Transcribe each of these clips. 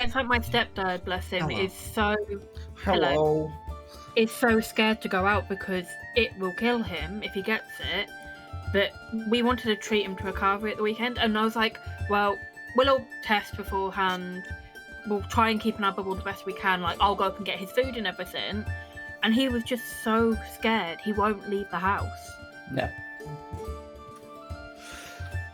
It's like my stepdad, bless him, Hello. is so Hello. is so scared to go out because it will kill him if he gets it. But we wanted to treat him to a carvery at the weekend, and I was like, well, we'll all test beforehand. We'll try and keep an eye on bubble the best we can. Like, I'll go up and get his food and everything. And he was just so scared, he won't leave the house. No.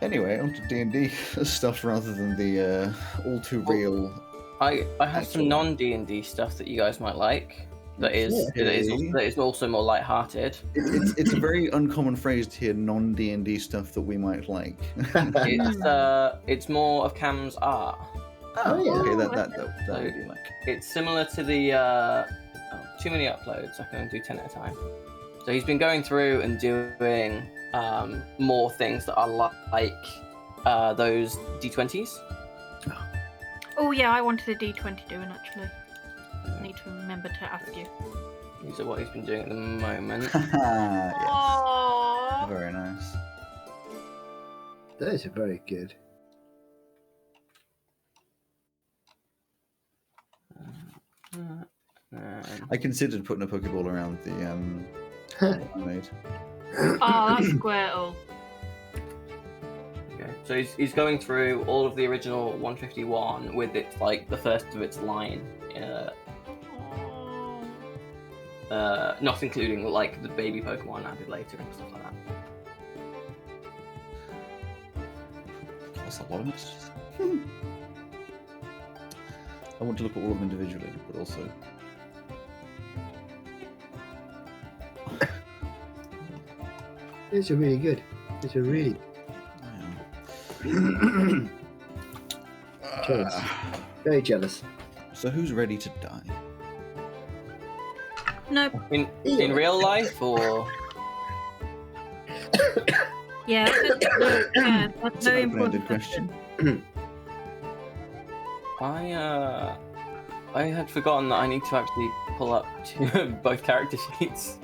Anyway, on to D&D stuff rather than the all too real. I have some non-D&D stuff that you guys might like. That is also more light-hearted. It's a very uncommon phrase to hear non-D&D stuff that we might like. It's more of Cam's art. Oh, yeah. okay, that So, would be like. It's similar to the too many uploads. I can only do 10 at a time. So he's been going through and doing more things that are like those D20s. Oh yeah, I wanted a D20 doing actually. I need to remember to ask you. These are what he's been doing at the moment. Yes. Aww. Very nice. Those are very good. I considered putting a Pokeball around the one I made. Oh, that's Squirtle. Okay, so he's going through all of the original 151 with its like the first of its line. Not including like the baby Pokemon added later and stuff like that. That's a lot of messages. I want to look at all of them individually, but also. Those are really good. Those are really. Jealous. Very jealous. So who's ready to die? No. In real life or Yeah, that's It's very an open-ended important question. I had forgotten that I need to actually pull up both character sheets.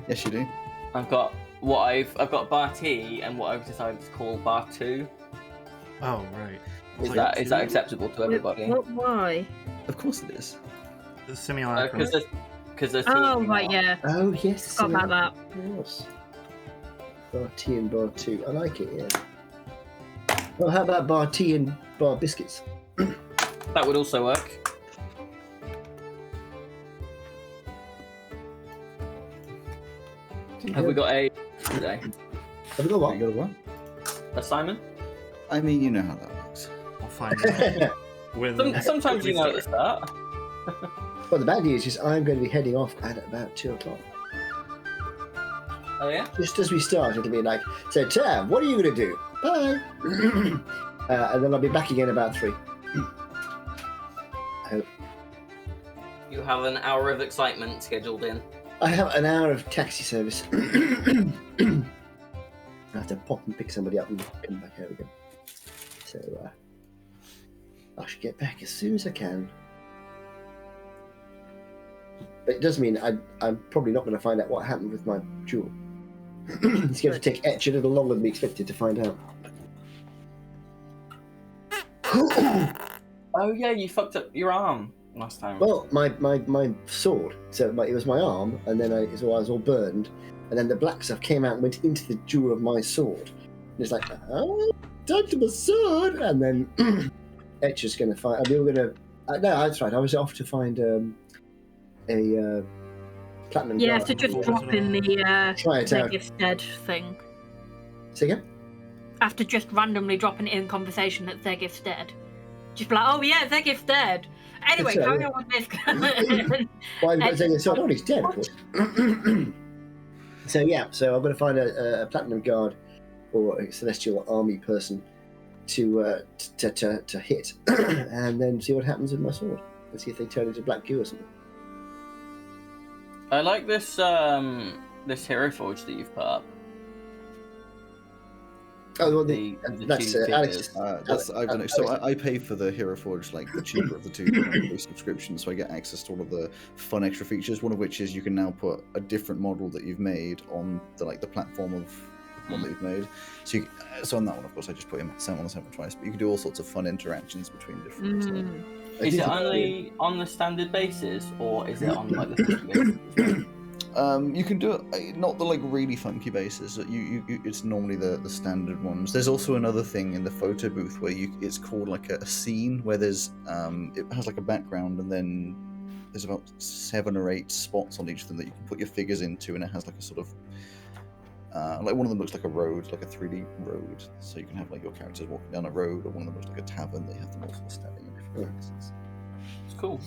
Yes, you do. I've got Bar T and what I've decided to call Bar 2. Oh, right. Is that acceptable to everybody? Why? Of course it is. The simulacrum. Because there's two Oh of them right, now. yeah. Oh yes. Forgot about that. Yes. Bar T and Bar 2. I like it, yeah. Well, how about Bar T and Bar Biscuits? That would also work. Have we got a today? Have we got You what? got a what? Assignment? I mean, you know how that works. I'll find out. With Sometimes you know at the start. Well, the bad news is I'm going to be heading off at about 2 o'clock. Oh yeah? Just as we start, it'll be like, so Tam, what are you going to do? Bye. And then I'll be back again about 3. I hope. You have an hour of excitement scheduled in. I have an hour of taxi service. I have to pop and pick somebody up and come back out again. So I should get back as soon as I can. But it does mean I'm probably not going to find out what happened with my jewel. It's going to take Etch a little longer than we expected to find out. Oh yeah, you fucked up your arm last time. Well, my sword. So it was my arm, and then I was all burned, and then the black stuff came out and went into the jewel of my sword. And it's like, oh, touch my sword, and then Etch is going to find. We were going to. No, that's right. I was off to find a platinum. Yeah, guard. so just drop in the Try it out. Zegif's dead thing. Say again? After just randomly dropping it in conversation that Zegif's dead. Just be like, oh yeah, Zegif's dead. Anyway, That's right, carry on with this. Well, I'm saying so. Oh, he's dead, of course. So yeah, so I'm going to find a platinum guard or a celestial army person to hit, and then see what happens with my sword. And see if they turn into black goo or something. I like this hero forge that you've put up. Oh, well, The that's two Alex. figures. I pay for the Hero Forge, like the cheaper of the two monthly subscriptions, so I get access to all of the fun extra features. One of which is you can now put a different model that you've made on the platform of one that you've made. So on that one, of course, I just put him on the same twice. But you can do all sorts of fun interactions between different. Is it only on the standard basis, or is it on like the funky basis as well? You can do it not the like really funky bases. It's normally the standard ones. There's also another thing in the photo booth where it's called like a scene where there's it has like a background and then there's about 7 or 8 spots on each of them that you can put your figures into, and it has like a sort of like one of them looks like a road, like a 3D road, so you can have like your characters walking down a road, or one of them looks like a tavern that you have them all sort of standing in different places. It's cool.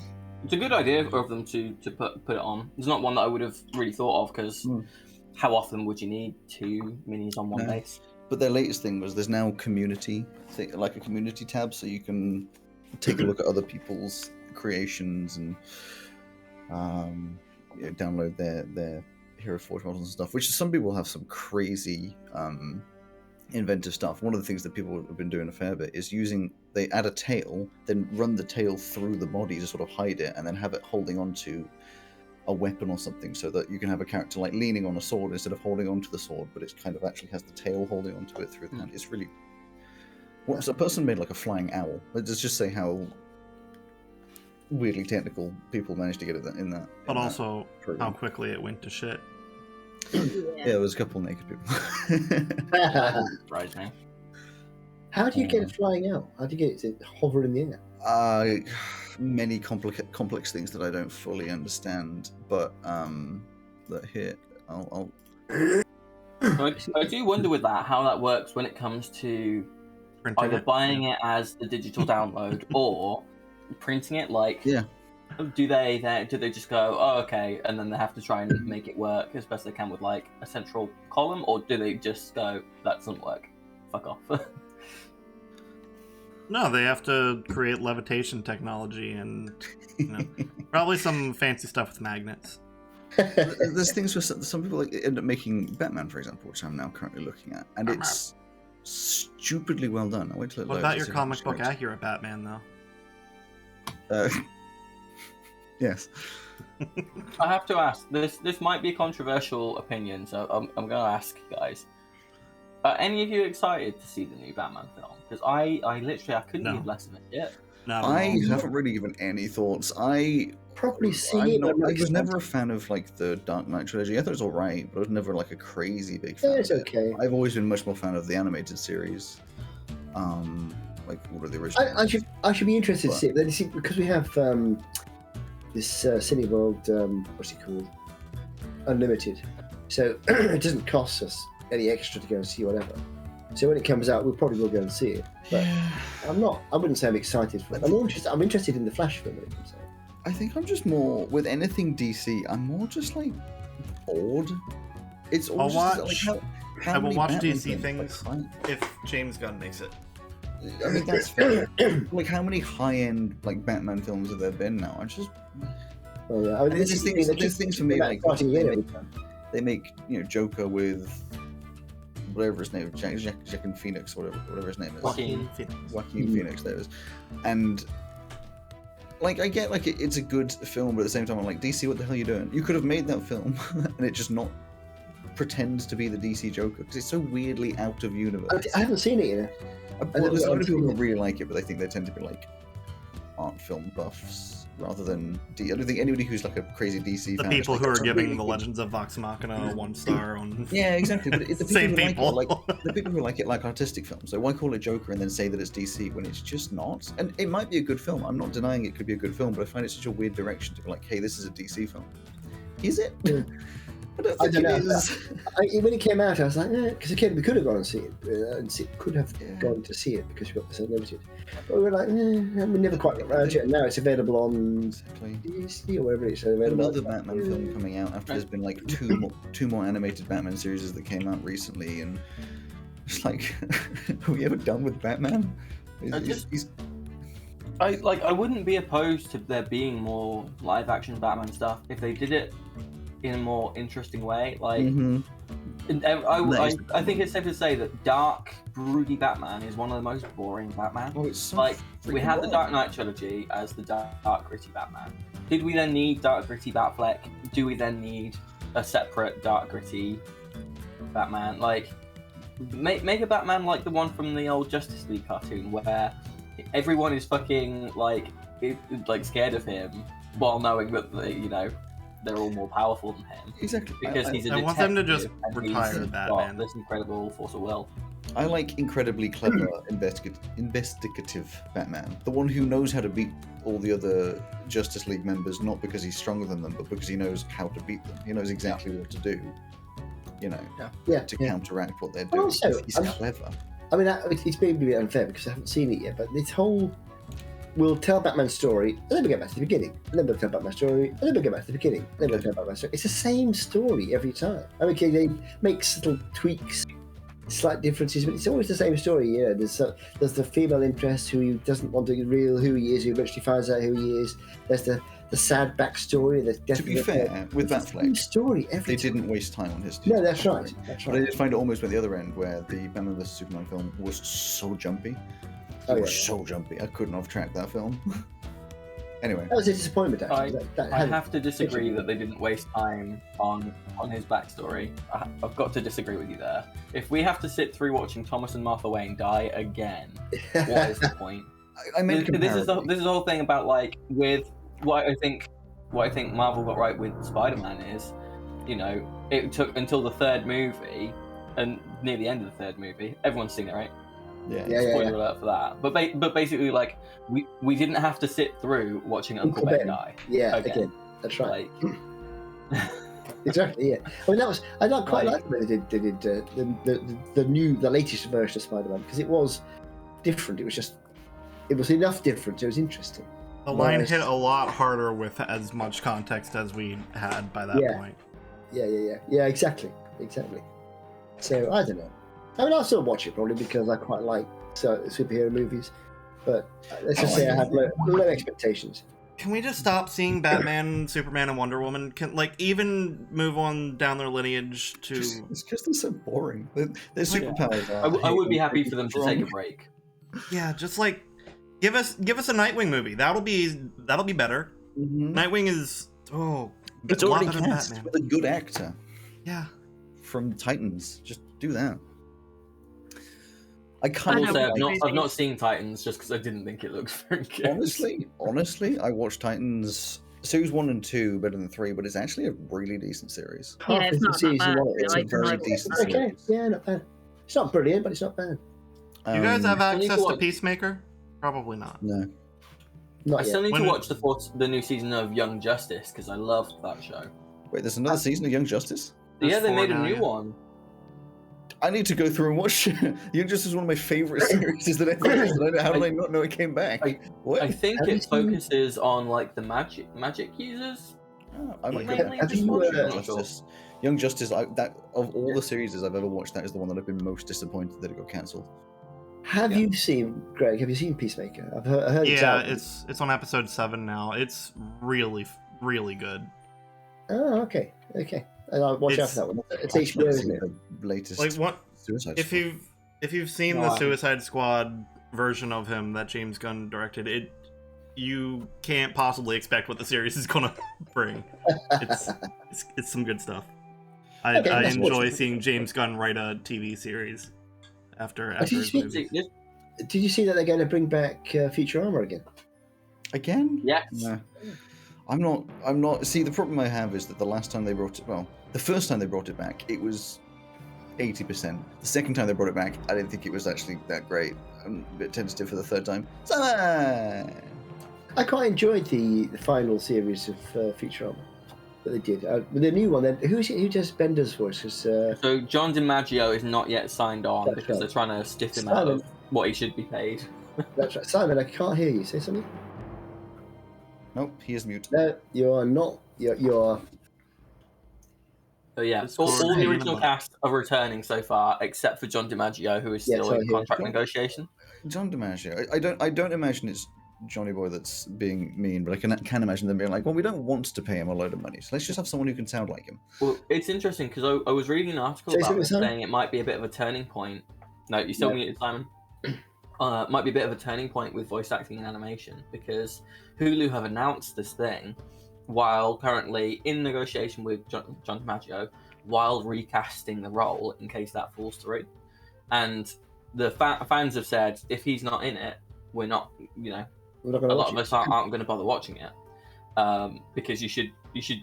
It's a good idea of them to put it on. It's not one that I would have really thought of, because how often would you need 2 minis on one base? But their latest thing was there's now community, like a community tab, so you can take a look at other people's creations and download their Hero Forge models and stuff. Which some people have some crazy inventive stuff. One of the things that people have been doing a fair bit is they add a tail, then run the tail through the body to sort of hide it, and then have it holding onto a weapon or something, so that you can have a character like leaning on a sword instead of holding onto the sword, but it kind of actually has the tail holding onto it through the hand. It's really... a person made like a flying owl. Let's just say how weirdly technical people managed to get it in that. But also how quickly it went to shit. Yeah, there was a couple of naked people. Surprised me. How do you get it flying out? How do you get it to hover in the air? Many complex things that I don't fully understand, but that here I'll... I do wonder with that how that works when it comes to Printing either it. buying it as the digital download or printing it. Like, do they just go, oh, okay, and then they have to try and make it work as best they can with like a central column, or do they just go, that doesn't work, fuck off? No, they have to create levitation technology and probably some fancy stuff with magnets. There's things where some people like end up making Batman, for example, which I'm now currently looking at, and it's stupidly well done. I wait till it What loads about to your see comic how book it's accurate Batman, though? yes. I have to ask, this might be a controversial opinion, so I'm going to ask you guys. Are any of you excited to see the new Batman film? Because I couldn't give less of a shit. No, I haven't really given any thoughts. Probably see it. I was never a fan of like the Dark Knight trilogy. I thought it was all right, but I was never like a crazy big fan. Yeah, it's of it. okay. I've always been much more fan of the animated series. Like what are the original? I should be interested to see it. Then you see, because we have this Cineworld, what's it called? Unlimited. So it doesn't cost us any extra to go and see whatever. So when it comes out, we probably will go and see it. But I wouldn't say I'm excited for it. I'm interested in the Flash film when it comes out. I think I'm just more with anything DC. I'm more just like bored. It's all I will watch DC Batman things like, if James Gunn makes it. I mean that's fair. Like how many high-end like Batman films have there been now? I just Oh yeah, I mean, there's things for me like they make Joker with whatever his name is, Joaquin Phoenix, whatever his name is. Joaquin Phoenix, there is. And like I get like it's a good film, but at the same time I'm like, DC, what the hell are you doing? You could have made that film and it just not pretends to be the DC Joker because it's so weirdly out of universe. I haven't seen it yet. There's a lot of people who really like it, but I think they tend to be like art film buffs rather than I don't think anybody who's like a crazy DC The fan people like, who are "That's a giving really The good-" Legends of Vox Machina 1 star on... Yeah, exactly. But it's the Same people who people. like the people who like it like artistic films. So why call it Joker and then say that it's DC when it's just not? And it might be a good film. I'm not denying it could be a good film, but I find it such a weird direction to be like, hey, this is a DC film. Is it? I don't know. it is. When it came out, I was like, because again, we could have gone and see it, could have gone to see it because we got this unlimited. But we were like, we never quite got around to it. And now it's available on DC or whatever it's available. Another Batman film coming out after there's been like two more animated Batman series that came out recently, and it's like, are we ever done with Batman? I wouldn't be opposed to there being more live action Batman stuff if they did it in a more interesting way. Like, I think it's safe to say that dark, broody Batman is one of the most boring Batman. Oh, it's so like we had the wild. Dark Knight trilogy as the dark, gritty Batman. Did we then need dark, gritty Batfleck? Do we then need a separate dark, gritty Batman? Like, make a Batman like the one from the old Justice League cartoon, where everyone is fucking like scared of him, while knowing that they're all more powerful than him. Exactly. Because he's a I detective. want them to just and retire he's Batman. got this incredible force of will. I like incredibly clever investigative Batman. The one who knows how to beat all the other Justice League members, not because he's stronger than them, but because he knows how to beat them. He knows exactly what to do, to counteract what they're doing. Also, he's clever. I mean, it's maybe a bit unfair because I haven't seen it yet, but this whole we'll tell Batman's story, and then we get back to the beginning, and then we'll tell Batman's story, and then we'll get back to the beginning, and then we'll tell Batman's story. It's the same story every time. I mean, okay, they make little tweaks, slight differences, but it's always the same story. There's the female interest who doesn't want to reveal who he is, who eventually finds out who he is. There's the sad backstory. To be fair, with Batfleck, story every they time. didn't waste time on his. No, that's right. That's But I right. did find it almost went the other end, where the Batman vs Superman film was so jumpy. It was so jumpy. I couldn't have tracked that film. Anyway, That was a disappointment, actually. I have to disagree that they didn't waste time on his backstory. I've got to disagree with you there. If we have to sit through watching Thomas and Martha Wayne die again, what is the point? I meant This is the whole thing about with what I think Marvel got right with Spider-Man is, it took until the third movie, and near the end of the third movie, everyone's seen it, right? Yeah. Spoiler alert for that. But basically, we didn't have to sit through watching Uncle Ben die. Yeah, again. That's right. Like, Exactly. Yeah. I mean, I don't quite like the way they did the latest version of Spider-Man because it was different. It was enough different. It was interesting. The line hit a lot harder with as much context as we had by that point. Yeah. Exactly. So I don't know. I mean, I'll still watch it probably because I quite like superhero movies, but let's just say I have low expectations. Can we just stop seeing Batman, Superman, and Wonder Woman? Even move on down their lineage to? It's because they're so boring. Their superpowers are. I would be happy for them to take a break. Yeah, just give us a Nightwing movie. That'll be better. Mm-hmm. Nightwing is It's a lot already better than cast Batman. with a good actor. Yeah. From Titans. Just do that. I I can't. know, Also, I've not seen Titans just because I didn't think it looked very good. Honestly, I watched Titans series 1 and 2 better than 3, but it's actually a really decent series. Yeah, it's not that bad. It's a very decent Okay, series. yeah, not bad. It's not brilliant, but it's not bad. You guys have I need to access to watch- Peacemaker? Probably not. No. Not I still yet. need to watch the new season of Young Justice because I loved that show. Wait, there's another season of Young Justice? There's Yeah, they 4 made a now, new yeah. one. I need to go through and watch Young Justice is one of my favourite series that ever existed. How did I not know it came back? What? I think Have you it seen- focuses on the magic users. I might go Mainly back. just watching Young it. Justice. Young Justice, that of all the series I've ever watched, that is the one that I've been most disappointed that it got cancelled. Have you seen, Greg? Have you seen Peacemaker? I heard it's Yeah, out. it's on episode 7 now. It's really, really good. Oh, okay. And I'll watch out for that one. It's HBO, isn't it? The latest What Suicide if Squad. you've seen No, the I- Suicide Squad version of him that James Gunn directed, you can't possibly expect what the series is gonna bring. It's some good stuff. I Okay, let's watch enjoy it. seeing James Gunn write a TV series after did you his see- movie. Did you see that they're going to bring back Futurama again? Again? Yes. No. I'm not. See, the problem I have is that the last time they brought it, the first time they brought it back, it was 80%. The second time they brought it back, I didn't think it was actually that great. I'm a bit tentative for the third time. I quite enjoyed the final series of Futurama that they did. With the new one, then who does Bender's voice? Because So John DiMaggio is not yet signed on That's because right. they're trying to stiff him out of Simon. what he should be paid. that's right. Simon, I can't hear you. Say something. Nope, he is mute. No, you are not. You're. So yeah, It's all called the Hanging original Above. cast are returning so far, except for John DiMaggio, who is Yeah, still sorry, in yeah. contract negotiation. John DiMaggio. I don't imagine it's Johnny Boy that's being mean, but I can imagine them being like, well, we don't want to pay him a load of money, so let's just have someone who can sound like him. Well, it's interesting because I was reading an article Say about something, this Simon? saying it might be a bit of a turning point. No, you still No. muted, Simon. Might be a bit of a turning point with voice acting and animation because Hulu have announced this thing while currently in negotiation with John DiMaggio while recasting the role in case that falls through. and the fans have said if he's not in it, we're not, We're not a going to lot watch of it. us aren't going to bother watching it, because you should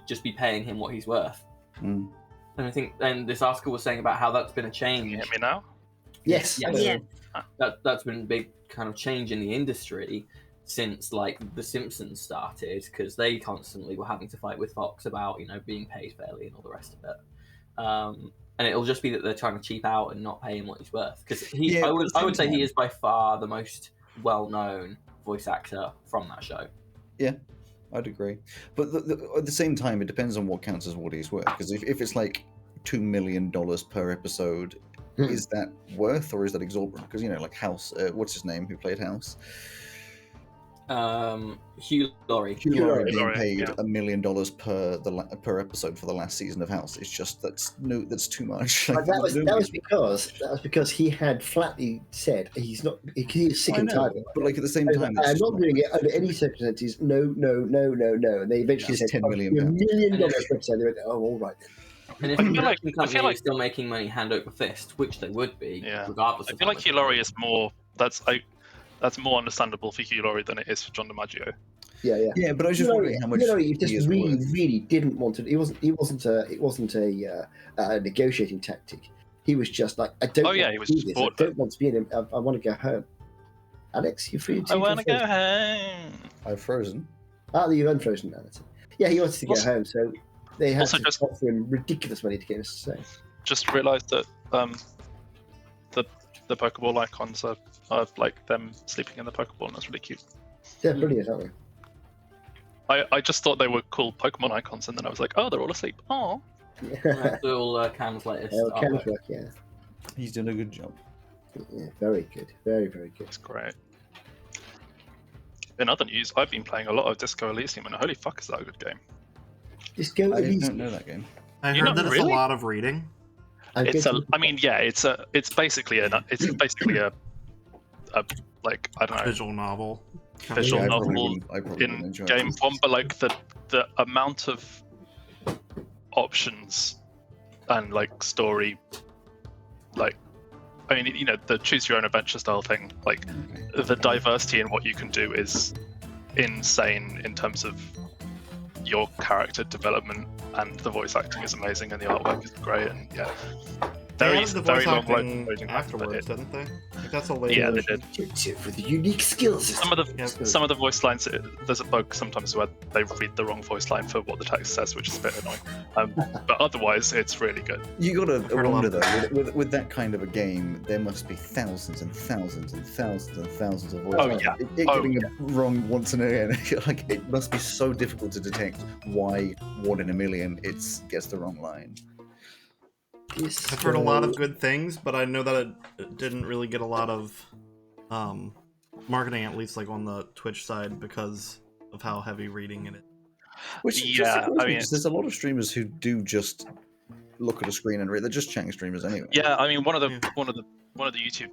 just be paying him what he's worth. Mm. And I think then this article was saying about how that's been a change. Can you hear me now? Yes. Yes. Yeah. That's been a big kind of change in the industry since like The Simpsons started, because they constantly were having to fight with Fox about being paid fairly and all the rest of it. And it'll just be that they're trying to cheap out and not pay him what he's worth, because Yeah, I would say he is by far the most well-known voice actor from that show. Yeah, I'd agree. But at the same time, it depends on what counts as what he's worth. Because if it's like $2 million per episode, is that worth or is that exorbitant? Because like House, what's his name? Who played House? Hugh Laurie. Hugh Laurie being Laurie, paid yeah. $1 million per episode for the last season of House. It's just that's too much. But that was because he had flatly said he's sick I and know, tired of it. but like at the same And time, I'm it's not just doing it under any circumstances. No. And they eventually That's said £10 million. $1 million per episode. They went, oh, all right then. And if I the feel like- production company is still making money hand over fist, which they would be, Yeah. regardless I of feel how like much Hugh money. Laurie is more. That's more understandable for Hugh Laurie than it is for John DiMaggio. Yeah. Yeah, but I was just wondering how much He he just is really, worth. really didn't want to. It wasn't a negotiating tactic. He was just like, I don't. Oh, yeah, want he was to do just this. bored I of don't want to be in it. I want to go home. Alex, you're free to. I want to go go. home. I've frozen. You've unfrozen now. That's it. Yeah, he wanted to go Also- home, so they had also to just- offer him ridiculous money to get us to stay. Just realised that the Pokeball icons are like them sleeping in the Pokeball, and that's really cute. They're brilliant, aren't I just thought they were cool Pokemon icons, and then I was like, oh, they're all asleep. Oh, they? That's all Cam's latest artwork. Work, yeah. He's done a good job. Yeah, very good. Very, very good. it's great. In other news, I've been playing a lot of Disco Elysium, and holy fuck, is that a good game? Just go I at least. don't know that game. I You heard know, that it's really? a lot of reading. It's basically a like, I don't know, Visual novel. visual I novel probably wouldn't in enjoy it. game form, but like the amount of options and like story, like, I mean, the choose your own adventure style thing, like Okay. the diversity in what you can do is insane in terms of your character development, and the voice acting is amazing, and the artwork is great, and yeah, They very added the very voice long acting loading back, but afterwards, didn't they? Like, that's a later yeah, they version. did. For the unique skills. Some of the Yeah. some of the voice lines, there's a bug sometimes where they read the wrong voice line for what the text says, which is a bit annoying. But otherwise, it's really good. You gotta heard a lot wonder of though, with that kind of a game, there must be thousands and thousands and thousands and thousands of voice Oh, lines. yeah. It Oh, getting it wrong once and again, like it must be so difficult to detect why 1 in a million gets the wrong line. I've heard a lot of good things, but I know that it didn't really get a lot of marketing, at least like on the Twitch side, because of how heavy reading it is. Which Yeah, just surprised I me, mean, 'cause there's a lot of streamers who do just look at a screen and read. They're just chatting streamers anyway. Yeah, I mean, one of the Yeah. YouTube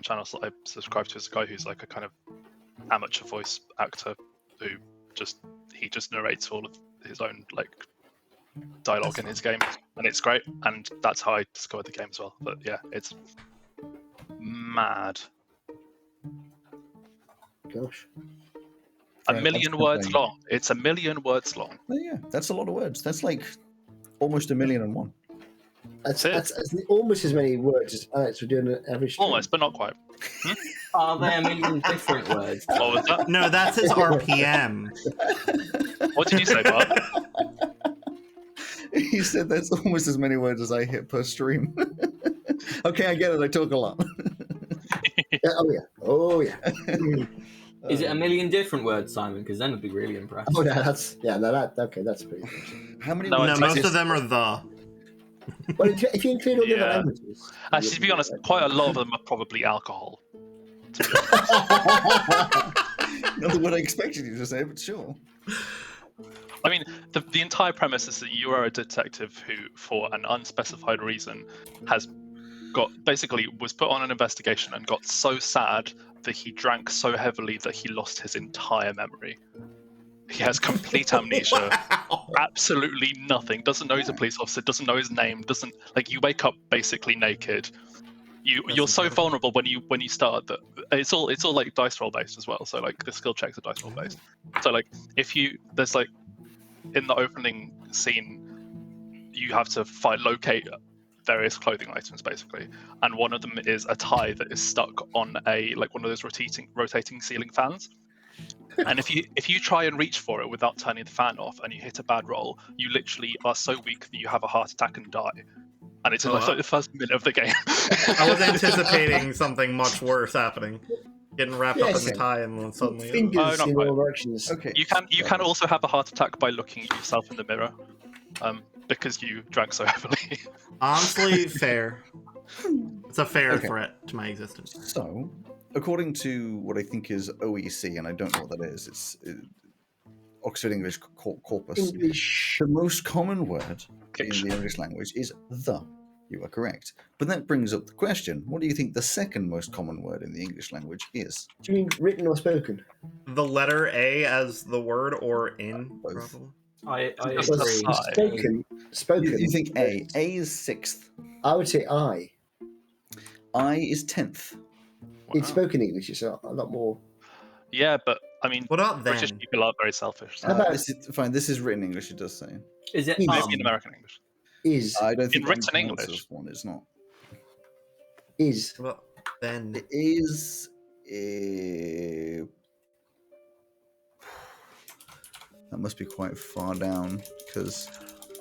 channels that I subscribe to is a guy who's like a kind of amateur voice actor who just narrates all of his own like dialogue in his game, and it's great, and that's how I discovered the game as well. But yeah, it's mad. Gosh. A Right, million that's words something. long. It's a million words long. Oh, yeah, that's a lot of words. That's like almost 1,000,001. That's That's almost as many words as Alex would do in an average stream. Almost, but not quite. Are there a million different words? What was that? No, that's his RPM. What did you say, Bart? He said that's almost as many words as I hit per stream. Okay, I get it. I talk a lot. Yeah, oh yeah. Is it a million different words, Simon? Because then I'd be really impressed. Oh no, that's okay. That's pretty good. How many? No, words it's No, exist? most of them are the. Well, if you include all the Yeah. other languages. Actually, to be honest, quite a lot of them are probably alcohol. Not what I expected you to say, but sure. I mean, the entire premise is that you are a detective who, for an unspecified reason, was put on an investigation and got so sad that he drank so heavily that he lost his entire memory. He has complete amnesia, absolutely nothing. Doesn't know he's a police officer. Doesn't know his name. You wake up basically naked, incredible. you're so vulnerable when you start that it's all like dice roll based as well. So like the skill checks are dice roll based. So like there's like in the opening scene, you have to locate various clothing items basically, and one of them is a tie that is stuck on one of those rotating ceiling fans. And if you try and reach for it without turning the fan off and you hit a bad roll, you literally are so weak that you have a heart attack and die. And it's in like the first minute of the game. I was anticipating something much worse happening. Getting wrapped up in the tie and then suddenly. Fingers not in quite. all directions. Okay. You can also have a heart attack by looking at yourself in the mirror, because you drank so heavily. Honestly, fair. It's a fair Okay. threat to my existence. So, according to what I think is OEC, and I don't know what that is, it's Oxford English Corpus. English. The most common word in English. the English language is the. You are correct. But that brings up the question, what do you think the second most common word in the English language is? Do you mean written or spoken? The letter A as the word or in, Both. probably. Just I agree. a sigh. Spoken. You think A. A is 6th. I would say I. I is 10th. In Wow. spoken English, it's a lot more. Yeah, but I mean, What about British then? people are very selfish. So How about- This is fine. This is written English, it does say. Is it? maybe in American English. Is. I don't think written that counts English. as one. It's not. Is. What about then? It is. That must be quite far down because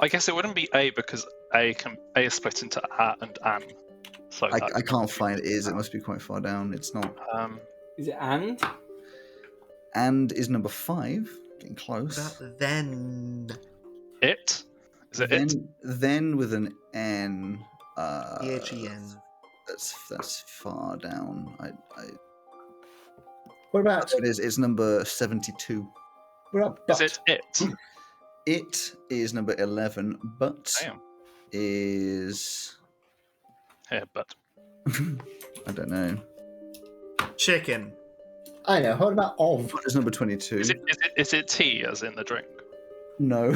I guess it wouldn't be A because A is split into A and an. So I can't find it. Is it must be quite far down. It's not. Is it and? And is number 5. Getting What close. about then? it is it it? Then with an N. THEN. That's far down. What about? It is. It's number 72. What about Is but? it? It is number 11, but Damn. is Yeah, but I don't know. Chicken. I know. What about of? But it's number 22. is it tea as in the drink? No.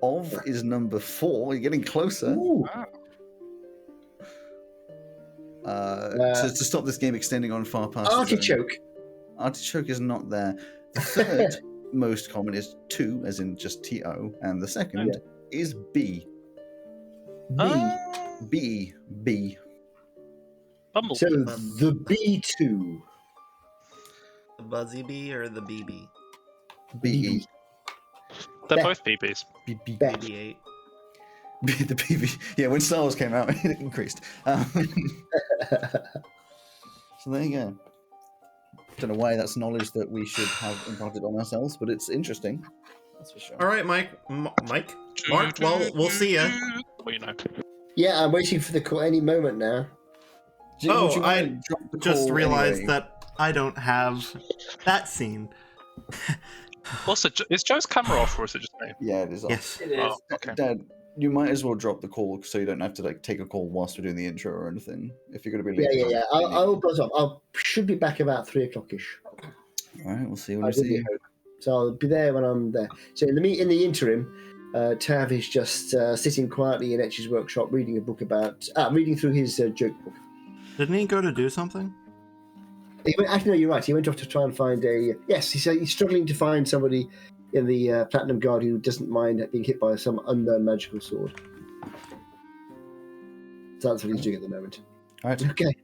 Of is number 4. You're getting closer. Ooh. To stop this game extending on far past. Artichoke. Artichoke is not there. The third most common is 2, as in just TO, and the second is B. B. B. Bumblebee. So the B2. The Buzzy Bee or the BB? B. They're Be- both BBs. B. B. Bet. BB-8. B. The BB. Yeah, when Star Wars came out, it increased. So there you go. Don't know why that's knowledge that we should have imparted on ourselves, but it's interesting. That's for sure. All right, Mike. Mike? Mark, well, we'll see ya. Well, you know. Yeah, I'm waiting for the call any moment now. Oh, Would you I mind drop the Just call realized anyway? that I don't have that scene. Also, is Joe's camera off or is it just me? Yeah, it is. Off. Yes. It is. Oh, okay. Dad, you might as well drop the call so you don't have to like take a call whilst we're doing the intro or anything. If you're going to be Yeah, late. yeah, yeah. I'll buzz up. I should be back about 3:00ish. All right, we'll see when I we see really you. hope. So I'll be there when I'm there. So in the interim, Tav is just sitting quietly in Etch's workshop, reading a book about reading through his joke book. Didn't he go to do something? Actually, no, you're right. He went off to try and find a. Yes, he said he's struggling to find somebody in the Platinum Guard who doesn't mind being hit by some unknown magical sword. So that's what he's doing at the moment. All right. Okay.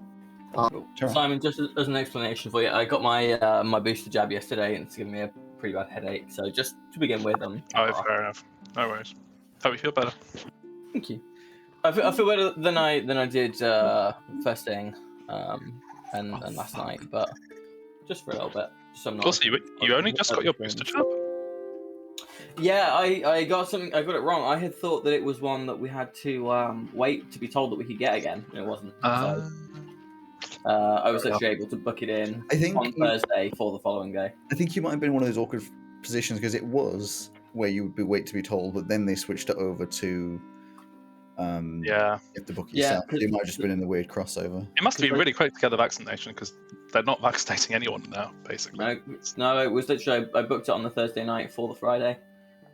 Sure. Simon, just as an explanation for you, I got my my booster jab yesterday, and it's giving me a pretty bad headache. So just to begin with, Oh, fair enough. No worries. Hope you feel better. thank you. I feel better than I did first thing and last night, but just for a little bit. So I'm not Also, you only just got your booster jab? Yeah, I got something. I got it wrong. I had thought that it was one that we had to wait to be told that we could get again, and it wasn't. So, I was actually able to book it in I think on Thursday for the following day. I think you might have been in one of those awkward positions because it was where you would wait to be told, but then they switched it over to you Yeah. have to book it Yeah, yourself. cause- You might have just been in the weird crossover. It must have been really quick to get the vaccination because they're not vaccinating anyone now, basically. No, it was literally I booked it on the Thursday night for the Friday,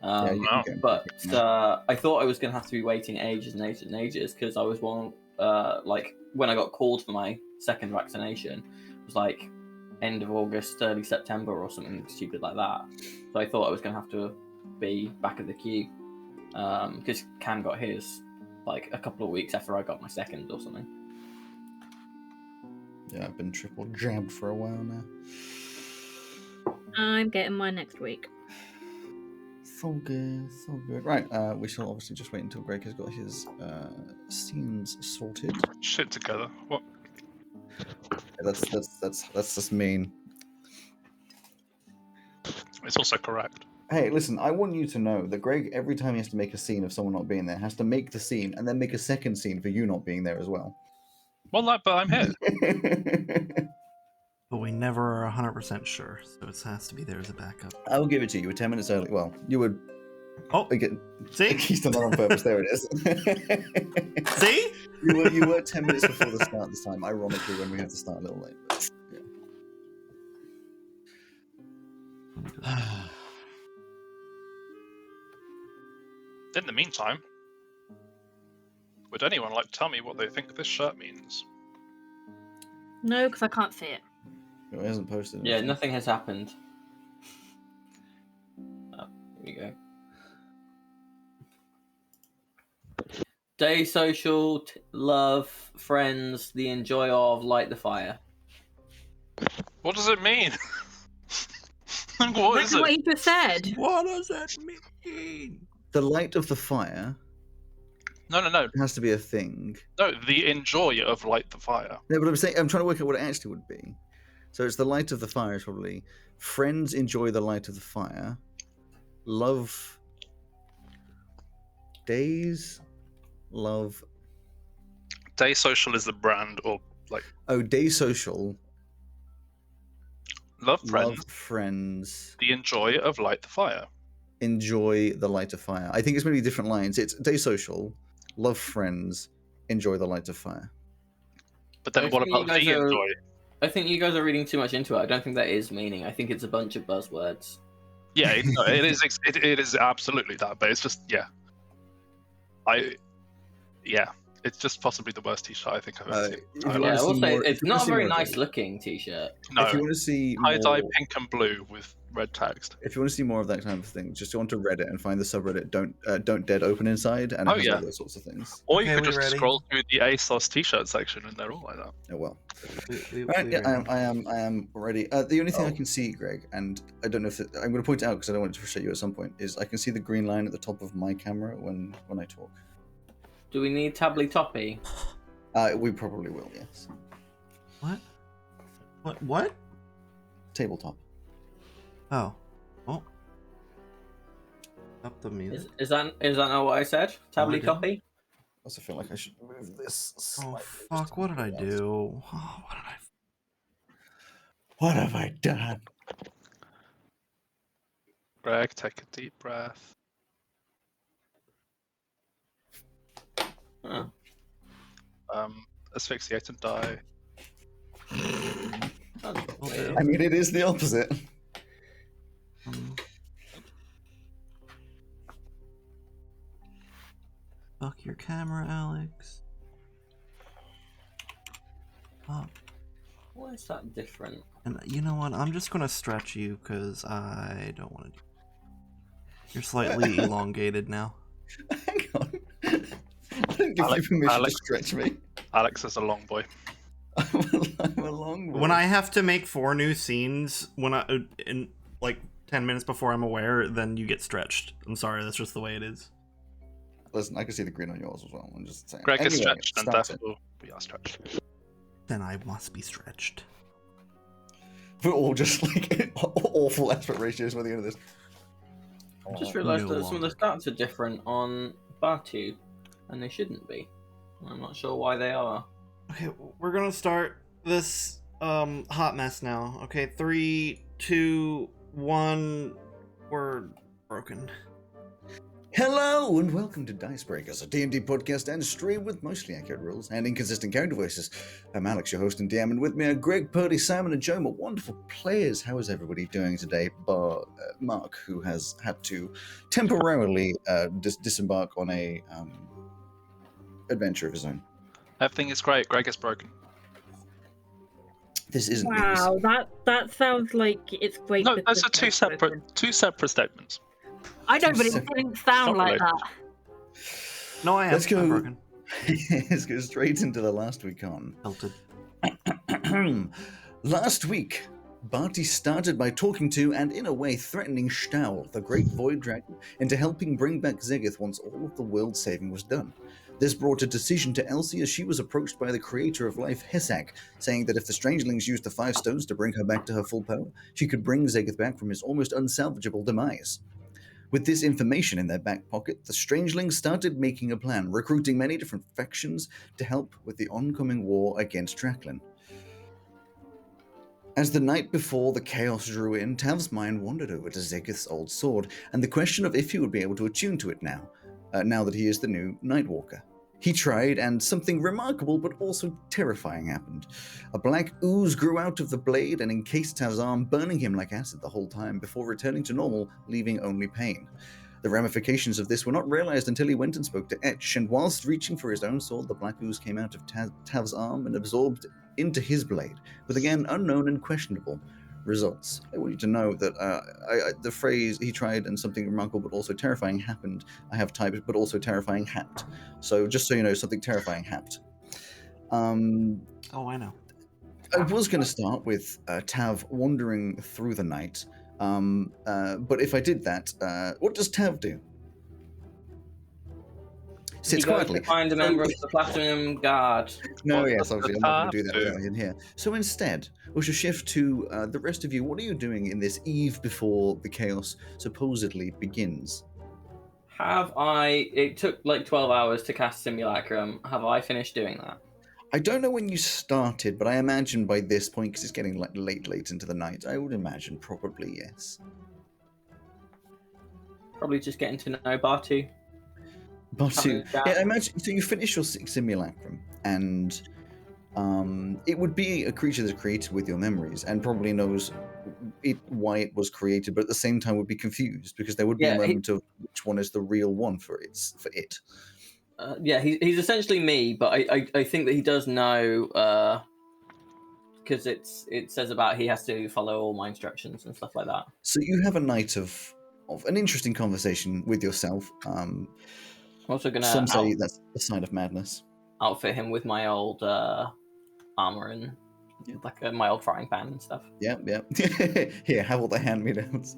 Yeah, you can wow. get 'em But quick now. I thought I was going to have to be waiting ages and ages and ages because I was one, like, when I got called for my second vaccination, it was like end of August, early September or something stupid like that. So I thought I was going to have to be back at the queue because Cam got his like a couple of weeks after I got my second or something. Yeah, I've been triple jabbed for a while now. I'm getting mine next week. So good, so good. Right, we shall obviously just wait until Greg has got his scenes sorted. Shit together. What? That's just mean. It's also correct. Hey, listen, I want you to know that Greg, every time he has to make a scene of someone not being there, has to make the scene and then make a second scene for you not being there as well. Well, no, but I'm here. But we never are 100% sure, so it has to be there as a backup. I will give it to you. You were 10 minutes early. Well, you would. Oh, Again, see? he's done that on purpose. There it is. See? You were 10 minutes before the start this time, ironically, when we had to start a little late. But, yeah. In the meantime, would anyone like to tell me what they think this shirt means? No, because I can't see it. It hasn't posted. Yeah, nothing has happened. Oh, here we go. Day social, love, friends, the enjoy of, light the fire. What does it mean? What is That's what it? he just said. What does that mean? The light of the fire No. has to be a thing. No, the enjoy of light the fire. No, but I'm trying to work out what it actually would be. So it's the light of the fire, is probably. Friends enjoy the light of the fire. Love. Days. Love. Day social is the brand, or like Oh, day social. love friends. Love friends. The enjoy of light the fire. Enjoy the light of fire. I think it's maybe different lines. It's day social. Love friends. Enjoy the light of fire. But then I what think about you the guys are- enjoy? I think you guys are reading too much into it. I don't think that is meaning. I think it's a bunch of buzzwords. Yeah, it is. It is absolutely that, but it's just it's just possibly the worst T-shirt I think I've ever seen. If you Like, wanna Yeah, I will see say more- if it's you wanna not a see very more of nice it- looking t-shirt. no, If you want to see tie-dye more, pink and blue with red text. if you want to see more of that kind of thing, just go onto Reddit and find the subreddit "Don't Dead Open Inside," and it Oh, has yeah. all those sorts of things. Or Okay, you could we just ready? scroll through the ASOS T-shirt section, and they're all like that. Oh well. We Right, yeah, ready. I am ready. The only thing I Oh. can see, Greg, and I don't know if I'm going to point it out because I don't want to frustrate you at some point, is I can see the green line at the top of my camera when I talk. Do we need Tably Toppy? We probably will, yes. What? What? Tabletop. Oh. Oh. Up the music. Is that not what I said? Tably didn't. Toppy? I also feel like I should move this Oh, slightly. just fuck. to What did I make it do? Oh, what did I... What have I done? Greg, take a deep breath. Oh. Asphyxiate and die. Will do. I mean, it is the opposite. Fuck your camera, Alex. Fuck. Why is that different? And you know what? I'm just gonna stretch you because I don't want to do. You're slightly elongated now. Hang on. I didn't give you permission Alex. to stretch me. Alex is a long boy. I'm a long When I have to make 4 new scenes in like 10 minutes before I'm aware, then you get stretched. I'm sorry, that's just the way it is. Listen, I can see the green on yours as well. I'm just saying. Greg is Anyway, stretched, and start it. therefore we are stretched. Then I must be stretched. We're all just like awful aspect ratios by the end of this. I just realised no that some of the stats are different on Batu, and they shouldn't be. I'm not sure why they are. Okay, we're gonna start this hot mess now. Okay, 3, 2, 1. We're broken. Hello and welcome to Dice Breakers, a D&D podcast and stream with mostly accurate rules and inconsistent character voices. I'm Alex, your host and DM, and with me are Greg, Purdy, Simon, and Joe, my wonderful players. How is everybody doing today? Bar Mark, who has had to temporarily disembark on a adventure of his own. Everything is great. Greg is broken. This isn't Wow, that sounds like it's great. No, because those are two separate statements. I know, but it So- didn't sound Not like related. that. No, I am. Let's go. I'm broken. Let's go straight into the last week on. Tilted. Last week, Barty started by talking to and in a way threatening Staul, the great void dragon, into helping bring back Zegith once all of the world saving was done. This brought a decision to Elsie as she was approached by the creator of life, Hesag, saying that if the strangelings used the 5 stones to bring her back to her full power, she could bring Zegith back from his almost unsalvageable demise. With this information in their back pocket, the strangelings started making a plan, recruiting many different factions to help with the oncoming war against Draklin. As the night before the chaos drew in, Tav's mind wandered over to Zegith's old sword, and the question of if he would be able to attune to it now that he is the new Nightwalker. He tried, and something remarkable but also terrifying happened. A black ooze grew out of the blade and encased Tav's arm, burning him like acid the whole time before returning to normal, leaving only pain. The ramifications of this were not realized until he went and spoke to Etch, and whilst reaching for his own sword, the black ooze came out of Tav's arm and absorbed into his blade, with again unknown and questionable results. I want you to know that the phrase "he tried and something remarkable but also terrifying happened," I have typed, but also terrifying happed. So just so you know, something terrifying happed. Oh, I know. I was going to start with Tav wandering through the night, but if I did that, what does Tav do? Sits He goes quietly. to find a member of the Platinum Guard. No, What yes, does obviously, I'm the not going to do Tav that do? without in here. So instead, we shall shift to the rest of you. What are you doing in this eve before the chaos supposedly begins? It took like 12 hours to cast Simulacrum. Have I finished doing that? I don't know when you started, but I imagine by this point, because it's getting like late into the night, I would imagine probably yes. Probably just getting to know Bartu. Batu. Yeah. Yeah, I imagine. So you finish your simulacrum, and it would be a creature that's created with your memories, and probably knows why it was created, but at the same time would be confused because there would be Yeah, a moment of which one is the real one for it. He's essentially me, but I think that he does know because it says about he has to follow all my instructions and stuff like that. So you have a night of an interesting conversation with yourself. I'm also gonna Some say that's a sign of madness. outfit him with my old armor and like my old frying pan and stuff. Yeah. Here, have all the hand-me-downs.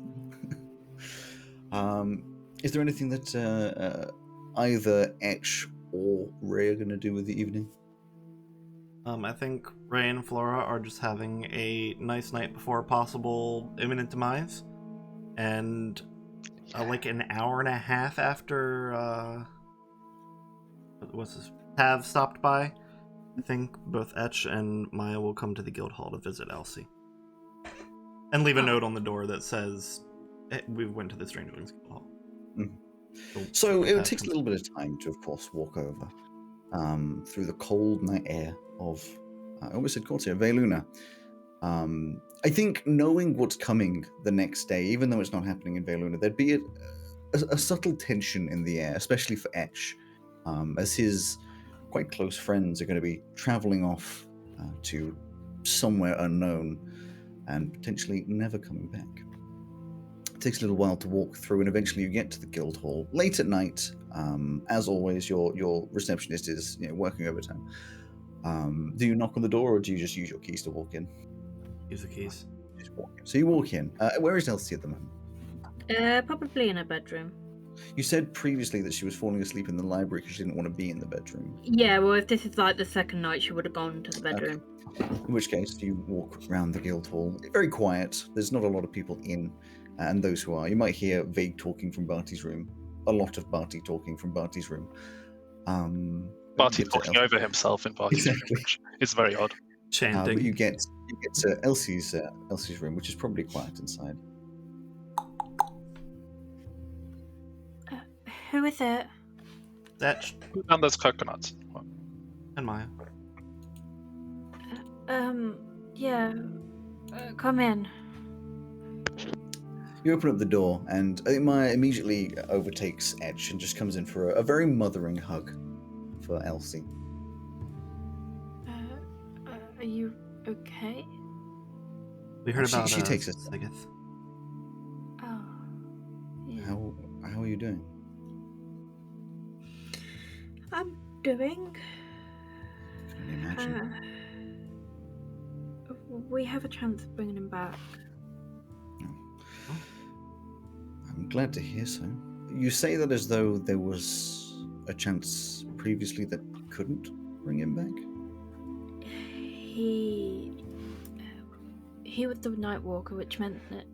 Is there anything that either Etch or Ray are going to do with the evening? I think Ray and Flora are just having a nice night before possible imminent demise, and like an hour and a half after Tav stopped by, I think both Etch and Maya will come to the guild hall to visit Elsie, and leave a note on the door that says, hey, "We went to the Strangelings Guild Hall." Mm-hmm. So it takes a little bit of time to, of course, walk over through the cold night air of, I almost said Corsia, Veluna. I think knowing what's coming the next day, even though it's not happening in Veluna, there'd be a subtle tension in the air, especially for Etch, as his quite close friends are going to be traveling off to somewhere unknown and potentially never coming back. It takes a little while to walk through, and eventually you get to the guild hall late at night. As always, your receptionist is working overtime. Do you knock on the door, or do you just use your keys to walk in? Use the keys. Just walk in. So you walk in. Where is Elsie at the moment? Probably in a bedroom. You said previously that she was falling asleep in the library because she didn't want to be in the bedroom. Yeah, well, if this is like the second night, she would have gone to the bedroom. In which case, you walk around the guild hall. Very quiet. There's not a lot of people in, and those who are, you might hear vague talking from Barty's room. A lot of Barty talking from Barty's room. Barty talking over himself in Barty's room, which is very odd. Chanting. But you get to Elsie's room, which is probably quiet inside. Who is it? Etch And there's coconuts. and Maya. Yeah. Come in. You open up the door, and I think Maya immediately overtakes Etch and just comes in for a very mothering hug for Elsie. Are you okay? We heard about She takes it. Sigith. Oh. Yeah. How are you doing? I'm doing. I can only imagine. We have a chance of bringing him back. I'm glad to hear so. You say that as though there was a chance previously that you couldn't bring him back? He was the Night Walker, which meant that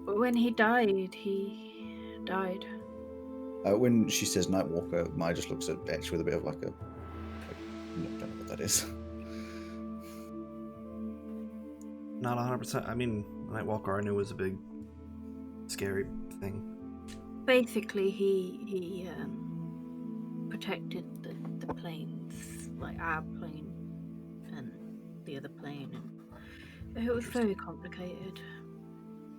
when he died, he died. When she says Nightwalker, Maya just looks at Etch with a bit of like I don't know what that is. Not 100%. I mean, Nightwalker I knew was a big, scary thing. Basically, he protected the planes, like our plane and the other plane. And it was very complicated.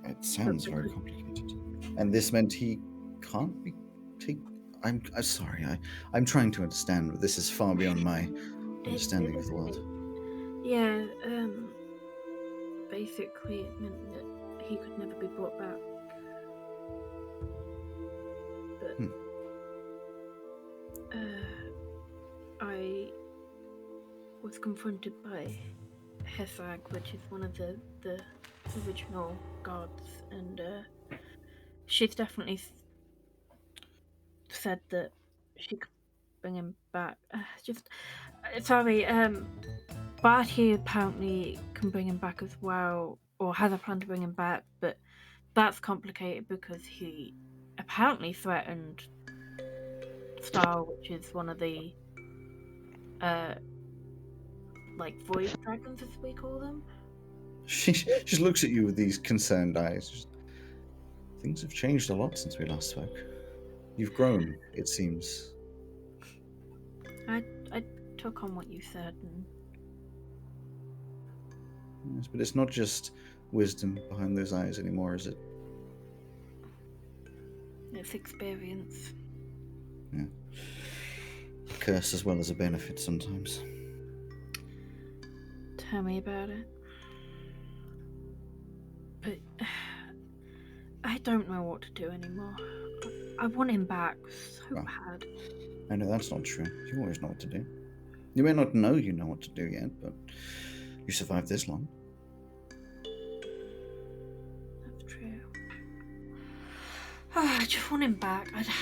It sounds very complicated. And this meant he can't be I'm sorry, I'm trying to understand, but this is far beyond my understanding of the world. Yeah, basically it meant that he could never be brought back. But I was confronted by Hesag, which is one of the original gods, and she's definitely said that she could bring him back. Sorry, Barty apparently can bring him back as well, or has a plan to bring him back, but that's complicated because he apparently threatened Star, which is one of the like void dragons, as we call them. She just looks at you with these concerned eyes. Things have changed a lot since we last spoke. You've grown, it seems. I took on what you said, and Yes, but it's not just wisdom behind those eyes anymore, is it? it's experience. Yeah. A curse as well as a benefit sometimes. Tell me about it. But I don't know what to do anymore. I want him back so bad. I know that's not true. You always know what to do. You may not know you know what to do yet, but you survived this long. That's true. I just want him back. I know.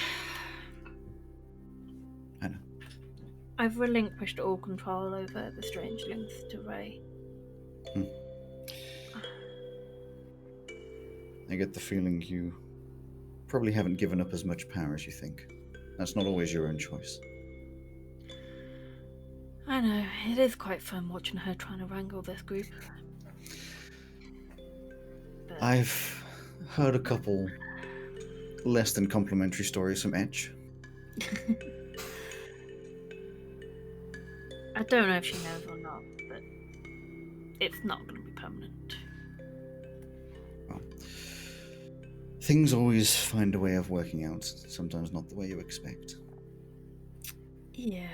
I've relinquished all control over the strangelings to Ray. I get the feeling you probably haven't given up as much power as you think. That's not always your own choice. I know, it is quite fun watching her trying to wrangle this group. But I've heard a couple less than complimentary stories from Etch. I don't know if she knows or not, but it's not going to be permanent. Well, things always find a way of working out, sometimes not the way you expect. Yeah.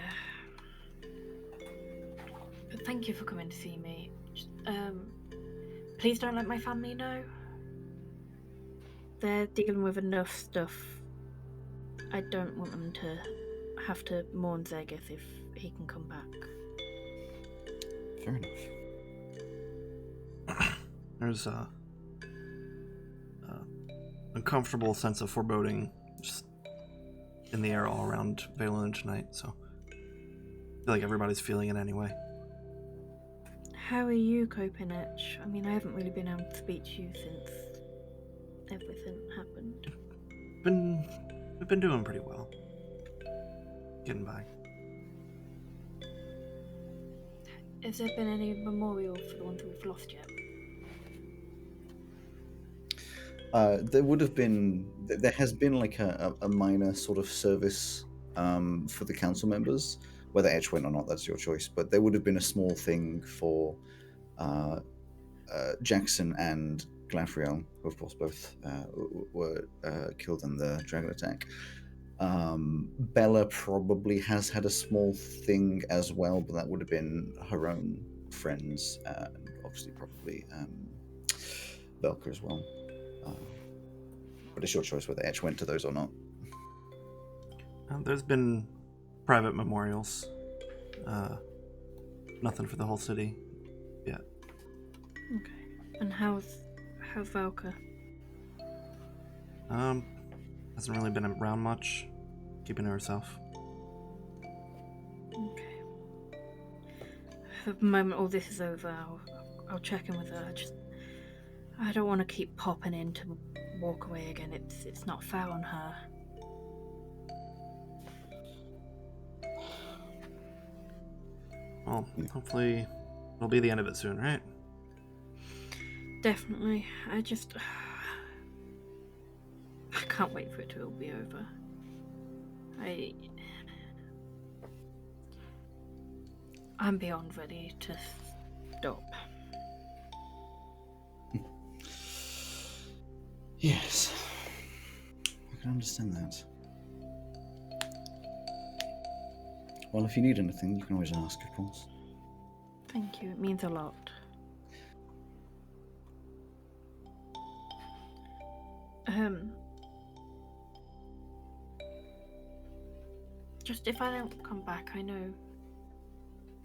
But thank you for coming to see me. Please don't let my family know. They're dealing with enough stuff. I don't want them to have to mourn Zegith if he can come back. Fair enough. There's a uncomfortable sense of foreboding just in the air all around Valen tonight, so I feel like everybody's feeling it anyway. How are you coping, Etch? I mean, I haven't really been able to speak to you since everything happened. We've been doing pretty well. Getting by. Has there been any memorial for the ones we've lost yet? There would have been, there has been like a minor sort of service for the council members. Whether Etch went or not, that's your choice. But there would have been a small thing for Jackson and Glafriel, who of course both were killed in the dragon attack. Bella probably has had a small thing as well, but that would have been her own friends, and obviously probably Belka as well. But it's your choice whether Etch went to those or not. There's been private memorials. Nothing for the whole city yet. Okay. And how's Valka? Hasn't really been around much. Keeping to herself. Okay. The moment all this is over, I'll check in with her. I don't want to keep popping in to walk away again. It's not fair on her. Well, hopefully it'll be the end of it soon, right? Definitely. I can't wait for it to all be over. I'm beyond ready to stop. Yes, I can understand that. Well, if you need anything, you can always ask, of course. Thank you. It means a lot. Just if I don't come back, I know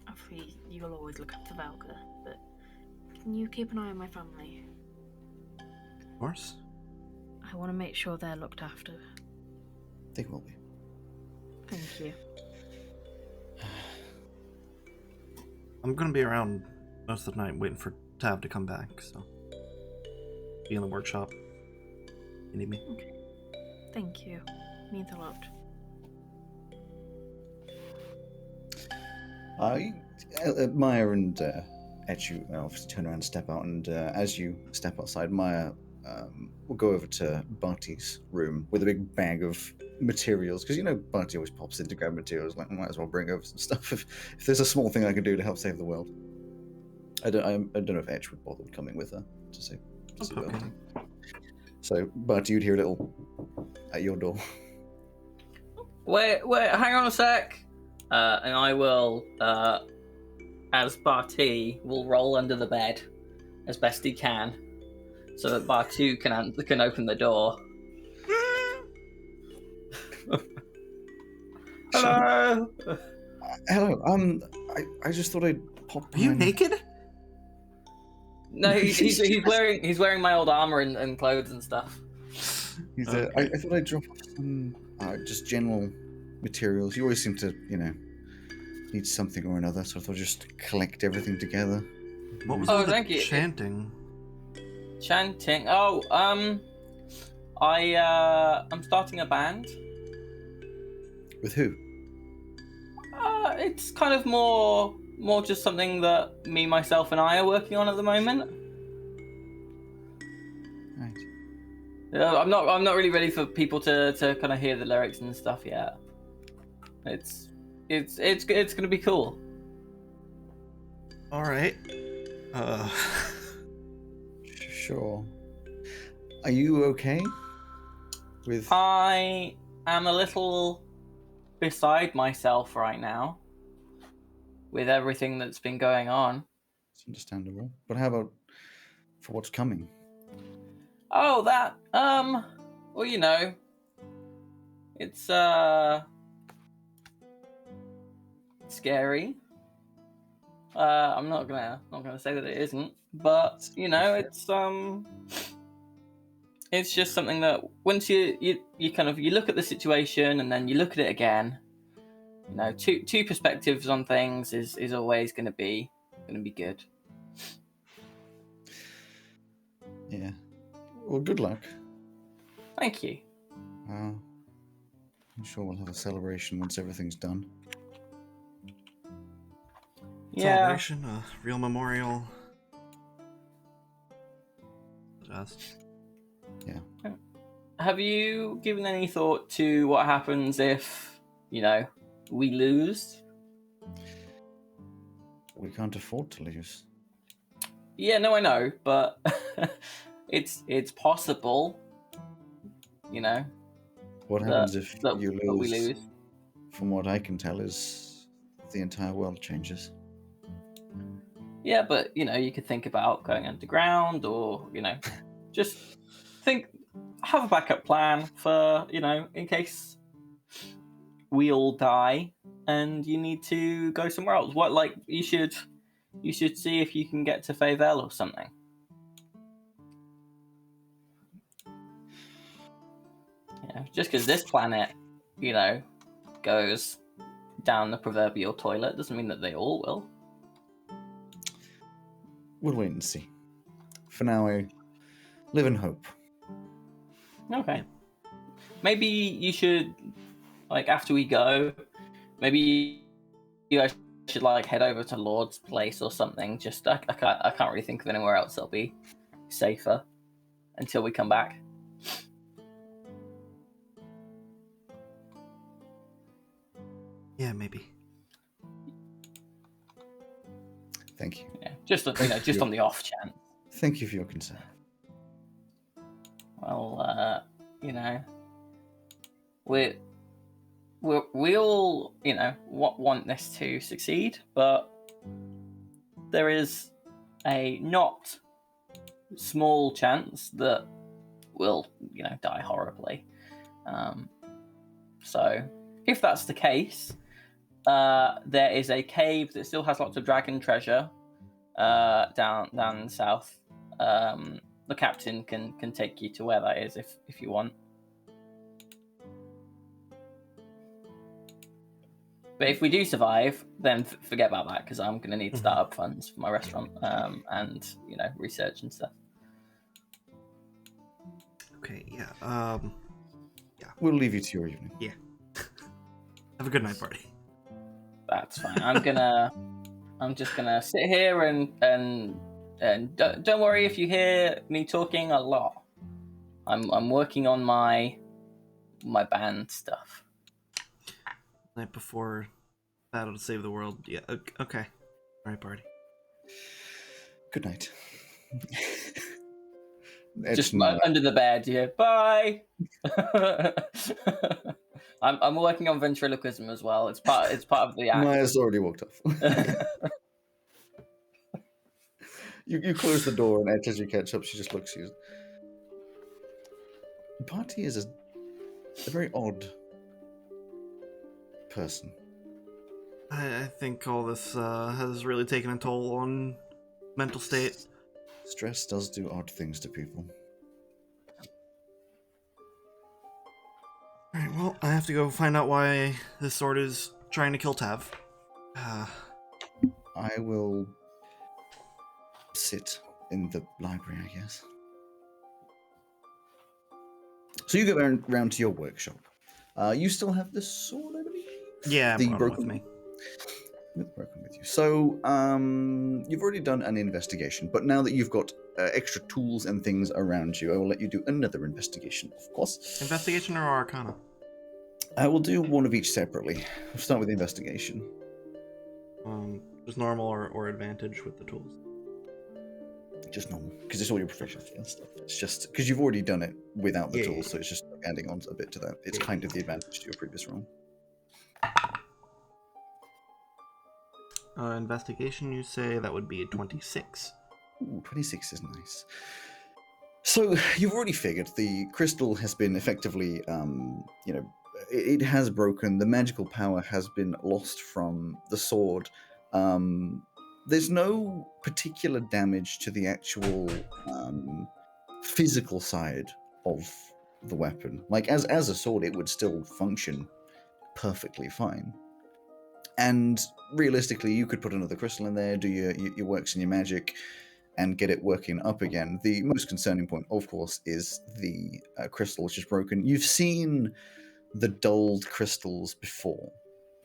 obviously you'll always look up to Valka, but can you keep an eye on my family? Of course. I want to make sure they're looked after. They will be. Thank you. I'm gonna be around most of the night waiting for Tab to come back, so be in the workshop. You need me? Okay. Thank you. Means a lot. Maya and Etchu obviously turn around and step out, and as you step outside, Maya will go over to Barty's room with a big bag of materials, because you know Barty always pops in to grab materials, like, might as well bring over some stuff if there's a small thing I can do to help save the world. I don't know if Etch would bother coming with her to see Okay. Barty. So Barty, you'd hear a little at your door. Wait, hang on a sec. And I will, as Barty, will roll under the bed as best he can, so that Bartu can open the door. Hello. Hello. I just thought I'd pop. Are you behind- naked? No, he's wearing my old armor and clothes and stuff. He's, Okay. I thought I'd drop off some just general materials. You always seem to, need something or another, so I thought I'd just collect everything together. What was Oh, all the thank you. chanting? Chanting. Oh, I'm starting a band. With who? It's kind of more just something that me, myself, and I are working on at the moment. Right. I'm not really ready for people to kind of hear the lyrics and stuff yet. It's gonna be cool. All right. Sure. Are you okay with? I am a little beside myself right now with everything that's been going on. It's understandable. But how about for what's coming? Oh, that well, it's scary. I'm not gonna say that it isn't, but it's just something that once you look at the situation and then you look at it again, two perspectives on things is always gonna be good. Yeah. Well, good luck. Thank you. I'm sure we'll have a celebration once everything's done. Yeah. Celebration, a real memorial. Just. Yeah. Have you given any thought to what happens if, we lose? We can't afford to lose. Yeah, no, I know, but it's possible, What happens if that you we lose? lose. From what I can tell, is the entire world changes. Yeah, but you could think about going underground, or just have a backup plan for in case we all die and you need to go somewhere else. What, like, you should see if you can get to Favel or something. Just because this planet, goes down the proverbial toilet doesn't mean that they all will. We'll wait and see. For now, I live in hope. Okay. Maybe you should, like, after we go, maybe you guys should head over to Lord's place or something. Just I can't really think of anywhere else that'll be safer until we come back. Yeah, maybe. Thank you. Yeah, just on the off chance. Thank you for your concern. Well, we all want this to succeed, but there is a not small chance that we'll die horribly. So if that's the case, there is a cave that still has lots of dragon treasure down south. The captain can take you to where that is if you want. But if we do survive, then forget about that, because I'm going to need startup funds for my restaurant and research and stuff. Okay, yeah. We'll leave you to your evening. Yeah. Have a good night, party. That's fine. I'm just gonna sit here and don't worry if you hear me talking a lot. I'm working on my band stuff. Night before battle to save the world. Yeah. Okay. All right, party. Good night. Just under the bed. Yeah. Bye. I'm working on ventriloquism as well. It's part of the act. Maya's already walked off. You close the door, and as you catch up, she just looks at you. Party is a very odd person. I think all this has really taken a toll on mental state. Stress does do odd things to people. Alright, well, I have to go find out why this sword is trying to kill Tav. I will sit in the library, I guess. So you go round to your workshop. You still have the sword, I believe? Yeah, the brought it broken with me. Broken with you. So you've already done an investigation, but now that you've got extra tools and things around you, I will let you do another investigation, of course. Investigation or Arcana? I will do one of each separately. We'll start with the investigation. Just normal or advantage with the tools? Just normal, because it's all your proficiency and stuff. It's just because you've already done it without the tools, so it's just adding on a bit to that. It's kind of the advantage to your previous roll. Investigation, you say that would be a 26. Ooh, 26 is nice. So you've already figured the crystal has been effectively, it has broken. The magical power has been lost from the sword. There's no particular damage to the actual physical side of the weapon. Like as a sword, it would still function perfectly fine. And realistically, you could put another crystal in there, do your works and your magic, and get it working up again. The most concerning point, of course, is the crystal which is broken. You've seen the dulled crystals before.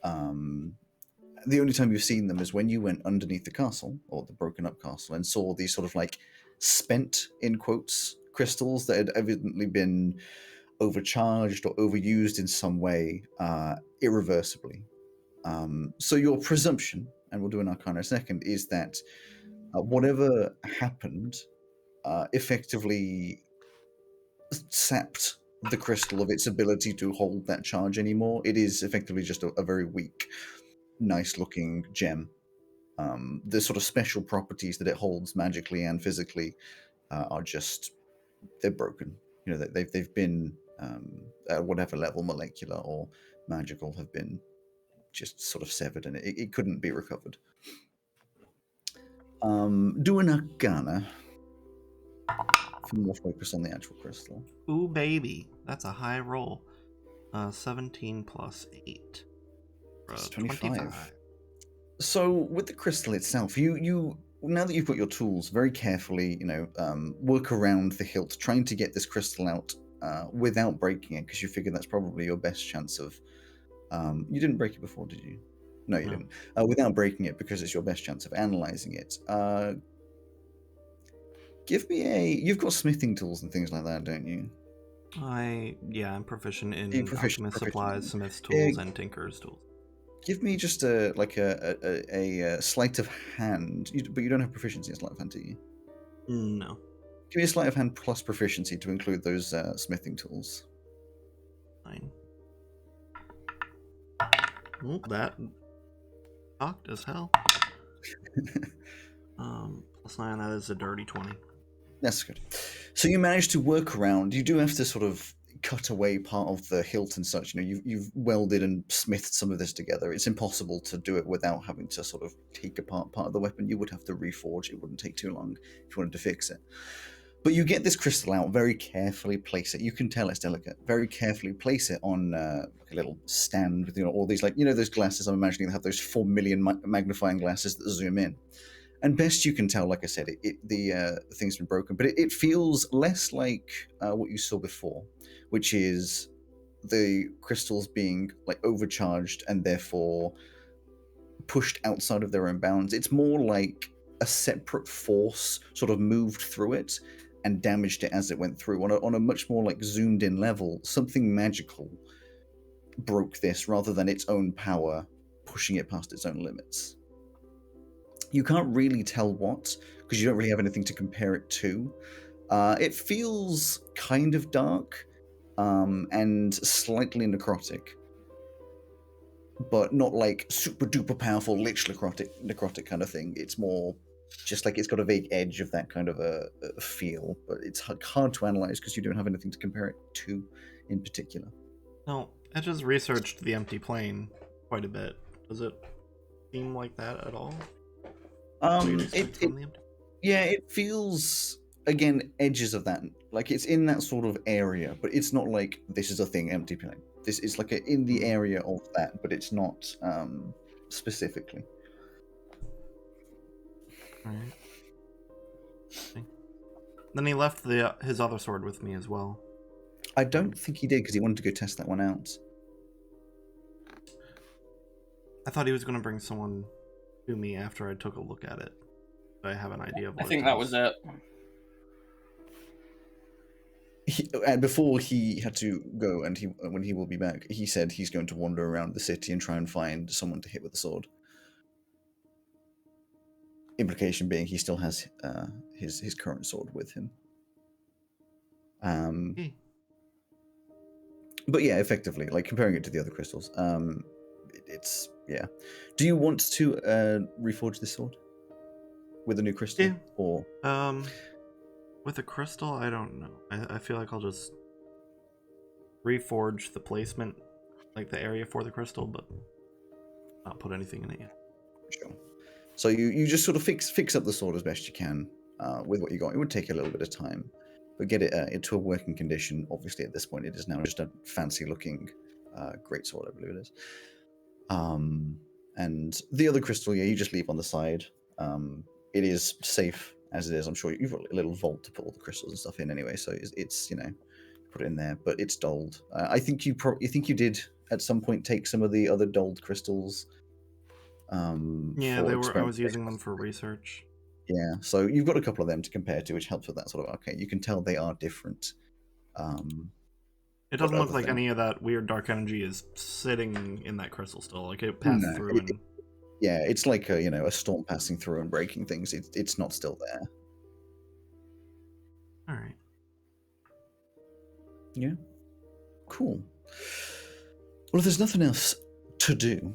The only time you've seen them is when you went underneath the castle, or the broken up castle, and saw these sort of like spent, in quotes, crystals that had evidently been overcharged or overused in some way irreversibly. So your presumption, and we'll do an Arcana in a second, is that whatever happened effectively sapped the crystal of its ability to hold that charge anymore. It is effectively just a very weak, nice-looking gem. The sort of special properties that it holds magically and physically are just, they're broken. You know, they've been at whatever level, molecular or magical, have been just sort of severed, and it couldn't be recovered. Do an Arcana for more focus on the actual crystal. Ooh, baby. That's a high roll. 17 plus 8. That's 25. So with the crystal itself, you now that you've got your tools, very carefully, work around the hilt, trying to get this crystal out without breaking it, because you figure that's probably your best chance of. You didn't break it before, did you? No, you didn't. Without breaking it, because it's your best chance of analyzing it. Give me you've got smithing tools and things like that, don't you? I'm proficient in proficient alchemist supplies, smith's Yeah. tools, and tinker's tools. Give me just a sleight of hand, but you don't have proficiency in sleight of hand, do you? No. Give me a sleight of hand plus proficiency to include those smithing tools. 9. Oh, that cocked as hell. Plus 9, that is a dirty 20. That's good. So you manage to work around. You do have to sort of cut away part of the hilt and such. You've welded and smithed some of this together. It's impossible to do it without having to sort of take apart part of the weapon. You would have to reforge. It wouldn't take too long if you wanted to fix it. But you get this crystal out, very carefully place it. You can tell it's delicate. Very carefully place it on a little stand with all these, those glasses. I'm imagining they have those 4 million magnifying glasses that zoom in. And best you can tell, like I said, the thing's been broken, but it feels less like what you saw before, which is the crystals being overcharged and therefore pushed outside of their own bounds. It's more like a separate force sort of moved through it and damaged it as it went through. On a much more zoomed in level, something magical broke this rather than its own power pushing it past its own limits. You can't really tell what, because you don't really have anything to compare it to. It feels kind of dark and slightly necrotic, but not super duper powerful lich necrotic kind of thing. It's more just it's got a vague edge of that kind of a feel, but it's hard to analyze because you don't have anything to compare it to in particular. No, I just researched the empty plane quite a bit. Does it seem like that at all? It feels, again, edges of that. It's in that sort of area, but it's not like this is a thing, empty plane. This is in the area of that, but it's not specifically. All right. Okay. Then he left his other sword with me as well. I don't think he did, because he wanted to go test that one out. I thought he was going to bring someone to me after I took a look at it. I have an idea of what I think that was it. And before he had to go, and when he will be back, he said he's going to wander around the city and try and find someone to hit with a sword. Implication being he still has his current sword with him. But yeah, effectively, comparing it to the other crystals, it's yeah. Do you want to reforge this sword with a new crystal? Yeah. Or with a crystal, I don't know. I feel like I'll just reforge the placement, the area for the crystal, but not put anything in it yet. Sure. So you just sort of fix up the sword as best you can with what you got. It would take a little bit of time, but get it into a working condition. Obviously, at this point, it is now just a fancy-looking great sword, I believe it is. And the other crystal, you just leave on the side. It is safe as it is. I'm sure you've got a little vault to put all the crystals and stuff in anyway, so it's put it in there. But it's dulled. I think you did at some point take some of the other dulled crystals. Yeah, they were. I was using them for research. Yeah, so you've got a couple of them to compare to, which helps with that sort of. Okay, you can tell they are different. It doesn't What look other like thing? any of that weird dark energy is sitting in that crystal still. Like it passed No, through and yeah, it's like a storm passing through and breaking things. It's not still there. all right. Yeah, cool. Well, if there's nothing else to do,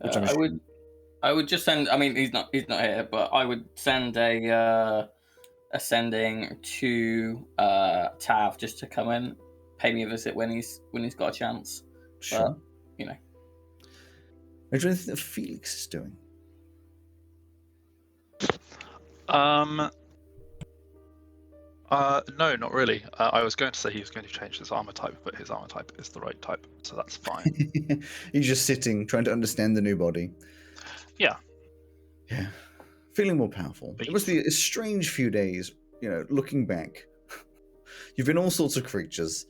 which I'm assuming- I would just send. I mean, he's not here, but I would send a sending to Tav just to come in, pay me a visit when he's got a chance. sure. But, you know, Is there anything that Felix is doing? No, not really. I was going to say he was going to change his armor type, but his armor type is the right type, so that's fine. He's just sitting, trying to understand the new body. Yeah. Yeah. Feeling more powerful. But It must be a strange few days, looking back. You've been all sorts of creatures.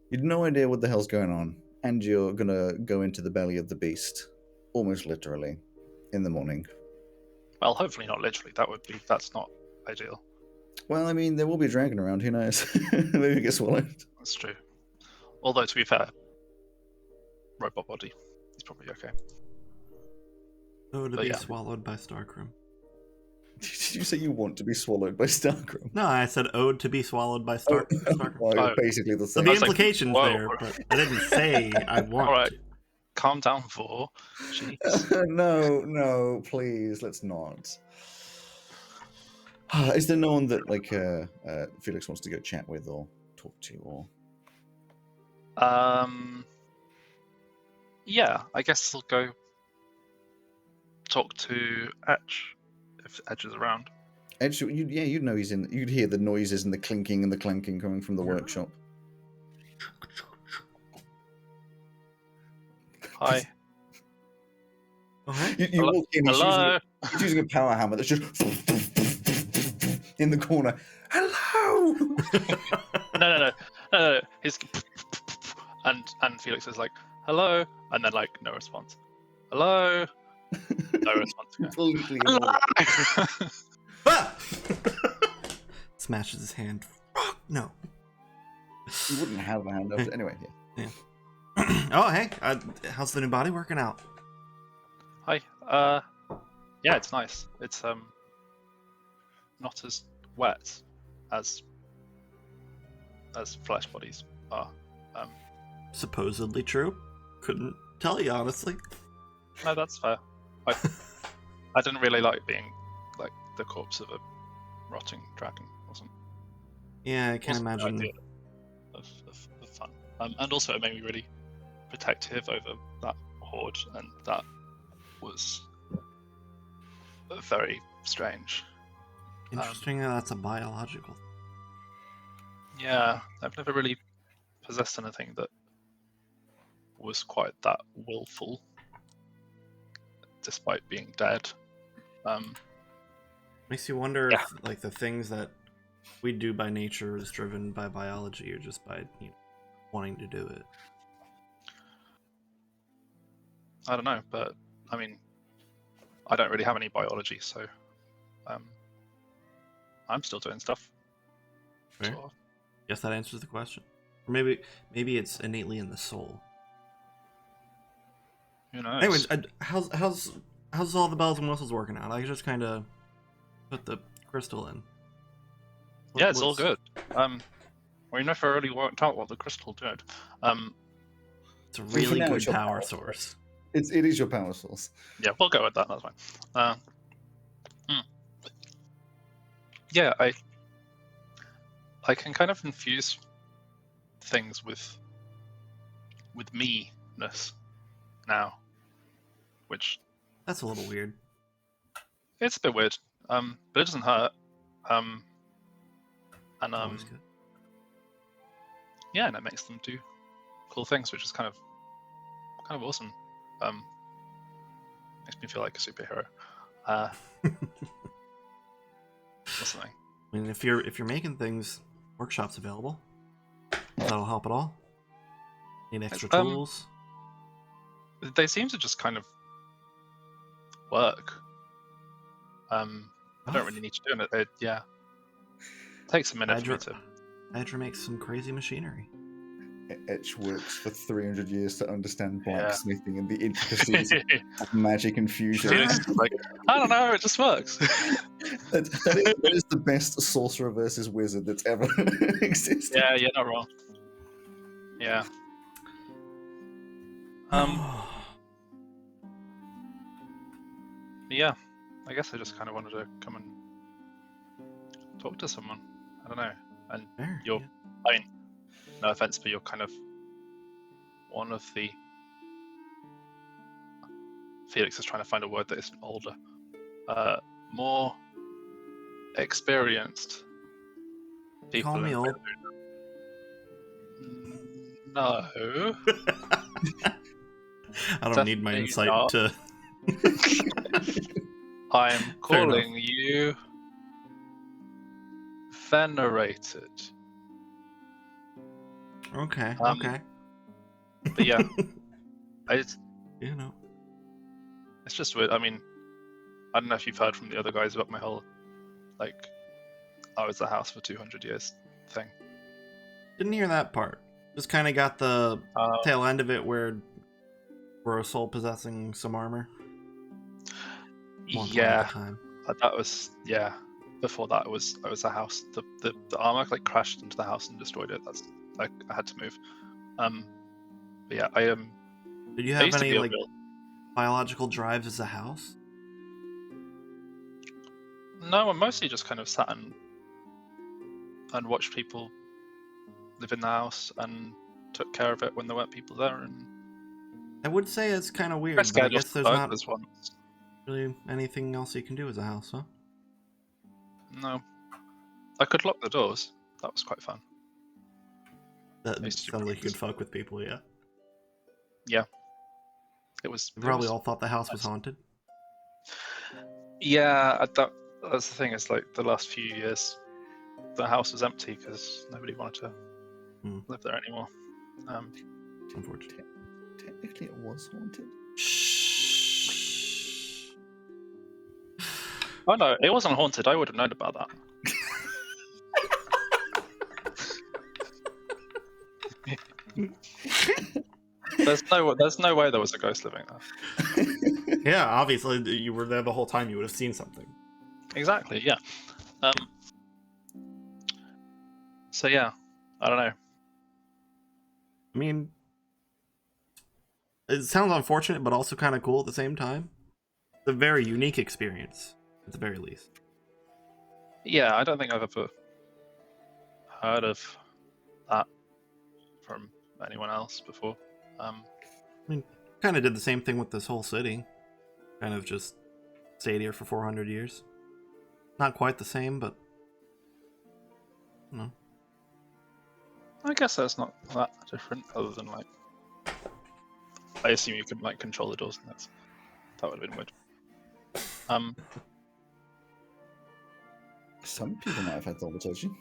You'd no idea what the hell's going on, and you're gonna go into the belly of the beast, almost literally, in the morning. Well, hopefully not literally. That's not ideal. Well, I mean, there will be a dragon around, who knows? Maybe it gets swallowed. That's true. Although, to be fair, robot body, he's probably okay. Oh, to But be yeah. swallowed by Starkroom. Did you say you want to be swallowed by Starkroom? No, I said ode to be swallowed by Starkroom. Well, Oh. basically the So same. the I was like, implication's whoa. there, but I didn't say I want Alright. to. Calm down, Vor. Jeez. No, please, let's not. Is there no one that Felix wants to go chat with or talk to, or Yeah, I guess I'll go talk to Etch if Edge is around. Edge? You'd know he's in. You'd hear the noises and the clinking and the clanking coming from the workshop. Hi. You walk in. Hello. He's using a power hammer that's just in the corner. Hello. No. He's and Felix is like, hello, and then like no response. Hello. No response. Okay. Completely. Hello. Ah! Smashes his hand. No. You wouldn't have a hand up. Anyway, yeah. Oh, hey. How's the new body working out? Hi. Yeah, it's nice. It's not as wet as flesh bodies are. Supposedly true. Couldn't tell you, honestly. No, that's fair. I didn't really like being like the corpse of a rotting dragon. Wasn't Yeah, I can't wasn't the imagine. idea of fun. And also it made me really protective over that horde, and that was very strange. Interesting that that's a biological. Yeah, I've never really possessed anything that was quite that willful, despite being dead. Makes you wonder Yeah. if like the things that we do by nature is driven by biology or just by wanting to do it. I don't know, but I mean, I don't really have any biology, so I'm still doing stuff. Fair. Sort of. Guess that answers the question. Or maybe it's innately in the soul. Who knows? Anyways, how's all the bells and whistles working out? I just kind of put the crystal in. Yeah, it's all What's- good. We never really worked out what the crystal did. It's a for really now, good it's your power power source. It is your power source. Yeah, we'll go with that. That's fine. Yeah, I can kind of infuse things with me-ness now, which That's a little weird. it's a bit weird. But it doesn't hurt. And Always good. yeah, and it makes them do cool things, which is kind of awesome. Makes me feel like a superhero. Or something. I mean, if you're making things, workshops available. That'll help at all. Need extra tools. They seem to just kind of work. I don't really need to do it. It takes a minute for me to. Hydra makes some crazy machinery. Etch works for 300 years to understand Yeah. blacksmithing and the intricacies of magic and fusion. Sure. It's like, I don't know, it just works. that is the best sorcerer versus wizard that's ever existed. Yeah, you're not wrong. Yeah. Yeah, I guess I just kind of wanted to come and talk to someone. I don't know. And Fair, you're, yeah. I mean, no offense, but you're kind of one of the. Felix is trying to find a word that isn't older. More experienced people. Call me old. No. I don't need my Definitely insight not. to. I'm Fair enough. calling you venerated. Okay. Um, Okay. But yeah, You know. it's just weird. I mean, I don't know if you've heard from the other guys about my whole, like, I was the house for 200 years thing. Didn't hear that part. Just kind of got the tail end of it where we're a soul possessing some armor. One point at a time. That was Before that, it was a house. The armor like crashed into the house and destroyed it. That's I had to move. But yeah, I am. Did you I have used to any be like biological drives as a house? No, I mostly just kind of sat and watched people live in the house and took care of it when there weren't people there. And I would say it's kind of weird, I but I guess there's not once. really anything else you can do as a house, huh? No, I could lock the doors. That was quite fun. That used to do sounds like you practice. could fuck with people, yeah. Yeah, it was. You it probably was- all thought the house was haunted. Yeah, that's the thing. Is like the last few years, the house was empty because nobody wanted to live there anymore. Unfortunately. Technically, it was haunted. Shh. Oh no, it wasn't haunted. I would have known about that. There's no way there was a ghost living there. Yeah, obviously you were there the whole time. You would have seen something. Exactly. Yeah. So yeah, I don't know. I mean, it sounds unfortunate, but also kind of cool at the same time. It's a very unique experience, at the very least. Yeah, I don't think I've ever heard of that from anyone else before. I mean, kind of did the same thing with this whole city. Kind of just stayed here for 400 years. Not quite the same, but you know. I guess that's not that different, other than like, I assume you could like control the doors, and that would have been weird. Some people might have had teleportation.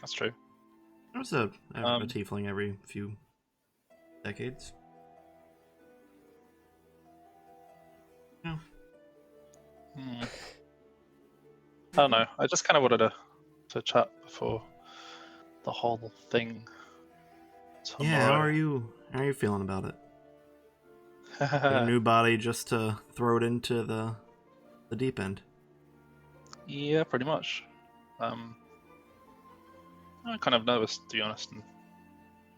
That's true. There's a tiefling every few decades. Yeah. I don't know. I just kind of wanted to chat before the whole thing. Tomorrow. Yeah, how are you feeling about it? Get a new body just to throw it into the deep end. Yeah, pretty much. I'm kind of nervous, to be honest. And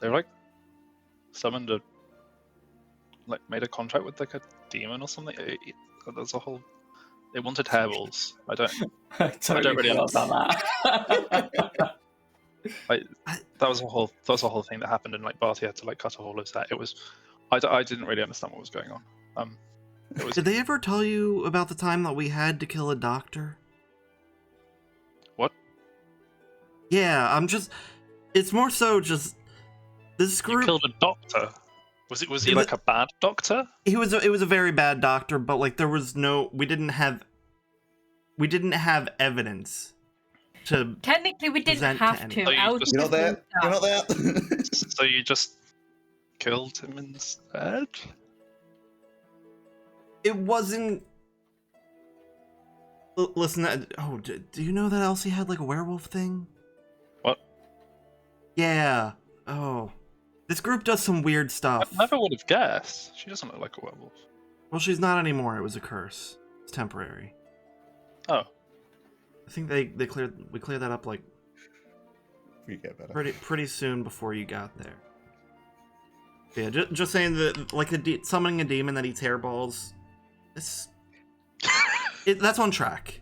they like summoned made a contract with like a demon or something. There's a whole. They wanted hairballs. I don't really understand that. That was a whole thing that happened, and like Barty had to like cut a hole of that. It was. I didn't really understand what was going on. Did they ever tell you about the time that we had to kill a doctor? What? Yeah, it's more so just this You group. killed a doctor. Was he like a bad doctor? It was a very bad doctor, but like there was we didn't have evidence to. Technically, we didn't present to have anyone. to. So you I was just- You're not there. moved You're out. not there. So you just killed him instead? It wasn't. Listen, do you know that Elsie had like a werewolf thing? What? Yeah. Oh. This group does some weird I stuff. never would have guessed. She doesn't look like a werewolf. Well, she's not anymore. It was a curse. It's temporary. Oh. I think we cleared that up like We get better. pretty soon before you got there. Yeah, just saying that like summoning a demon that eats hairballs. That's on track.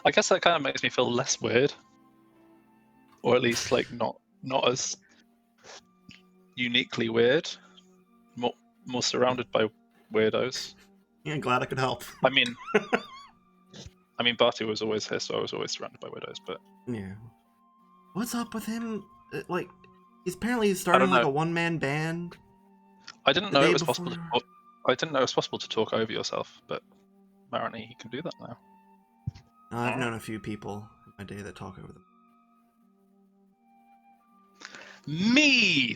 I guess that kind of makes me feel less weird, or at least like not as uniquely weird. More surrounded by weirdos. Yeah, glad I could help. I mean, Barty was always here, so I was always surrounded by weirdos. But Yeah. What's up with him? Like, he's starting like a one-man band. I didn't know it was possible. I didn't know it was possible to talk over yourself, but apparently he can do that now. I've known a few people in my day that talk over them. Me.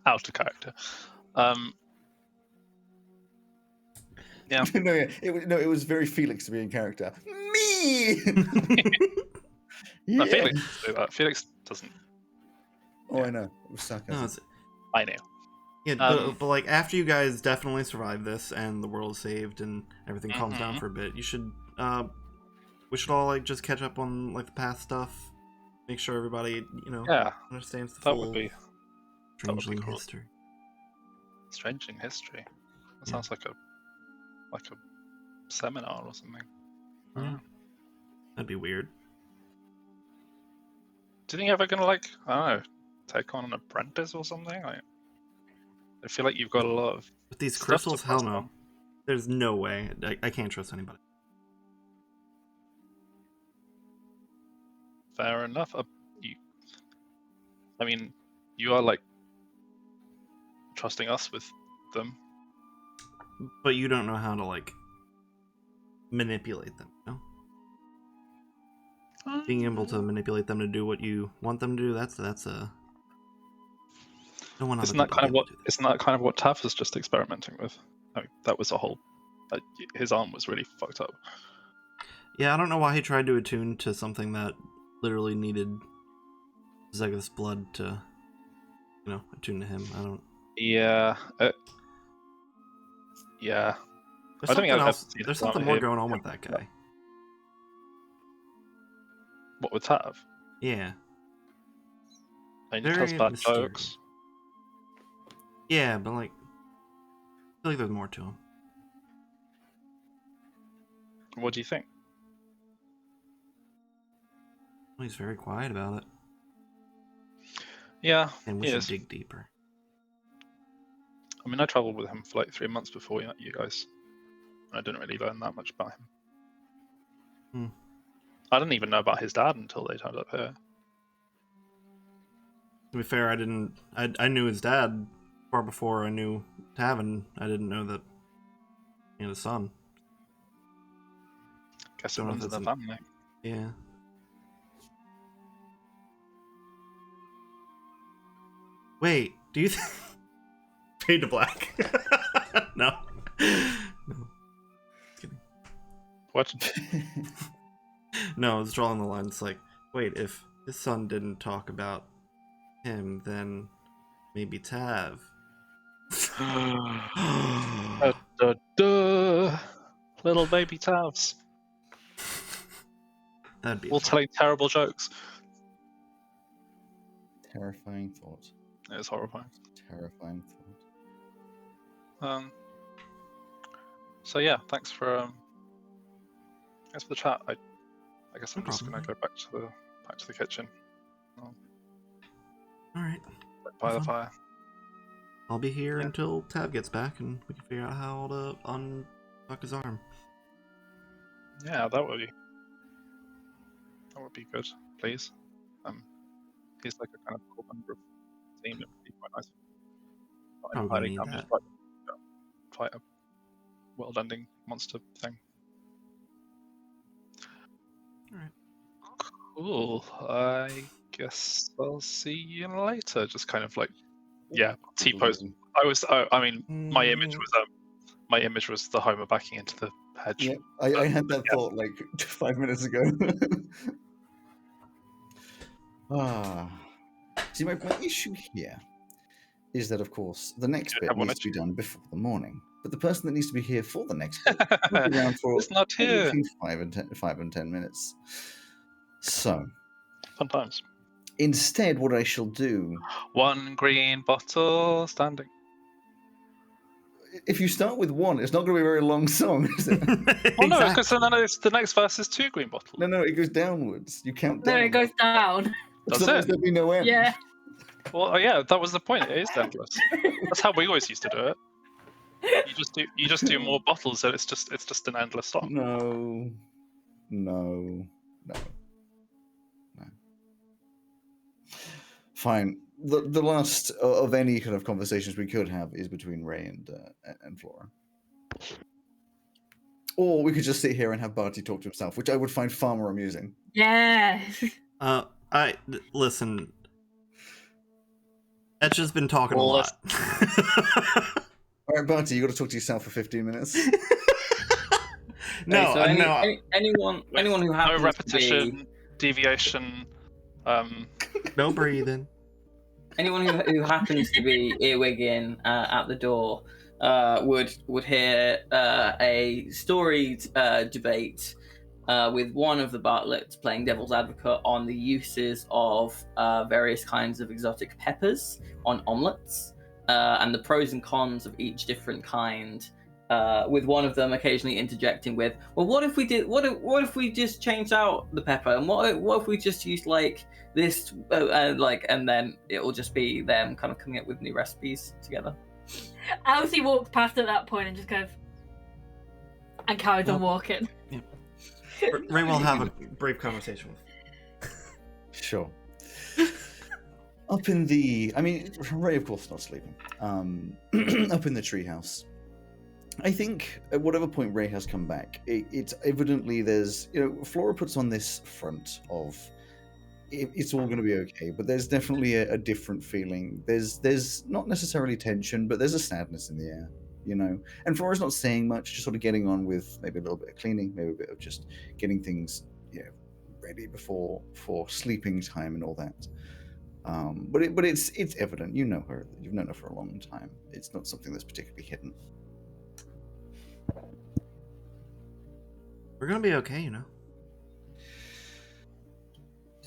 Out of character. Yeah. It was very Felix to be in character. Me. No, Yeah. Felix doesn't do that. Felix doesn't. Oh, I know. It was sarcasm. I know. Yeah, but like after you guys definitely survive this and the world is saved and everything calms down for a bit, we should all like just catch up on like the past stuff, make sure everybody understands the full Strangeling cool. history. Strangeling history. That sounds like a seminar or something. Yeah. That'd be weird. Do you think you're ever gonna like take on an apprentice or something? I feel like you've got a lot of with these stuff crystals. to Hell pass no. on. There's no way. I can't trust anybody. Fair enough. You are like trusting us with them. But you don't know how to like manipulate them, you know? Being able to manipulate them to do what you want them to do, that's a Isn't that kind of what Taff was just experimenting with? That was a whole. His arm was really fucked up. Yeah, I don't know why he tried to attune to something that literally needed Zegeth's blood to, attune to him. I don't. Yeah. Yeah. There's something more going on with that guy. What with Tav? Yeah. And he tells bad jokes. Yeah, but like, I feel like there's more to him. What do you think? Well, he's very quiet about it. Yeah, and we should dig deeper. I mean, I traveled with him for like 3 months before we met you guys. I didn't really learn that much about him. I didn't even know about his dad until they turned up here. To be fair, I knew his dad far before I knew Tav, and I didn't know that he had a son. Guess it runs in the family. Yeah. Wait, do you think... Fade to black. No. Just kidding. What? No, I was drawing the line. It's like, wait, if his son didn't talk about him, then maybe Tav. Little baby Tavs. That'd be all telling terrible jokes. Terrifying thought. It was horrifying. Terrifying thought. So yeah, thanks for the chat. I guess I'm just gonna go back to the kitchen. All right. By the fire. I'll be here until Tav gets back, and we can figure out how to unfuck his arm. Yeah, that would be good, please. He's like a kind of cool member of the team. It would be quite nice. Probably need that. Fight a world-ending monster thing. Alright. Cool. I guess I'll see you later. Just kind of like Yeah, T-pose. I mean, my image was the Homer backing into the hedge. Yeah, I had that thought like 5 minutes ago. See, my issue here is that, of course, the next bit have one needs to be done before the morning. But the person that needs to be here for the next bit will be around for It's not here. between 5 and 10 minutes. So, Fun times. instead, what I shall do, One green bottle standing. if you start with one, it's not going to be a very long song, is it? Well, no, because then the next verse is 2 green bottles. No, it goes downwards. You count No, down. it goes down. Does Otherwise it? there'll be no end. Yeah. Well, yeah, that was the point. It is endless. That's how we always used to do it. You just do more bottles, and it's just an endless song. No. Fine. The last of any kind of conversations we could have is between Ray and Flora. Or we could just sit here and have Barty talk to himself, which I would find far more amusing. Yes. Listen. Etch has been talking a lot. All right, Barty, you got to talk to yourself for 15 minutes. No, Okay, so no. anyone who happens No repetition, to deviation. No breathing. anyone who happens to be earwigging at the door would hear a storied debate with one of the Bartletts playing devil's advocate on the uses of various kinds of exotic peppers on omelets and the pros and cons of each different kind. With one of them occasionally interjecting with, "Well, what if we did? What if we just changed out the pepper? And what if we just used like this? And then it will just be them kind of coming up with new recipes together." Elsie walks past at that point and just goes and carries on walking. Yeah. Ray will have a brief conversation with. Sure. Up in the... I mean, Ray, of course, not sleeping. Up in the treehouse. I think at whatever point Ray has come back, it's evidently there's... Flora puts on this front of it's all going to be okay, but there's definitely a different feeling. There's not necessarily tension, but there's a sadness in the air, And Flora's not saying much, just sort of getting on with maybe a little bit of cleaning, maybe a bit of just getting things, ready for sleeping time and all that. But it's evident. You know her. You've known her for a long time. It's not something that's particularly hidden. We're gonna be okay,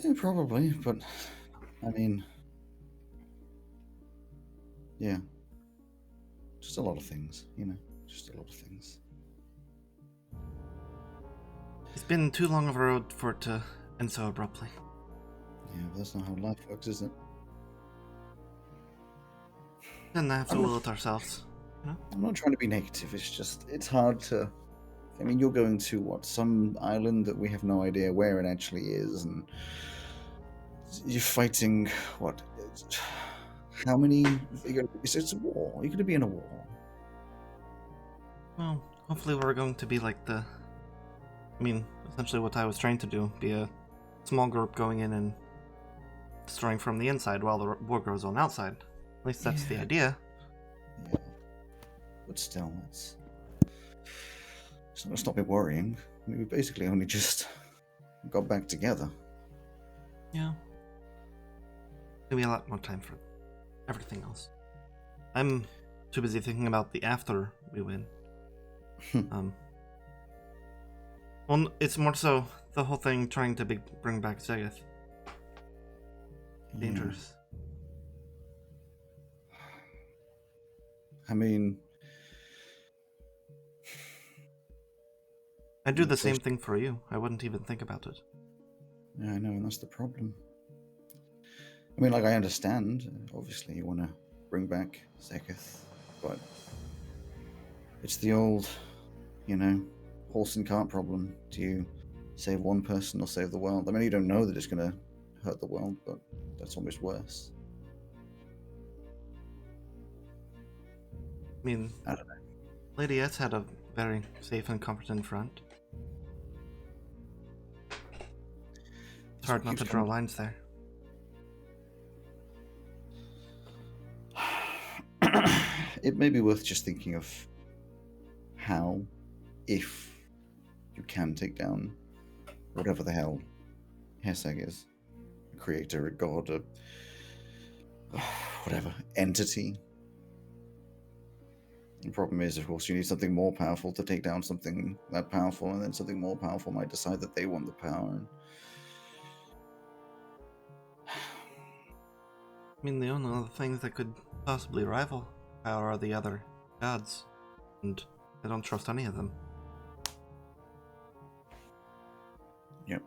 Yeah, probably, but I mean, yeah, just a lot of things, just a lot of things. It's been too long of a road for it to end so abruptly. Yeah, but that's not how life works, is it? Then I have to will it ourselves. I'm not trying to be negative. It's hard to. I mean, you're going to some island that we have no idea where it actually is, and you're fighting what? How many? It's a war. You're going to be in a war. Well, hopefully we're going to be like essentially what I was trying to do, be a small group going in and destroying from the inside while the war goes on outside. At least that's the idea. Yeah. But still, it's not going to stop me worrying. I mean, we basically only just got back together. Yeah. Give me a lot more time for everything else. I'm too busy thinking about the after we win. Well, it's more so the whole thing trying to bring back Zegeth. Dangerous. I mean, I'd do the same thing for you. I wouldn't even think about it. Yeah, I know, and that's the problem. I mean, I understand. Obviously, you want to bring back Zegeth, but it's the old, horse and cart problem. Do you save one person or save the world? I mean, you don't know that it's going to hurt the world, but that's almost worse. I mean, I don't know. Lady S had a very safe and competent front. It's hard not to draw lines there. it may be worth just thinking of how, if you can take down whatever the hell Heseg is, a creator, a god, a whatever entity. The problem is, of course, you need something more powerful to take down something that powerful, and then something more powerful might decide that they want the power. And... I mean, the only other things that could possibly rival power are the other gods, and I don't trust any of them. Yep.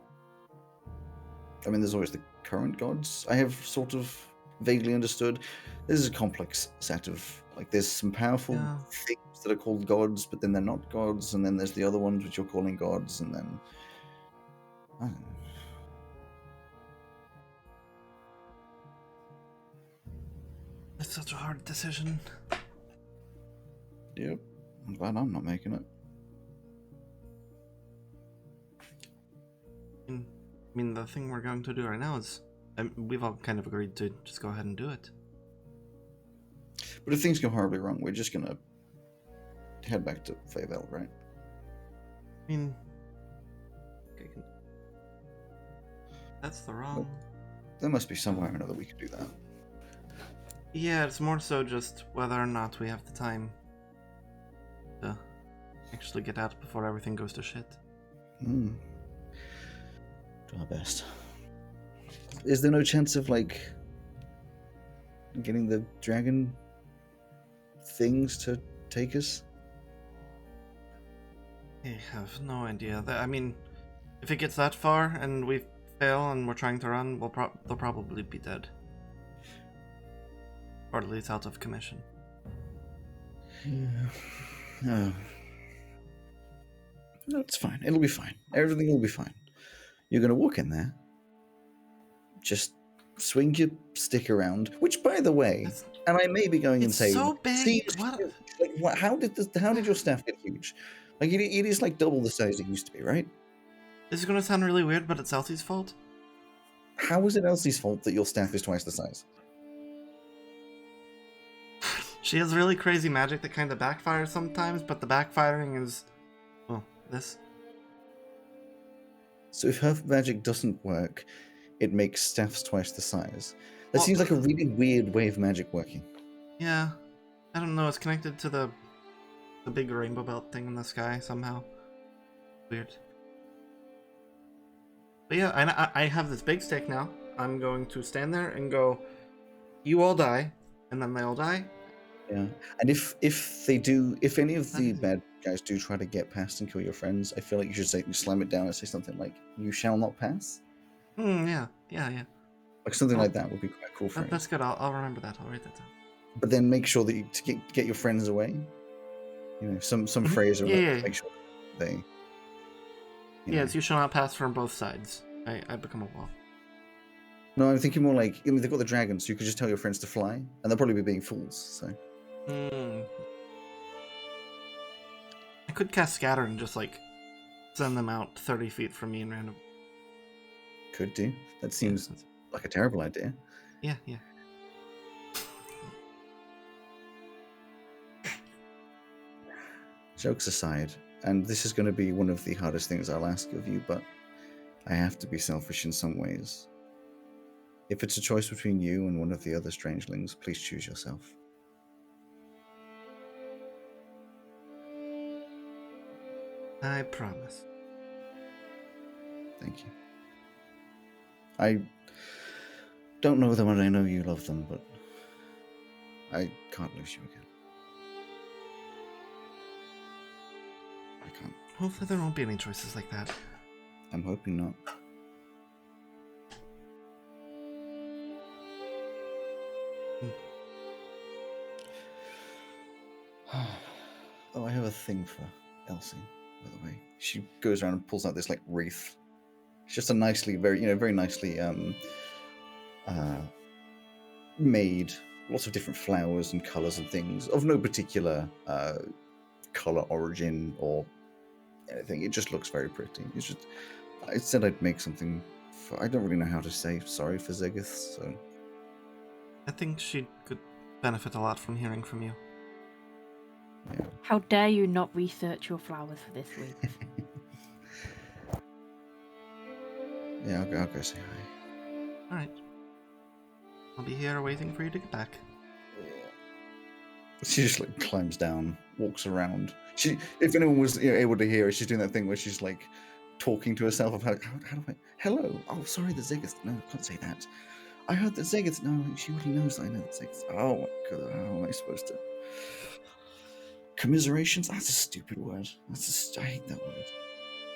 I mean, there's always the current gods. I have sort of vaguely understood. This is a complex set of, like, there's some powerful things that are called gods, but then they're not gods, and then there's the other ones which you're calling gods, and then I don't know. It's such a hard decision. Yep. I'm glad I'm not making it. I mean, the thing we're going to do right now is, we've all kind of agreed to just go ahead and do it. But if things go horribly wrong, we're just gonna head back to Fayvel, right? I mean, that's the wrong... There must be some way or another we could do that. Yeah, it's more so just whether or not we have the time to actually get out before everything goes to shit. Do our best. Is there no chance of, like, getting the dragon things to take us? I have no idea. I mean, if it gets that far and we fail and we're trying to run, they'll probably be dead. Or at least out of commission. Yeah. No. No, it's fine. It'll be fine. Everything will be fine. You're going to walk in there. Just swing your stick around. Which, by the way, and I may be going insane. It's so big. Like, how did your staff get huge? Like, it is like double the size it used to be, right? This is going to sound really weird, but it's Elsie's fault. How is it Elsie's fault that your staff is twice the size? She has really crazy magic that kind of backfires sometimes, but the backfiring is, well, this. So if her magic doesn't work, it makes staffs twice the size. That seems like a really weird way of magic working. Yeah. I don't know, it's connected to the big rainbow belt thing in the sky somehow. Weird. But yeah, I have this big stick now. I'm going to stand there and go, you all die, and then they all die. Yeah, and if any of the bad guys do try to get past and kill your friends, I feel like you should slam it down and say something like, "You shall not pass." Yeah. Like something like that would be quite cool for That's good. I'll remember that. I'll write that down. But then make sure that to get your friends away, some phrase or make sure they. Yes, you shall not pass from both sides. I become a wall. No, I'm thinking more like, they've got the dragons, so you could just tell your friends to fly, and they'll probably be being fools. So. I could cast Scatter and just, like, send them out 30 feet from me in random. Could do. That seems like a terrible idea. Yeah. Jokes aside, and this is going to be one of the hardest things I'll ask of you, but I have to be selfish in some ways. If it's a choice between you and one of the other strangelings, please choose yourself. I promise. Thank you. I don't know them and I know you love them, but I can't lose you again. I can't. Hopefully there won't be any choices like that. I'm hoping not. Oh, I have a thing for Elsie, by the way. She goes around and pulls out this, like, wreath. It's just a nicely, very nicely made. Lots of different flowers and colours and things of no particular colour origin or anything. It just looks very pretty. It's just, I said I'd make something for, I don't really know how to say sorry for Zegith, so. I think she could benefit a lot from hearing from you. Yeah. How dare you not research your flowers for this week? Yeah, I'll go say hi. Alright. I'll be here waiting for you to get back. She just like climbs down, walks around. If anyone was able to hear her, she's doing that thing where she's like talking to herself of how do I? Hello. Oh, sorry, the Zegath. No, I can't say that. I heard the Zegath. No, she already knows that I know the Zegath. Oh my god, how am I supposed to? Commiserations. That's a stupid word. I hate that word.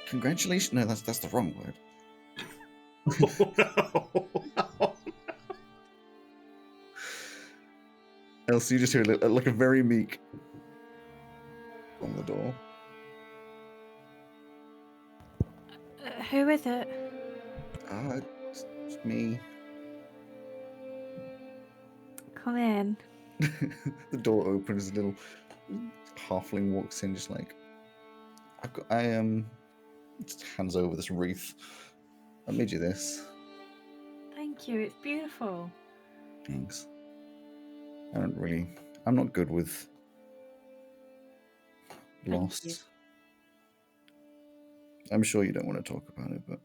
Congratulations. No, that's the wrong word. Else you just hear like a very meek on the door. Who is it? It's me. Come in. The door opens, a little halfling walks in, just like just hands over this wreath. I made you this. Thank you. It's beautiful. Thanks. I'm not good with Thank loss. you. I'm sure you don't want to talk about it, but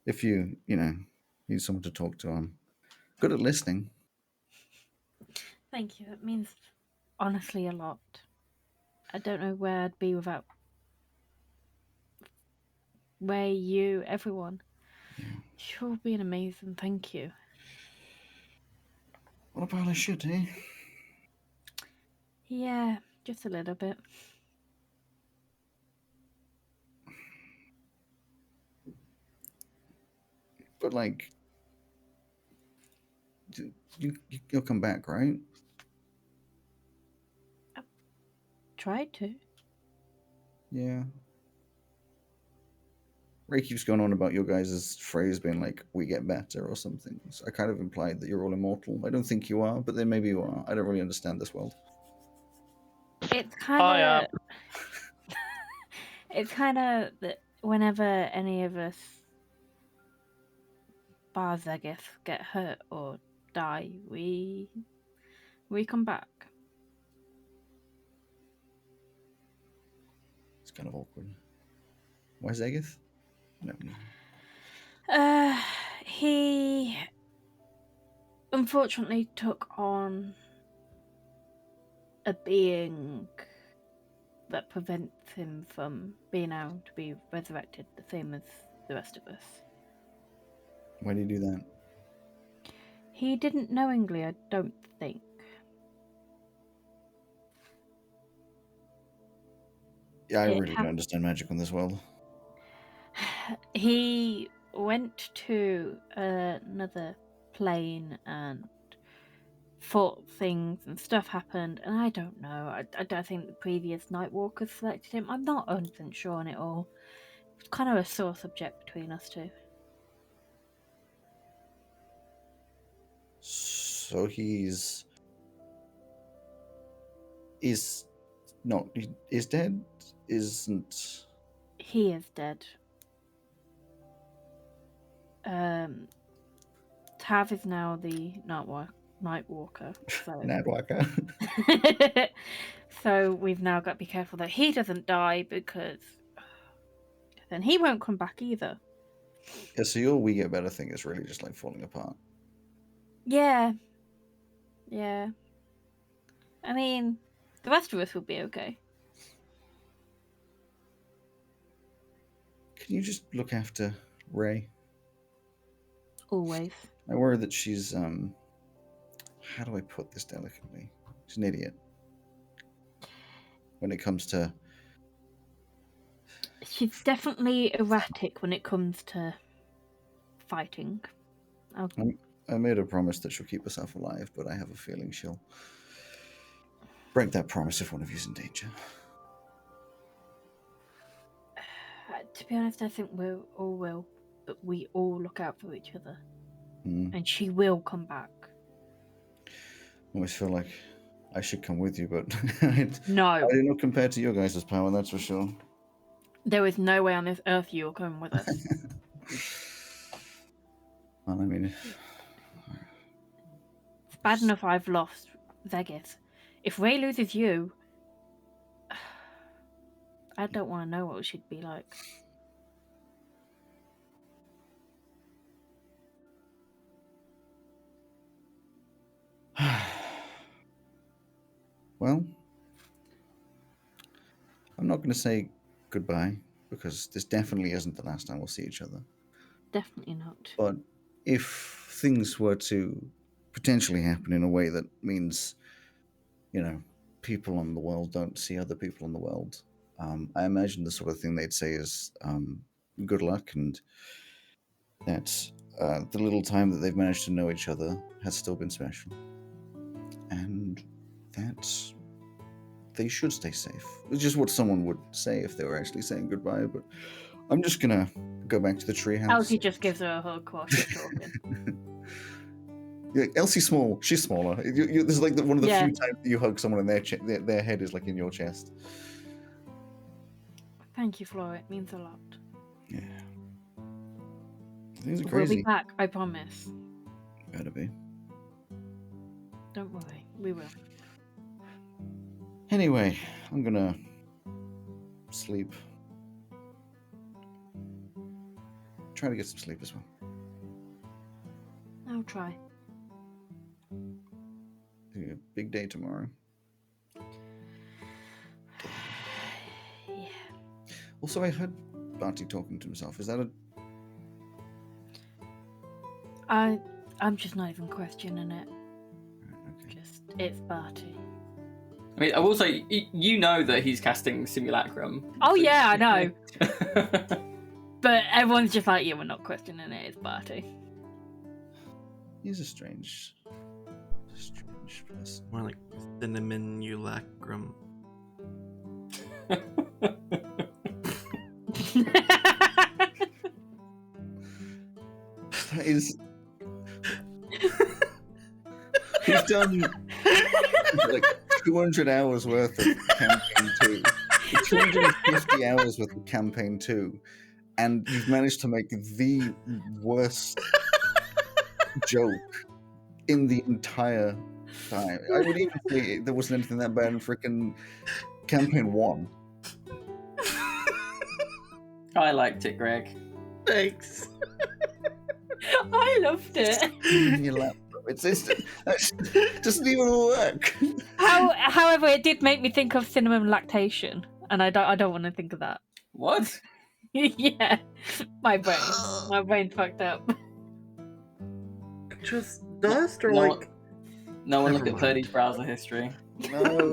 if you need someone to talk to, I'm good at listening. Thank you. That means honestly a lot. I don't know where I'd be without you, everyone. Yeah. You've been amazing. Thank you. What about I should, eh? Yeah, just a little bit. But like, you'll come back, right? Tried to. Yeah. Ray keeps going on about your guys' phrase being like, we get better or something. So I kind of implied that you're all immortal. I don't think you are, but then maybe you are. I don't really understand this world. It's kind I am. of. It's kind of that whenever any of us bars, I guess, get hurt or die, we come back. It's kind of awkward. Why Zegith? No. He unfortunately took on a being that prevents him from being able to be resurrected, the same as the rest of us. Why do you do that? He didn't knowingly, I don't think. Yeah, I really don't understand magic in this world. He went to another plane and fought things and stuff happened, and I don't know. I don't think the previous Nightwalkers selected him. I'm not 100% sure on it all. It's kind of a sore subject between us two. So he's dead? Isn't... He is dead. Tav is now the Nightwalker. So... Nadwalker. So we've now got to be careful that he doesn't die, because then he won't come back either. Yeah, so your we get better thing is really just like falling apart. Yeah. Yeah. I mean, the rest of us will be okay. Can you just look after Ray? Always. I worry that she's how do I put this delicately? She's an idiot when it comes to... She's definitely erratic when it comes to fighting. I made her promise that she'll keep herself alive, but I have a feeling she'll break that promise if one of you's in danger. To be honest, I think we all will, but we all look out for each other. And she will come back. I always feel like I should come with you, but No. I do not compare to your guys' power, that's for sure. There is no way on this earth you're coming with us. Well, I mean... It's bad enough I've lost Zegith. If Ray loses you, I don't want to know what she'd be like. Well, I'm not going to say goodbye because this definitely isn't the last time we'll see each other. Definitely not. But if things were to potentially happen in a way that means, people in the world don't see other people in the world, I imagine the sort of thing they'd say is good luck, and that the little time that they've managed to know each other has still been special. And that they should stay safe. It's just what someone would say if they were actually saying goodbye, but I'm just gonna go back to the treehouse. Elsie just gives her a hug while she's talking. Yeah, Elsie's small. She's smaller. This is like one of the Yeah. few times that you hug someone and their head is like in your chest. Thank you, Flora. It means a lot. Yeah. Things are We'll crazy. be back, I promise. Better be. Don't worry, we will. Anyway, I'm gonna sleep. Try to get some sleep as well. I'll try. A big day tomorrow. Yeah. Also, I heard Barty talking to himself. Is that a... I'm just not even questioning it. Okay. Just, it's Barty. I mean, I will say, you know that he's casting Simulacrum. Oh yeah, I know. But everyone's just like, yeah, we're not questioning it, it's Barty. He's a strange person. More like cinnamon ulacrum. That is... He's done like 200 hours worth of campaign 2. 250 hours worth of campaign 2. And you've managed to make the worst joke in the entire time. I would even say there wasn't anything that bad in freaking campaign 1. I liked it, Greg. Thanks. I loved it. In your laptop. It doesn't even work. However, it did make me think of cinnamon lactation, and I don't want to think of that. What? Yeah, my brain's fucked up. Just dust or No, like... No one Never look at mind. 30's browser history. No.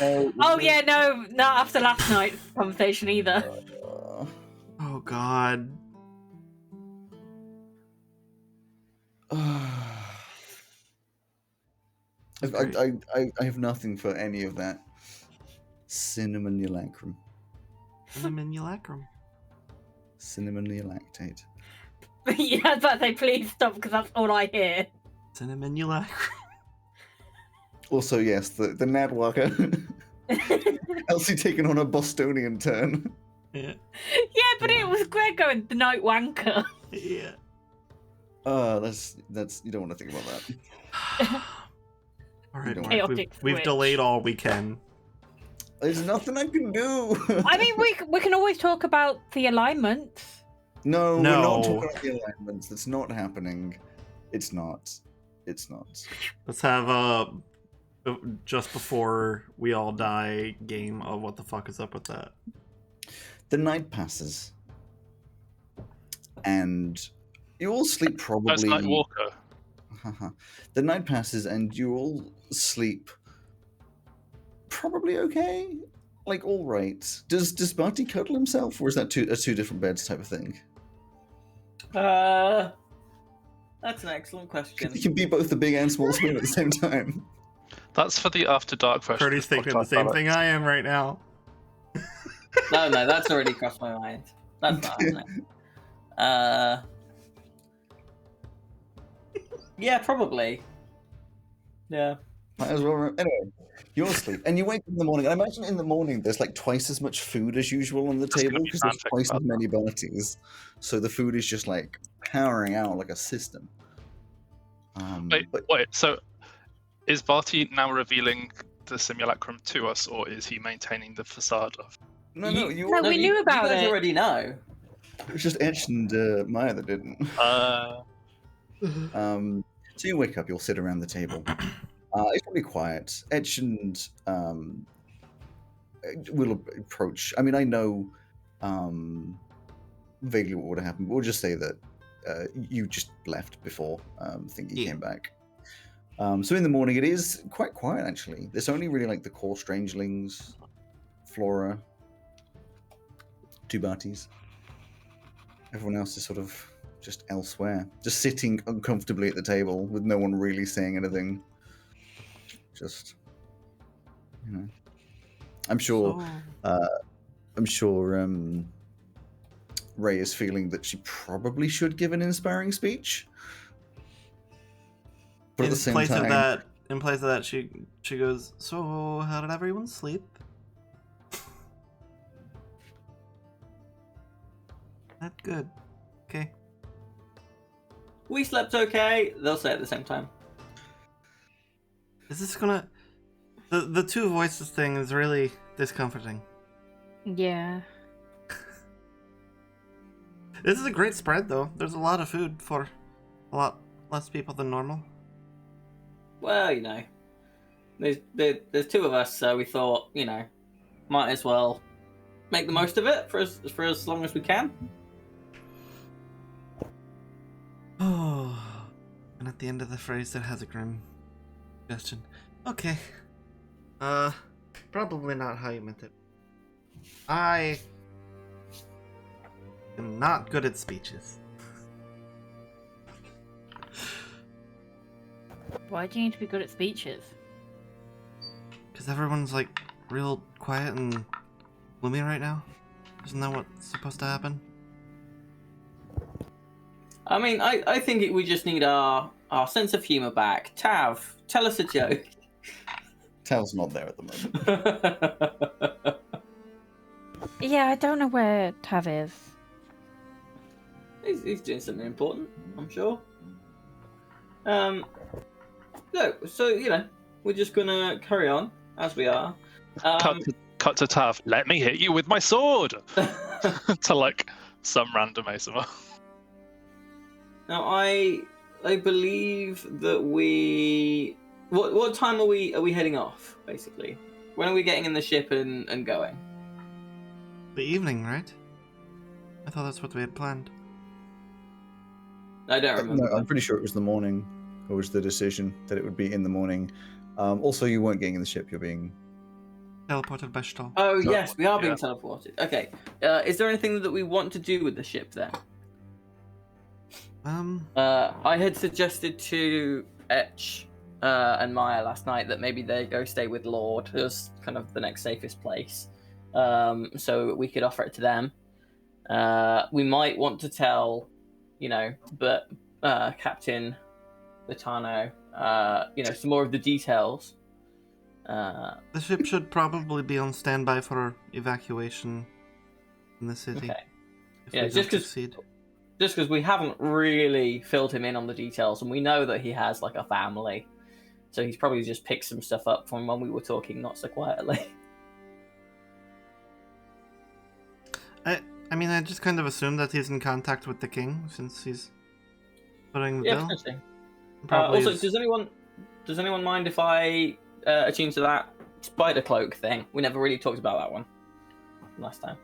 Oh yeah, no, not after last night's conversation either. Oh god. I have nothing for any of that. Cinnamon ulacrum. Cinnamon ulacrum. Cinnamon ulactate. Yeah, I was about to say, please stop, because that's all I hear. Cinnamon ulacrum. Also, yes, the Nadwalker. Elsie taking on a Bostonian turn. Yeah. Yeah, but it was Greg going, the night wanker. Yeah. That's you don't want to think about that. Alright, Mark, Chaotic we've switch. delayed all we can. There's nothing I can do. I mean, we can always talk about the alignment. No, we're No. not talking about the alignments. That's not happening. It's not. It's not. Let's have just before we all die game of what the fuck is up with that. The night passes, and you all sleep probably. That's Night Walker. The night passes, and you all sleep probably okay, like all right. Does Barty cuddle himself, or is that two different beds type of thing? That's an excellent question. You can be both the big and small spoon at the same time. That's for the After Dark version. Cody's of this thinking the podcast, same Alex. thing I am right now. No, that's already crossed my mind. That's not happening. Yeah, probably. Yeah. Might as well. Anyway, you're asleep, and you wake up in the morning. I imagine in the morning there's like twice as much food as usual on the That's table gonna be because there's fanfic twice as about many Barties. So the food is just like powering out like a system. Wait, so is Barty now revealing the simulacrum to us, or is he maintaining the facade of No, you No, we knew about you guys it. already know. it was just Edge and Maya that didn't. So you wake up, you'll sit around the table. It's probably quiet. Edge and will approach. I mean, I know vaguely what would have happened, but we'll just say that you just left before Thingy came back. So in the morning, it is quite quiet, actually. There's only really like the core strangelings, Flora, two Barties. Everyone else is sort of just elsewhere, just sitting uncomfortably at the table with no one really saying anything. Just, you know, I'm sure Ray is feeling that she probably should give an inspiring speech, but at the same time, in place of that, she goes, "So, how did everyone sleep?" That's good. Okay. We slept okay. They'll say at the same time. Is this gonna... The two voices thing is really discomforting. Yeah. This is a great spread, though. There's a lot of food for a lot less people than normal. Well, you know, there's two of us, so we thought, you know, might as well make the most of it for as long as we can. Oh, and at the end of the phrase, that has a grim suggestion. Okay. Probably not how you meant it. I am not good at speeches. Why do you need to be good at speeches? Because everyone's like real quiet and gloomy right now. Isn't that what's supposed to happen? I mean, I think we just need our sense of humor back. Tav, tell us a joke. Tal's not there at the moment. Yeah, I don't know where Tav is. He's doing something important, I'm sure. No, so, you know, we're just gonna carry on as we are. Cut to Tav. Let me hit you with my sword. To like some random ASMR. Now, I believe that we... What time are we heading off, basically? When are we getting in the ship and going? The evening, right? I thought that's what we had planned. I don't remember. No, I'm pretty sure it was the morning. It was the decision that it would be in the morning. Also, you weren't getting in the ship. You're being... Teleported by Stahl. Oh, yes, we are being Yeah. teleported. Okay. Is there anything that we want to do with the ship, then? I had suggested to Etch and Maya last night that maybe they go stay with Lord. It was kind of the next safest place. So we could offer it to them. We might want to tell, you know, but Captain Latano, you know, some more of the details. The ship should probably be on standby for evacuation in the city. Okay. If Yeah, we just don't 'cause- succeed. Just because we haven't really filled him in on the details, and we know that he has like a family, so he's probably just picked some stuff up from when we were talking not so quietly. I mean, I just kind of assumed that he's in contact with the king since he's putting the Yeah, bill. potentially. Probably Also, is- does anyone mind if I attune to that spider cloak thing? We never really talked about that one last time.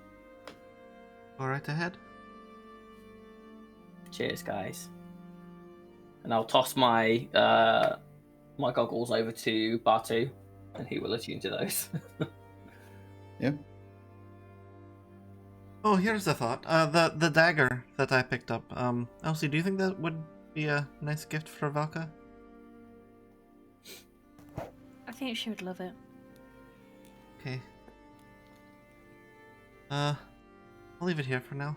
All right ahead. Cheers, guys. And I'll toss my my goggles over to Batu, and he will attune to those. Yeah. Oh, here's the thought. The dagger that I picked up. Elsie, do you think that would be a nice gift for Valka? I think she would love it. Okay. I'll leave it here for now.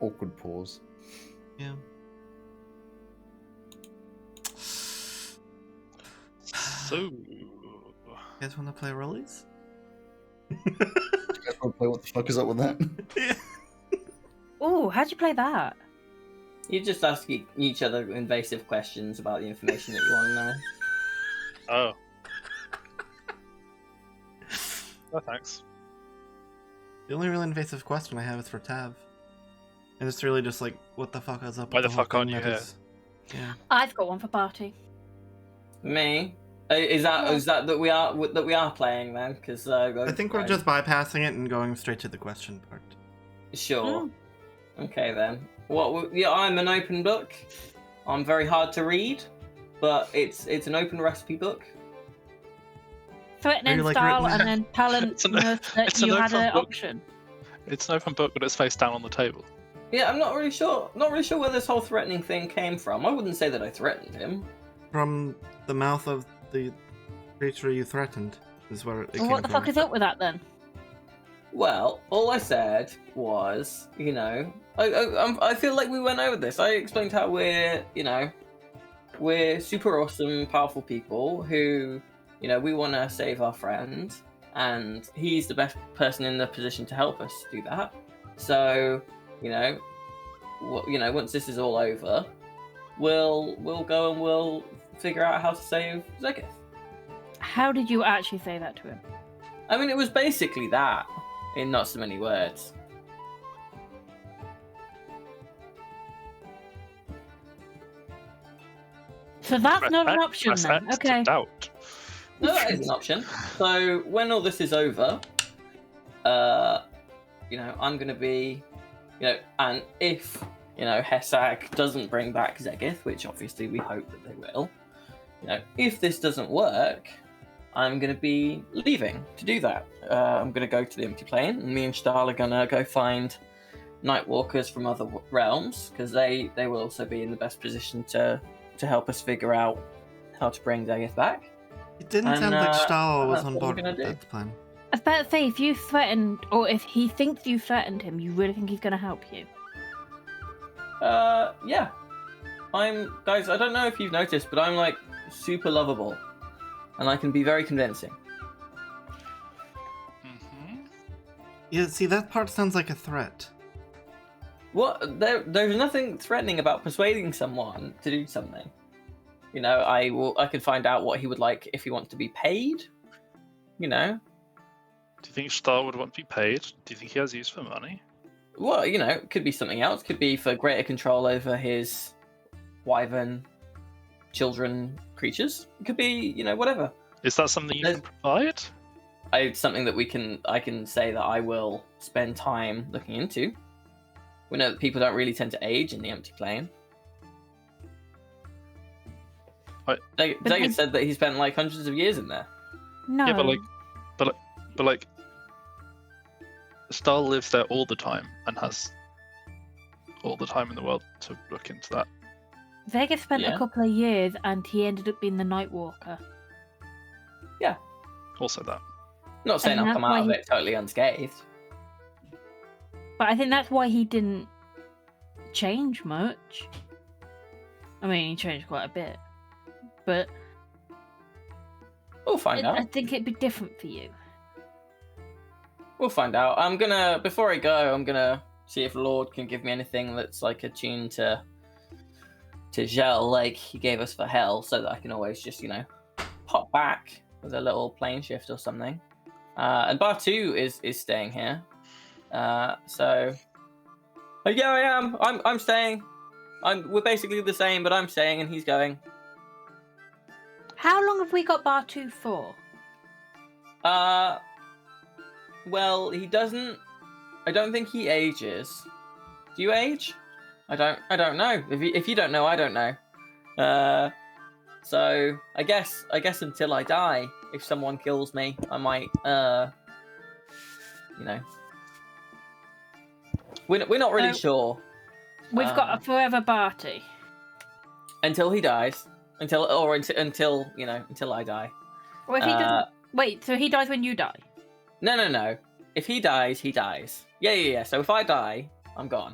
Awkward pause. Yeah. So, You guys want to play rollies? You guys want to play what the fuck is up with that? Oh, how'd you play that? You just ask each other invasive questions about the information that you want to know. oh, No thanks. The only real invasive question I have is for Tav. And it's really just like, what the fuck is up Why with the the whole fuck aren't thing you that here? is- Yeah. I've got one for Barty. Me? Is that we are playing then? Because I think we're just bypassing it and going straight to the question part. sure. Mm. Okay then. Yeah, I'm an open book. I'm very hard to read, but it's an open recipe book. Threatening like style written- and then talent It's an- that it's an you had open an book. option. It's an open book, but it's face down on the table. Yeah, I'm not really sure. Not really sure where this whole threatening thing came from. I wouldn't say that I threatened him. From the mouth of the creature you threatened is where it came What the from. fuck is up with that then? Well, all I said was, I feel like we went over this. I explained how we're super awesome, powerful people who, we want to save our friend, and he's the best person in the position to help us do that. So, once this is all over, we'll go and we'll figure out how to save Zegith. How did you actually say that to him? I mean, it was basically that, in not so many words. So that's not an option Press then. X to Okay. doubt. No, that is an option. So when all this is over, I'm gonna be, and if Hesag doesn't bring back Zegith, which obviously we hope that they will, if this doesn't work, I'm gonna be leaving to do that. I'm gonna go to the empty plane, and me and Stahl are gonna go find Nightwalkers from other realms, because they will also be in the best position to help us figure out how to bring Zegith back. It didn't And, sound like Stahl was that's on what we're board gonna with do. that plan. I was about to say, if you threatened, or if he thinks you threatened him, you really think he's going to help you? Yeah. Guys, I don't know if you've noticed, but I'm like super lovable, and I can be very convincing. Mm-hmm. Yeah, see, that part sounds like a threat. What? There's nothing threatening about persuading someone to do something. I could find out what he would like if he wants to be paid. Do you think Star would want to be paid? Do you think he has use for money? Well, it could be something else. Could be for greater control over his wyvern children creatures. It could be, whatever. Is that something you can provide? It's something that I can say that I will spend time looking into. We know that people don't really tend to age in the empty plane. David said that he spent like hundreds of years in there. No. Yeah, but like, Star lives there all the time and has all the time in the world to look into that. Vegas spent Yeah. a couple of years and he ended up being the Nightwalker. Also that. Not saying And I'll that's come out why of he- it totally unscathed. But I think that's why he didn't change much. I mean, he changed quite a bit. But We'll find I out. think it'd be different for you. We'll find out. Before I go, I'm gonna see if Lord can give me anything that's like attuned to Gel, like he gave us for Hell, so that I can always just, pop back with a little plane shift or something. And Bar 2 is staying here. So yeah, I am. I'm staying. We're basically the same, but I'm staying and he's going. How long have we got Bar 2 for? Well, he doesn't. I don't think he ages. Do you age? I don't know. If you don't know, I don't know. So I guess until I die, if someone kills me, I might. We're not really sure. We've got a forever Barty. Until he dies. Until I die. Or if he doesn't... Wait, so he dies when you die? No. If he dies, he dies. Yeah. So if I die, I'm gone.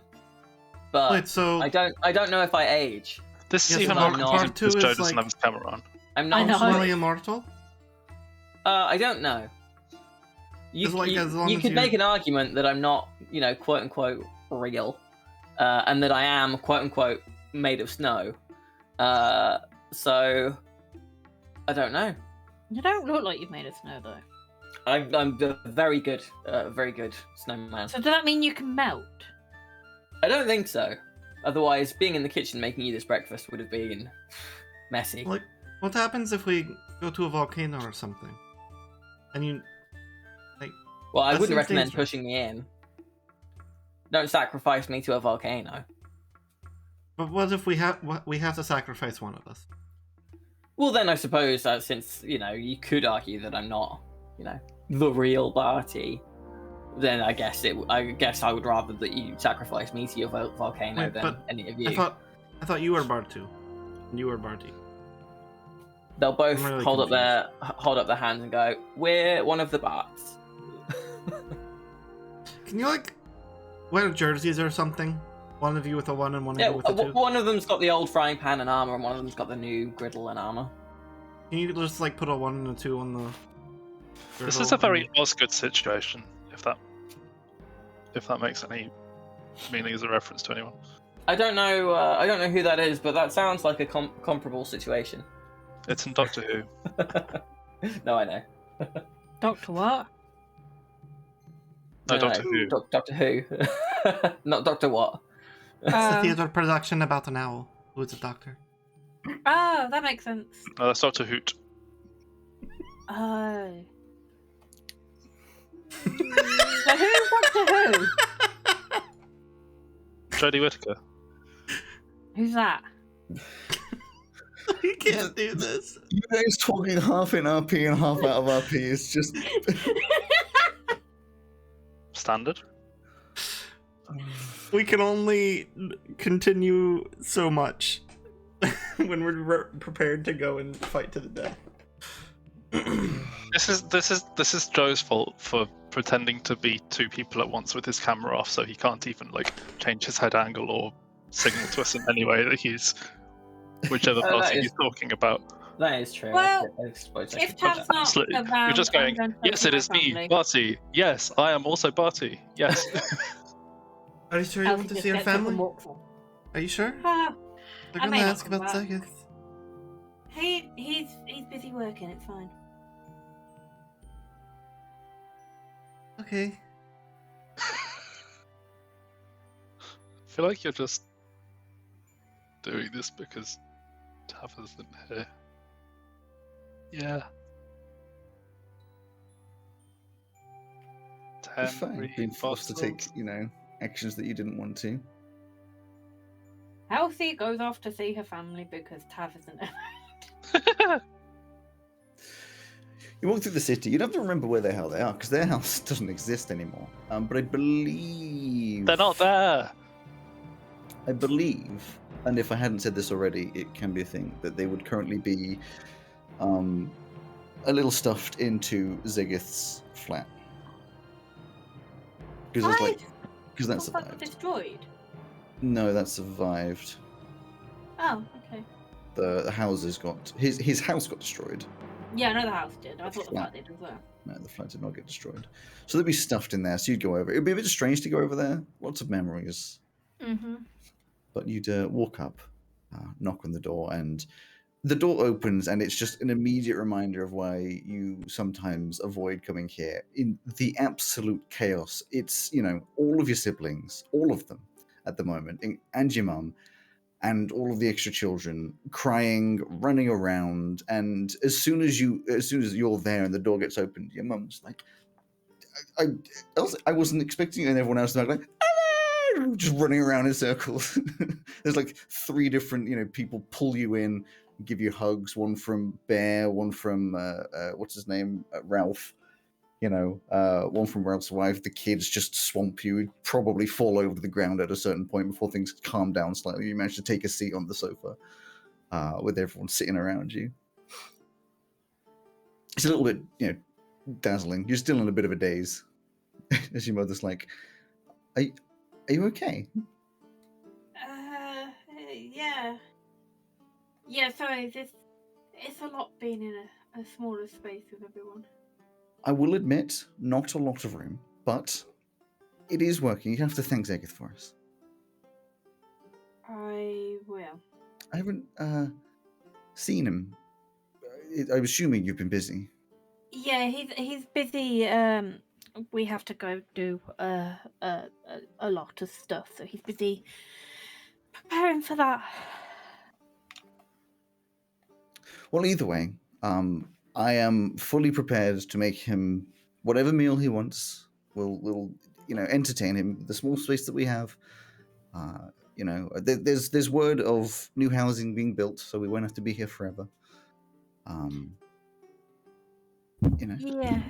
But Wait, so I don't know if I age. This is Yes, even Part- more Part confusing two because is Joe doesn't like- have his camera on. I'm I not. know. functionally immortal? I don't know. You, It's like as long you as could you- make an argument that I'm not, quote unquote, real, and that I am, quote unquote, made of snow. So I don't know. You don't look like you've made of snow, though. I'm very good snowman. So does that mean you can melt? I don't think so. Otherwise, being in the kitchen making you this breakfast would have been messy. Like, what happens if we go to a volcano or something? And you, like, Well, I that wouldn't seems recommend dangerous. pushing me in. Don't sacrifice me to a volcano. But what if we have to sacrifice one of us? Well, then I suppose since you could argue that I'm not, the real Barty, then I guess I would rather that you sacrifice me to your volcano Wait, than but any of you. I thought you were Bartu. And you were Barty. They'll both I'm really hold up their hands and go, "We're one of the Barts." Can you wear jerseys or something? One of you with a 1 and one of Yeah, you with a 2. one of them's got the old frying pan and armor, and one of them's got the new griddle and armor. Can you just put a 1 and a 2 on the? This is a very Osgood situation, if that makes any meaning as a reference to anyone. I don't know who that is, but that sounds like a comparable situation. It's in Doctor Who. No, I know. Doctor what? No, Doctor Who. Doctor Who. Not Doctor what? It's a theater production about an owl who is a doctor. Oh, that makes sense. No, that's Doctor Hoot. Oh. So who's Doctor Who? Jodie Whittaker. Who's that? You can't do this. You guys talking half in RP and half out of RP is just. Standard. We can only continue so much when we're prepared to go and fight to the death. This is Joe's fault for pretending to be two people at once with his camera off, so he can't even change his head angle or signal to us in any way that he's whichever party he's talking about. That is true. Well, I suppose I if could put Tav's that. not Absolutely. around, You're just I'm going, going to yes, talk it to is my me, family. Barty. Yes, I am also Barty. Yes. Are you sure you Else want to just see your gets up and family? walks off. Are you sure? Ah, They're I gonna may not ask come about back. Zegith. he's busy working. It's fine. Okay. I feel like you're just doing this because Tav isn't here. Yeah. It's fine. Being forced to take, actions that you didn't want to. Elsie goes off to see her family because Tav isn't around. You walk through the city. You'd have to remember where the hell they are, because their house doesn't exist anymore. But I believe They're not there. I believe, and if I hadn't said this already, it can be a thing, that they would currently be a little stuffed into Zegith's flat. Because that That survived. destroyed. No, that survived. Oh, okay. The houses got his house got destroyed. Yeah, I know the house did. I thought the Flat. flat did as well. No, the flat did not get destroyed. So they'd be stuffed in there. So you'd go over. It'd be a bit strange to go over there. Lots of memories. Mm-hmm. But you'd walk up, knock on the door, and the door opens, and it's just an immediate reminder of why you sometimes avoid coming here. In the absolute chaos, it's, all of your siblings, all of them at the moment, and your mum, and all of the extra children crying, running around, and as soon as you're there and the door gets opened, your mum's like, I wasn't expecting you, and everyone else is like, just running around in circles. There's like 3 different, people pull you in, give you hugs. One from Bear, one from what's his name, Ralph. One from Ralph's wife. The kids just swamp you. You'd probably fall over to the ground at a certain point before things calm down slightly. You manage to take a seat on the sofa with everyone sitting around you. It's a little bit, dazzling. You're still in a bit of a daze. As your mother's like, Are you okay? Yeah. Yeah, sorry, it's a lot being in a smaller space with everyone. I will admit, not a lot of room, but it is working. You have to thank Zegith for us. I will. I haven't seen him. I'm assuming you've been busy. Yeah, he's busy. We have to go do a lot of stuff, so he's busy preparing for that. Well, either way, I am fully prepared to make him whatever meal he wants. We'll entertain him. The small space that we have. There's word of new housing being built, so we won't have to be here forever. Um, Yeah.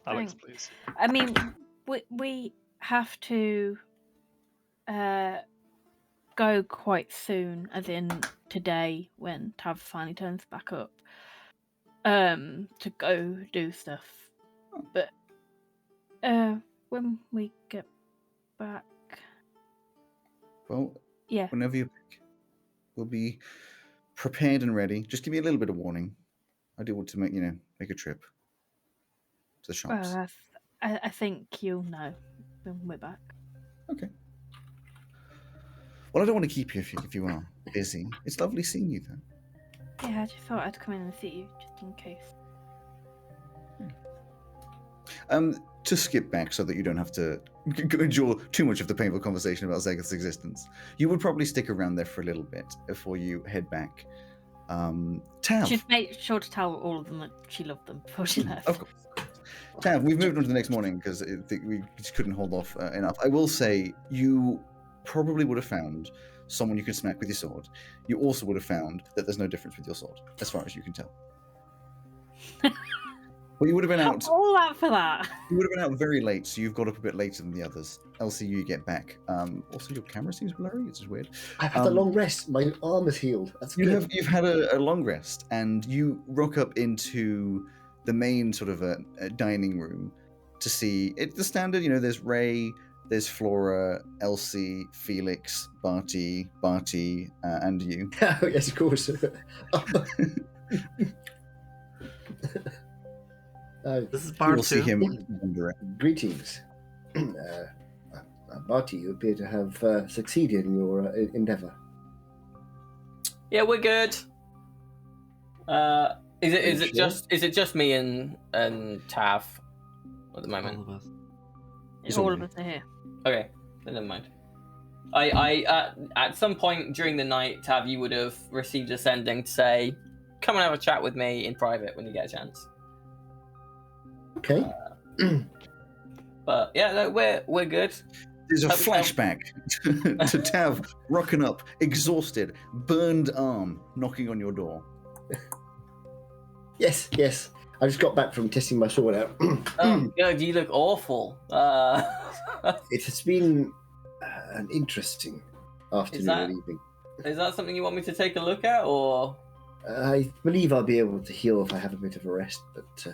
Alex, Thanks. please. I mean, we have to go quite soon, as in today when Tav finally turns back up. To go do stuff, but when we get back, Well, yeah. whenever you're back, we'll be prepared and ready. Just give me a little bit of warning. I do want to make a trip to the shops. Well, I think you'll know when we're back. Okay. Well, I don't want to keep you if you are busy. It's lovely seeing you, though. Yeah, I just thought I'd come in and see you just in case. To skip back so that you don't have to endure too much of the painful conversation about Zegeth's existence, you would probably stick around there for a little bit before you head back. Tav. She'd make sure to tell all of them that she loved them before she left. Of course. Tav, we've moved on to the next morning because we just couldn't hold off enough. I will say you probably would have found someone you could smack with your sword. You also would have found that there's no difference with your sword, as far as you can tell. Well, you would have been out. All that for that. You would have been out very late, so you've got up a bit later than the others. Elsie, you get back. Also, your camera seems blurry. It's just weird. I've had a long rest. My arm is healed. That's good. You've had a long rest, and you rock up into the main sort of a dining room to see it. The standard, there's Ray, there's Flora, Elsie, Felix, Barty, and you. Oh, yes, of course. This is Bart You'll see too. him wander. Greetings. Barty, you appear to have succeeded in your endeavour. Yeah, we're good. Is it Sure. just me and Tav at the All moment? of us. It's all all of you. us are here. Okay, then never mind. I at some point during the night, Tav, you would have received a sending to say, "Come and have a chat with me in private when you get a chance." Okay. But yeah, no, we're good. There's a Hope so. flashback to Tav rocking up, exhausted, burned arm, knocking on your door. Yes. I just got back from testing my sword out. Oh God, you look awful. It has been an interesting afternoon that- and evening. Is that something you want me to take a look at, or? I believe I'll be able to heal if I have a bit of a rest, but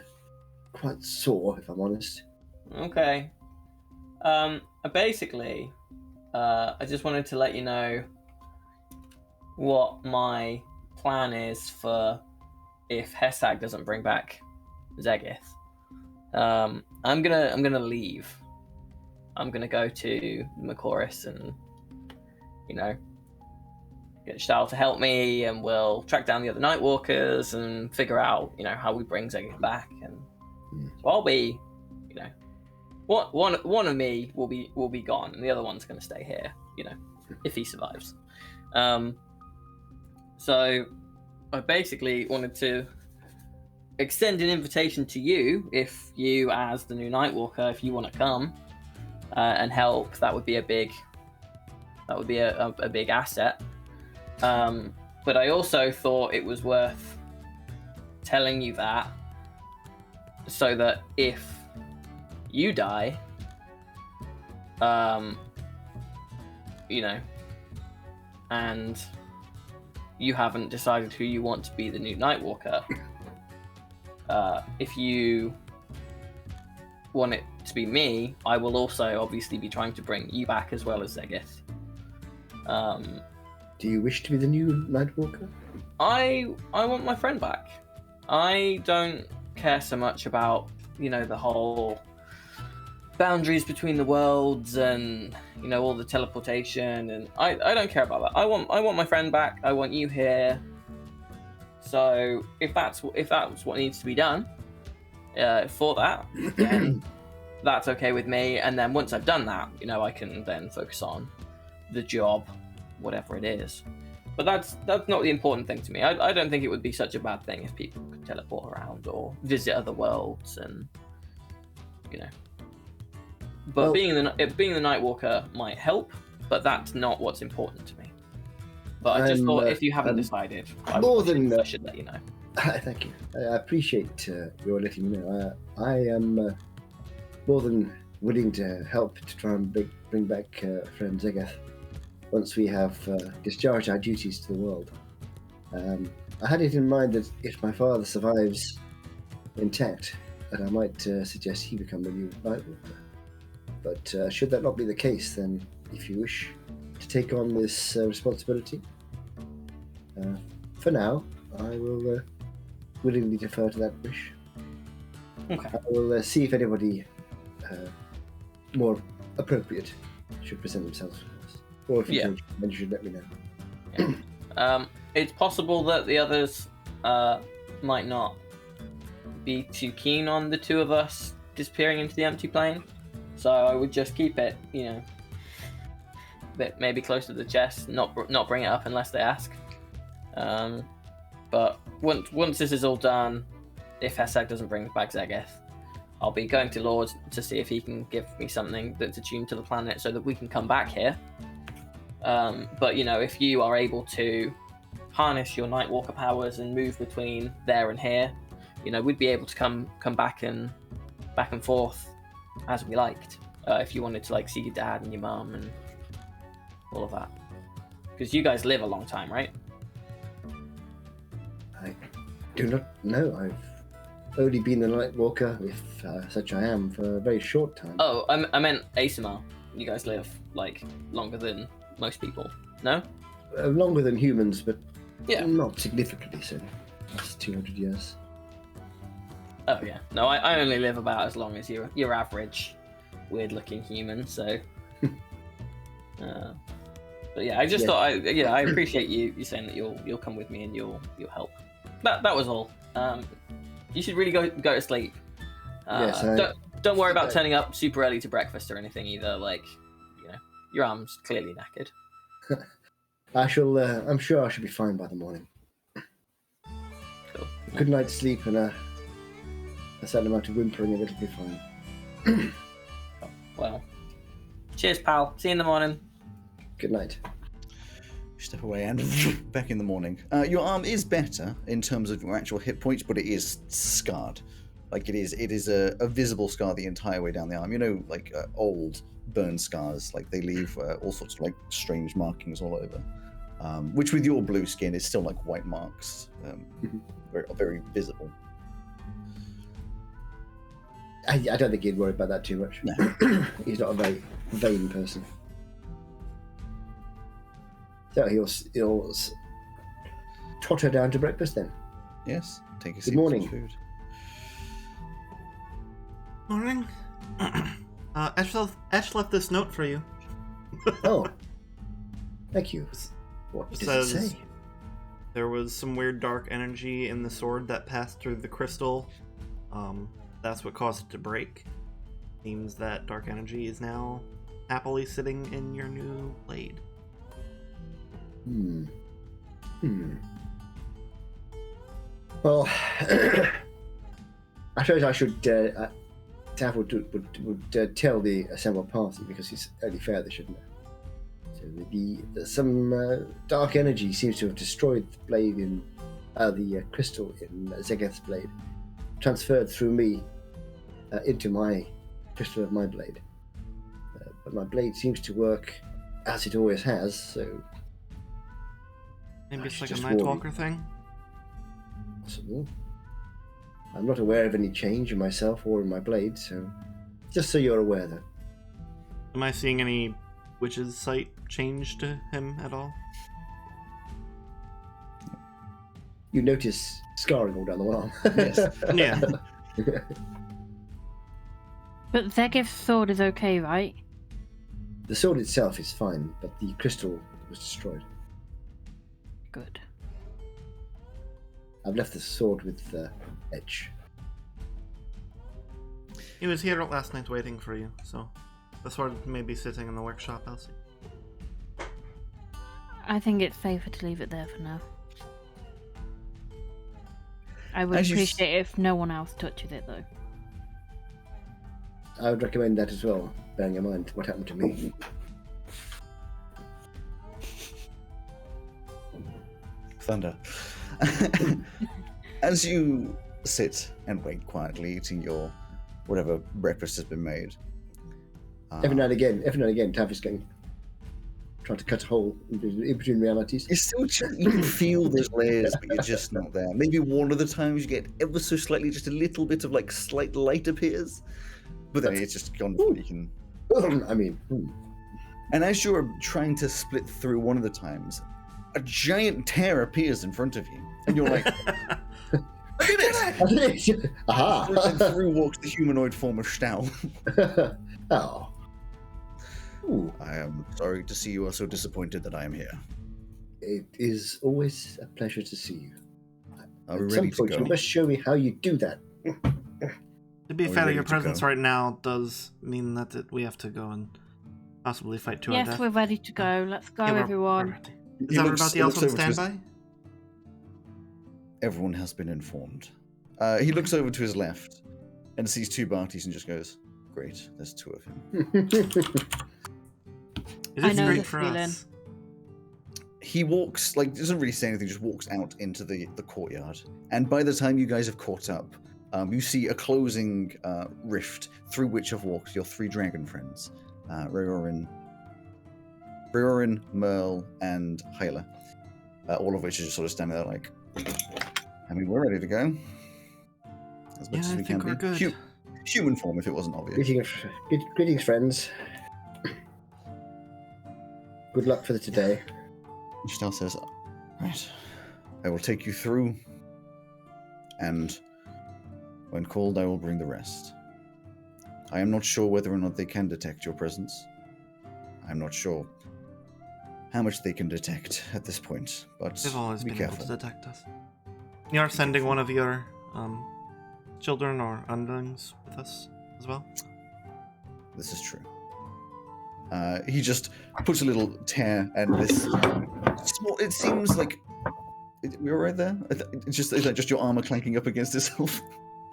quite sore, if I'm honest. Okay. Basically, I just wanted to let you know what my plan is for if Hesag doesn't bring back Zegith. I'm gonna leave. I'm gonna go to Macoris and get Stahl to help me, and we'll track down the other Nightwalkers and figure out how we bring Zegith back. And so I'll be, one of me will be gone, and the other one's gonna stay here. If he survives. So I basically wanted to extend an invitation to you, if you, as the new Nightwalker, if you want to come and help. That would be a big asset. But I also thought it was worth telling you that, so that if you die, and you haven't decided who you want to be the new Nightwalker, if you want it to be me, I will also obviously be trying to bring you back as well as Zegith. Do you wish to be the new Nightwalker? I want my friend back. I don't care so much about the whole boundaries between the worlds and all the teleportation, and I don't care about that. I want my friend back. I want you here. So if that's what needs to be done for that, then that's okay with me. And then once I've done that, I can then focus on the job, whatever it is. But that's not the important thing to me. I don't think it would be such a bad thing if people could teleport around or visit other worlds, and But being the Nightwalker might help, but that's not what's important to me. But I just thought if you haven't decided, I should let you know. Thank you. I appreciate your letting me know. I am more than willing to help to try and bring back friend Zegeth once we have discharged our duties to the world. I had it in mind that if my father survives intact, that I might suggest he become the new Nightwalker. But should that not be the case, then if you wish to take on this responsibility, for now, I will willingly defer to that wish. Okay. I will see if anybody more appropriate should present themselves for us. Or if you change, then you should let me know. Yeah. It's possible that the others might not be too keen on the two of us disappearing into the empty plane. So I would just keep it, a bit maybe close to the chest, not bring it up unless they ask. But once this is all done, if Hesag doesn't bring back Zegeth, I'll be going to Lord to see if he can give me something that's attuned to the planet so that we can come back here. But if you are able to harness your Nightwalker powers and move between there and here, we'd be able to come back and forth as we liked. If you wanted to see your dad and your mum and all of that, because you guys live a long time, right? I do not know. I've only been the Nightwalker, if such I am, for a very short time. Oh, I meant ASMR. You guys live longer than most people. No? Longer than humans, but yeah, not significantly so. That's 200 years. Oh yeah. No, I only live about as long as your average weird-looking human. So, but yeah, I just thought I appreciate you saying that you'll come with me and you'll help. That was all. You should really go to sleep. Yes. Don't worry about turning up super early to breakfast or anything either. Your arm's clearly knackered. I shall. I'm sure I should be fine by the morning. Cool. Good night's sleep and a certain amount of whimpering, and it'll be fine. Well, cheers, pal. See you in the morning. Good night. Step away and back in the morning. Your arm is better in terms of your actual hit points, but it is scarred. It is a visible scar the entire way down the arm. Old burn scars, they leave all sorts of strange markings all over. Which with your blue skin is still white marks, very, very visible. I don't think he'd worry about that too much. No. He's not a very vain person. So he'll totter down to breakfast then. Yes. Take a Good seat. morning. Food. Morning. Ash left this note for you. Oh. Thank you. What does it say? There was some weird dark energy in the sword that passed through the crystal. That's what caused it to break. Seems that dark energy is now happily sitting in your new blade. Well, I suppose I should. Taff would tell the assembled party, because it's only fair they should know. So some dark energy seems to have destroyed the blade in the crystal in Zegeth's blade, transferred through me into my crystal of my blade. But my blade seems to work as it always has. So maybe it's like a just Nightwalker thing. Possible. I'm not aware of any change in myself or in my blade, so just so you're aware, though. Am I seeing any witch's sight change to him at all? You notice scarring all down the arm. Yes. Yeah. But Zegeth's sword is okay, right? The sword itself is fine, but the crystal was destroyed. Good. I've left the sword with Edge. He was here last night waiting for you, so the sword may be sitting in the workshop, Elsie. I think it's safer to leave it there for now. I would As you appreciate it if no one else touches it, though. I would recommend that as well, bearing in mind what happened to me. Thunder. As you sit and wait quietly, eating your whatever breakfast has been made. Every now and again, Tav is trying to cut a hole in between realities. You can feel those layers, but you're just not there. Maybe one of the times you get ever so slightly, just a little bit of like slight light appears, but then it's just gone before you can. And as you're trying to split through one of the times, a giant tear appears in front of you, and you're like, "Look at it!" Aha! And through walks the humanoid form of Stahl. Oh. Ooh. I am sorry to see you are so disappointed that I am here. It is always a pleasure to see you. Are we At some ready to point, go? you must show me how you do that. To be Are we fair, ready your to presence go? right now does mean that we have to go and possibly fight to our Yes, death. we're ready to go. Let's go, Yeah, we're everyone. ready. Is everybody else on standby? Everyone has been informed. He looks over to his left and sees two Barties and just goes, "Great, there's two of him." It I is know great this for feeling. us. He walks, doesn't really say anything, just walks out into the courtyard. And by the time you guys have caught up, you see a closing rift through which have walked your three dragon friends, Rayorin, Merle, and Hyla, all of which are just sort of standing there like, I mean, we're ready to go. As much Yeah, as I we think can we're be. good. Human form, if it wasn't obvious. Greetings, friends. Good luck for today. Stahl says, "Right, I will take you through, and when called, I will bring the rest. I am not sure whether or not they can detect your presence. I'm not sure how much they can detect at this point, but They've always be been careful." able to detect us. You are sending one of your children or underlings with us as well? This is true. He just puts a little tear and this small. It seems like we're right there. Is that just your armor clanking up against itself?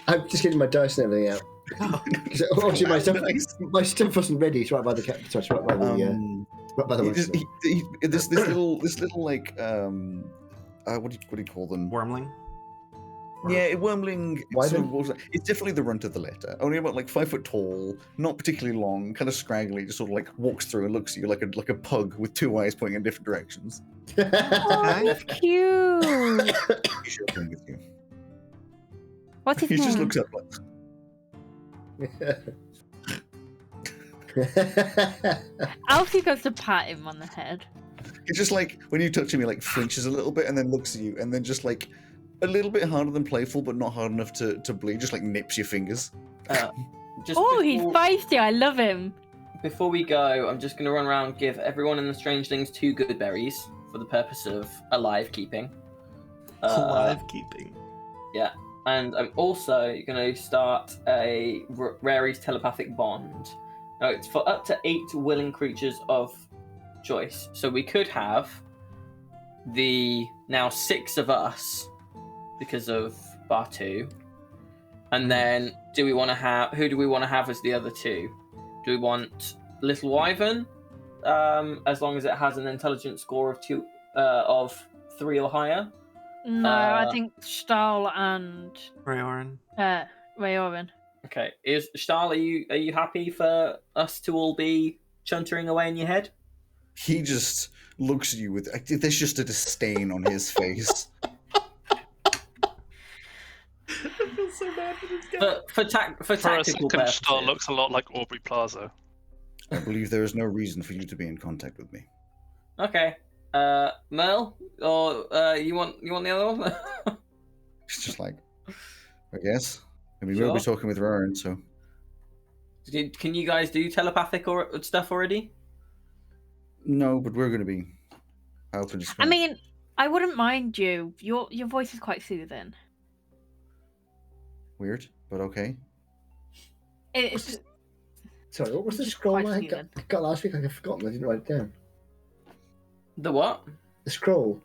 I'm just getting my dice and everything out. So, obviously, Nice. my stuff wasn't ready. It's right by the so it's right by the right by the This little like what do you call them? Wormling? Yeah, wormling. Wyvern? It's definitely the runt of the litter. Only about like 5 foot tall, not particularly long, kind of scraggly. Just sort of like walks through and looks at you like a pug with two eyes pointing in different directions. Oh, that's cute. He's shaking with you. What's his He name? just looks up like. Alfie goes to pat him on the head. It's just like when you touch him, he like flinches a little bit and then looks at you, and then just like a little bit harder than playful, but not hard enough to bleed. Just like nips your fingers. He's feisty. I love him. Before we go, I'm just going to run around and give everyone in the Strangelings 2 good berries for the purpose of alive keeping. Alive keeping. Yeah. And I'm also going to start a Rary's telepathic bond. Now, it's for up to 8 willing creatures of choice. So we could have the now 6 of us because of Bar 2. And then who do we want to have as the other 2? Do we want Little Wyvern, as long as it has an intelligence score of 3 or higher? No, I think Stahl and Rayorin. Rayorin. Okay. Stahl, are you happy for us to all be chuntering away in your head? He just looks at you with. There's just a disdain on his face. I feel so bad for this guy. For For a tactical second, purposes. Star looks a lot like Aubrey Plaza. I believe there is no reason for you to be in contact with me. Okay. Merle, or you want the other one? It's just like, I guess. I mean, we'll be Sure. talking with Ryan, so. Can you guys do telepathic or stuff already? No, but we're going to be. How to describe? I mean, I wouldn't mind you. Your voice is quite soothing. Weird, but okay. It's Sorry, what was the Just scroll quite I soothing. got last week? I've forgotten. I didn't write it down. The what? The scroll.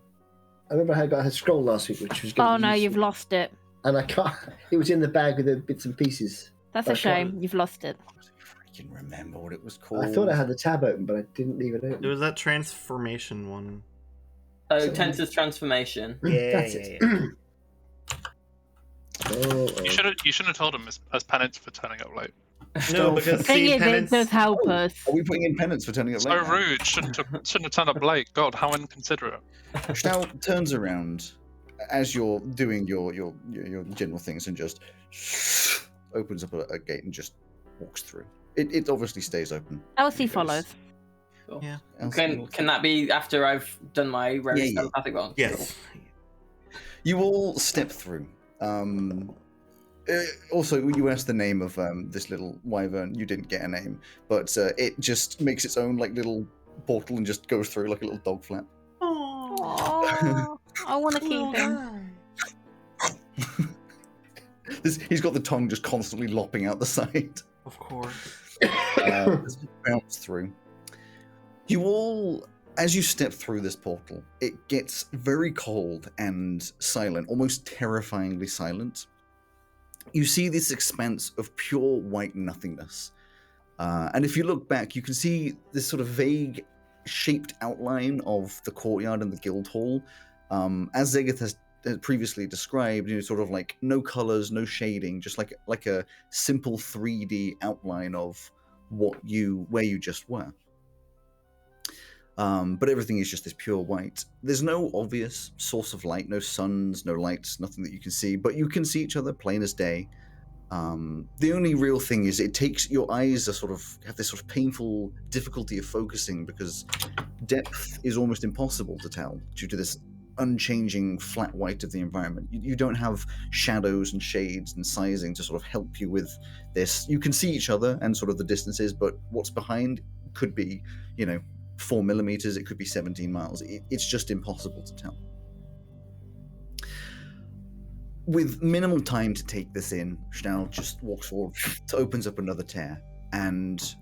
I remember I got a scroll last week, which was. Gonna Oh be no, useful. you've lost it. And I can't. It was in the bag with the bits and pieces. That's a I can't- shame. You've lost it. I can remember what it was called. I thought I had the tab open, but I didn't leave it open. It was that transformation one. Oh, So- Tensor's transformation. That's it. Oh, You should have told him as penance for turning up late. No, because Thing see, is, penance. it does help Oh. us. Are we putting in penance for turning up So late? now? rude. Shouldn't have turned up late. God, how inconsiderate. Stau turns around as you're doing your general things and just opens up a gate and just walks through. It obviously stays open. Elsie because- follows. Cool. Yeah. Can that be after I've done my very Yeah. telepathic one? Yes. You all step through. Also, you asked the name of this little wyvern. You didn't get a name, but it just makes its own like little portal and just goes through like a little dog flap. Oh, I want to keep him. He's got the tongue just constantly lopping out the side. Of course. Bounce through. You all, as you step through this portal, it gets very cold and silent, almost terrifyingly silent. You see this expanse of pure white nothingness. And if you look back, you can see this sort of vague shaped outline of the courtyard and the guild hall. As Zegeth has previously described, sort of like no colors, no shading, just like a simple 3D outline of where you just were. But everything is just this pure white. There's no obvious source of light, no suns, no lights, nothing that you can see, but you can see each other plain as day. The only real thing is it takes your eyes have this sort of painful difficulty of focusing because depth is almost impossible to tell due to this unchanging flat white of the environment. You don't have shadows and shades and sizing to sort of help you with this. You can see each other and sort of the distances, but what's behind could be, 4 millimeters, it could be 17 miles. It's just impossible to tell. With minimal time to take this in, Schnell just walks forward, opens up another tear, and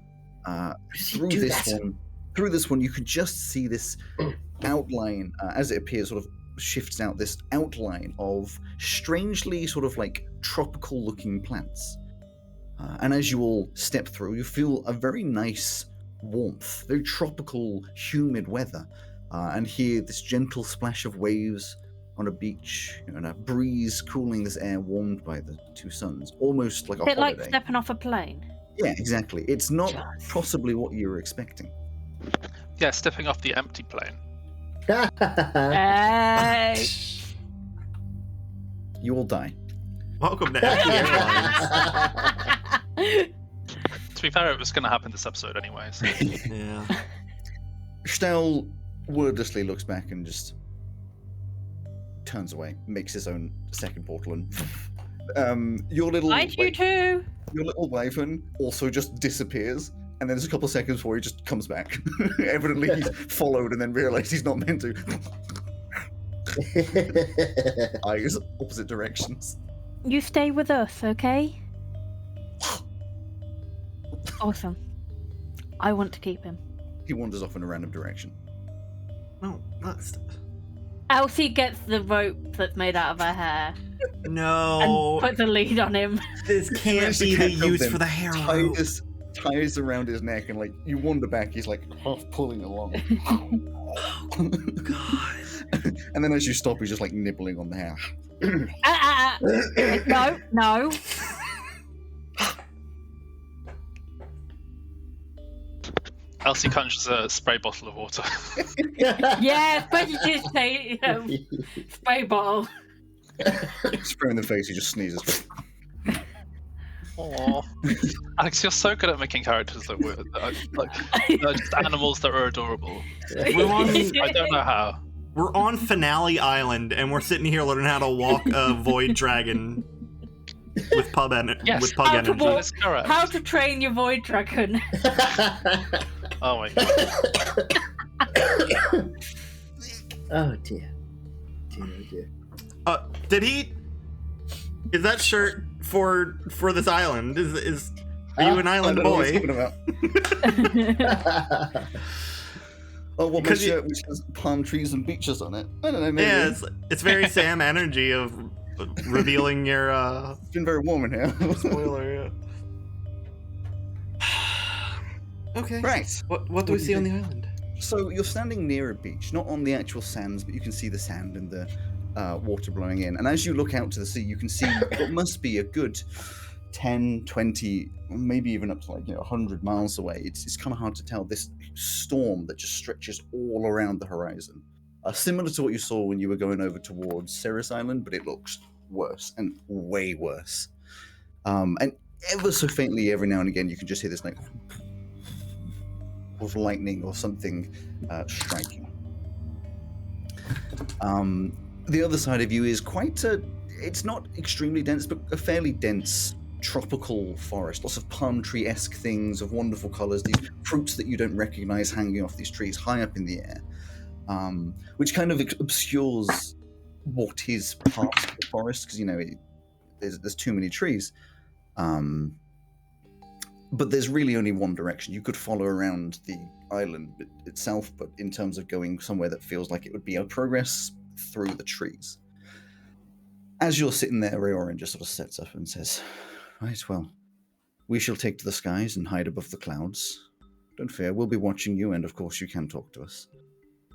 through this one, you could just see this outline as it appears, sort of shifts out this outline of strangely sort of like tropical-looking plants. And as you all step through, you feel a very nice warmth, very tropical, humid weather, and hear this gentle splash of waves on a beach, and a breeze cooling this air warmed by the two suns, almost like a Bit holiday. like stepping off a plane. Yeah, exactly. It's not Just- possibly what you were expecting. Yeah, stepping off the empty plane. Hey. You all die. Welcome to Empty Airlines. To be fair, it was going to happen this episode anyway. So. Yeah. Stell wordlessly looks back and just turns away, makes his own second portal, and your little You too. your little wyvern also just disappears, and then there's a couple seconds before he just comes back. Evidently he's followed and then realized he's not meant to. Eyes opposite directions. You stay with us, okay? Awesome. I want to keep him. He wanders off in a random direction. No, that's Elsie gets the rope that's made out of her hair no. and puts a lead on him. This can't be the use for the hair rope. Ties around his neck, and like you wander back, he's like half pulling along. God. And then as you stop, he's just like nibbling on the hair. No. Elsie conjures a spray bottle of water. Yeah, especially just say spray bottle. Spray in the face, he just sneezes. Aww. Alex, you're so good at making characters that are just animals that are adorable. We're on, I don't know how. we're on Finale Island, and we're sitting here learning how to walk a void dragon with pug energy. Yes. With pug How to energy. That is correct. How to train your void dragon. Oh my god. Oh dear. Oh dear. Did he? Is that shirt for this island? Is are you an I island don't know what he's boy? talking about. Oh, what my Because shirt, which has palm trees and beaches on it. I don't know, maybe. Yeah, it's very Sam energy of revealing your It's been very warm in here. spoiler. Yeah. Okay. Right. What do we do see you on the think? island? So you're standing near a beach, not on the actual sands, but you can see the sand and the water blowing in. And as you look out to the sea, you can see what must be a good 10, 20, maybe even up to 100 miles away. It's kind of hard to tell. This storm that just stretches all around the horizon. Similar to what you saw when you were going over towards Ceres Island, but it looks worse and way worse. And ever so faintly, every now and again, you can just hear this of lightning or something striking. The other side of you is quite it's not extremely dense, but a fairly dense tropical forest. Lots of palm tree-esque things of wonderful colors, these fruits that you don't recognize hanging off these trees high up in the air, which kind of obscures what is part of the forest, because, there's too many trees. But there's really only one direction. You could follow around the island itself, but in terms of going somewhere that feels like it would be a progress through the trees. As you're sitting there, Rayoran just sort of sets up and says, "Right, well, we shall take to the skies and hide above the clouds. Don't fear, we'll be watching you, and of course you can talk to us.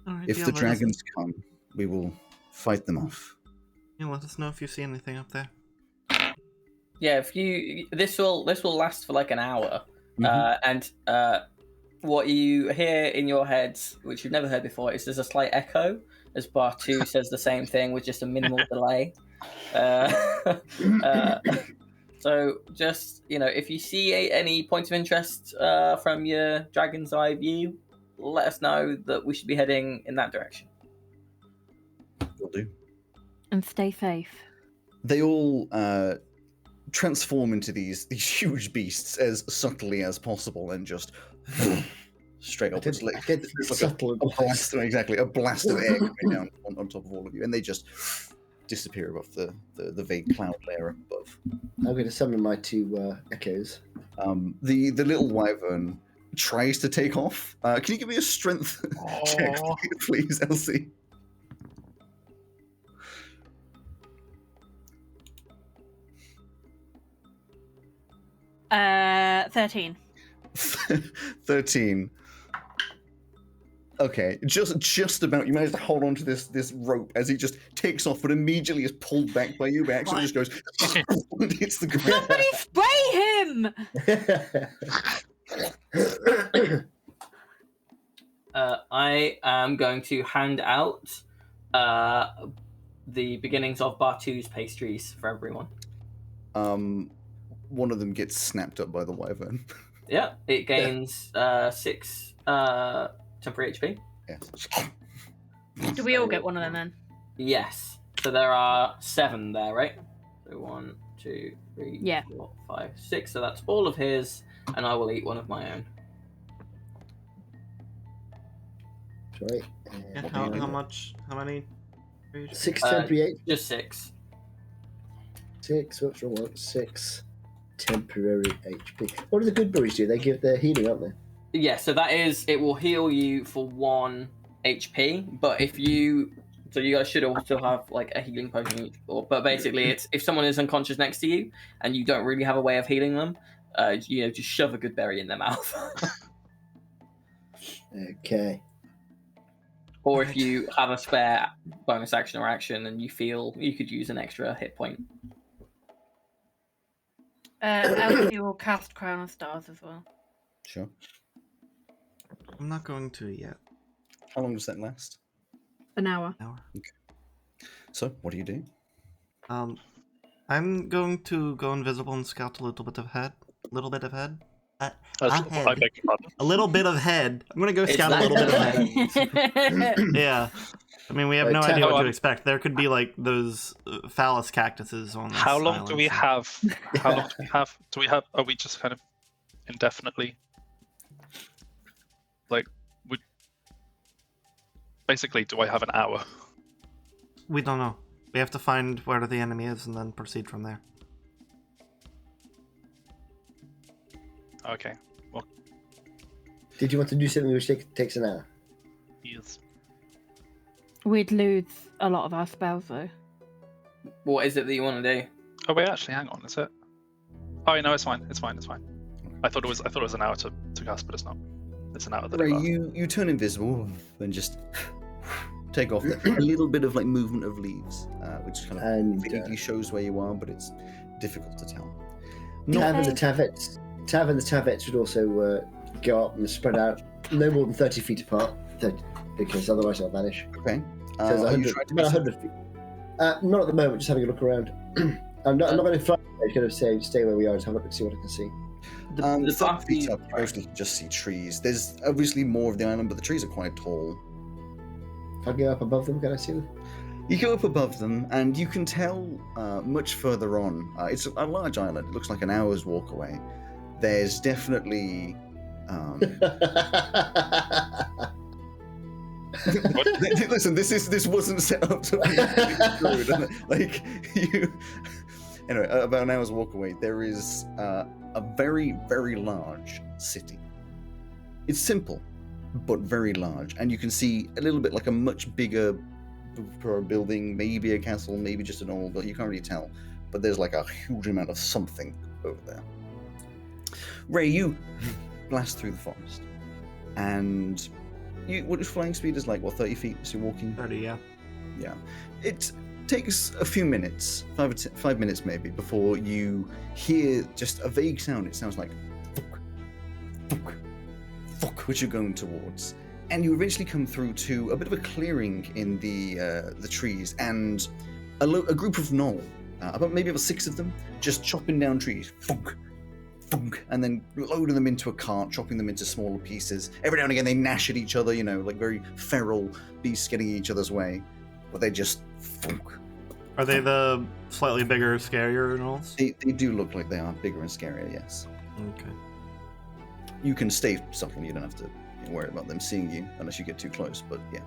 All right, If the dragons come, we will fight them off." let us know if you see anything up there. Yeah, if you this will last for like an hour, and what you hear in your heads, which you've never heard before, is there's a slight echo as Bar 2 says the same thing with just a minimal delay. So just if you see any points of interest from your dragon's eye view, let us know that we should be heading in that direction. Will do. And stay safe. They all transform into these huge beasts as subtly as possible and just straight up. It's like subtle. a blast, exactly, a blast of air coming down on top of all of you, and they just disappear above the vague cloud layer above. I'm going to summon my two echoes. The little wyvern tries to take off. Can you give me a strength check, please, Elsie? Uh, 13. 13. Okay, just about. You managed to hold on to this rope as he just takes off, but immediately is pulled back by you. But actually, just goes and hits the ground. Somebody spray him! I am going to hand out the beginnings of Bar 2's pastries for everyone. One of them gets snapped up by the wyvern. Yeah, it gains 6 temporary HP. Yes. Do we all get one of them then? Yes. So there are 7 there, right? So 1, 2, 3, Yeah. 4, 5, 6. So that's all of his, and I will eat one of my own. Sorry. Yeah, how much? How many? 6 temporary Just 6. 6. What's wrong? 6 temporary HP. What do the good berries do? They give their healing, aren't they? Yeah, so that is, it will heal you for 1 HP, but if you, so you guys should also have like a healing potion each, but basically it's, if someone is unconscious next to you and you don't really have a way of healing them, just shove a good berry in their mouth. Okay. Or if you have a spare bonus action or action and you feel you could use an extra hit point. Elsie will cast Crown of Stars as well. Sure. I'm not going to yet. How long does that last? An hour. So, what do you do? I'm going to go invisible and scout a little bit of head. I Ahead. beg your pardon. A little bit of head. I'm gonna go scout a little bit of head. Yeah. I mean, we have no idea what to expect. There could be like those phallus cactuses on this How long island, do we so- have? How long do we have? Do we have? Are we just kind of indefinitely? Like, basically, do I have an hour? We don't know. We have to find where the enemy is and then proceed from there. Okay. Well, Did you want to do something which takes an hour? yes. We'd lose a lot of our spells though. What is it that you want to do? Oh wait, actually, hang on. Is it? Oh no, it's fine. It's fine. It's fine. I thought it was an hour to cast, but it's not. It's an hour that it Ray, lasts. you turn invisible and just take off a little bit of like movement of leaves, which kind of vaguely shows where you are, but it's difficult to tell. Tav and the Tavets would also go up and spread out no more than 30 feet apart, because otherwise they'll vanish. Okay. So Are you 100, trying to about be 100 feet. Not at the moment, just having a look around. I'm not going to fly. I'm going to stay where we are, just have a look and see what I can see. The 30 buff feet you- up, you mostly just see trees. There's obviously more of the island, but the trees are quite tall. If I go up above them, can I see them? You go up above them, and you can tell much further on. It's a large island. It looks like an hour's walk away. There's definitely. Listen, this wasn't set up to be screwed. Like you. Anyway, about an hour's walk away, there is a very, very large city. It's simple, but very large, and you can see a little bit like a much bigger building, maybe a castle, maybe just a normal, but you can't really tell. But there's like a huge amount of something over there. Ray, you blast through the forest, and what your flying speed is like? What, 30 feet as you're walking? 30, yeah. Yeah. It takes a few minutes, 5 minutes maybe, before you hear just a vague sound. It sounds like fuck, fuck, fuck, which you're going towards. And you eventually come through to a bit of a clearing in the trees, and a group of gnoll, about 6 of them, just chopping down trees. Funk, funk, and then loading them into a cart, chopping them into smaller pieces. Every now and again they gnash at each other, like very feral beasts getting in each other's way. But they just funk. Are they the slightly bigger, scarier gnolls? They do look like they are bigger and scarier, yes. Okay. You can stay subtle, you don't have to worry about them seeing you unless you get too close, but yeah.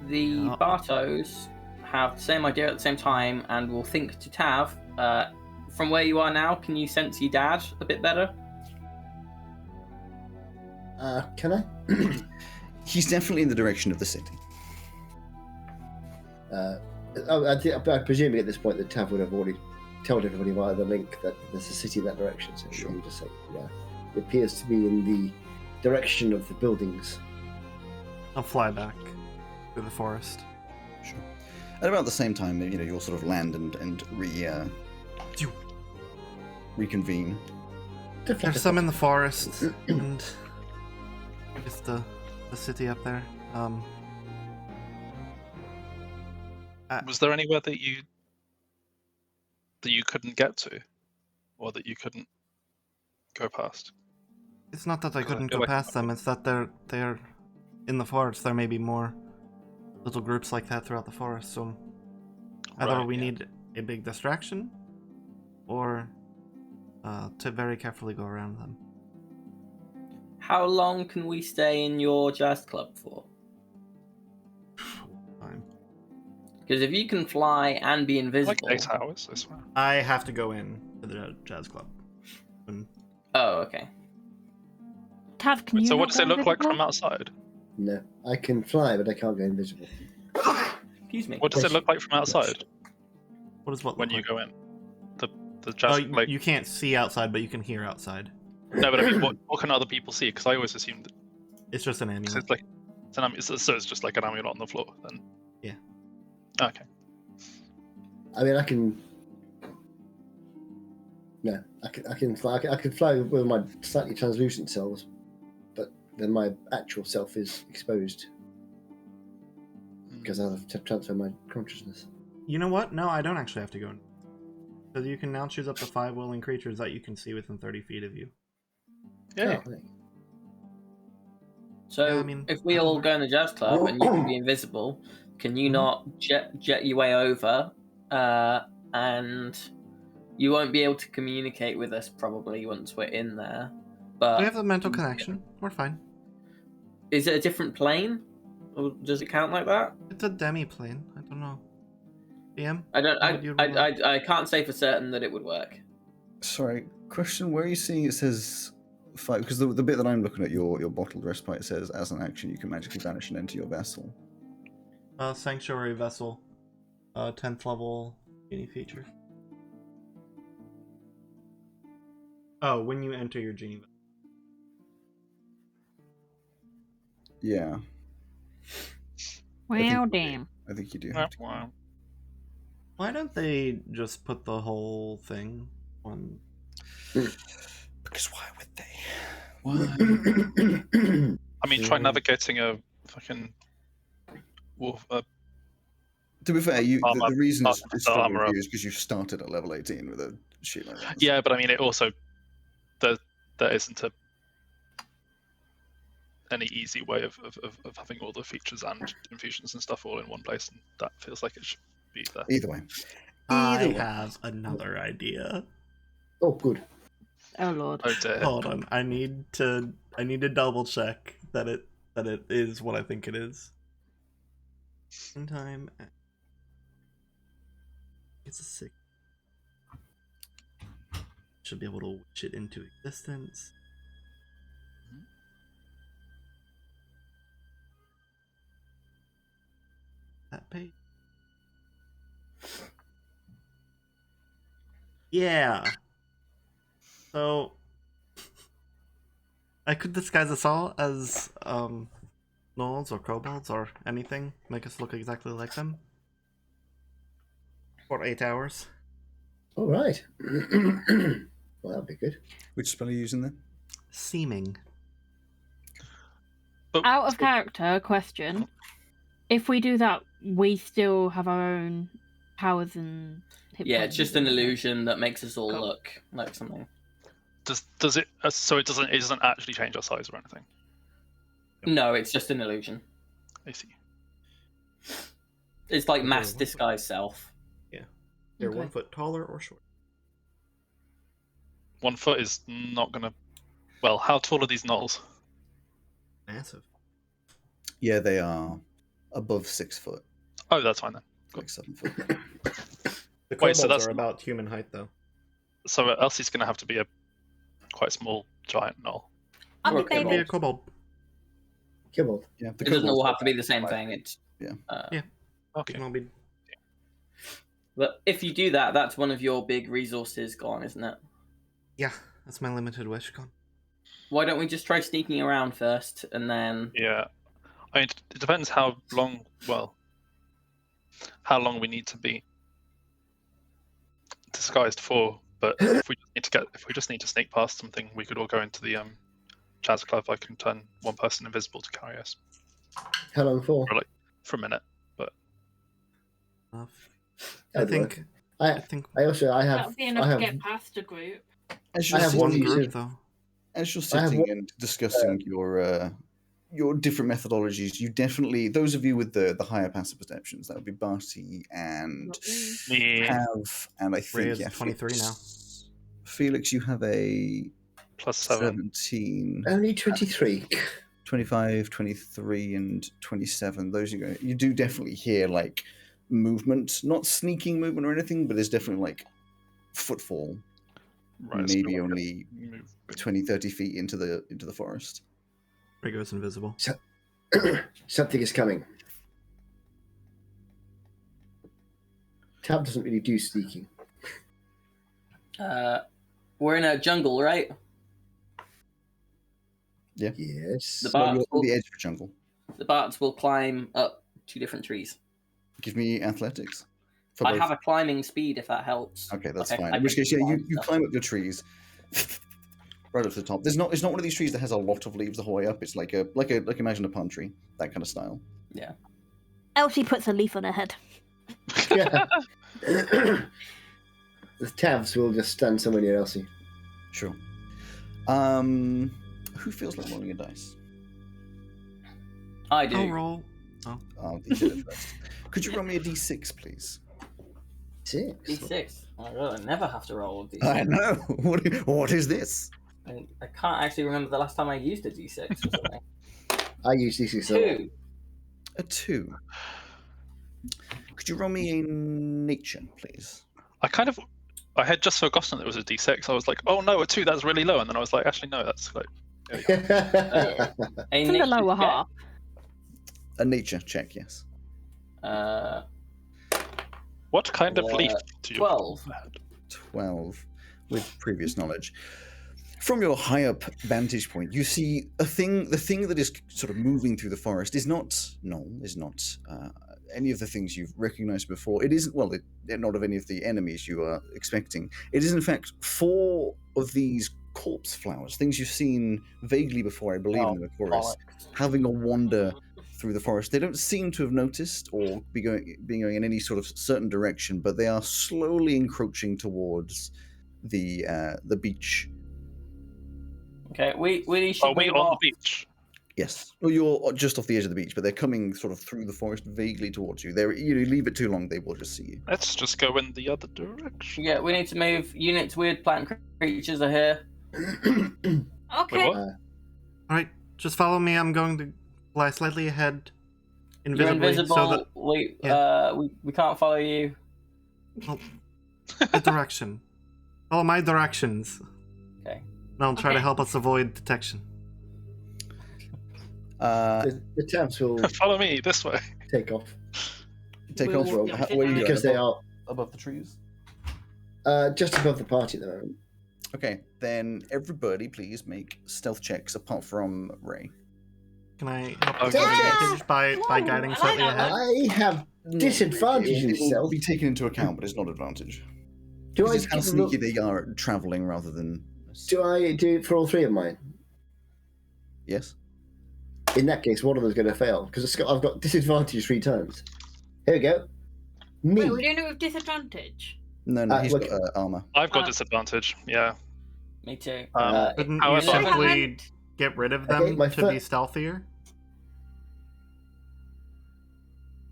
The Bartos have the same idea at the same time and will think to Tav, from where you are now, can you sense your dad a bit better? Can I? He's definitely in the direction of the city. I'm presuming at this point that Tav would have already told everybody via the link that there's a city in that direction. So Sure. we just say, yeah, it appears to be in the direction of the buildings. I'll fly back through the forest. Sure. At about the same time, you'll sort of land and reconvene. There's some in the forest, and I guess the city up there. Was there anywhere that you couldn't get to, or that you couldn't go past? It's not that I couldn't feel go like- past them. It's that they're in the forest. There may be more little groups like that throughout the forest. So either Right, we yeah. need a big distraction, or to very carefully go around them. How long can we stay in your jazz club for? Fine. Because if you can fly and be invisible... Like 8 hours, I swear. I have to go in to the jazz club. And Oh, okay. Tav, can you So what not does it go look like invisible? from outside? No, I can fly, but I can't go invisible. Excuse me. What does it look like from outside what is what when look you like? go in? The Oh, jazz like you can't see outside, but you can hear outside. no, but I mean, what can other people see? Because I always assumed It's just an it's amulet. like so it's just like an amulet on the floor then. Yeah. Okay. I mean, I can. No, I can fly. I can fly with my slightly translucent selves, but then my actual self is exposed because I have to transfer my consciousness. You know what? No, I don't actually have to go in. So you can now choose up to 5 willing creatures that you can see within 30 feet of you. Yeah. Oh, right. So, Yeah, I mean, if we that all would go in the jazz club and you can be invisible, can you Mhm. not jet your way over, and you won't be able to communicate with us probably once we're in there? But We have the mental connection. We're fine. is it a different plane, or does it count like that? It's a demi-plane. I don't DM? I don't. How would you roll that? I can't say for certain that it would work. Sorry, question. Where are you seeing it says 5? Because the bit that I'm looking at, your bottled respite says, as an action, you can magically vanish and enter your vessel. Sanctuary Vessel. 10th level, genie feature. Oh, when you enter your genie vessel. Yeah. Well, damn. I think you do. Have to. Wow. Why don't they just put the whole thing on? Because why would they? Why? I mean, try Yeah. navigating a fucking wolf. To be fair, Armor- the reason it's armor- struggling armor with up. you is because you started at level 18 with a shit like that. Yeah, but I mean, it also there isn't any easy way of having all the features and infusions and stuff all in one place, and that feels like it should be there. Either way. I Either way. have another idea. Oh, good. Oh lord. Oh dear. Hold on, I need to double check that it is what I think it is. In time, it's a 6. Should be able to wish it into existence. That page. Yeah. So I could disguise us all as gnolls or kobolds or anything. Make us look exactly like them. For 8 hours. All right. Well, that'd be good. Which spell are you using then? Seeming. But- Out of character question. If we do that, we still have our own powers and hit Yeah, points it's just and an stuff. illusion that makes us all Cool. look like something. Does it? So it doesn't actually change our size or anything. No, it's just an illusion. I see. It's like mass Okay. disguise self. They're Okay. 1 foot taller or short. 1 foot is not gonna. Well, how tall are these gnolls? Massive. Yeah, they are above 6 foot, Oh, that's fine then. like 7 foot. The Wait, kobolds so that's are not- about human height, though. So Elsie's gonna have to be a quite small giant gnoll. I'll Or be a Maybe baby. a kobold. Kobold. Yeah, the It doesn't all kobolds have to be are the same 5 thing. feet. It's Yeah. They Okay. can all be. But if you do that, that's one of your big resources gone, isn't it? Yeah, that's my limited wish gone. Why don't we just try sneaking around first, and then Yeah. I mean, it depends how long. Well, how long we need to be disguised for. But if we just need to sneak past something, we could all go into the jazz club. I can turn one person invisible to carry us How long for? for a minute. I That'd think. work. I think I also I That'll have be enough I to have get past a group. As I you're have one one sitting, group use- though. as you're I have sitting one- and discussing your different methodologies, you definitely, those of you with the higher passive perceptions, that would be Barty and Me Have, and I Ray think is 23 now. Felix, you have a +7. 17, only 23. 25, 23, and 27. Those you do definitely hear like movement, not sneaking movement or anything, but there's definitely like footfall, Right, so maybe we only move. 20, 30 feet into the forest. Ray goes invisible. Something is coming. Tab doesn't really do sneaking. we're in a jungle, right? Yes. The No, Barts you're on will, the edge of a jungle. the Barts will climb up 2 different trees. Give me athletics. For I both. have a climbing speed, if that helps. Okay, that's Okay, fine. I In which can case, yeah, you stuff. climb up your trees, right up to the top. It's not one of these trees that has a lot of leaves the whole way up. It's like imagine a palm tree, that kind of style. Elsie puts a leaf on her head. Yeah. The tabs will just stand somewhere near Elsie. Sure. Who feels like rolling a dice? I do. I'll roll. You did it first. Could you roll me a d6, please? 6. D6. Oh, God, I never have to roll a D6. I know. What is this? I can't actually remember the last time I used a D6 or something. I use D6 a lot. 2. A 2. Could you roll me a nature, please? I had just forgotten it was a D6. I was like, oh no, a 2, that's really low. And then I was like, actually, no, that's like. There we go. A It's in the nature lower check. half. A nature check, yes. What kind of leaf do you 12. 12 with previous knowledge. From your high up vantage point, you see the thing that is sort of moving through the forest is not any of the things you've recognized before. It isn't, well, not of any of the enemies you are expecting. It is, in fact, 4 of these corpse flowers, things you've seen vaguely before, I believe, in the forest, having a wander through the forest. They don't seem to have noticed or be going in any sort of certain direction, but they are slowly encroaching towards the beach. Okay, we should Are we move on off. the beach? Yes. Well, you're just off the edge of the beach, but they're coming sort of through the forest vaguely towards you. You leave it too long, they will just see you. Let's just go in the other direction. Yeah, we need to move. Units, weird plant creatures are here. Wait, Okay. what? All right, just follow me. I'm going to fly slightly ahead, You're invisibly, invisible. so that We can't follow you. the direction. Follow my directions. Okay. And I'll try to Okay. help us avoid detection. The tabs will Follow me this way. take off Take We'll off. walk Where down are you going? because they are above the trees. just above the party at the moment. Okay, then everybody please make stealth checks apart from Ray. Can I help Oh, us yeah. advantage by guiding slightly ahead? I have disadvantage in It will stealth. be taken into account, but it's not advantage. Do I Because it's how give them a- sneaky they are at traveling rather than... do I do it for all 3 of mine? Yes? In that case, one of them's going to fail because I've got disadvantage 3 times. Here we go. Me. Wait, we're doing it with disadvantage. No, he's look- got armor. I've got Uh, disadvantage. Yeah. Me too. Couldn't you however- simply get rid of them Okay, my to be stealthier?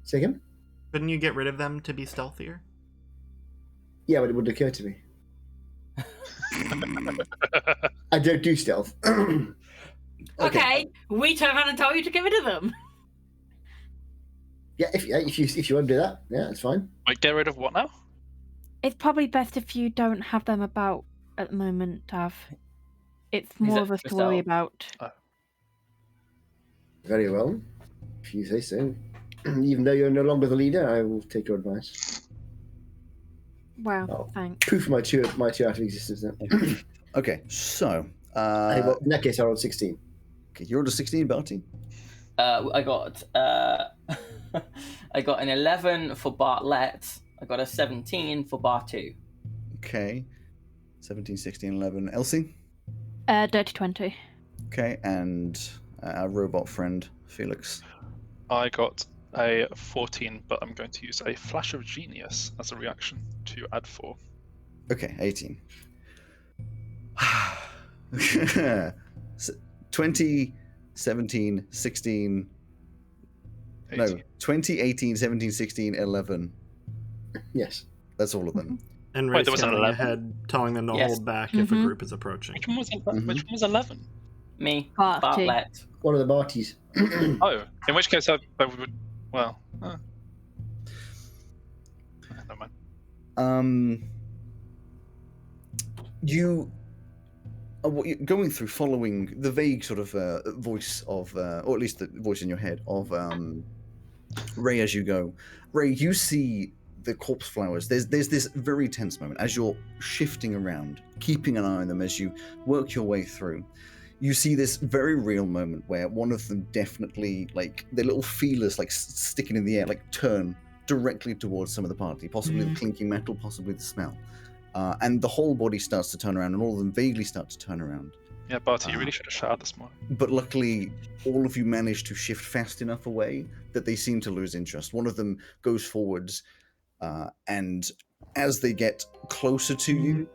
Say again? Couldn't you get rid of them to be stealthier? Yeah, but it wouldn't occur to me. I don't do stealth. Okay. We turn around and tell you to get rid of them. Yeah, if you want to do that, yeah, that's fine. Wait, get rid of what now? It's probably best if you don't have them about at the moment, Tav. It's more that of us for to worry stealth? about. Very well. If you say so. Even though you're no longer the leader, I will take your advice. Wow, Oh. thanks. Poof, my two out of existence now. Okay, so... Well, in that case, I rolled 16. okay, you're on a 16, Barty? I got I got an 11 for Bartlett. I got a 17 for Bartu. Okay. 17, 16, 11. Elsie? Dirty 20. Okay, and our robot friend, Felix. I got a 14, but I'm going to use a flash of genius as a reaction to add 4. Okay, 18. 20, 17, 16... 18. No, 20, 18, 17, 16, 11. Yes. That's all of them. And Wait, Ray's there was an scouting 11? ahead, telling them to Yes. hold back if a Mhm. group is approaching. Which one was Mhm. Which one was 11? Me, Barty. Bartlett. One of the Barties. Oh, in which case I would. Well, never mind. You are going through, following the vague sort of voice of, or at least the voice in your head of Ray as you go. Ray, you see the corpse flowers. There's this very tense moment as you're shifting around, keeping an eye on them as you work your way through. You see this very real moment where one of them definitely, like, their little feelers, like, sticking in the air, like, turn directly towards some of the party, possibly the clinking metal, possibly the smell. And the whole body starts to turn around, and all of them vaguely start to turn around. Yeah, Barty, you really should have shouted this morning. But luckily, all of you manage to shift fast enough away that they seem to lose interest. One of them goes forwards, and as they get closer to you,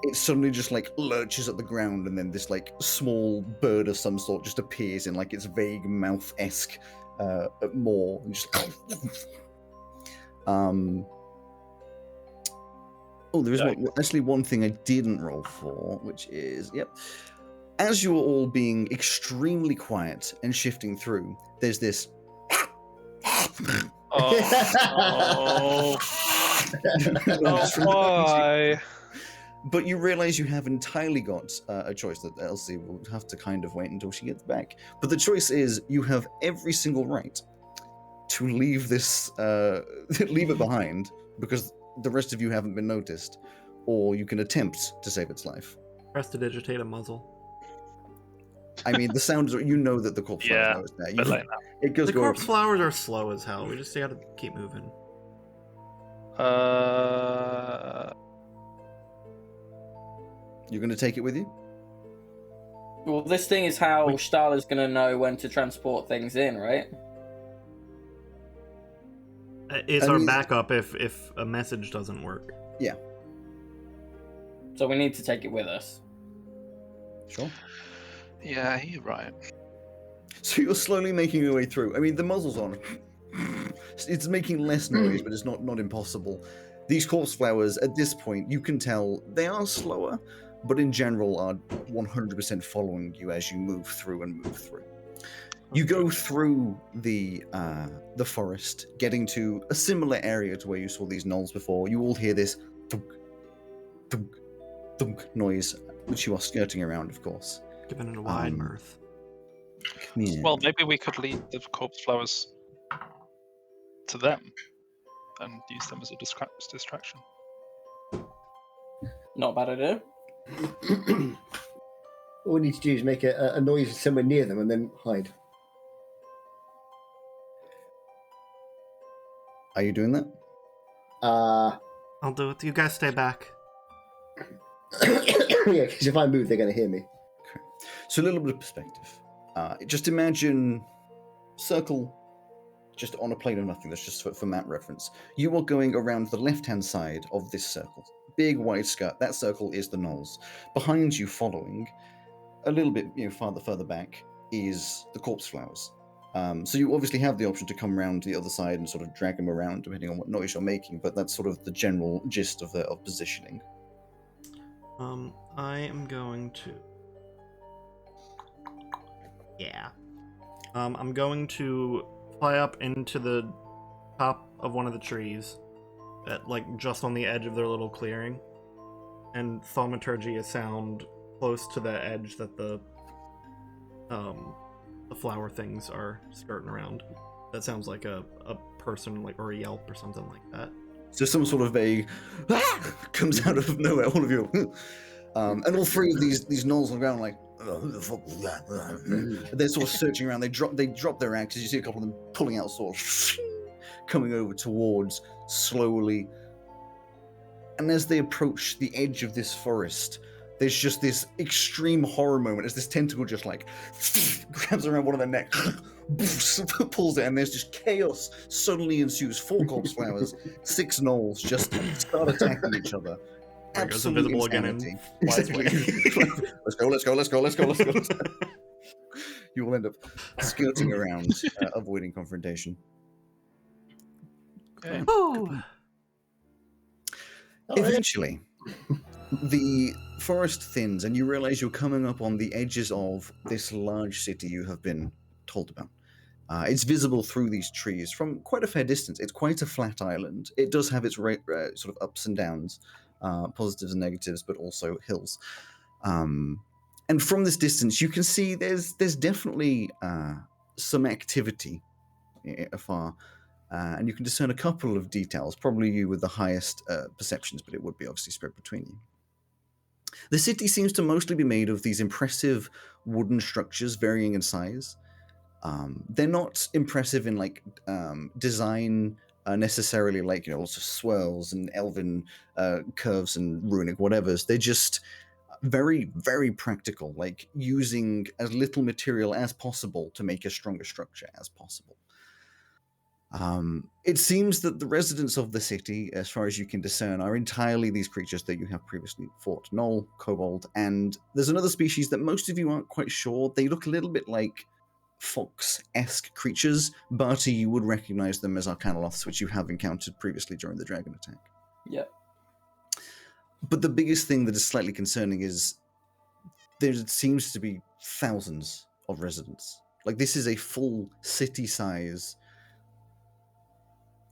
it suddenly just like lurches at the ground, and then this like small bird of some sort just appears in like its vague mouth-esque maw, and just oh, there is actually one thing I didn't roll for, which is as you're all being extremely quiet and shifting through, there's this Oh, oh, why? But you realize you have entirely got a choice that Elsie will have to kind of wait until she gets back. But the choice is you have every single right to leave this, leave it behind because the rest of you haven't been noticed, or you can attempt to save its life. Prestidigitate a muzzle. I mean, the sounds, you know that the corpse Yeah, flower knows that. but like It goes The go corpse flowers are slow as hell. We just gotta keep moving. You're going to take it with you? Well, this thing is how Stala's going to know when to transport things in, right? It's I our mean- backup if a message doesn't work. Yeah. So we need to take it with us. Sure. Yeah, you're right. So you're slowly making your way through. I mean, the muzzle's on. It's making less noise, but it's not impossible. These corpse flowers, at this point, you can tell they are slower, but in general are 100% following you as you move through and move through. You go through the forest, getting to a similar area to where you saw these gnolls before. You all hear this thunk, thunk, thunk noise, which you are skirting around, of course. Giving it a wide berth. Come here. Well, maybe we could lead the corpse flowers to them and use them as a distraction. Not a bad idea. All we need to do is make a noise somewhere near them and then hide. Are you doing that? I'll do it. You guys stay back. Yeah, because if I move, they're going to hear me. So a little bit of perspective. Just imagine circle just on a plane of nothing. That's just for map reference. You are going around the left-hand side of this circle. Big wide skirt. That circle is the gnolls. Behind you, following a little bit, further back, is the corpse flowers. So you obviously have the option to come around to the other side and sort of drag them around, depending on what noise you're making. But that's sort of the general gist of positioning. I am going to. Yeah. I'm going to fly up into the top of one of the trees, just on the edge of their little clearing, and thaumaturgy a sound close to the edge that the flower things are skirting around. That sounds like a person, or a yelp or something like that. So some sort of vague comes out of nowhere. All of you, and all three of these gnolls on the ground, like, oh, who the fuck was that? They're sort of searching around. They drop their axes. You see a couple of them pulling out swords, coming over towards slowly. And as they approach the edge of this forest, there's just this extreme horror moment as this tentacle just grabs around one of their necks, pulls it, and there's just chaos suddenly ensues. 4 corpse flowers, 6 gnolls just start attacking each other. There goes Absolute invisible insanity. again in wise way. Let's go. You will end up skirting around, avoiding confrontation. Okay. Oh, Eventually, the forest thins, and you realize you're coming up on the edges of this large city you have been told about. It's visible through these trees from quite a fair distance. It's quite a flat island. It does have its sort of ups and downs, positives and negatives, but also hills. And from this distance, you can see there's definitely some activity afar. And you can discern a couple of details, probably you with the highest perceptions, but it would be obviously spread between you. The city seems to mostly be made of these impressive wooden structures varying in size. They're not impressive in design necessarily, lots of swirls and elven curves and runic whatevers. They're just very, very practical, like using as little material as possible to make as strong a structure as possible. It seems that the residents of the city, as far as you can discern, are entirely these creatures that you have previously fought. Gnoll, kobold, and there's another species that most of you aren't quite sure. They look a little bit like fox-esque creatures, but you would recognize them as Arcanoloths, which you have encountered previously during the dragon attack. Yep. But the biggest thing that is slightly concerning is there seems to be thousands of residents. Like, this is a full city-size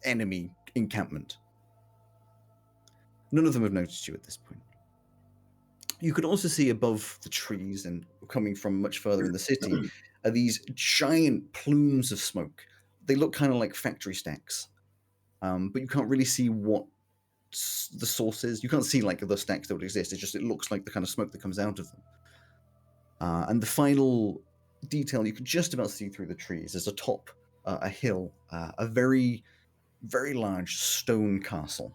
enemy encampment. None of them have noticed you at this point. You can also see above the trees and coming from much further in the city are these giant plumes of smoke. They look kind of like factory stacks, but you can't really see what the source is. You can't see like the stacks that would exist. It looks like the kind of smoke that comes out of them. And the final detail you can just about see through the trees is atop a hill, a very, very large stone castle.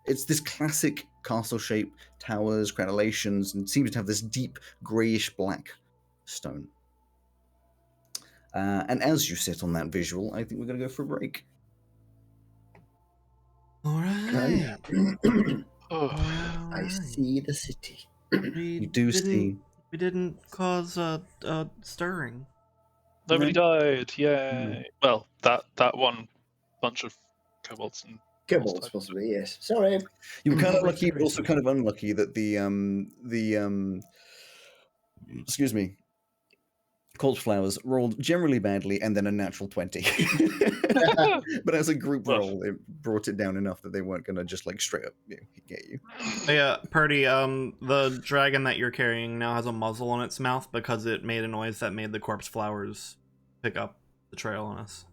It's this classic castle shape, towers, crenellations, and seems to have this deep greyish black stone. And as you sit on that visual, I think we're going to go for a break. All right. Oh, I see the city. You do see. We didn't cause a stirring. nobody No. died. Yay! Well, that one bunch of kobolds and Kobolds, died. possibly, yes. Sorry. You were kind of Wait, lucky, but also seriously. kind of unlucky that excuse me, cold flowers rolled generally badly and then a natural 20. But as a group Rough. roll, it brought it down enough that they weren't going to just like straight up get you. Yeah, Purdy, the dragon that you're carrying now has a muzzle on its mouth because it made a noise that made the corpse flowers pick up the trail on us.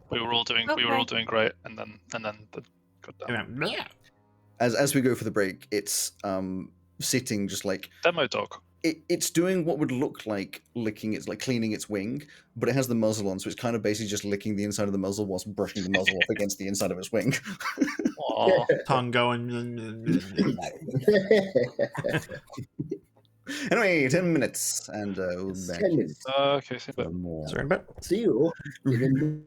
We were all doing great, and then the goddamn Yeah. As we go for the break, it's sitting just like demo dog. it's doing what would look like licking its, like cleaning its wing, but it has the muzzle on, so it's kind of basically just licking the inside of the muzzle whilst brushing the muzzle off against the inside of its wing. Aw. Tongue going. Anyway, 10 minutes, and we'll be back 10 minutes. Okay, see for that. more. Sorry, but See you in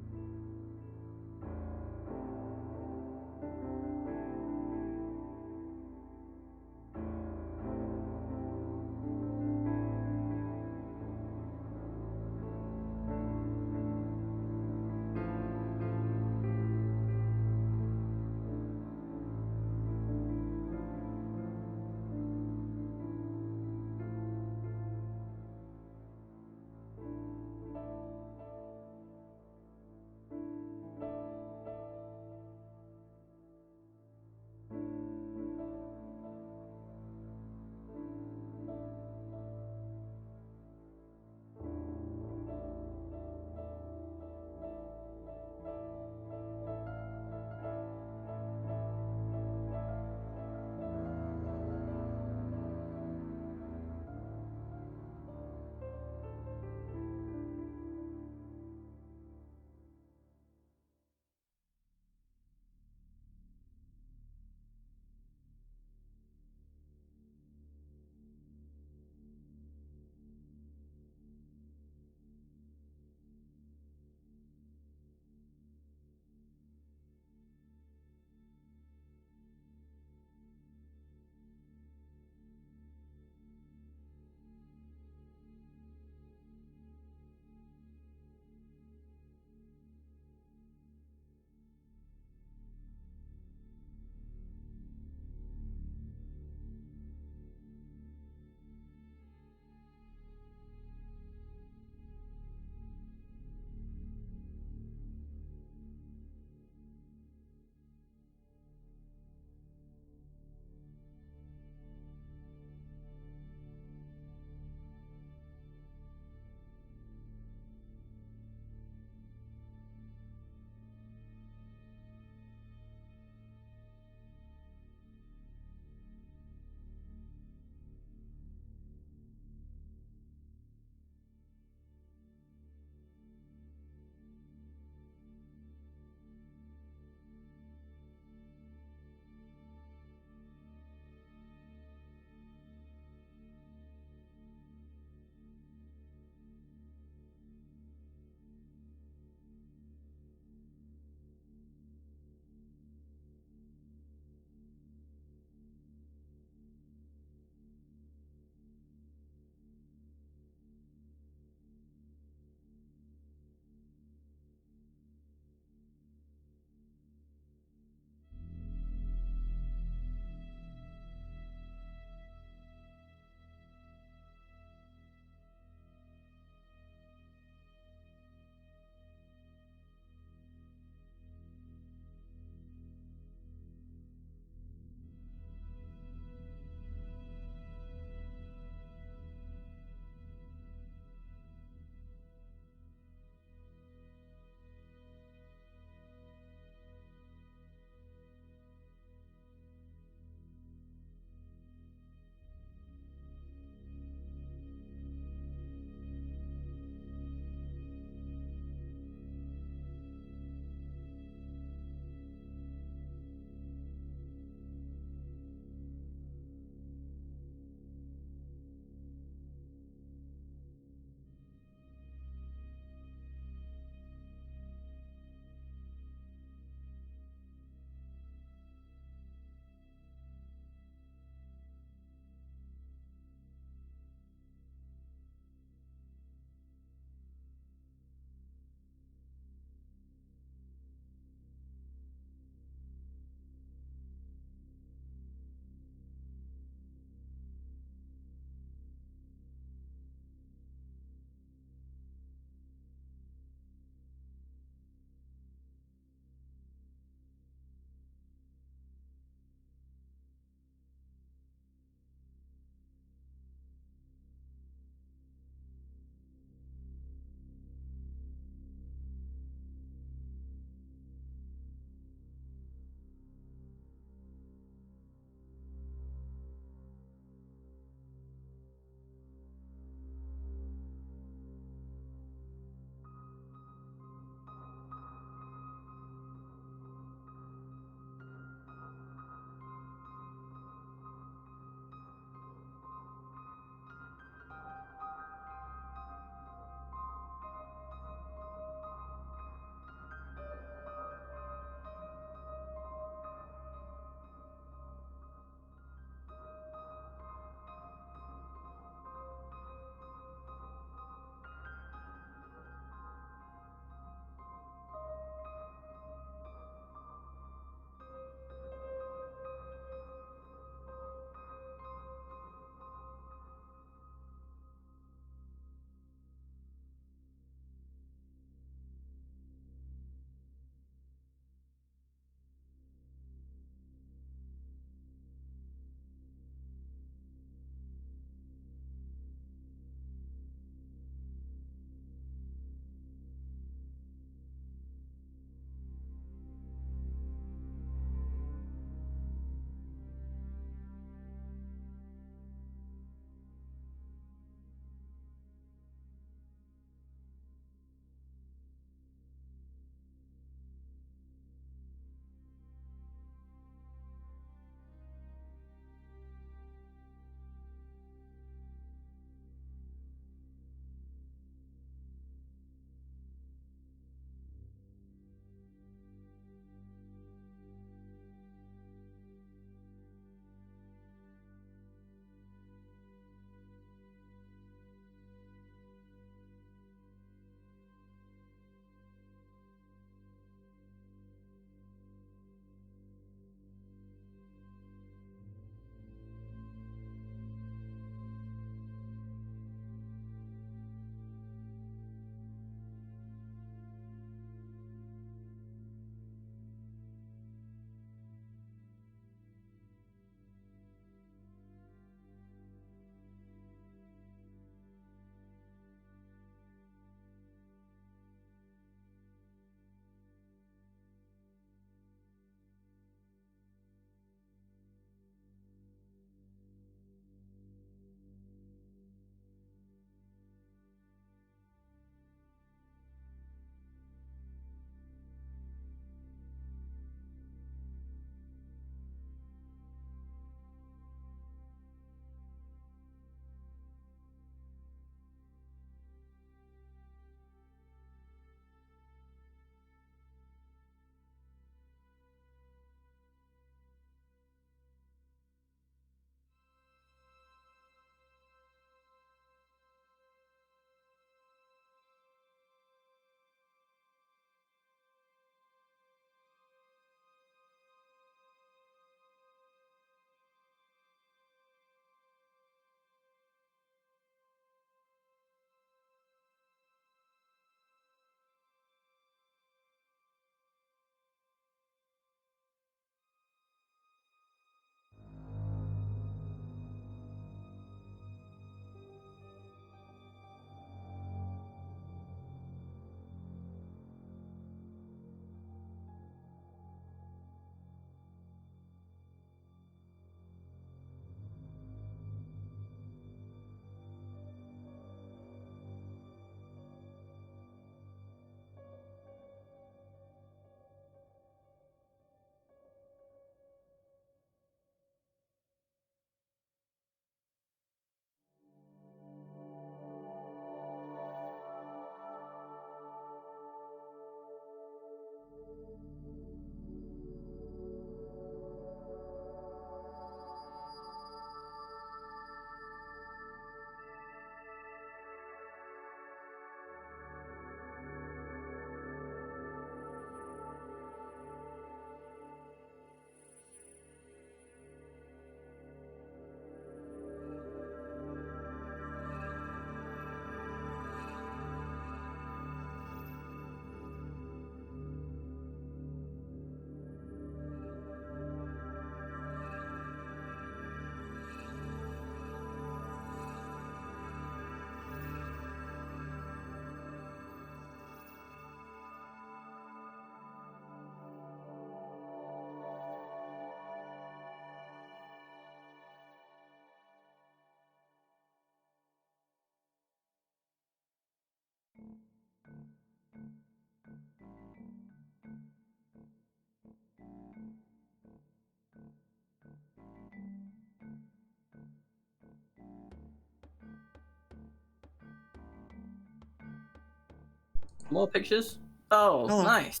More pictures? Oh, Hello. nice.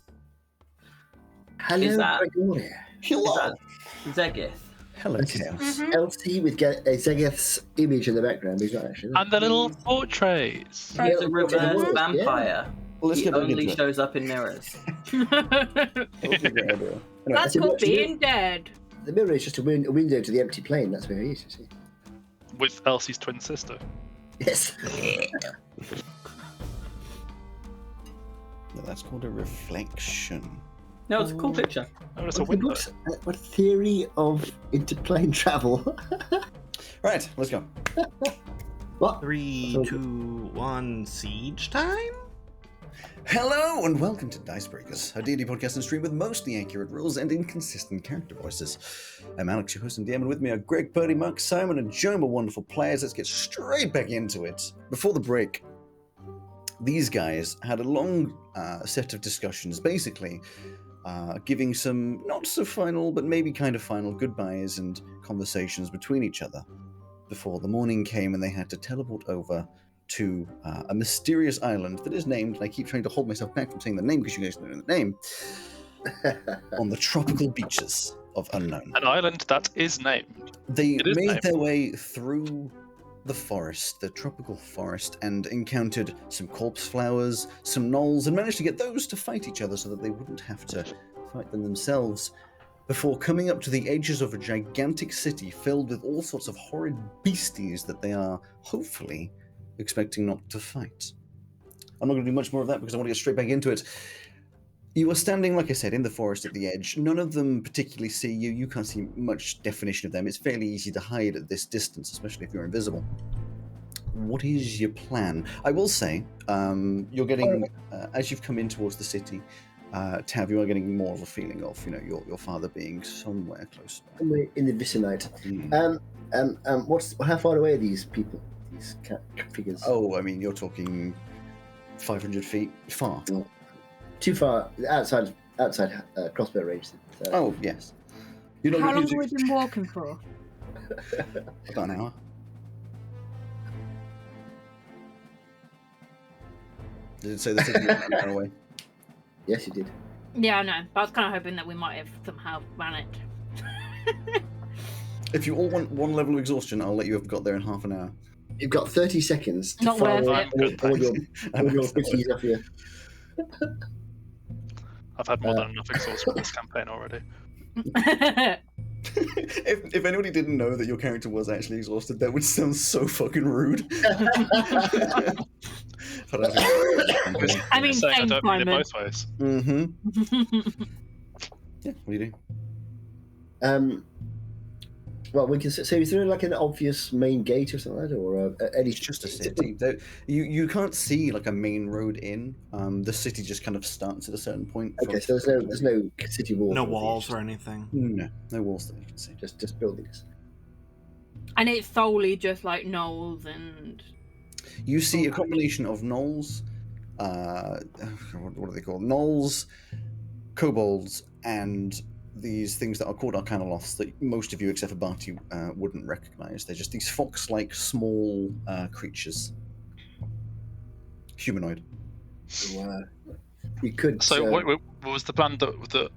Hello, Is that- Gregoria. Hello. Zegith. Hello, That's Chaos. Elsie with Zegeth's image in the background, but he's not actually. And the little portraits. He's a Yeah, reverse yeah. vampire. Well, let's He get back only into it. shows up in mirrors. Anyway. That's called being dead. The mirror is just a window to the empty plane. That's where he is, you see. With Elsie's twin sister. Yes. No, that's called a reflection. No, it's a cool picture. Oh, it's a What window. What theory of interplane travel? Right, let's go. What? 3, 2, 1, siege time? Hello and welcome to Dicebreakers, a D&D podcast and stream with mostly accurate rules and inconsistent character voices. I'm Alex, your host and DM, and with me are Greg, Purdy, Mark, Simon, and Joe, my wonderful players. Let's get straight back into it. Before the break, these guys had a long set of discussions, basically giving some not so final, but maybe kind of final goodbyes and conversations between each other before the morning came and they had to teleport over to a mysterious island that is named, and I keep trying to hold myself back from saying the name because you guys know the name, on the tropical beaches of Unknown. An island that is named. They It is made named. their way through the forest, the tropical forest, and encountered some corpse flowers, some gnolls, and managed to get those to fight each other so that they wouldn't have to fight them themselves, before coming up to the edges of a gigantic city filled with all sorts of horrid beasties that they are, hopefully, expecting not to fight. I'm not going to do much more of that because I want to get straight back into it. You are standing, like I said, in the forest at the edge. None of them particularly see you. You can't see much definition of them. It's fairly easy to hide at this distance, especially if you're invisible. What is your plan? I will say, you're getting, as you've come in towards the city, Tav, you are getting more of a feeling of, your father being somewhere close by. Somewhere in the vicinity. How far away are these people? These figures? Oh, I mean, you're talking 500 feet far. Too far outside crossbow range. So. Oh, yes. You know, How long have we been walking for? About an hour. Did it say the city was an hour away? Yes, you did. Yeah, I know. But I was kind of hoping that we might have somehow ran it. If you all want one level of exhaustion, I'll let you have got there in half an hour. You've got 30 seconds to Not fire worth it. all your I know, it's not bitties off you. I've had more than enough exhaustion with this campaign already. If anybody didn't know that your character was actually exhausted, that would sound so fucking rude. But I mean, Saying I same don't mean it Simon. both ways. Mm-hmm. Yeah, what do you do? Well, we can say, is there like an obvious main gate or something like that, or any? It's just a city. You can't see like a main road in. The city just kind of starts at a certain point. Okay, so there's no city walls. No or anything, walls it's or anything. No walls that you can see. just buildings. And it's solely just like gnolls and. You see a combination of gnolls, what are they called? Gnolls, kobolds, and these things that are called arcanoloths that most of you, except for Barty, wouldn't recognize. They're just these fox-like small creatures. Humanoid. So, we could. So, what was the plan that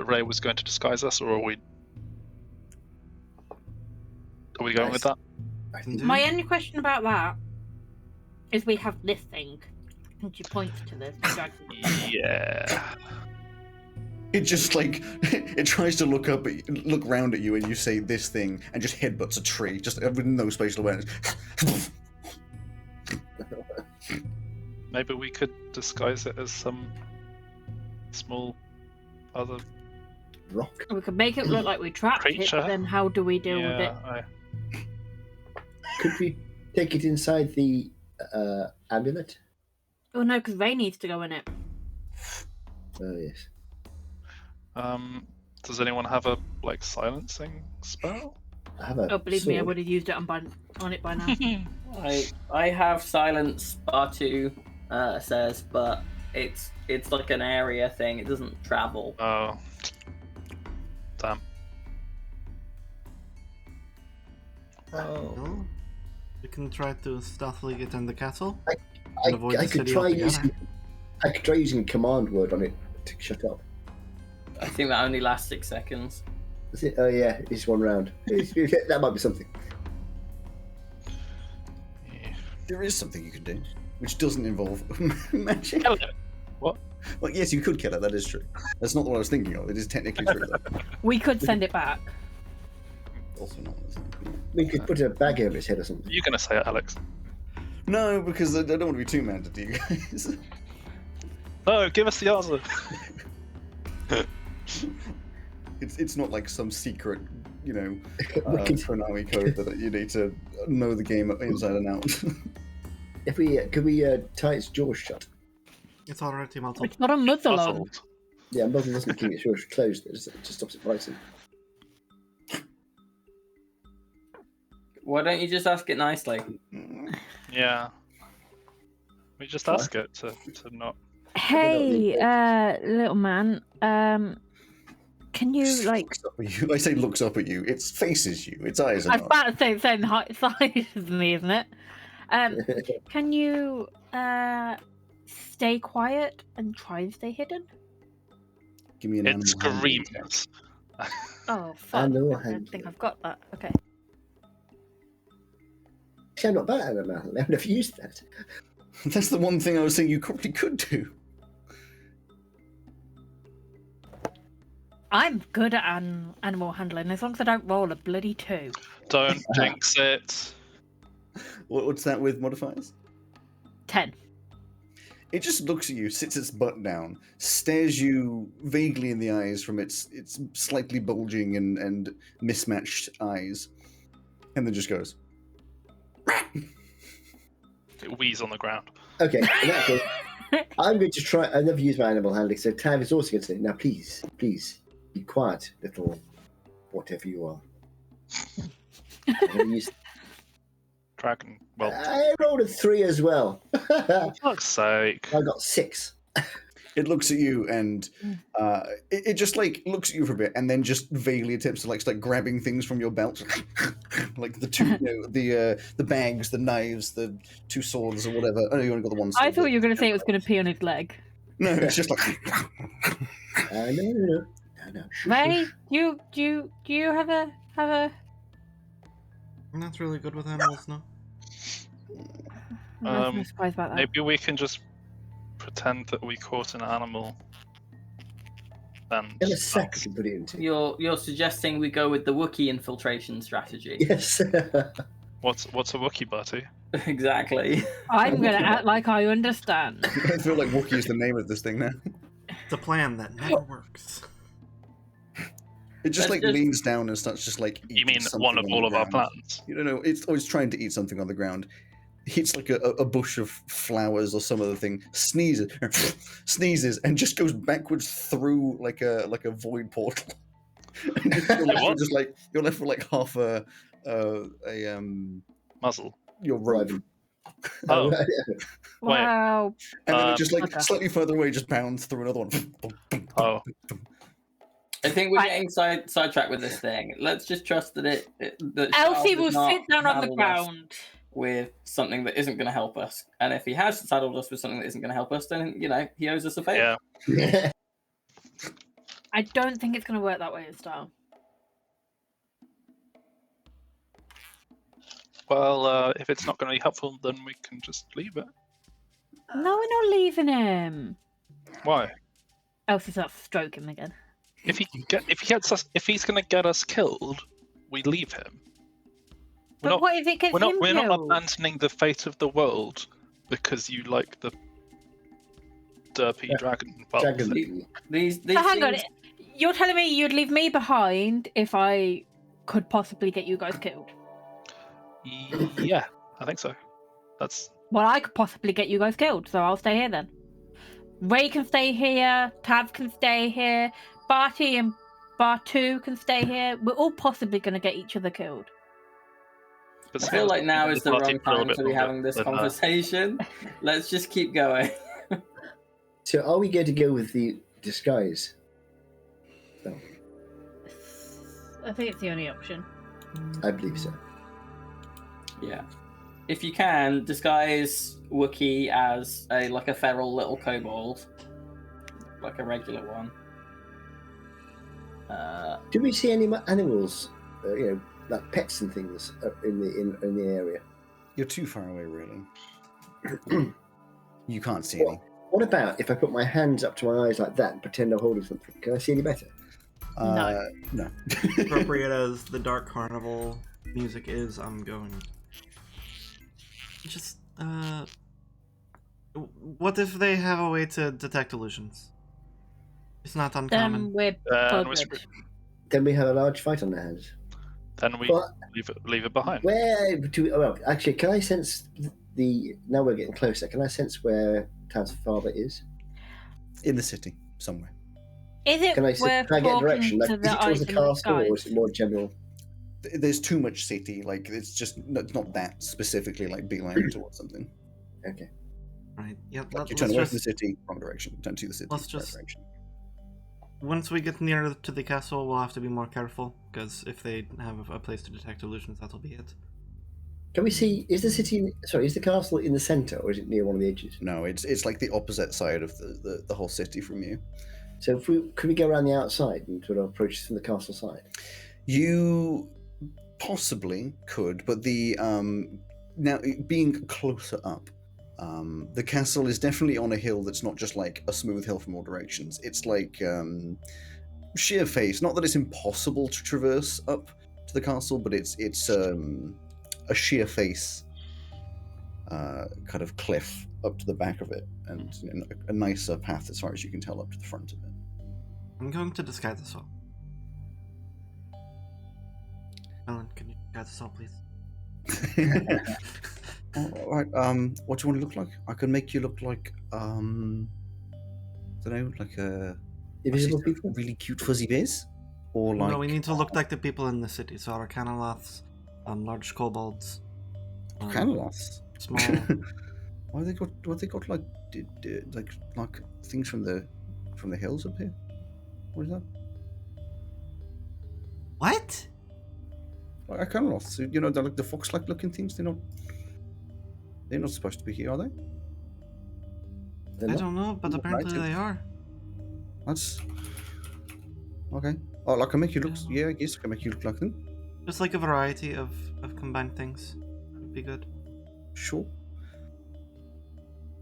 Ray was going to disguise us, or are we going with that? I think My only question about that is we have this thing. And she points to this dragon. Yeah. It just like it tries to look round at you, and you say this thing, and just headbutts a tree, just with no spatial awareness. Maybe we could disguise it as some small other rock. We could make it look like we trapped it, Creature. but then how do we deal with it? Could we take it inside the amulet? Oh no, because Ray needs to go in it. Oh yes. Does anyone have a silencing spell? I have a Oh, believe me, I sword. would have used it on it by now. I have silence. Bartu says, but it's like an area thing. It doesn't travel. Oh, damn. Well, we can try to stealthily get in the castle. I and avoid the could city try altogether. using I could try using a command word on it to shut up. I think that only lasts 6 seconds. Is it? Oh yeah, it's one round. That might be something. There is something you can do, which doesn't involve magic. Kill it. What? Well, yes, you could kill it. That is true. That's not what I was thinking of. It is technically true. Though. We could send it back. Also not. We could put a bag over its head or something. You're gonna say it, Alex. No, because I don't want to be too mad at you guys. No, give us the answer. It's not like some secret, Wicked. Konami code that you need to know the game inside and out. If we could we tie its jaws shut? It's already muzzled. It's not a muzzle on. Muzzled. Yeah, muzzle doesn't keep its jaws closed. It just stops it biting. Why don't you just ask it nicely? Yeah. We just ask it to not. Hey, little man. Can you like? Looks up at you. I say looks up at you. It faces you. Its eyes are I was not. about to say the same size as me, isn't it? Can you stay quiet and try and stay hidden? Give me an It animal handling check. screams. Oh fuck! Animal I don't handling. think I've got that. Okay. Actually, I'm not bad at animal handling. I've never used that. That's the one thing I was saying you probably could do. I'm good at animal handling as long as I don't roll a bloody 2. Don't jinx it. What's that with modifiers? 10. It just looks at you, sits its butt down, stares you vaguely in the eyes from its slightly bulging and mismatched eyes, and then just goes. It wheezes on the ground. Okay, in that case, I'm going to try. I've never used my animal handling, so Tav is also going to say, now please, be quiet, little whatever you are. I've never used... Dragon. Well, I rolled a 3 as well. for fuck's sake. I got 6. It looks at you and it just like looks at you for a bit and then just vaguely attempts to like start grabbing things from your belt, like the two, the bags, the knives, the 2 swords or whatever. Oh, you only got the one. I sword. thought you were going to say it was going to pee on his leg. No, it's just like. No. Ray, do you have a I'm not really good with animals, no. I'm not surprised about that. Maybe we can just pretend that we caught an animal. And In a sack to put it into. You're suggesting we go with the Wookiee infiltration strategy. Yes. what's a Wookiee, Bertie? Exactly. I'm going to act like I understand. I feel like Wookiee is the name of this thing now. It's a plan that never works. It just Let's like leans down and starts just like. You mean something one of on all the of our ground. plans? You don't know. It's always trying to eat something on the ground. Hits like a bush of flowers or some other thing. Sneezes and just goes backwards through like a void portal. And you're left with like half a Muzzle. your robe. Oh, Wow. And then it just like okay. slightly further away just bounds through another one. oh. I think we're getting sidetracked with this thing. Let's just trust that that Elsie Charles will has not sit down on the saddled us ground. with something that isn't going to help us. And if he has saddled us with something that isn't going to help us, then he owes us a favor. Yeah. I don't think it's going to work that way this time. Well, if it's not going to be helpful, then we can just leave it. No, we're not leaving him. Why? Elsie starts stroking him again. If he's going to get us killed, we leave him. But what if it gets him We're not killed? abandoning the fate of the world because you like the derpy dragon. Well, These So hang on, things- you're telling me you'd leave me behind if I could possibly get you guys killed? Yeah, I think so. That's Well, I could possibly get you guys killed, so I'll stay here then. Ray can stay here, Tav can stay here, Barty and Bartu can stay here. We're all possibly going to get each other killed. I feel like now is the wrong time to be longer having this than that. conversation. Let's just keep going. So are we going to go with the disguise? No, I think it's the only option. I believe so. Yeah. if you can, disguise Wookiee as a feral little kobold, like a regular one. Do we see any animals, like pets and things in the area? You're too far away, really. You can't see any. What about if I put my hands up to my eyes like that and pretend I'm holding something? Can I see any better? No. Appropriate as the Dark Carnival music is, I'm going. Just, what if they have a way to detect illusions? It's not uncommon. Then we're covered. Then we have a large fight on our hands. Then we But leave it behind. where do we, well, actually, can I sense now we're getting closer, can I sense where Tad's father is? In the city, somewhere. Is it Can I worth get talking direction? Like, to is the it towards the item of castle, or is disguise? it more general? There's too much city. Like, it's just not that specifically like beeline towards something. Okay. Right. Yeah. Like, you turn away from the city, wrong direction. Turn to the city, Let's right just- direction. Once we get nearer to the castle, we'll have to be more careful, because if they have a place to detect illusions, that'll be it. Can we see? Is the castle in the center, or is it near one of the edges? No, it's like the opposite side of the whole city from you. So could we go around the outside and sort of approach from the castle side? You possibly could, but the now being closer up, the castle is definitely on a hill that's not just like a smooth hill from all directions. It's like sheer face. Not that it's impossible to traverse up to the castle, but it's a sheer face kind of cliff up to the back of it, and a nicer path as far as you can tell up to the front of it. I'm going to disguise us all. Ellen, can you disguise us all, please? All right. What do you want to look like? I can make you look like I don't know, like a Invisible people? really cute fuzzy bears, or like No, we need to look like the people in the city. So our Canaloths, large kobolds, Canaloths. small. Why they got? What they got? Like things from the hills up here? What is that? What? Like Canaloths. They're like the fox-like looking things. They're not supposed to be here, are they? I don't know, but apparently they are. That's okay. Oh, I can make you look. Yeah, I guess I can make you look like them. Just like a variety of combined things would be good. Sure.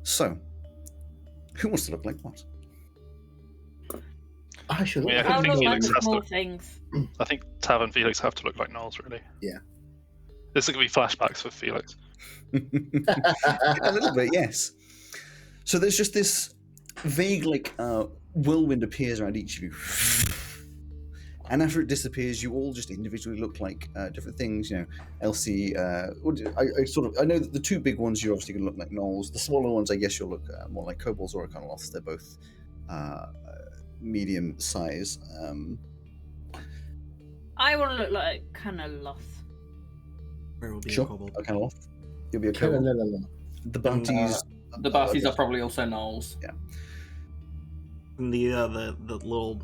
So, who wants to look like what? I should. Yeah, I'll think look like Felix the has small to- things. I think Tav and Felix have to look like Gnolls, really. Yeah. This is going to be flashbacks for Felix. A little bit, yes. So there's just this vague, whirlwind appears around each of you. And after it disappears, you all just individually look like different things. Elsie, I know that the two big ones you're obviously going to look like Gnolls. The smaller ones, I guess you'll look more like kobolds or Canaloths. They're both medium size. I want to look like Canaloth. Where will be Sure, a kobold? a Canaloth. You'll be a kobold. The Bounties. The Barties are probably also Gnolls. And the little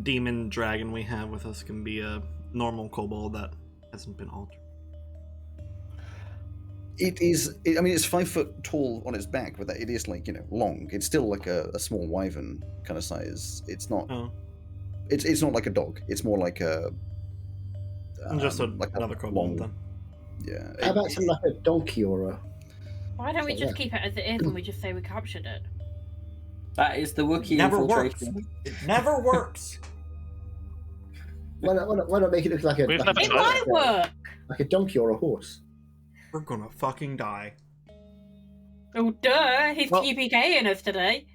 demon dragon we have with us can be a normal kobold that hasn't been altered. It's 5 foot tall on its back, but it is long. It's still like a small wyvern kind of size. It's not. Oh, It's not like a dog. It's more like a. just like another kobold then. Yeah. How about something like a donkey or a? Why don't we So, just keep it as it is and we just say we captured it? That is the Wookiee Never works. infiltration. It never works. Why not make it look like a? We've like, never It tried might work. like a donkey or a horse. We're gonna fucking die. Oh, duh. He's Well- PPKing us today.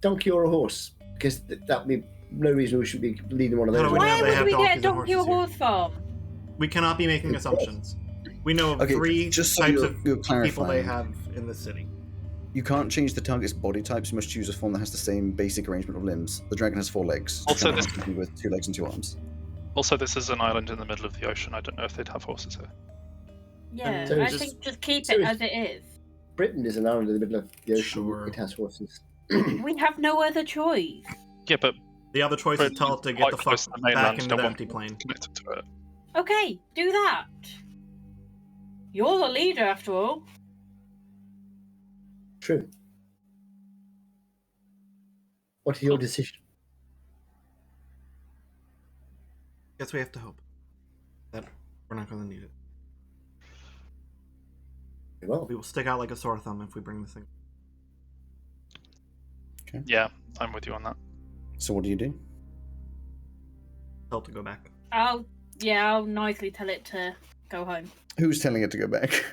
Donkey or a horse, because that'd be no reason we should be leading one of No, those. we Why they would have we get a donkeys and donkey or horses here. horse farm? We cannot be making assumptions. We know of Okay, 3 just so types you're of people clarifying. they have in the city. You can't change the target's body types. You must choose a form that has the same basic arrangement of limbs. The dragon has 4 legs. Also, The this- dragon has with 2 legs and 2 arms. Also, this is an island in the middle of the ocean. I don't know if they'd have horses here. Yeah, So I just- think just keep so it it's- as it is. Britain is an island in the middle of the ocean. Sure. It has horses. We have no other choice. Yeah, but The other choice is tell it to get quite the fuck close to the back mainland, into don't the want empty plane. connected to it. Okay, do that. You're the leader, after all. True. What is your decision? Guess we have to hope that we're not going to need it. Well, We will stick out like a sore thumb if we bring this thing. Yeah, I'm with you on that. So what do you do? Tell it to go back. I'll nicely tell it to go home. Who's telling it to go back?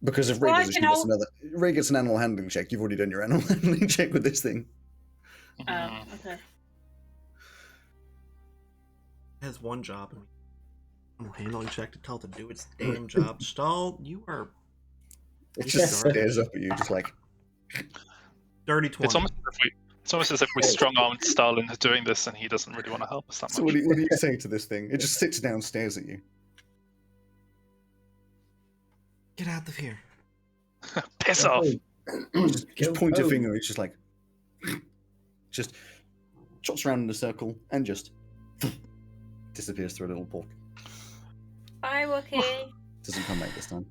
Because if Ray Well, does it, she gets Ray gets an animal handling check. You've already done your animal handling check with this thing. Oh, okay. It has one job. Animal handling check to tell it to do its damn job. Stall, you are It just stares up at you, just like. dirty 20. It's almost as if we strong-armed Stalin into doing this, and he doesn't really want to help us that much. So what do you say to this thing? It just sits down, stares at you. Get out of here. Piss off. Just point a finger. It's just like, just trots around in a circle and just disappears through a little portal. Bye, Wookie. Doesn't come back this time.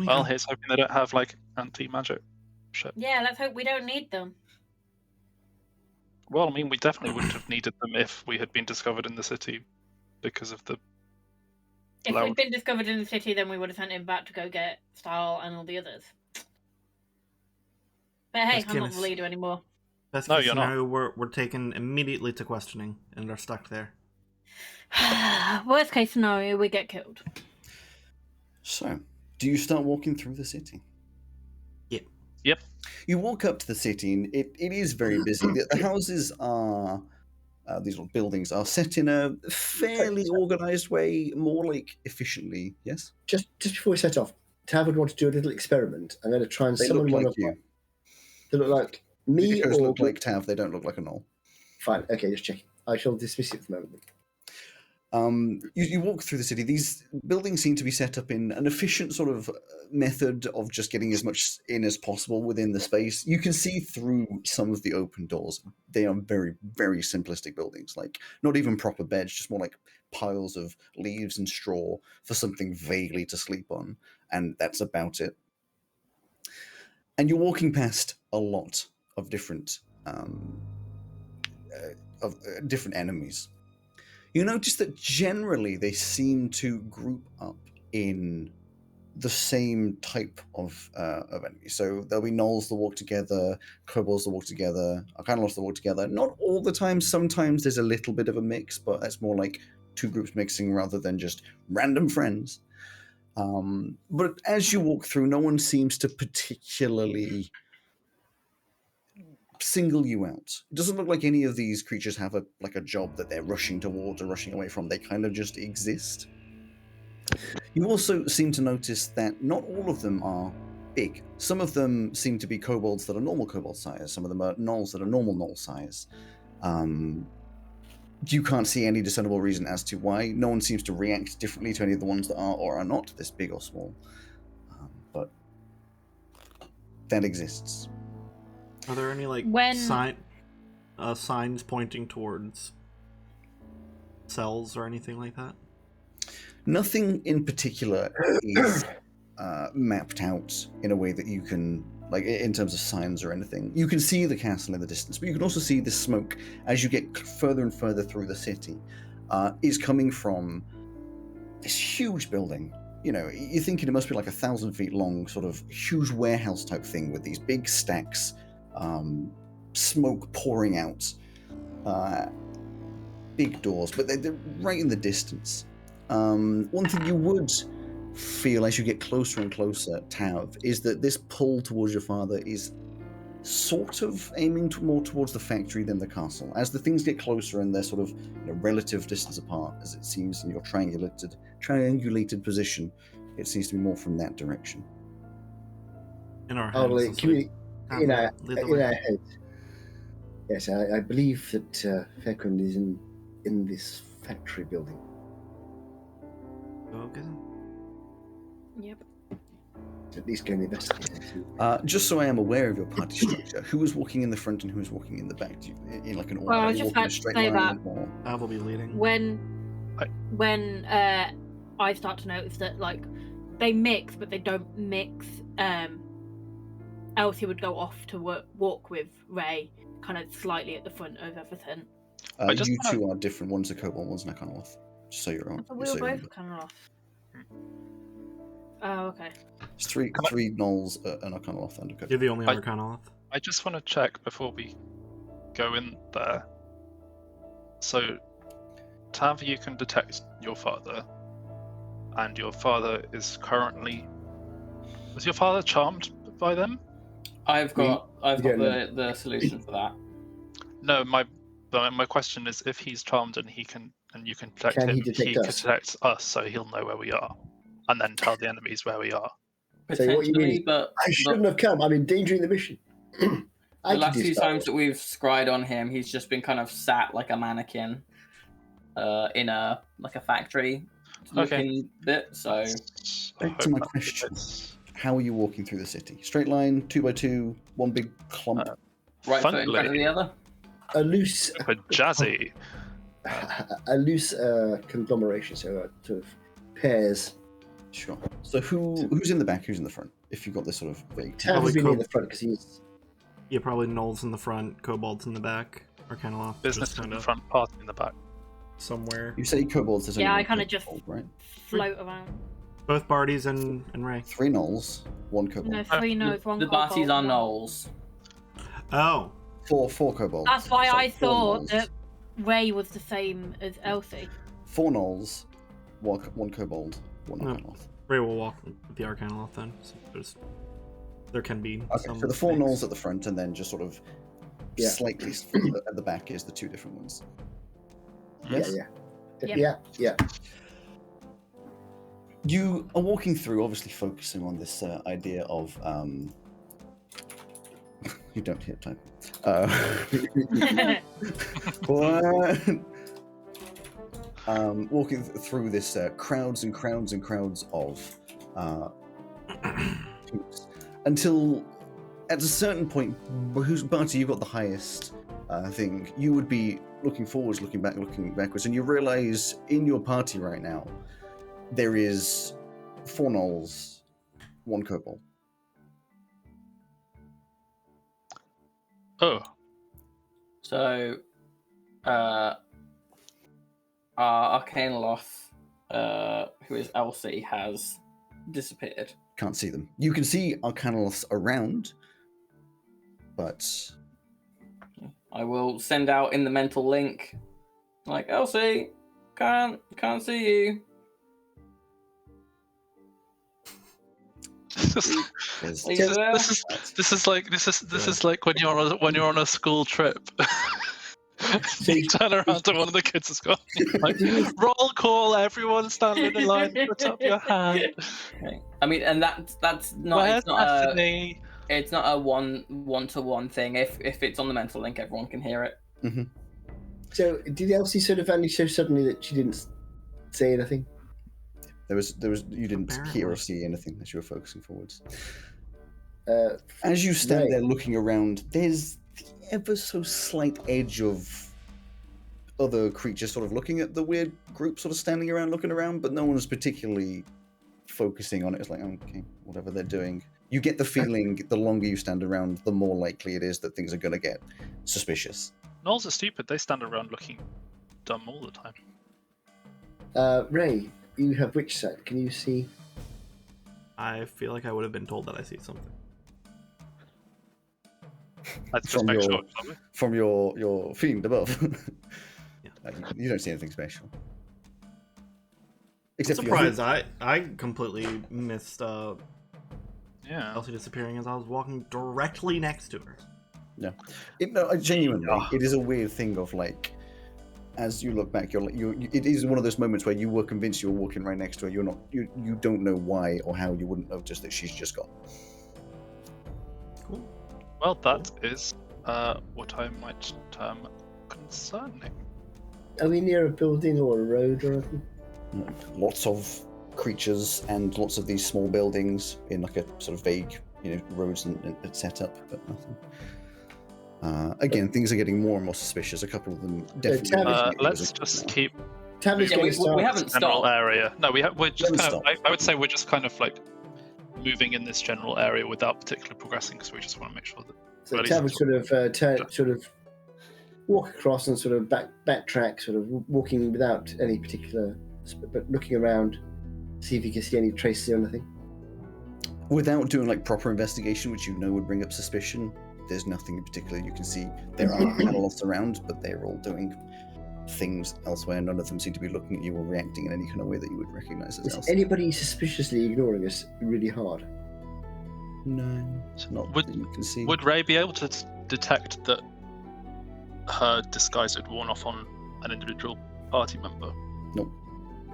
Well, here's hoping they don't have like anti-magic shit. Yeah, let's hope we don't need them. Well, I mean, we definitely wouldn't have needed them if we had been discovered in the city because of the. If we'd been discovered in the city, then we would have sent him back to go get Style and all the others. But hey, I'm not the leader anymore. Best case scenario, we're taken immediately to questioning and are stuck there. Worst case scenario, we get killed. So, do you start walking through the city? Yep. You walk up to the city, and it is very busy. The houses are, these little buildings are set in a fairly organised way, more like efficiently, yes? Just before we set off, Tav would want to do a little experiment. I'm going to try and They summon look one like of you. They look like me Echoes or... look like Tav, they don't look like a knoll. Fine, okay, just checking. I shall dismiss it for the moment. You walk through the city. These buildings seem to be set up in an efficient sort of method of just getting as much in as possible within the space. You can see through some of the open doors. They are very, very simplistic buildings, like not even proper beds, just more like piles of leaves and straw for something vaguely to sleep on, and that's about it. And you're walking past a lot of different different enemies. You notice that generally they seem to group up in the same type of enemies. So there'll be gnolls that walk together, kobolds that walk together, arcanoloths that walk together. Not all the time. Sometimes there's a little bit of a mix, but that's more like two groups mixing rather than just random friends. But as you walk through, no one seems to particularly single you out. It doesn't look like any of these creatures have a job that they're rushing towards or rushing away from. They kind of just exist. You also seem to notice that not all of them are big. Some of them seem to be kobolds that are normal kobold size. Some of them are gnolls that are normal gnoll size. You can't see any discernible reason as to why. No one seems to react differently to any of the ones that are or are not this big or small. But that exists. Are there any signs pointing towards cells or anything like that? Nothing in particular is mapped out in a way that you can, like in terms of signs or anything. You can see the castle in the distance, but you can also see the smoke as you get further and further through the city is coming from this huge building. You know, you're thinking it must be like 1,000 feet long, sort of huge warehouse type thing with these big stacks, smoke pouring out, big doors, but they're right in the distance. One thing you would feel as you get closer and closer, Tav, is that this pull towards your father is sort of aiming more towards the factory than the castle. As the things get closer and they're sort of relative distance apart, as it seems in your triangulated position, it seems to be more from that direction. In our heads. In our heads. Yes, I believe that Fekund is in this factory building. Okay. Yep. At least going to investigate. Just so I am aware of your party structure, who is walking in the front and who is walking in the back? In like an order? Well, I was just about to say that. I will be leading. When when I start to notice that like they mix, but they don't mix. Elsie would go off to walk with Ray, kind of slightly at the front of everything. I just You wanna- two are different. One's a kobold, one's an Akanaloth. Just so you're on. We so were you both remember. kind of off. Oh, okay. It's three gnolls, an Akanaloth, and a kobold. You're the only I- Arcanoloth. I just want to check before we go in there. So, Tav, you can detect your father, and your father is currently. Was your father charmed by them? I've got know. the solution for that. No, my question is if he's charmed and you can detect Can him, he detect can us? detect us, so he'll know where we are, and then tell the enemies where we are. So what you mean Potentially, but I shouldn't have come. I'm endangering the mission. the I could last do few Star times Wars. that we've scryed on him, he's just been kind of sat like a mannequin in a factory looking bit. So Back to my question. How are you walking through the city? Straight line, 2x2, one big clump. right foot in front of the other. A loose, But jazzy. a loose conglomeration, so sort of pairs. Sure. So who's in the back? Who's in the front? If you've got this sort of vague. Tav Probably would be near Cobb. the front because he's. Yeah, probably Knowles in the front, Kobolds in the back, Arcanoloth Business just in kind the of front, party in the back. somewhere. You say kobolds. There's Yeah, only I one kind of just kobold, right? float around. Both Barties and Ray. 3 gnolls, 1 kobold. No, 3 nodes, 1 The kobold, Barties are one- gnolls. Oh, 4 kobolds. That's why Sorry, I 4 thought gnolls. that Ray was the same as Elsie. 4 gnolls, 1 kobold, 1 No. Akanaloth. Ray will walk with the Arcanoloth then. So there can be Okay, some so the 4 mix. gnolls at the front, and then just sort of Yeah. slightly at the back is the 2 different ones. Yes? Yeah. You are walking through, obviously focusing on this idea of you don't hear type. What? Walking through this crowds and crowds and crowds of troops until at a certain point, whose party you've got the highest thing, you would be looking forwards, looking back, looking backwards, and you realize in your party right now there is 4 gnolls, 1 kobold. Oh, So, our Arcanoloth, who is Elsie, has disappeared. Can't see them. You can see Arcanoloths around, but I will send out in the mental link, like Elsie, can't see you. there's Are you there? this is like when you're on a school trip. So You turn around to one of the kids has gone. Like, roll call, everyone stand in a line, put up your hand. Okay. I mean, and that's not. Where's It's not a. Bethany? It's not a one-to-one thing. If it's on the mental link, everyone can hear it. So did Elsie sort of vanish so suddenly that she didn't say anything? there was you didn't hear or Apparently. see anything as you were focusing forwards. Uh, As you stand Right. there looking around, there's the ever so slight edge of other creatures sort of looking at the weird group sort of standing around looking around, but no one's particularly focusing on it. It's like, okay, whatever they're doing. You get the feeling the longer you stand around, the more likely it is that things are going to get suspicious. Gnolls are stupid. They stand around looking dumb all the time. Ray, you have which side? Can you see? I feel like I would have been told that I see something. Let's just From make your- sure. shall we? From your fiend above. Yeah. You don't see anything special. I'm Except for your surprised. I completely missed Yeah. Elsie disappearing as I was walking directly next to her. Genuinely, it is a weird thing of like, as you look back, it is one of those moments where you were convinced you were walking right next to her. You don't know why or how you wouldn't notice that she's just gone. Cool. Well, that is what I might term concerning. Are we near a building or a road or anything? Lots of creatures and lots of these small buildings in like a sort of vague, roads and setup, but nothing. Again, things are getting more and more suspicious. A couple of them definitely. Tav- Let's just keep Tab is Yeah, going to start. we haven't General stopped. area. No, we're just Haven't kind of. stopped. I would say we're just kind of like moving in this general area without particularly progressing because we just want to make sure that. So well, at Tab would least- sort of walk across and sort of backtrack, sort of walking without any particular, but looking around, see if you can see any traces or anything. Without doing like proper investigation, which you know would bring up suspicion, there's nothing in particular you can see. There are panelists around, but they're all doing things elsewhere. None of them seem to be looking at you or reacting in any kind of way that you would recognize as Is else. anybody suspiciously ignoring us really hard? No, not Would- that you can see. Would Ray be able to detect that her disguise had worn off on an individual party member? Nope,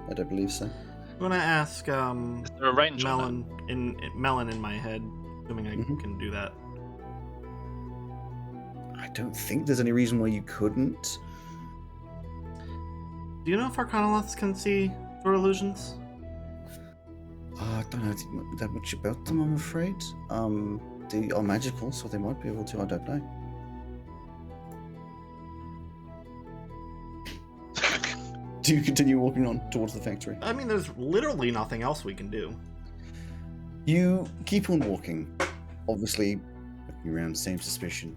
I don't believe so. I'm gonna ask Is there a range on Melon in my head, assuming I Mhm. can do that. I don't think there's any reason why you couldn't. Do you know if Arcanoloths can see through illusions? I don't know that much about them, I'm afraid. They are magical, so they might be able to. I don't know. Do you continue walking on towards the factory? I mean, there's literally nothing else we can do. You keep on walking, obviously looking around, same suspicion.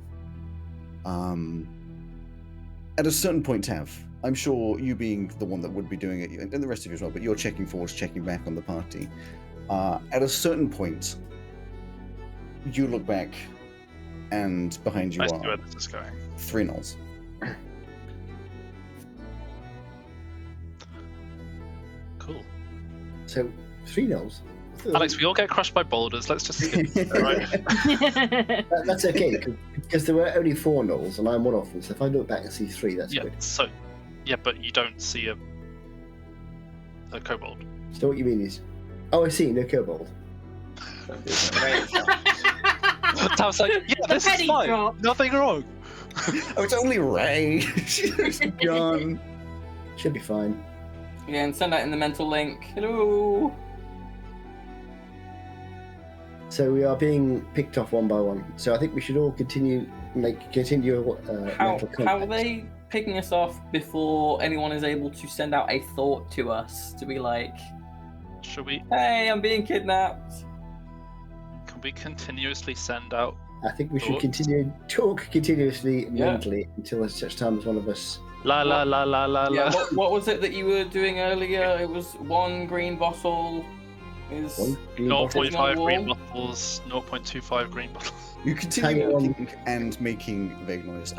At a certain point, Tav, I'm sure you being the one that would be doing it, and the rest of you as well, but you're checking forwards, checking back on the party. At a certain point, you look back, and behind you I see are where this is going. 3 gnolls. Cool. So 3 nils. Alex, we all get crushed by boulders. Let's just skip it, right? That's okay because there were only 4 nulls and I'm one of them. So if I look back and see 3, that's Yeah. good. So, yeah, but you don't see a kobold. So what you mean is, oh, I see, no kobold. I was like, yeah, this is penny fine. drop. Nothing wrong. Oh, it's only Ray. She's gone. Should be fine. Yeah, and send out in the mental link. Hello. So we are being picked off one by one. So I think we should all continue How mental how are contact. they picking us off before anyone is able to send out a thought to us to be like, Should we? "Hey, I'm being kidnapped." Can we continuously send out? I think we should Thoughts? talk continuously Yeah. mentally until such time as one of us. La la la la la Yeah, la. what was it that you were doing earlier? It was 1 green bottle is One green bottle. 0.5 green wall. bottles, 0.25 green bottles. You continue Hang on. walking and making vague noise.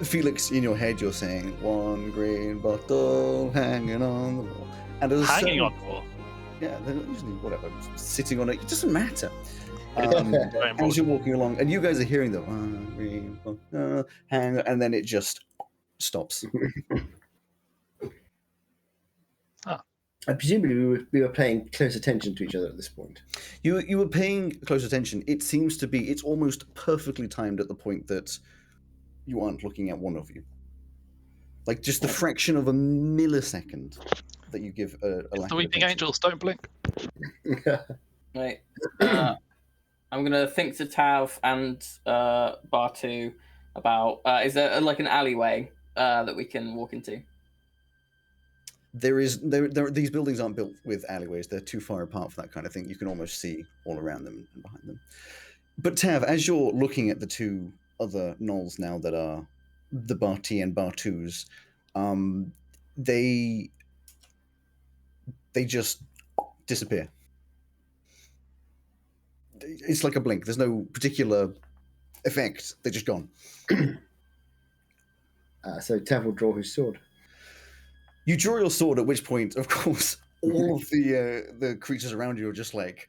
Felix, in your head, you're saying 1 green bottle hanging on the wall. And at a Hanging certain- on the wall. Yeah, they're usually whatever, sitting on it. It doesn't matter. Very As important. you're walking along, and you guys are hearing the 1 green bottle hang, and then it just stops. And presumably we were paying close attention to each other at this point. You were paying close attention. It seems to be. It's almost perfectly timed at the point that you aren't looking at one of you. Like just the fraction of a millisecond that you give a lack The of weeping attention. angels don't blink. right. I'm gonna think to Tav and Bartu about is there like an alleyway that we can walk into? There these buildings aren't built with alleyways. They're too far apart for that kind of thing. You can almost see all around them and behind them. But Tav, as you're looking at the 2 other gnolls now that are the Barti and Bartus, they just disappear. It's like a blink. There's no particular effect. They're just gone. So Tav will draw his sword. You draw your sword, at which point, of course, all of the creatures around you are just like,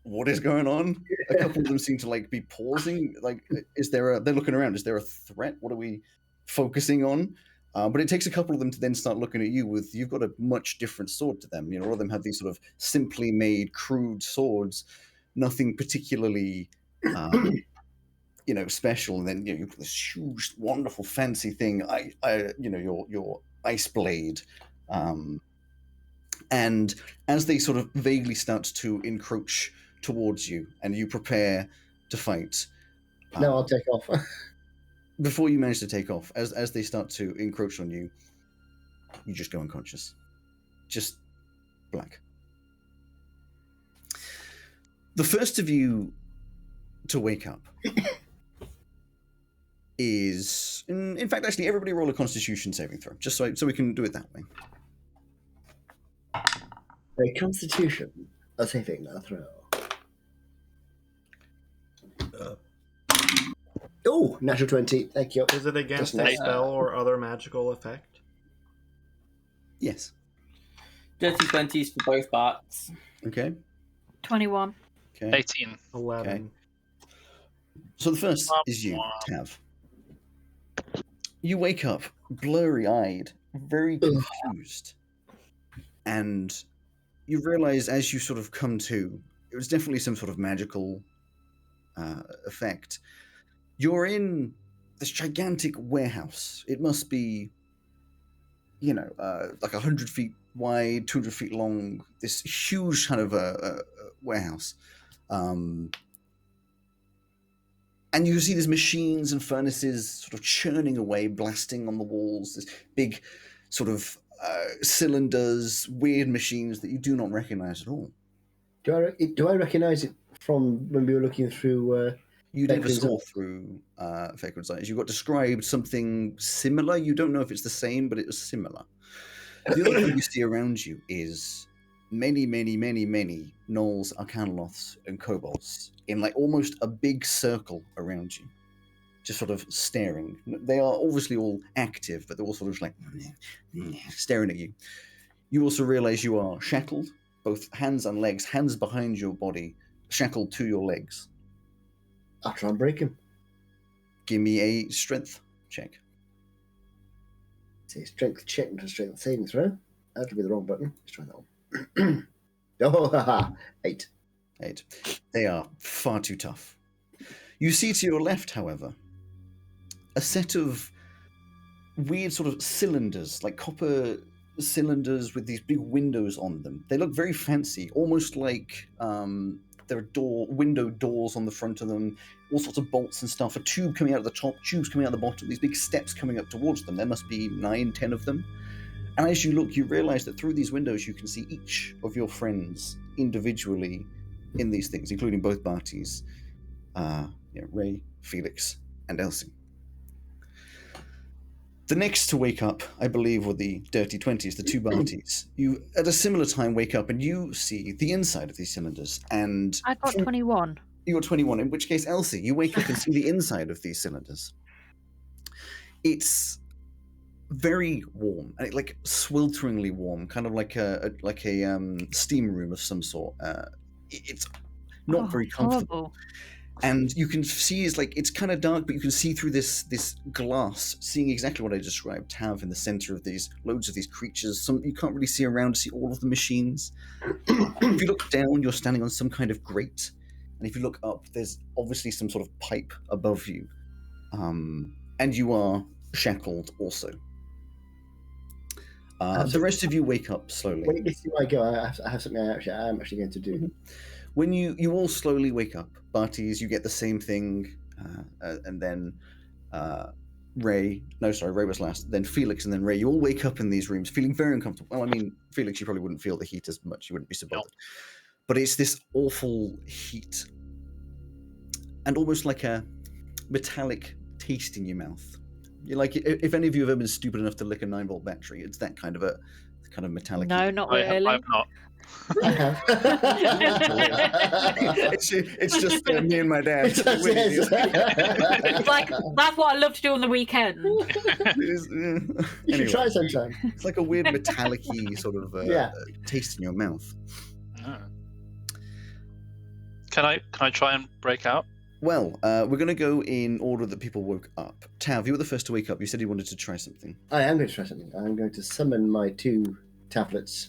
"What is going on?" A couple of them seem to like be pausing. Like, they're looking around? Is there a threat? What are we focusing on? But it takes a couple of them to then start looking at you with. You've got a much different sword to them. You know, all of them have these sort of simply made, crude swords, nothing particularly, special. And then you've got this huge, wonderful, fancy thing. Your ice blade, and as they sort of vaguely start to encroach towards you and you prepare to fight, No, I'll take off. before you manage to take off, as they start to encroach on you, you just go unconscious. Just black. The first of you to wake up is, in fact, actually, everybody roll a Constitution saving throw, just so we can do it that way. A Constitution, a saving throw. Oh, natural 20. Thank you. Is it against Just a nice. spell or other magical effect? Yes. Dirty 20s for both parts. Okay. 21. Okay. 18. 11. Okay. So the first is you, Tav. You wake up blurry-eyed, very confused, and you realize as you sort of come to, it was definitely some sort of magical effect. You're in this gigantic warehouse. It must be, like 100 feet wide, 200 feet long, this huge kind of warehouse. And you see these machines and furnaces sort of churning away, blasting on the walls, this big sort of cylinders, weird machines that you do not recognize at all. Do I recognize it from when we were looking through... You never Fakeman's saw Eyes? through Fakeman's Eyes. You got described something similar. You don't know if it's the same, but it was similar. The other thing you see around you is many, many, many, many gnolls, arcanoloths, and kobolds in like almost a big circle around you, just sort of staring. They are obviously all active, but they're all sort of like staring at you. You also realize you are shackled, both hands and legs, hands behind your body, shackled to your legs. I'll try and break him. Give me a strength check. Say strength check into strength saving throw. That'll be the wrong button. Let's try that one. Oh, haha. 8. 8. They are far too tough. You see to your left, however, a set of weird sort of cylinders, like copper cylinders with these big windows on them. They look very fancy, almost like there are window doors on the front of them, all sorts of bolts and stuff, a tube coming out of the top, tubes coming out the bottom, these big steps coming up towards them. There must be 9, 10 of them. And as you look, you realize that through these windows, you can see each of your friends individually in these things, including both Barties, Ray, Felix, and Elsie. The next to wake up, I believe, were the Dirty 20s, the two Barties. You, at a similar time, wake up and you see the inside of these cylinders. And I got 21. you got 21, in which case, Elsie, you wake up and see the inside of these cylinders. It's very warm, like swelteringly warm, kind of like a steam room of some sort. It's not very comfortable. Horrible. And you can see it's kind of dark, but you can see through this glass, seeing exactly what I described. Tav in the center of these loads of these creatures. Some you can't really see around to see all of the machines. If you look down, you're standing on some kind of grate, and if you look up, there's obviously some sort of pipe above you, and you are shackled also. The rest of you wake up slowly. Wait, before I go, I have something I'm actually going to do. Mm-hmm. When you all slowly wake up, Barties, you get the same thing, and then Ray was last, then Felix, and then Ray. You all wake up in these rooms feeling very uncomfortable. Well, I mean, Felix, you probably wouldn't feel the heat as much. You wouldn't be so bothered. But it's this awful heat, and almost like a metallic taste in your mouth. You're like, if any of you have ever been stupid enough to lick a 9-volt battery, it's that kind of metallic. No, heat. not I really. have not. I have. it's just me and my dad. It's like, that's what I love to do on the weekend. You should try sometime. It's like a weird metallic-y sort of taste in your mouth. Oh. Can I try and break out? Well, we're going to go in order that people woke up. Tav, you were the first to wake up. You said you wanted to try something. I am going to try something. I'm going to summon my 2 tablets.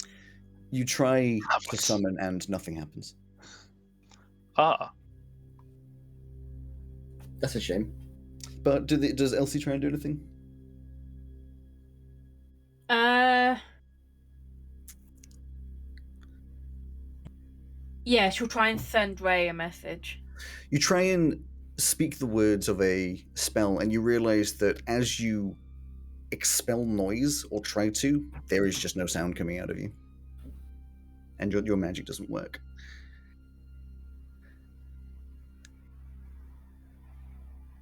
You try to summon and nothing happens. Ah. That's a shame. But does Elsie try and do anything? Yeah, she'll try and send Ray a message. You try and speak the words of a spell, and you realize that as you expel noise or try to, there is just no sound coming out of you. And your magic doesn't work.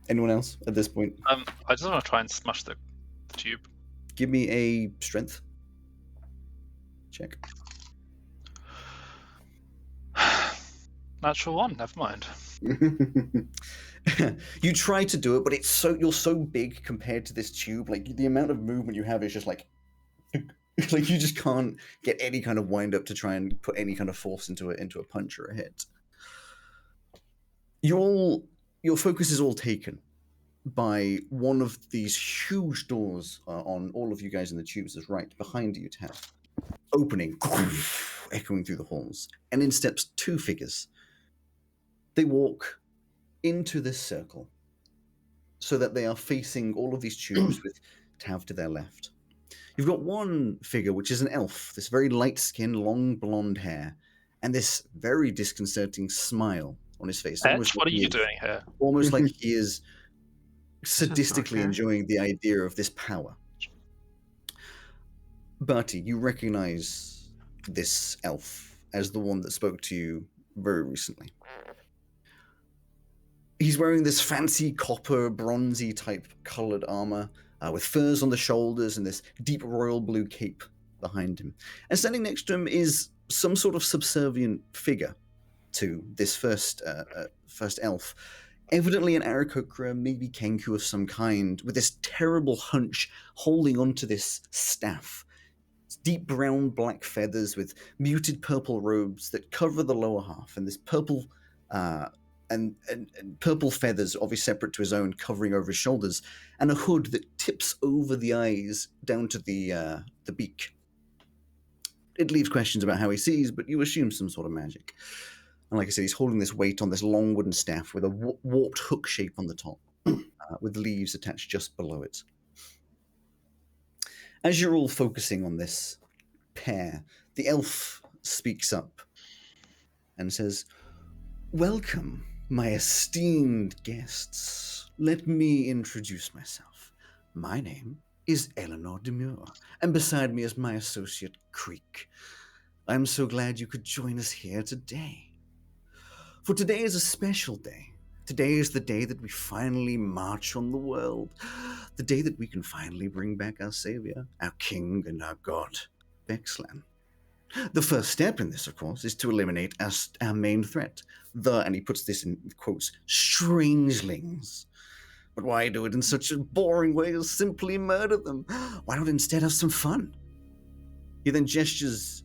Anyone else at this point? I just want to try and smash the tube. Give me a strength check. Natural one, never mind. You try to do it, but you're so big compared to this tube. Like the amount of movement you have is just like like you just can't get any kind of wind up to try and put any kind of force into a punch or a hit. Your focus is all taken by one of these huge doors on all of you guys in the tubes is right behind you, Tav. Opening, echoing through the halls, and in steps two figures. They walk into this circle so that they are facing all of these tubes with Tav to their left. You've got one figure, which is an elf, this very light skin, long blonde hair, and this very disconcerting smile on his face. Edge, what are you doing here? Almost like he is sadistically okay. enjoying the idea of this power. Bertie, you recognize this elf as the one that spoke to you very recently. He's wearing this fancy copper, bronzy type colored armor with furs on the shoulders and this deep royal blue cape behind him. And standing next to him is some sort of subservient figure to this first elf. Evidently an Aarakocra, maybe Kenku of some kind, with this terrible hunch holding onto this staff. It's deep brown black feathers with muted purple robes that cover the lower half, and this purple and purple feathers, obviously separate to his own, covering over his shoulders, and a hood that tips over the eyes down to the beak. It leaves questions about how he sees, but you assume some sort of magic. And like I said, he's holding this weight on this long wooden staff with a warped hook shape on the top, with leaves attached just below it. As you're all focusing on this pair, the elf speaks up and says, "Welcome, my esteemed guests. Let me introduce myself. My name is Eleanor Demure, and beside me is my associate, Creek. I'm so glad you could join us here today. For today is a special day. Today is the day that we finally march on the world. The day that we can finally bring back our savior, our king and our god, Vexlan. The first step in this, of course, is to eliminate our main threat, and he puts this in quotes, strangelings. But why do it in such a boring way as simply murder them? Why not instead have some fun?" He then gestures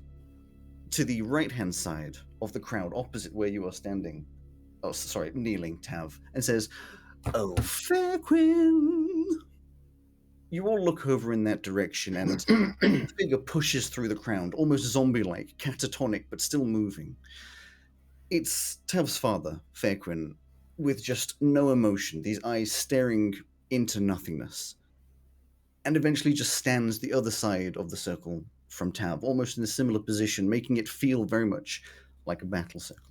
to the right-hand side of the crowd, opposite where you are standing. Oh, sorry, kneeling, Tav, and says, "Oh, Fairquin." You all look over in that direction, and the figure pushes through the crowd, almost zombie-like, catatonic, but still moving. It's Tav's father, Fairquin, with just no emotion, these eyes staring into nothingness, and eventually just stands the other side of the circle from Tav, almost in a similar position, making it feel very much like a battle circle.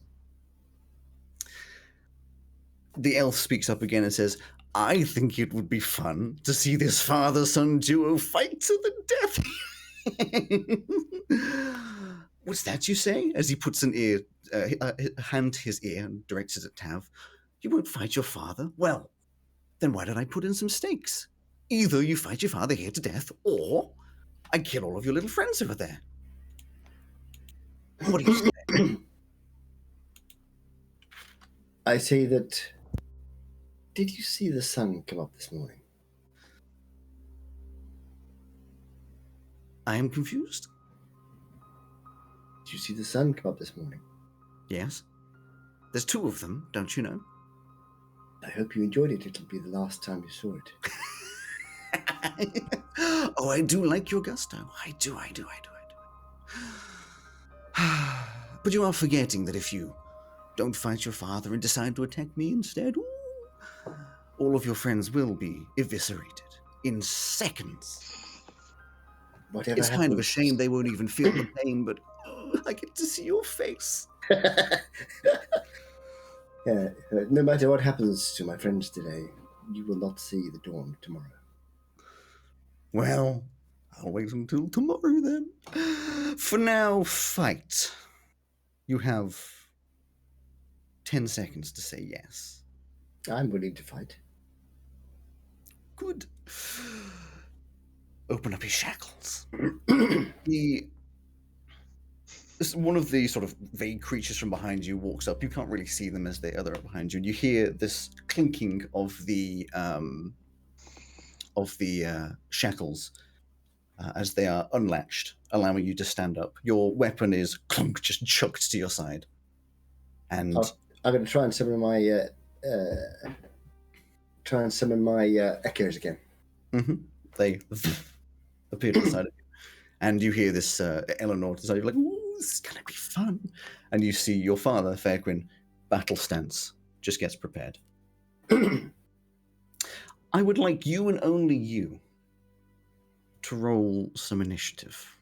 The elf speaks up again and says, "I think it would be fun to see this father-son duo fight to the death." "What's that you say?" As he puts a hand to his ear and directs it at Tav. "You won't fight your father? Well, then why did I put in some stakes? Either you fight your father here to death, or I kill all of your little friends over there. What do you say?" I say that. Did you see the sun come up this morning? I am confused. Did you see the sun come up this morning? Yes. There's two of them, don't you know? I hope you enjoyed it. It'll be the last time you saw it. Oh, I do like your gusto. I do. But you are forgetting that if you don't fight your father and decide to attack me instead, all of your friends will be eviscerated in seconds. Whatever It's kind of a shame they won't even feel the pain, but I get to see your face. Yeah, no matter what happens to my friends today, you will not see the dawn tomorrow. Well, I'll wait until tomorrow then. For now, fight. You have 10 seconds to say yes. I'm willing to fight. Good. Open up his shackles. One of the sort of vague creatures from behind you walks up. You can't really see them as they're behind you, and you hear this clinking of the shackles as they are unlatched, allowing you to stand up. Your weapon is clunk, just chucked to your side, and I'm going to try and summon my echoes again. they appear to the side of you, and you hear this Eleanor to the side of you, like, "Ooh, this is going to be fun," and you see your father, Fairquin, battle stance, just gets prepared. I would like you and only you to roll some initiative.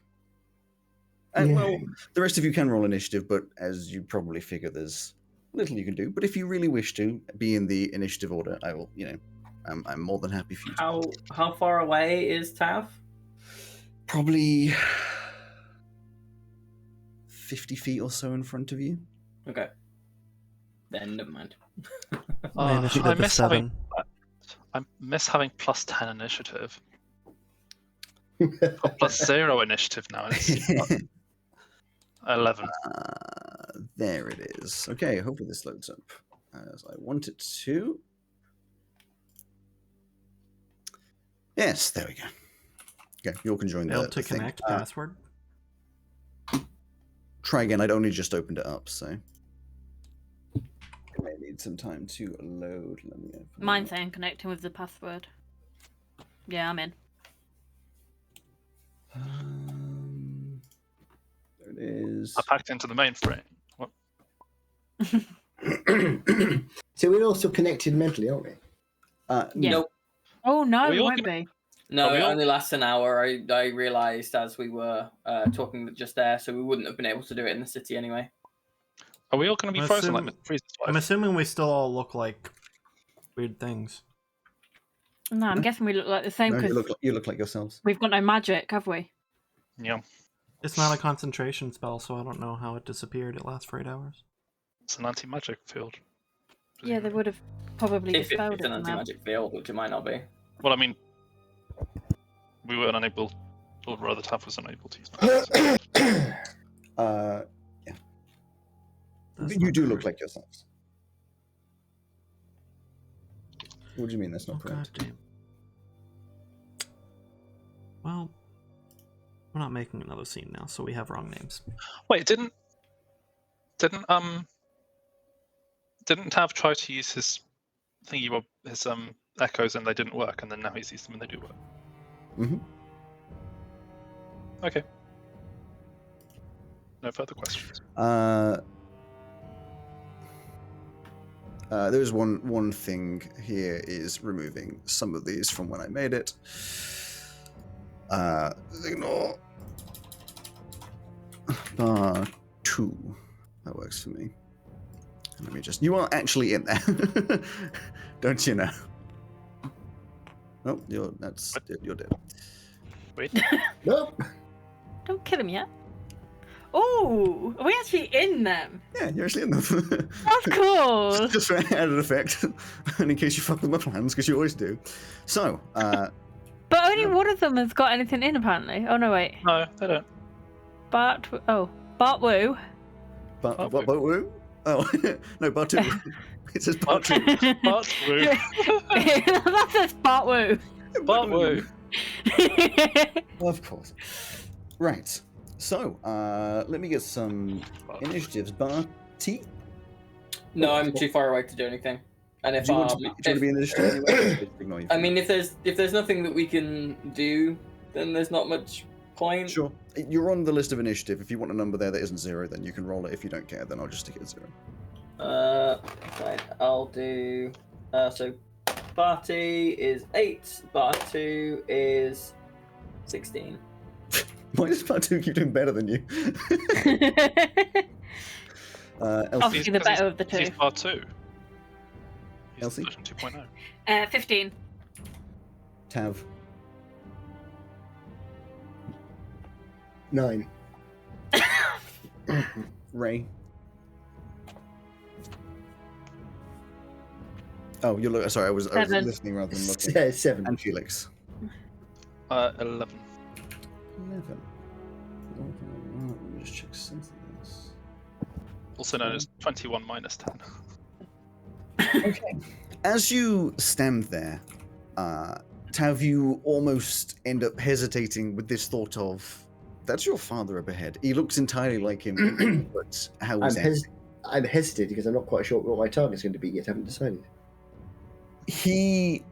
And well, the rest of you can roll initiative, but as you probably figure, there's little you can do. But if you really wish to be in the initiative order, I will, I'm more than happy for you to. How far away is Tav? Probably 50 feet or so in front of you. Okay. Then never mind. My initiative is 7. I miss having plus 10 initiative. Got plus 0 initiative now. It's 11. There it is. Okay, hopefully this loads up as I want it to. Yes, there we go. Okay, you all can join Failed to the thing. connect password. Try again. I'd only just opened it up, so it may need some time to load. Let me open Mine's saying connecting with the password. Yeah, I'm in. There it is. I packed into the mainframe. What? So we're also connected mentally, aren't we? Yeah. Nope. Oh no, We it all won't gonna- be. No, Are we it all- only lasts an hour. I realised as we were talking just there, so we wouldn't have been able to do it in the city anyway. Are we all going to be I'm frozen assuming- like Freeze's wife? I'm assuming we still all look like weird things. No, I'm guessing we look like the same No, because you look like yourselves. we've got no magic, have we? Yeah, It's not a concentration spell, so I don't know how it disappeared. It lasts for 8 hours. it's an anti-magic field. Yeah, they would have probably If dispelled it's it an somehow. anti-magic field, which it might not be. Well, I mean, we were unable, or rather, Tav was unable to use magic. Yeah. That's You not do correct. look like yourselves. What do you mean that's not Oh, correct? goddamn. Well, we're not making another scene now, so we have wrong names. Wait, didn't Tav try to use his thingy, his echoes, and they didn't work, and then now he's used them and they do work. Mm-hmm. Okay. No further questions. There's one thing here is removing some of these from when I made it. Ignore. Bar 2. That works for me. Let me just. You are actually in there, don't you know? Oh, you're dead. Wait. Nope. Don't kill him yet. Oh, are we actually in them? Yeah, you're actually in them. That's cool. Just for added effect, and in case you fuck with my plans, because you always do. So, But only one of them has got anything in, apparently. Oh no, wait. No, they don't. Bart Woo. What woo? Oh no, Bart 2. It says Bart 2. Bart Woo. That says Bart Woo. Bart Woo. Of course. Right. So, let me get some initiatives. Barty? No, I'm too far away to do anything. And if Do you want to be initiative anyway? Ignore you. I mean, if there's nothing that we can do, then there's not much point. Sure. You're on the list of initiative. If you want a number there that isn't 0, then you can roll it. If you don't care, then I'll just stick it at 0. Right, I'll do. So, Barty is 8. Bart2 is 16. Why does Part 2 keep doing better than you? Elsie. Obviously, the better of the two. He's Bart 2. He's Elsie? version 2.0. 15. Tav. 9. Ray. Oh, you're looking. Sorry, I was 7. listening rather than looking. 7. And Felix. 11. 11. Let me just check something else. Also known as 21 minus 10. Okay. As you stand there, Tav, you almost end up hesitating with this thought of, that's your father up ahead. He looks entirely like him, but how is that? I'm hesitating because I'm not quite sure what my target's going to be yet. I haven't decided. He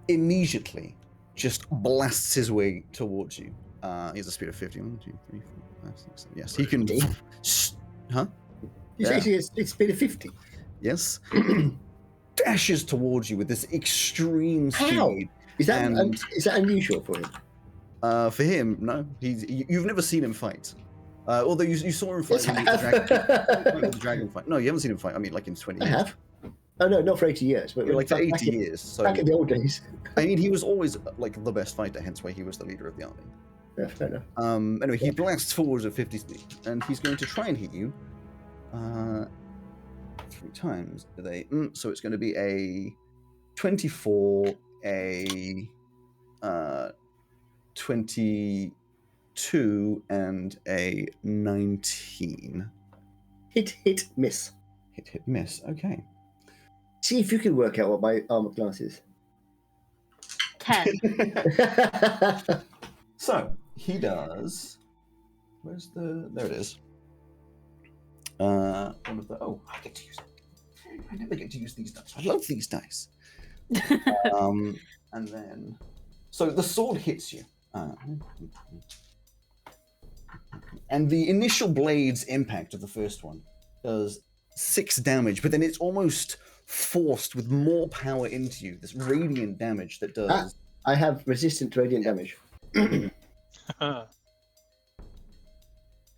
immediately just blasts his way towards you. He has a speed of 50. 1, 2, 3, 4, 5, 6, 7. Yes, he can. Huh? You say it's speed of 50. Yes. Dashes towards you with this extreme speed. How? Is that unusual for him? For him, no. You've never seen him fight. Although you saw him fight Yes, with I the dragon fight. No, you haven't seen him fight. I mean, like in 20 I years. have. Oh no, not for 80 years, but Like for back 80 years. So back in the old days. I mean, he was always like the best fighter, hence why he was the leader of the army. Yeah, fair enough. Anyway, he blasts forwards at 50 speed, and he's going to try and hit you 3 times. So it's going to be a 24, a 22, and a 19. Hit, miss. Hit, miss. Okay. See if you can work out what my armor class is. 10. So he does. Where's the? There it is. One of the. Oh, I get to use. I never get to use these dice. I love these dice. And then, so the sword hits you, and the initial blade's impact of the first one does 6 damage, but then it's almost forced with more power into you. This radiant damage that does. I have resistant to radiant damage.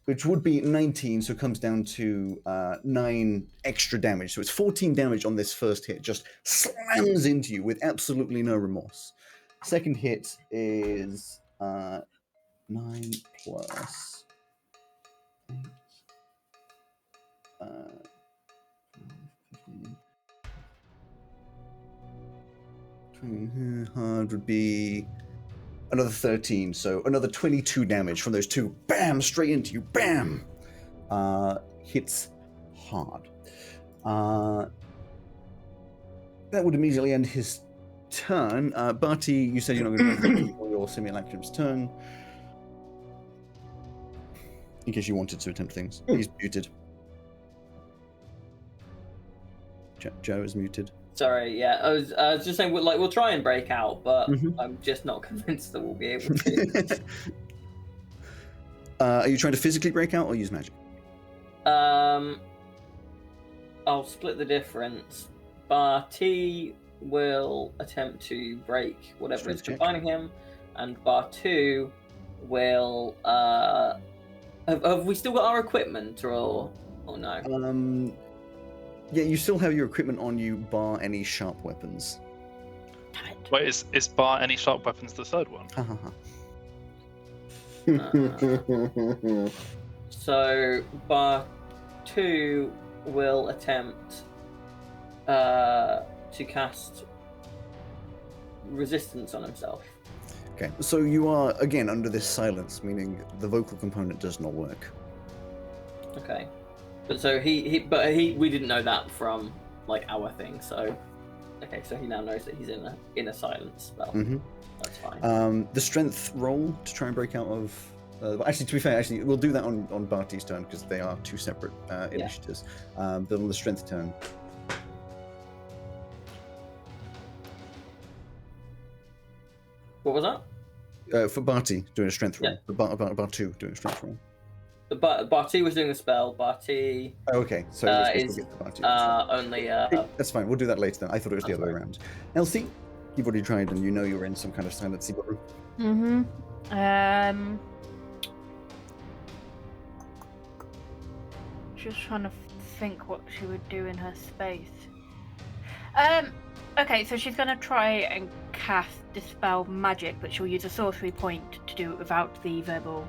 Which would be 19, so it comes down to 9 extra damage. So it's 14 damage on this first hit, just slams into you with absolutely no remorse. Second hit is 9 plus 8. 15. 20 would be another 13, so another 22 damage from those 2. Bam! Straight into you. Bam! Hits hard. That would immediately end his turn. Barty, you said you're not going to do for your simulacrum's turn. In case you wanted to attempt things. He's muted. Joe is muted. Sorry, yeah, I was just saying, we'll try and break out, but I'm just not convinced that we'll be able to. Are you trying to physically break out or use magic? I'll split the difference. Barty will attempt to break whatever is confining him, and Bar2 will. Have we still got our equipment, or no? Yeah, you still have your equipment on you, bar any sharp weapons. Damn it. Wait, is bar any sharp weapons the third one? So Bar2 will attempt to cast resistance on himself. Okay, so you are again under this silence, meaning the vocal component does not work. Okay, but so we didn't know that from like our thing. So okay, so he now knows that he's in a silence spell. Mm-hmm. That's fine. The strength roll to try and break out of. Actually, to be fair, we'll do that on Barty's turn because they are 2 separate initiatives. But on the strength turn. What was that? For Barty doing a strength roll. Yeah. Bar2 doing a strength roll. Barty was doing a spell. Barty. Oh, okay. So is get the Barty. only. That's fine. We'll do that later then. I thought it was the other way around. Elsie, you've already tried and you know you're in some kind of silent secret room. Just trying to think what she would do in her space. Okay, so she's gonna try and cast Dispel Magic, but she'll use a sorcery point to do it without the verbal.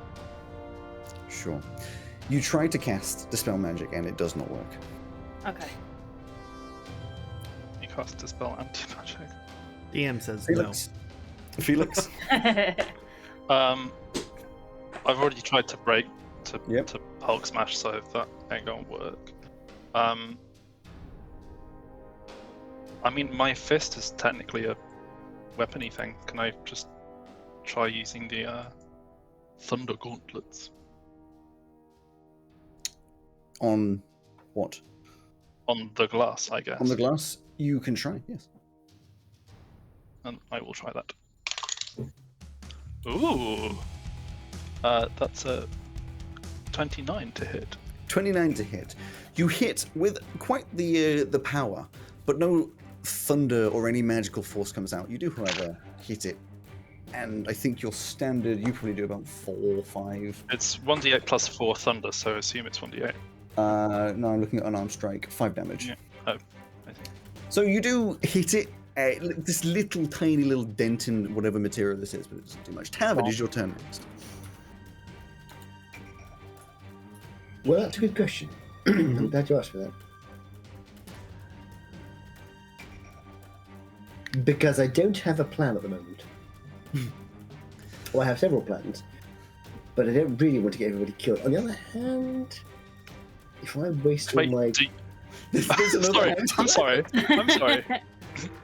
Sure. You try to cast Dispel Magic and it does not work. Okay. You cast Dispel Anti-Magic. DM says Felix? Felix? I've already tried to break to Yep. Hulk Smash, so that ain't gonna work. I mean, my fist is technically a weapony thing. Can I just try using the Thunder Gauntlets? On what? On the glass, I guess. On the glass? You can try, yes. And I will try that. Ooh! That's a 29 to hit. 29 to hit. You hit with quite the power, but no thunder or any magical force comes out. You do, however, hit it. And I think your standard, you probably do about 4 or 5. It's 1d8 plus 4 thunder, so I assume it's 1d8. No, I'm looking at unarmed strike. 5 damage. Yeah. Oh, I see. So you do hit it. This little tiny little dent in whatever material this is, but it doesn't do much. Tav, it is your turn next. Well, that's a good question. I'm glad you asked for that. Because I don't have a plan at the moment. Well, I have several plans, but I don't really want to get everybody killed. On the other hand, if I waste all Wait, my... There's another sorry, hand. I'm sorry. I'm sorry.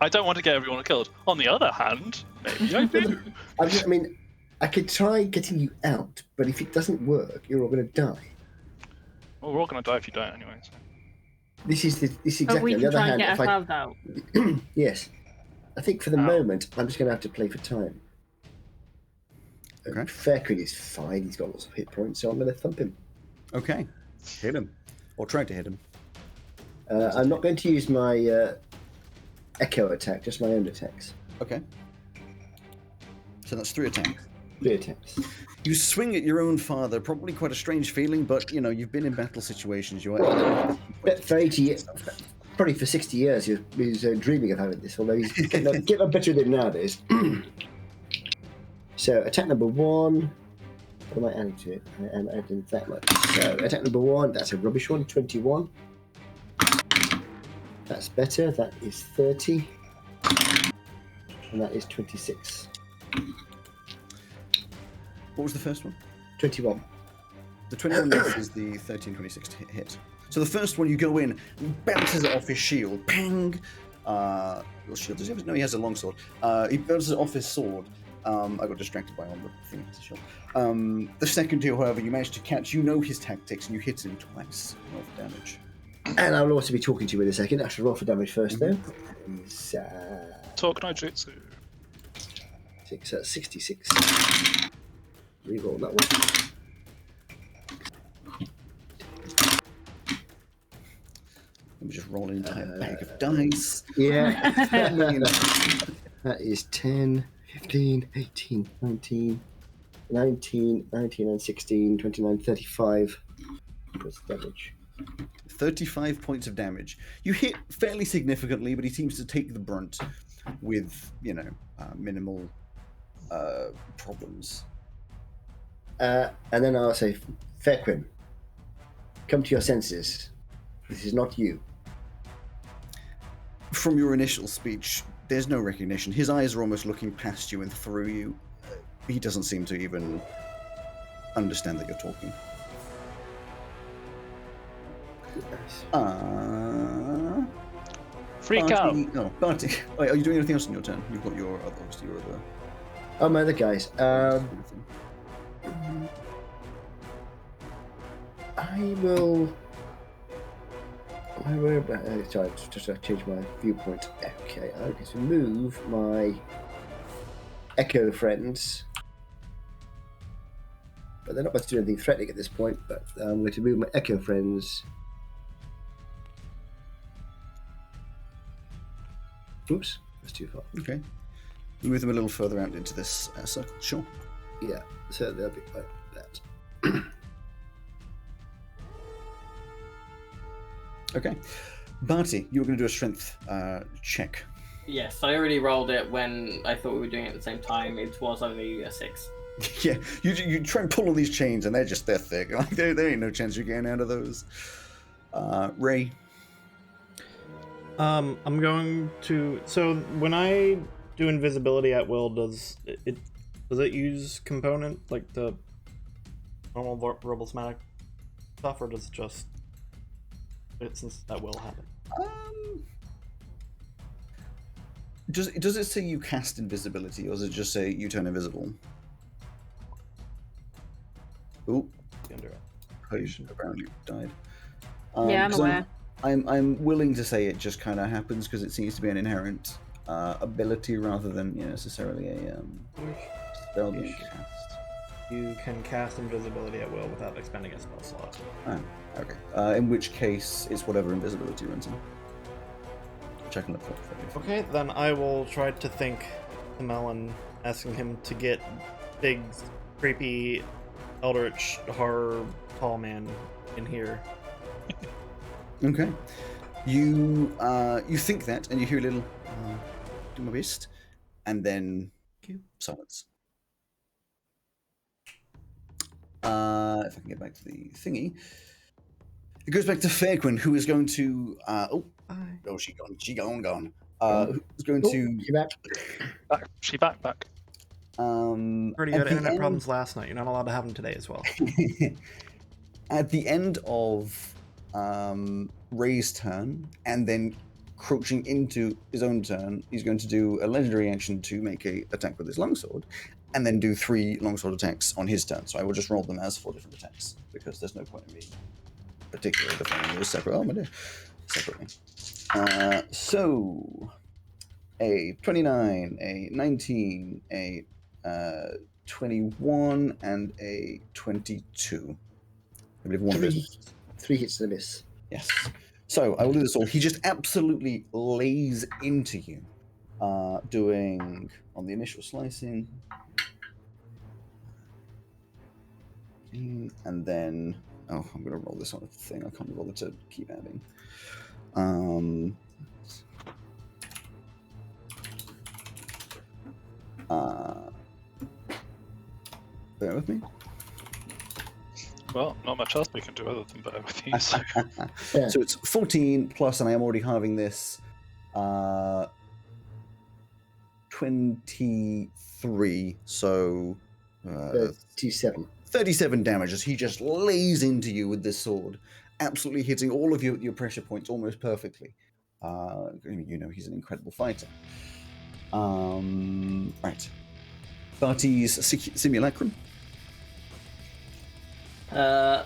I don't want to get everyone killed. On the other hand, maybe I do. I mean, I could try getting you out, but if it doesn't work, you're all going to die. Well, we're all going to die if you don't anyway. So. This is But exactly. we On the can other try and hand, get if I... ourselves out. Yes. I think for the moment, I'm just going to have to play for time. Okay. Faircrest is fine. He's got lots of hit points, so I'm going to thump him. Okay. Hit him. Or try to hit him. I'm not going to use my echo attack, just my own attacks. Okay. So that's 3 attacks. 3 attacks. You swing at your own father, probably quite a strange feeling, but, you know, you've been in battle situations. You are... But for 80 years, probably for 60 years, he was dreaming of having this, although he's getting better at it nowadays. So, attack number 1. What am I adding to it? I am adding that much. So, attack number 1, that's a rubbish one, 21. That's better, that is 30. And that is 26. What was the first one? 21. The 21 misses the 13-26 to hit. So the first one, you go in, bounces it off his shield. Pang! Your shield, does he have? No, he has a longsword. He bounces it off his sword. I got distracted by all the thing as a shield. The second two, however, you manage to catch. You know his tactics, and you hit him twice. Roll for damage. And I'll also be talking to you in a second. I should roll for damage first, though. Is, Talk no jutsu. 66. Reroll that one. Let me just roll an entire bag of dice. Yeah. That is 10, 15, 18, 19, and 16, 29, 35. What's the damage? 35 points of damage. You hit fairly significantly, but he seems to take the brunt with, you know, minimal problems. And then I'll say, Fairquin, come to your senses. This is not you. From your initial speech, there's no recognition. His eyes are almost looking past you and through you. He doesn't seem to even understand that you're talking. Freak Barty, out. No, Barty. Wait, are you doing anything else on your turn? You've got your other, obviously your other. Oh, my other guys. I will. Sorry, just to change my viewpoint. Okay, I'm going to move my Echo friends. But they're not going to do anything threatening at this point, but I'm going to move my Echo friends. Oops, that's too far. Okay. Move them a little further out into this circle. Sure. Yeah, so they'll be like that. Okay. Barty, you're going to do a strength check. Yes, I already rolled it when I thought we were doing it at the same time. It was only a 6. Yeah, you try and pull all these chains, and they're thick. Like there ain't no chance you're getting out of those. Ray. I'm going to. So when I do invisibility at will, does it use component like the normal robosomatic stuff, or does it just since that will happen? Does it say you cast invisibility, or does it just say you turn invisible? Ooh, apparently died. Yeah, I'm 'cause aware. I'm willing to say it just kind of happens because it seems to be an inherent ability rather than necessarily a spell being cast. You can cast invisibility at will without expending a spell slot. Oh, okay. In which case, it's whatever invisibility runs in. Check and look for it. Okay, then I will try to think to Melon, asking him to get big, creepy, eldritch horror tall man in here. Okay. You think that, and you hear a little do my best, and then silence. If I can get back to the thingy, it goes back to Fairquin, who is going to. She gone. She gone. Who's going to? You back? Back. She back. Already had internet problems last night. You're not allowed to have them today as well. At the end of Ray's turn, and then crouching into his own turn, he's going to do a legendary action to make a attack with his longsword, and then do 3 longsword attacks on his turn. So I will just roll them as 4 different attacks, because there's no point in me particularly defining those separate. Oh my dear, separately. So a 29, a 19, a 21, and a 22. I believe one of those. 3 hits and a miss. Yes. So I will do this all. He just absolutely lays into you, doing on the initial slicing, and then I'm gonna roll this on a thing. I can't be bothered to keep adding. Bear with me. Well, not much else we can do other than bear with you. So. Yeah. So it's 14 plus, and I am already halving this. 23. So 37. 37 damage as he just lays into you with this sword, absolutely hitting all of your pressure points almost perfectly. He's an incredible fighter. Right. Barty's simulacrum.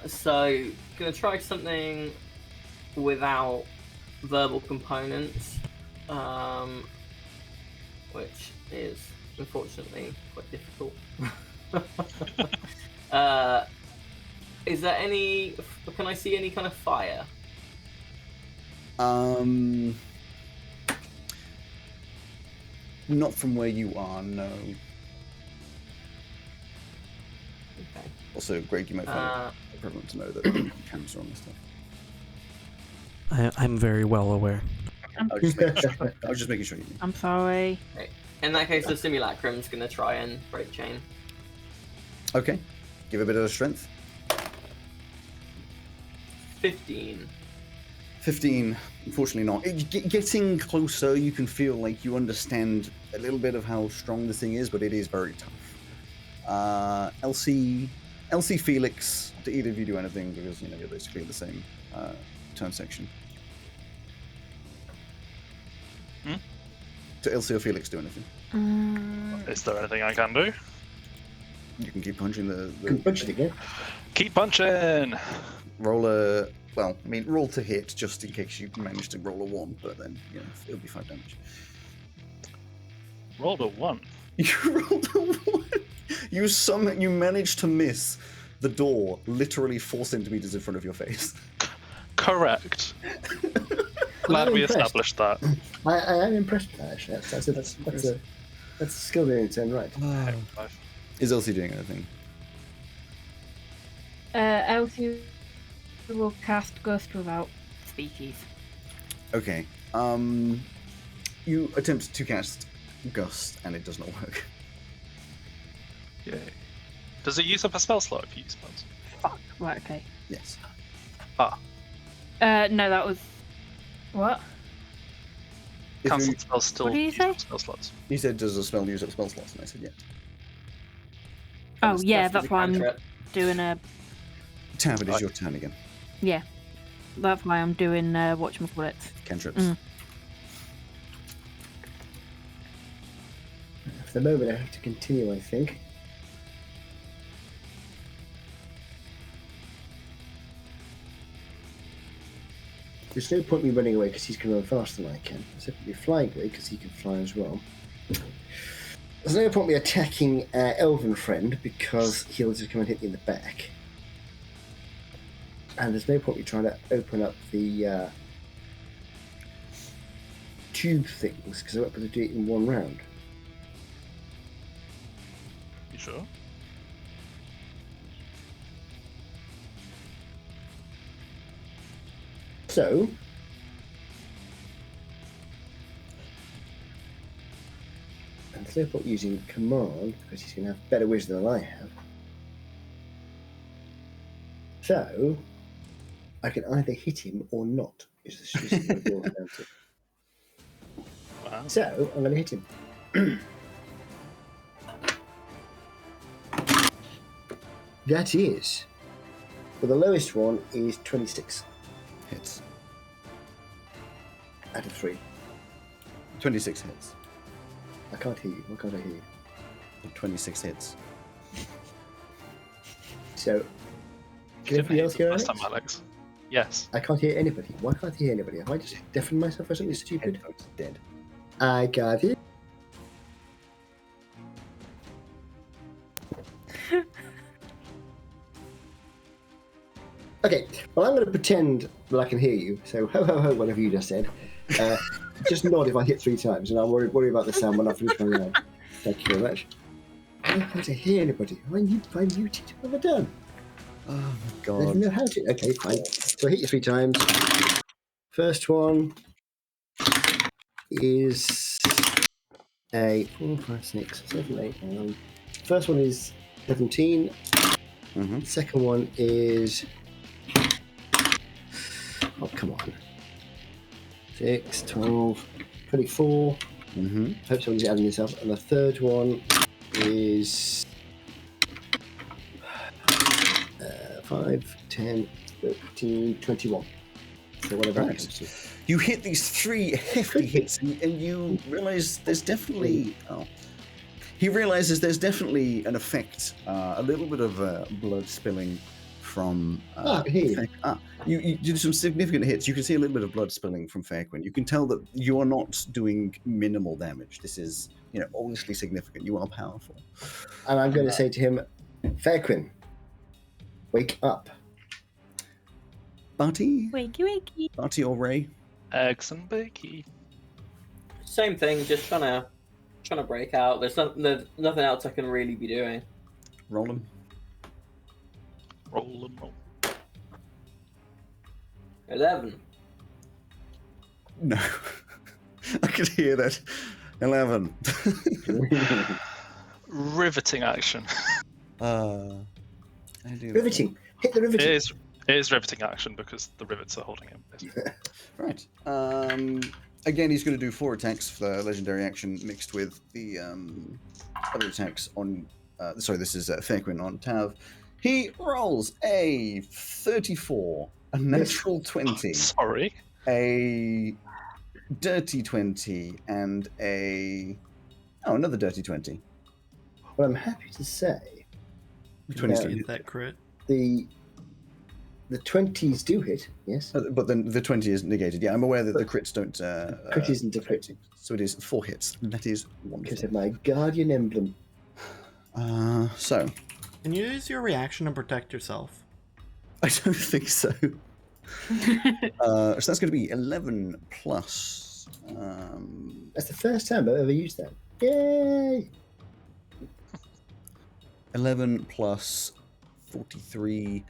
So gonna try something without verbal components, which is unfortunately quite difficult. Is there any? Can I see any kind of fire? Not from where you are, no. Okay. Also, Greg, you might find it prevalent to know that cameras are on this stuff. I'm very well aware. I was just making sure you knew. I'm sorry. Right. In that case, the simulacrum's gonna try and break chain. Okay. Give a bit of strength. 15. 15. Unfortunately not. Getting closer, you can feel like you understand a little bit of how strong this thing is, but it is very tough. Elsie, Felix, to either of you do anything, because you're basically in the same turn section. To Elsie or Felix do anything? Is there anything I can do? You can keep punching the Punch it again. Keep punching! roll to hit just in case you manage to roll a 1, but then it'll be 5 damage. Rolled a 1. You rolled a 1. You managed to miss the door literally 4 centimeters in front of your face. Correct. Glad we established that. I am impressed with that, actually. That's a skill in its own right. Is Elsie doing anything? Elsie will cast Ghost without species. Okay. You attempt to cast Gust, and it does not work. Yay. Does it use up a spell slot if you use spells? Fuck. Right. Okay. Yes. Ah, No, that was what? If cancel you- spells still What did you use say? up spell slots. He said, "Does a spell use up spell slots?" And I said, "Yeah." Oh yeah, that's why I'm Cantrip. doing a. Tab, it is Right. your turn again. Yeah, that's why I'm doing whatchamacallit. Cantrips. Mm. For the moment, I have to continue, I think. There's no point me running away because he's going to run faster than I can. There's no point me flying away because he can fly as well. There's no point me attacking Elven Friend because he'll just come and hit me in the back. And there's no point me trying to open up the tube things because I won't be able to do it in one round. You sure? So, and there's no point using command because he's going to have better wisdom than I have. So, I can either hit him or not. Is what it boils down to. Wow. So, I'm going to hit him. That is. Well, the lowest one is 26 Hits. out of 3. 26 hits. I can't hear you. Why can't I hear you? 26 hits. So, You can didn't everybody hit else the hear first Alex? time, Alex. Yes. I can't hear anybody. Why can't I hear anybody? Have I just deafened myself or something stupid? Headphones dead. I got it. Okay, well, I'm going to pretend that I can hear you. So, ho, ho, ho, whatever you just said. Just nod if I hit 3 times, and I'll worry about the sound when I finish my round. Thank you very much. I can't hear anybody. I'm muted. What have I done? Oh my I god. don't know how to. Okay, fine. So I hit you 3 times. First one is a 4, 5, 6, 7, 8, 9. First one is 17. Mm-hmm. The second one is. Oh, come on. 6, 12, 24. Mm-hmm. Hope someone's adding this up. And the third one is 5, 10, 13, 21. So whatever that Right. comes to. You hit these 3 hefty hits, and you realize there's definitely. Oh. He realizes there's definitely an effect, a little bit of blood spilling from. I can hear you. You did some significant hits. You can see a little bit of blood spilling from Fairquin. You can tell that you are not doing minimal damage. This is, obviously significant. You are powerful. And I'm going to say to him, Fairquin, wake up. Barty? Wakey, wakey. Barty or Ray? Eggs and bakey. Same thing, just trying to break out. There's nothing else I can really be doing. Roll them. Roll and roll. 11. No. I could hear that. 11. Riveting action. I do. Riveting. Hit the riveting. It is riveting action because the rivets are holding him. Right. Again, he's going to do 4 attacks for the legendary action mixed with the other attacks on. Sorry, this is Fairquin on Tav. He rolls a 34, a natural 20, Sorry. a dirty 20, and another dirty 20. Well, I'm happy to say 20's Yeah. to Hit that crit. the 20s do hit, yes. but then the 20 is negated. Yeah, I'm aware that the crits don't. Crit isn't a crit. So it is 4 hits. That is Because wonderful. of my guardian emblem. So Can you use your reaction to protect yourself? I don't think so. So that's going to be 11 plus. That's the first time I've ever used that. Yay! 11 plus 43,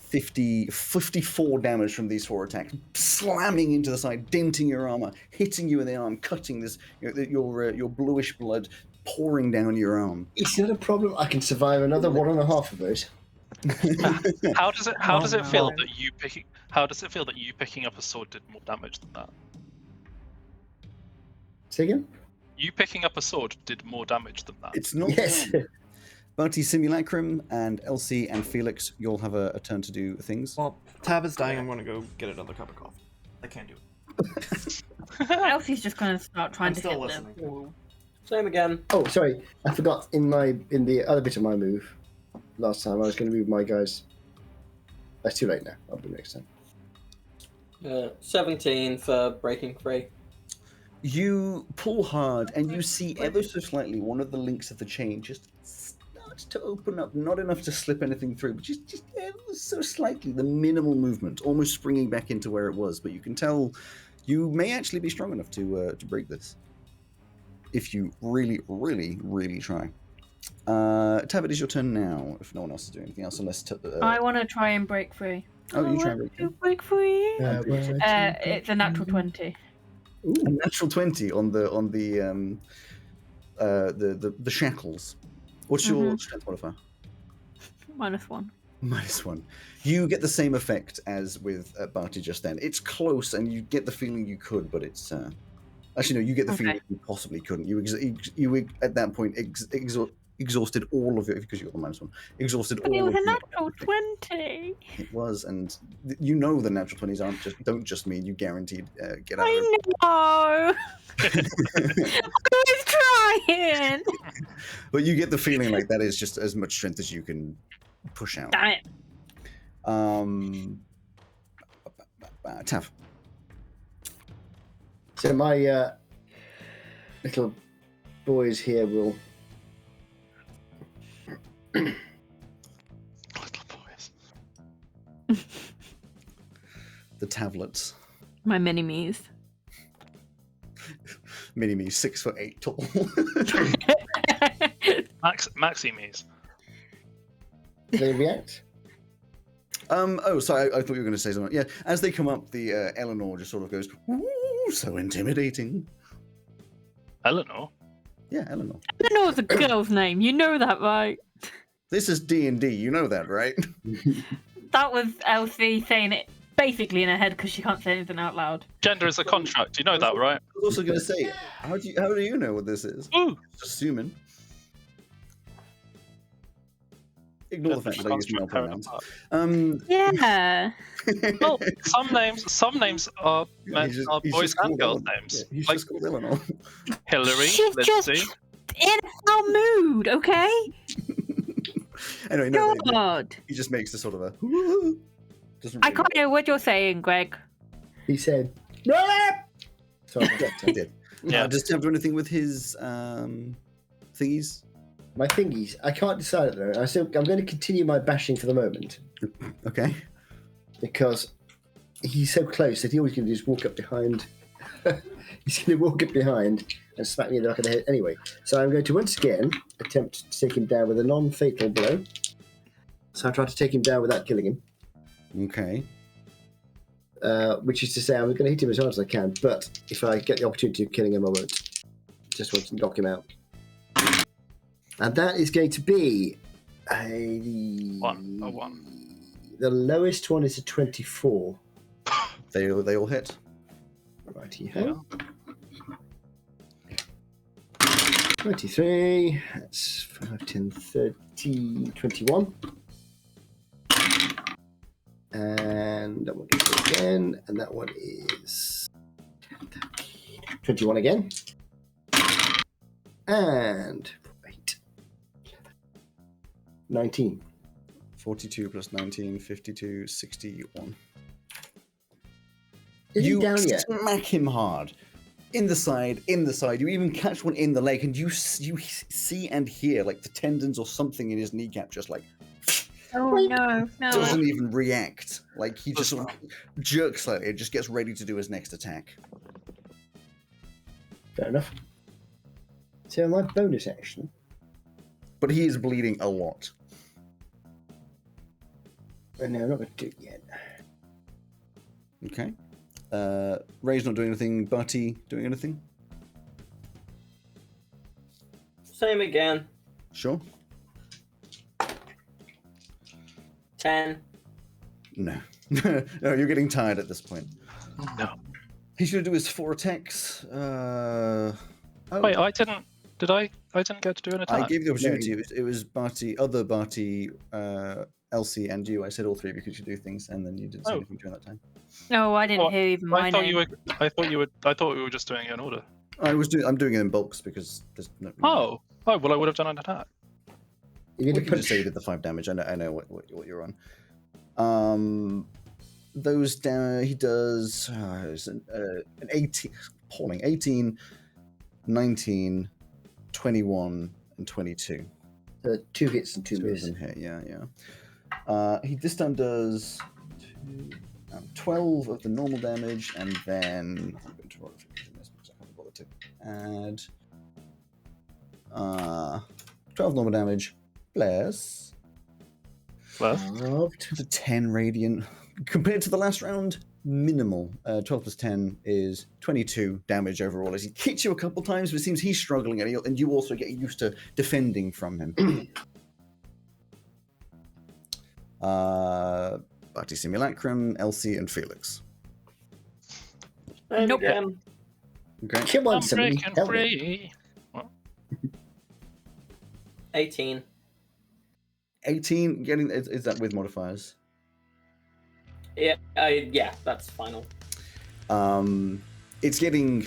54 damage from these 4 attacks, slamming into the side, denting your armor, hitting you in the arm, cutting this your bluish blood pouring down your arm. It's not a problem. I can survive another 1.5 of those. How does it Oh, feel no. that you picking up a sword did more damage than that? Say again? You picking up a sword did more damage than that. It's not. Yes. Barty, Simulacrum, and Elsie and Felix, you'll have a turn to do things. Well, Tab is dying. I'm gonna go get another cup of coffee. I can't do it. Elsie's just going to start trying I'm to still hit listening. the wall. Same again. Oh, sorry. I forgot in the other bit of my move last time. I was going to move my guys. That's too late now. I'll do next time. 17 for breaking free. You pull hard, and you see ever so slightly one of the links of the chain just starts to open up, not enough to slip anything through, but just ever so slightly, the minimal movement, almost springing back into where it was. But you can tell you may actually be strong enough to break this if you really, really, really try. Tab, it is your turn now. If no one else is doing anything else, unless I want to try and break free. oh, you try and I break want to break free. it. It's a natural 20. A natural 20 on the shackles. What's your strength modifier? -1. -1. You get the same effect as with Barty just then. It's close, and you get the feeling you could, but it's actually no. You get the feeling you possibly couldn't. You at that point exhausted all of it because you got the -1. Exhausted But all it was of a your- natural 20. It was, and you know the natural 20s don't just mean you guaranteed get out of I know. I was trying. But you get the feeling like that is just as much strength as you can push out. Damn it. Tav. So my little boys here will. Little boys. The tablets. My mini-me's. Mini-me, 6'8" tall. Maxi-me's. They react. Oh, sorry, I thought you were going to say something. Yeah, as they come up, the Eleanor just sort of goes, "Ooh, so intimidating." Eleanor? Yeah, Eleanor. Eleanor's a girl's name. You know that, right? This is D&D, you know that, right? That was Elsie saying it basically in her head because she can't say anything out loud. Gender is a contract. You know that, right? I was also going to say, how do you know what this is? Ooh. Just assuming. Ignore the fact that I use male pronouns. Yeah. Well, some names are he's boys just and called girls' Eleanor. names. Yeah, he's Like just called Eleanor. Hillary, She's Lindsay. just in our mood, okay? Anyway, no, God. he just makes this sort of a. Doesn't I really can't hear what you're saying, Greg. He said. Sorry, He did. Yeah. Does Tim do anything with his thingies? my thingies. I can't decide at the moment. I'm going to continue my bashing for the moment Okay. because he's so close that all he's going to do is walk up behind. He's going to walk up behind and smack me in the back of the head anyway. So I'm going to once again attempt to take him down with a non-fatal blow. So I try to take him down without killing him. Okay. Which is to say, I'm going to hit him as hard as I can, but if I get the opportunity of killing him, I won't. Just want to knock him out. And that is going to be a 1. The lowest one is a 24. They all hit. Righty ho. 23. That's 5, 10, 30, 21. And that one goes again, and that one is 21 again. And 8. 19. 42 plus 19, 52, 61. Is he You down yet? smack him hard. In the side. You even catch one in the leg, and you see and hear like the tendons or something in his kneecap just like Oh no, doesn't even react. Like he just sort of jerks slightly and just gets ready to do his next attack. Fair enough. So my bonus action. But he is bleeding a lot. No, I'm not going to do it yet. Okay. Ray's not doing anything. Barty doing anything? Same again. Sure. 10. No. No, you're getting tired at this point. No. He's going to do his 4 attacks. Oh, Wait, I didn't. Did I? I didn't get to do an attack. I gave you the opportunity. It was Barty, other Barty, Elsie, and you. I said all 3 of you could do things, and then you didn't say anything during that time. No, I didn't What? hear even my I thought name. you were. I thought you were. I thought we were just doing it in order. I'm doing it in bulks because there's no. Oh. Oh, well, I would have done an attack. You need We to can just punch. say you did the 5 damage. I know what you're on. Those down. He does an 18, appalling 18, 19, 21, and 22. 2 hits and 2 Two of misses. them hit. Yeah. He this time does 12 of the normal damage, and then I'm going to roll it because I haven't bothered to add 12 normal damage plus Plus. to 10 radiant. Compared to the last round, minimal. 12 plus 10 is 22 damage overall as he hits you a couple times, but it seems he's struggling, and you also get used to defending from him. Barty Simulacrum, Elsie, and Felix. Same Nope. again. Okay. Come on, I'm somebody. breaking Help me. free. 18. 18, getting is that with modifiers? Yeah, that's final. It's getting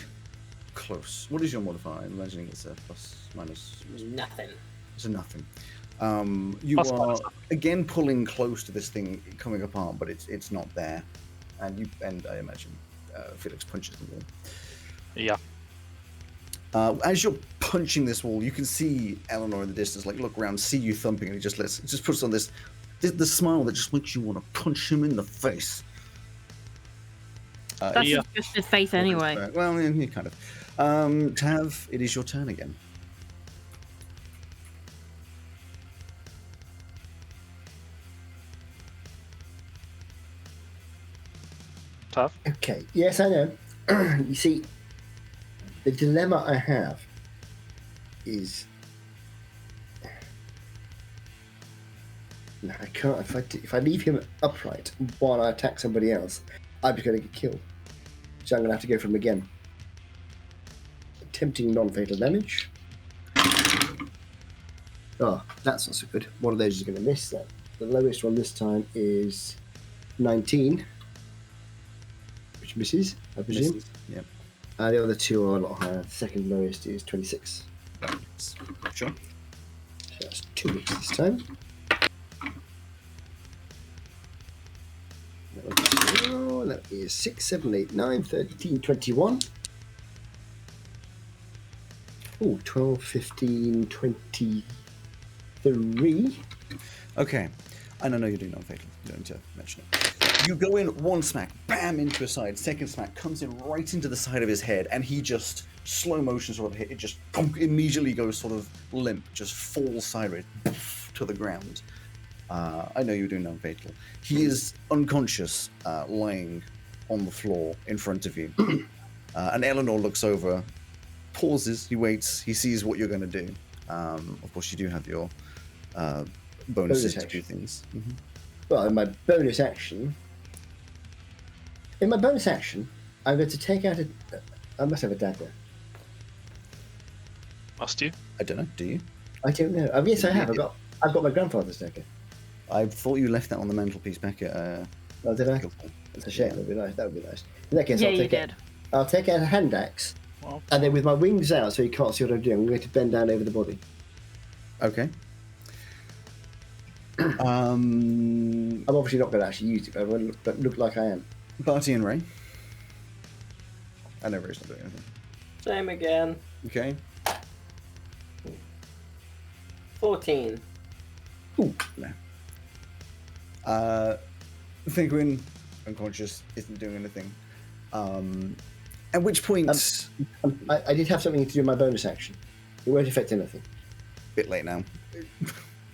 close. What is your modifier? I'm imagining it's a plus minus. Nothing. It's a nothing. You Plus are minus. again pulling close to this thing coming apart, but it's not there. And I imagine Felix punches the wall. Yeah. As you're punching this wall, you can see Eleanor in the distance, like look around, see you thumping, and he just puts on this the smile that just makes you want to punch him in the face. That's Yeah. just his face anyway. Well, yeah, kind of. Tav, it is your turn again. Tough. Okay. Yes, I know. You see, the dilemma I have is no, I can't. If I leave him upright while I attack somebody else, I'm just going to get killed. So I'm going to have to go for him again. Attempting non-fatal damage. Oh, that's not so good. One of those is going to miss. That the lowest one this time is 19, which misses, I presume. Misses. Yep. The other 2 are a lot higher. The second lowest is 26. Sure. So that's 2 hits this time. That is 6, 7, 8, 9, 13, 21. Oh, 12, 15, 23. Okay. And I know you're doing non-fatal. You don't need to mention it. You go in one smack, bam, into his side. Second smack comes in right into the side of his head, and he just slow motion sort of hit. It just immediately goes sort of limp, just falls sideways to the ground. I know you're doing non-fatal. He is unconscious, lying on the floor in front of you. And Eleanor looks over, pauses, he waits, he sees what you're going to do. Of course, you do have your bonuses to do things. Mm-hmm. Well, in my bonus action, I'm going to take out I must have a dagger. Must you? I don't know. Do you? I don't know. Yes, I have. I've got my grandfather's dagger. I thought you left that on the mantelpiece back at. Oh, did I? Guildhall. That's a shame. That would be nice. That would be nice. In that case, Yeah, I'll you take it. did. I'll take out a hand axe, Well, and then with my wings out, so you can't see what I'm doing, I'm going to bend down over the body. Okay. I'm obviously not going to actually use it, but I will look like I am. Barty and Ray. I know Ray's not doing anything. Same again. Okay. 14. Ooh, no. Penguin, unconscious, isn't doing anything. At which point, I did have something to do with my bonus action. It won't affect anything. bit late now.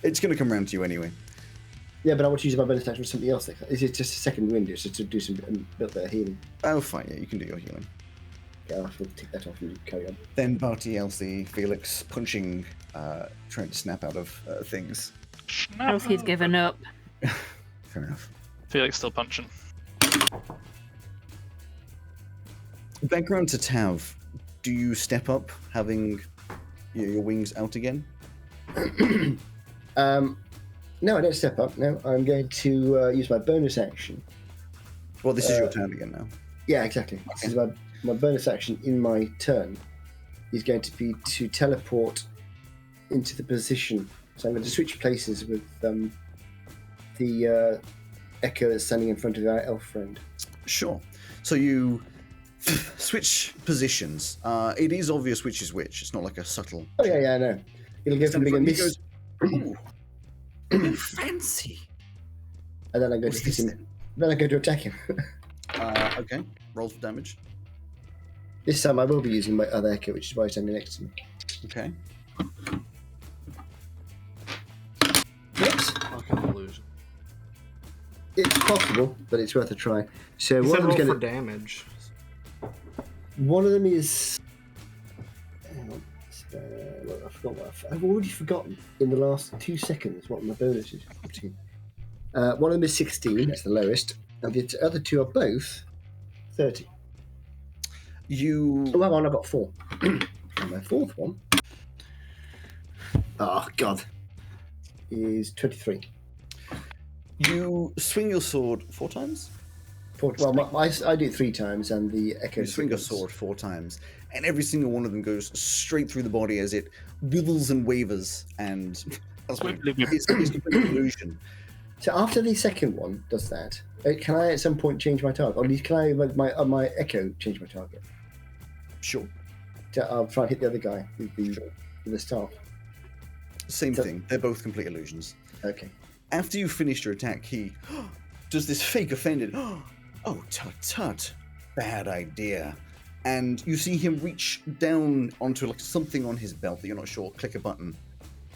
It's going to come round to you anyway. Yeah, but I want to use my bonus action for something else. Is it just a second wind? It's just to do some bit of healing. Oh, fine. Yeah, you can do your healing. Yeah, I'll have to take that off and carry on. Then Barty, Elsie, Felix punching, trying to snap out of things. Elsie's given up. Fair enough. Felix still punching. Background to Tav. Do you step up, having your wings out again? No, I don't step up. No, I'm going to use my bonus action. Well, this is your turn again now. Yeah, exactly. This is my bonus action in my turn is going to be to teleport into the position. So I'm going to switch places with the Echo that's standing in front of our elf friend. Sure. So you switch positions. It is obvious which is which. It's not like a subtle. Oh yeah, I know. It'll go from being a miss, Ooh, fancy. and then I go to hit him. Then I go to attack him. Okay. Roll for damage. This time I will be using my other Echo, which is why he's standing next to me. Okay. Oops. Fucking illusion. It's possible, but it's worth a try. So You one said of them's roll going for damage. One of them is. Hang on. Look, I forgot what I've already forgotten in the last 2 seconds what my bonus is. One of them is 16, that's the lowest, and the other two are both 30. You. Oh, hang on, I've got 4. And my fourth one. Oh, God. Is 23. You swing your sword 4 times? I do it 3 times, and the Echo. You swing your sword 4 times, and every single one of them goes straight through the body as it withers and wavers, and it's an illusion. So after the second one does that, can I at some point change my target? Or at least can I, my Echo, change my target? Sure. I'll try and hit the other guy with the staff. Same thing. They're both complete illusions. Okay. After you finish your attack, he does this fake offended. Oh, tut. Bad idea. And you see him reach down onto like something on his belt that you're not sure. Click a button.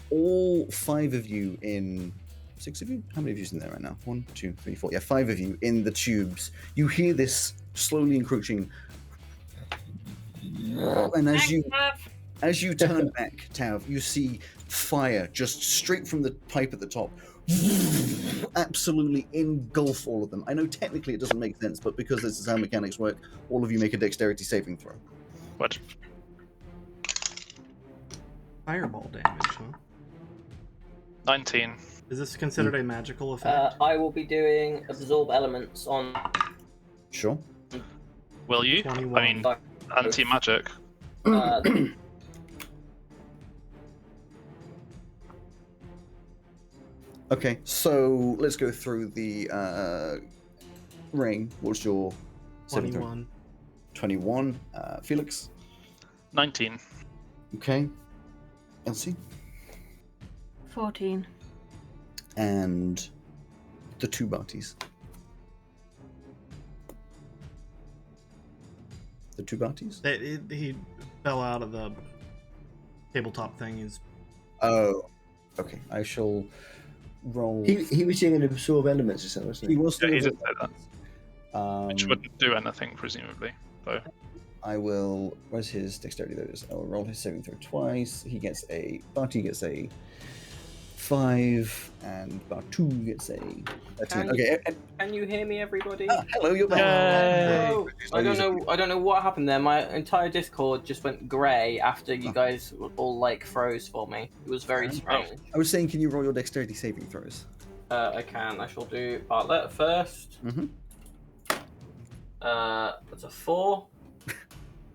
All 5 of you in 6 of you? How many of you in there right now? 1, 2, 3, 4. Yeah, 5 of you in the tubes. You hear this slowly encroaching. And as you turn back, Tav, you see fire just straight from the pipe at the top. Absolutely engulf all of them. I know technically it doesn't make sense, but because this is how mechanics work, all of you make a dexterity saving throw. What? Fireball damage, huh? 19. Is this considered a magical effect? I will be doing absorb elements on. Sure. Will you? 21. I mean, anti-magic. Okay, so let's go through the ring. What's your 21. 21. Felix. 19. Okay. Elsie. 14. And the 2 Barties. The 2 Barties? He fell out of the tabletop thing. Oh, okay. I shall roll. He was doing an absorb elements or something, wasn't He he? was Yeah, doing he did it. say that. Which wouldn't do anything, presumably. So I will. Where's his dexterity? There it is. I will roll his saving throw twice. He gets a. Barty gets a 5, and Bartu gets a 13. Okay. Can you hear me, everybody? Hello, you're back. Oh, I don't know what happened there. My entire Discord just went grey after you guys all like froze for me. It was very strange. I was saying, can you roll your dexterity saving throws? I can. I shall do Bartlett first. Mm-hmm. That's a 4,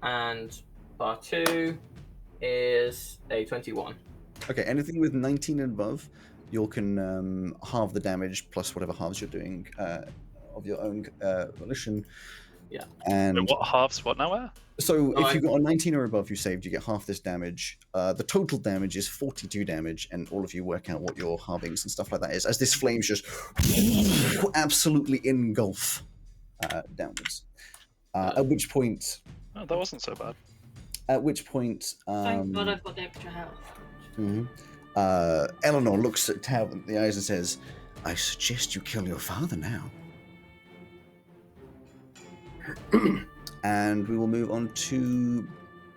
and bar 2 is a 21. Okay, anything with 19 and above, you can halve the damage plus whatever halves you're doing of your own volition. Yeah. And wait, what halves? What now? Where? so if you got a 19 or above, you saved, you get half this damage. The total damage is 42 damage, and all of you work out what your halvings and stuff like that is, as this flames just absolutely engulf downwards. At which point... Oh, that wasn't so bad. At which point... Thank God I've got the extra health. Eleanor looks at Tav in the eyes and says, I suggest you kill your father now. And we will move on to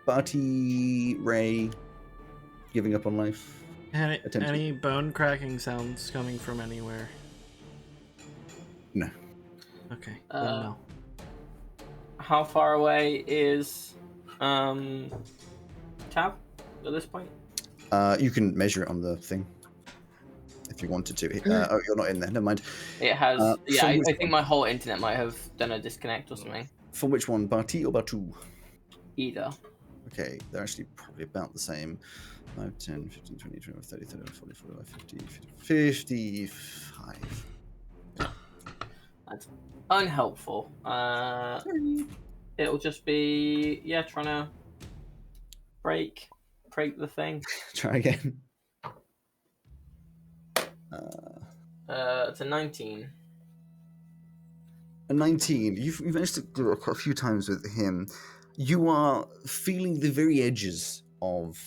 Barty Ray giving up on life. Any bone cracking sounds coming from anywhere? No. Okay, then no. How far away is Tab at this point? You can measure it on the thing if you wanted to. Oh, you're not in there. Never mind. It has. Yeah, from I which think one? my whole internet might have done a disconnect or something. For which one, Barty or Batu? Either. Okay, they're actually probably about the same. 5, 10, 15, 20, 25, 30, 35, 40, 45, 50, 55. That's unhelpful. It'll just be trying to break the thing. Try again. It's a 19. A 19. You've managed to do it quite a few times with him. You are feeling the very edges of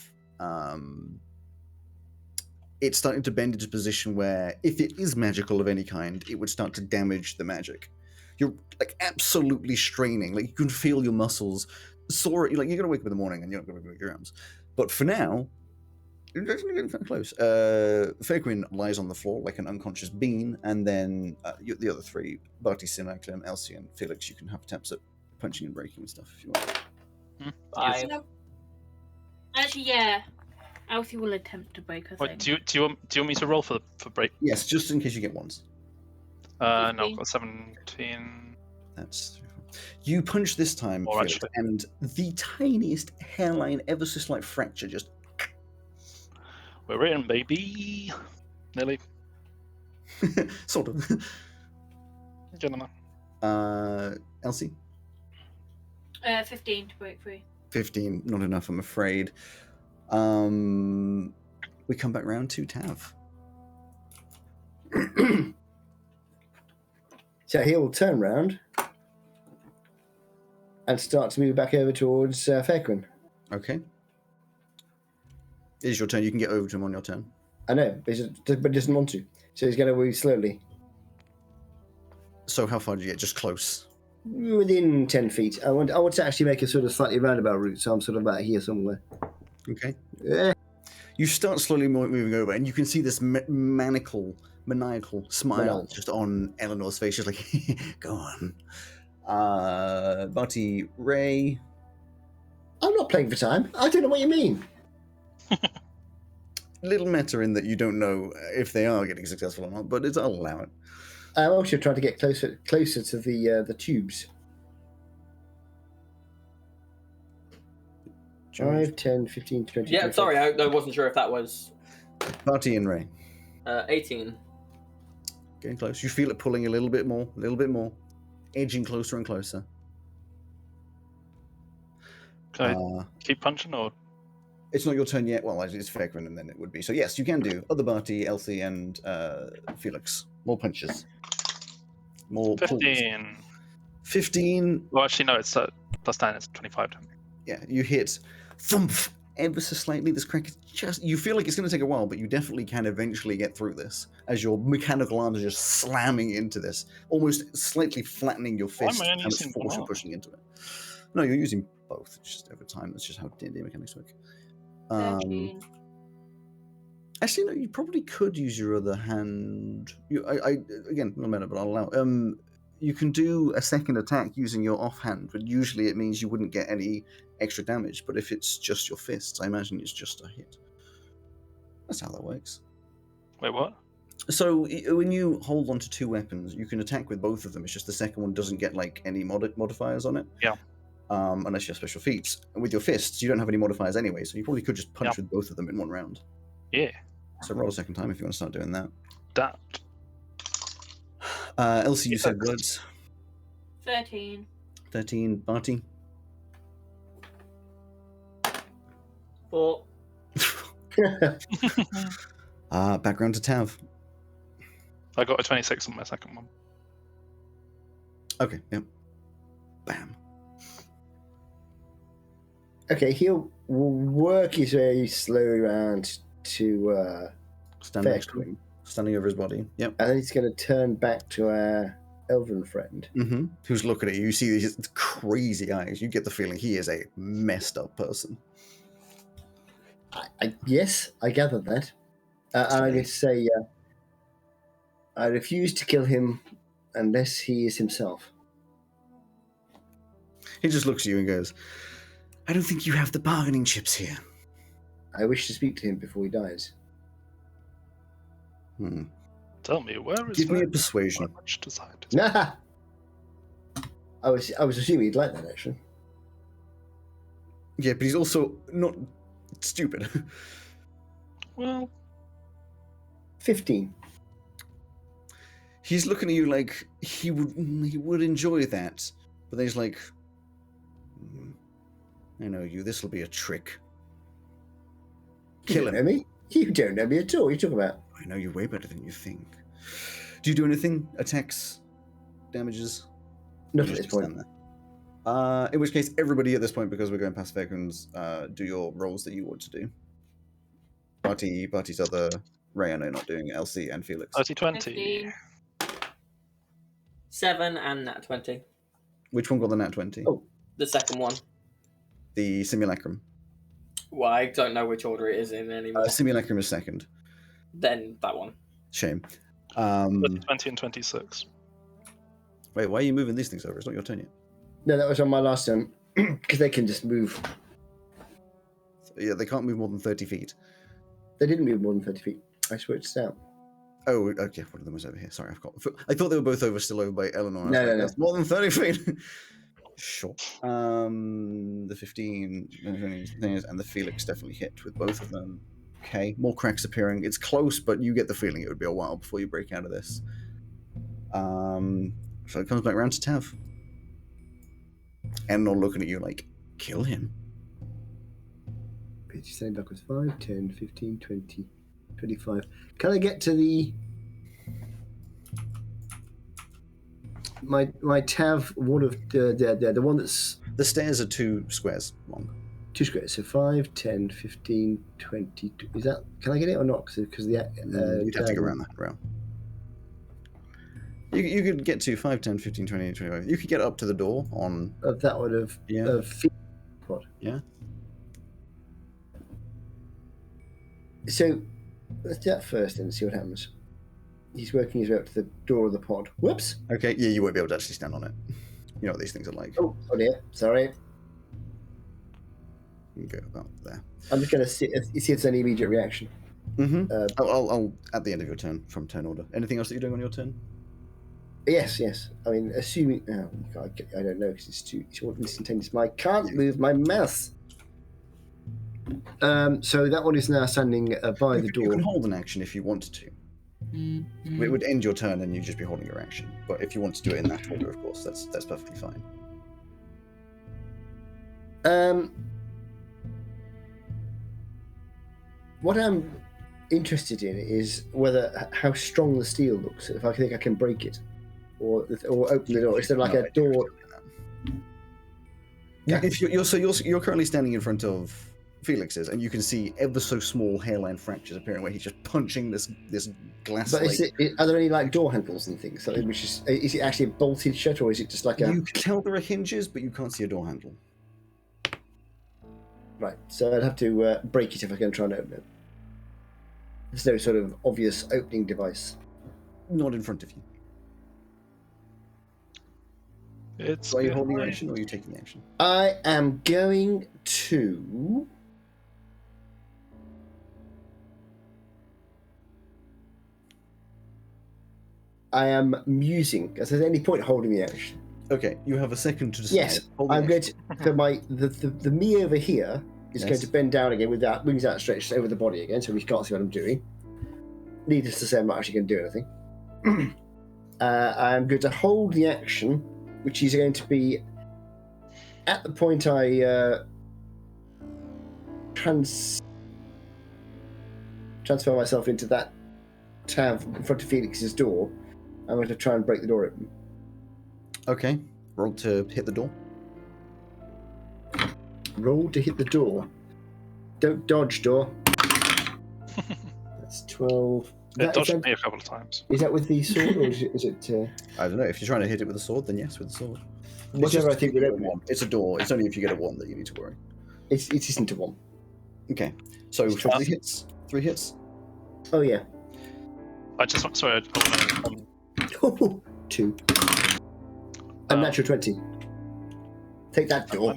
it's starting to bend into a position where if it is magical of any kind, it would start to damage the magic. You're like absolutely straining. Like you can feel your muscles sore. Like you're gonna wake up in the morning and you're not gonna move your arms. But for now, you're actually getting kind of close. Fairquin lies on the floor like an unconscious bean, and then the other three, Barty, Sinaclim, Elsie, and Felix, you can have taps at punching and breaking and stuff if you want. 5. Actually, yeah. Elsie will attempt to break her What, thing. do you want me to roll for break? Yes, just in case you get ones. No, I've 15. got 17. That's you punch this time, Or Felix, actually- and the tiniest hairline, ever so slight fracture, just We're in, baby. Nearly. sort of. Getting there. Elsie, 15 to break free. 15, not enough, I'm afraid. We come back round to Tav. So he will turn round and start to move back over towards Fairquin. Okay. It is your turn. You can get over to him on your turn. I know, but he doesn't want to. So he's going to move slowly. So how far did you get? Just close. Within 10 feet. I want to actually make a sort of slightly roundabout route, so I'm sort of about here somewhere. Okay. Eh, You start slowly moving over, and you can see this maniacal smile Maniacal. just on Eleanor's face. She's like, "Go on." Barty Ray. I'm not playing for time. I don't know what you mean. Little meta in that you don't know if they are getting successful or not, but I'll allow it. I'm also trying to get closer to the tubes. 5, 10, 15, 20. Yeah, 25. sorry, I wasn't sure if that was Barty and Ray. 18. Getting close. You feel it pulling a little bit more, edging closer and closer. Can I keep punching or? It's not your turn yet. Well, it's Fairquin, and then it would be. So yes, you can do other Barty, Elsie, and Felix. More punches. More pulls. 15. 15. Well, actually, no, it's plus 10, it's 25. Yeah, you hit thump ever so slightly. This crack is just. You feel like it's going to take a while, but you definitely can eventually get through this as your mechanical arms are just slamming into this, almost slightly flattening your Why am fist I only and its using force you're one? pushing into it. No, you're using both. It's just over time. That's just how D&D mechanics work. 13. Actually, no. You probably could use your other hand. Again, no matter, but I'll allow. You can do a second attack using your offhand, but usually it means you wouldn't get any extra damage. But if it's just your fists, I imagine it's just a hit. That's how that works. Wait, what? So when you hold onto two weapons, you can attack with both of them. It's just the second one doesn't get like any modifiers on it. Yeah. Unless you have special feats. And with your fists, you don't have any modifiers anyway, so you probably could just punch Yeah. with both of them in one round. Yeah. So roll a second time if you want to start doing that. That. Elsie, you Yeah. said words. 13. 13. Barty. 4. Background to Tav. I got a 26 on my second one. Okay, yep. Bam. Okay, he'll work his way slowly around to Stand next to Fairquin. him. standing over his body. Yep. And then he's going to turn back to our elven friend. Mm-hmm. Who's looking at you? You see these crazy eyes. You get the feeling he is a messed up person. Yes, I gathered that. And I'm going to say, I refuse to kill him unless he is himself. He just looks at you and goes, I don't think you have the bargaining chips here. I wish to speak to him before he dies. Tell me, where is Give me a that persuasion. much desired? Nah! I was assuming he'd like that, actually. Yeah, but he's also not stupid. Well, 15. He's looking at you like he would enjoy that, but then he's like, I know you. This will be a trick. Kill You him. don't know me? You don't know me at all. What are you talking about? I know you way better than you think. Do you do anything? Attacks? Damages? Not Or at just this point. stand there? In which case, everybody at this point, because we're going past Vekans, do your roles that you want to do. Barty's other Ray, I know, not doing Elsie and Felix. 30-20. 15. 7 and nat 20. Which one got the nat 20? Oh. The second one. The Simulacrum. Well, I don't know which order it is in anymore. Simulacrum is second. Then that one. Shame. 20 and 26. Wait, why are you moving these things over? It's not your turn yet. No, that was on my last turn. Because they can just move. Yeah, they can't move more than 30 feet. They didn't move more than 30 feet. I switched out. Oh, okay. One of them was over here. Sorry, I thought they were both still over by Eleanor. No. That's more than 30 feet. Sure. The 15 and the Felix definitely hit with both of them. Okay, more cracks appearing. It's close, but you get the feeling it would be a while before you break out of this. So it comes back round to Tav. And not looking at you like, kill him. Page standing backwards 5, 10, 15, 20, 25. Can I get to the... My Tav, one of the one that's... The stairs are 2 squares long. 2 squares, so 5, 10, 15, 20... Is that... Can I get it or not? Because the... You'd have to go around that round. You could get to 5, 10, 15, 20, 25. You could get up to the door on... Of that one of... Yeah. Of pod. Yeah. So, let's do that first and see what happens. He's working his way up to the door of the pod. Whoops! Okay, yeah, you won't be able to actually stand on it. You know what these things are like. Oh dear. Sorry. You can go about there. I'm just going to see if there's any immediate reaction. Mm-hmm. I'll at the end of your turn, from turn order. Anything else that you're doing on your turn? Yes. I mean, assuming... Oh, God, I don't know, because it's all instantaneous. I can't move my mouse. So that one is now standing by the door. You can hold an action if you wanted to. It would end your turn and you'd just be holding your action. But if you want to do it in that order, of course, that's perfectly fine. What I'm interested in is how strong the steel looks. If I think I can break it, or open the door. Is there like a door? Yeah. If you're currently standing in front of Felix's, and you can see ever so small hairline fractures appearing where he's just punching this glass. But are there any like door handles and things? Something which is it actually bolted shut, or is it just like a? You can tell there are hinges, but you can't see a door handle. Right, so I'd have to break it if I can try and open it. There's no sort of obvious opening device. Not in front of you. It's Are you holding the action or are you taking the action? I am going to. I am musing. Is there any point holding the action? Okay, you have a second to decide. Yes, Hold the I'm going action. to. So the me over here is going to bend down again with that wings outstretched over the body again, so we can't see what I'm doing. Needless to say, I'm not actually going to do anything. I'm going to hold the action, which is going to be at the point I transfer myself into that Tav in front of Felix's door. I'm going to try and break the door open. Okay, roll to hit the door. Roll to hit the door. Don't dodge, door. That's 12, It dodged me a couple of times. Is that with the sword, or is it I don't know. If you're trying to hit it with a sword, then yes, with the sword. whatever? I think you would get a open it. one. It's a door. It's only if you get a 1 that you need to worry. It isn't a one. Okay. So It's 3 hits. 3 hits. Oh yeah. I just sorry. I want to, 2. A natural 20. Take that door.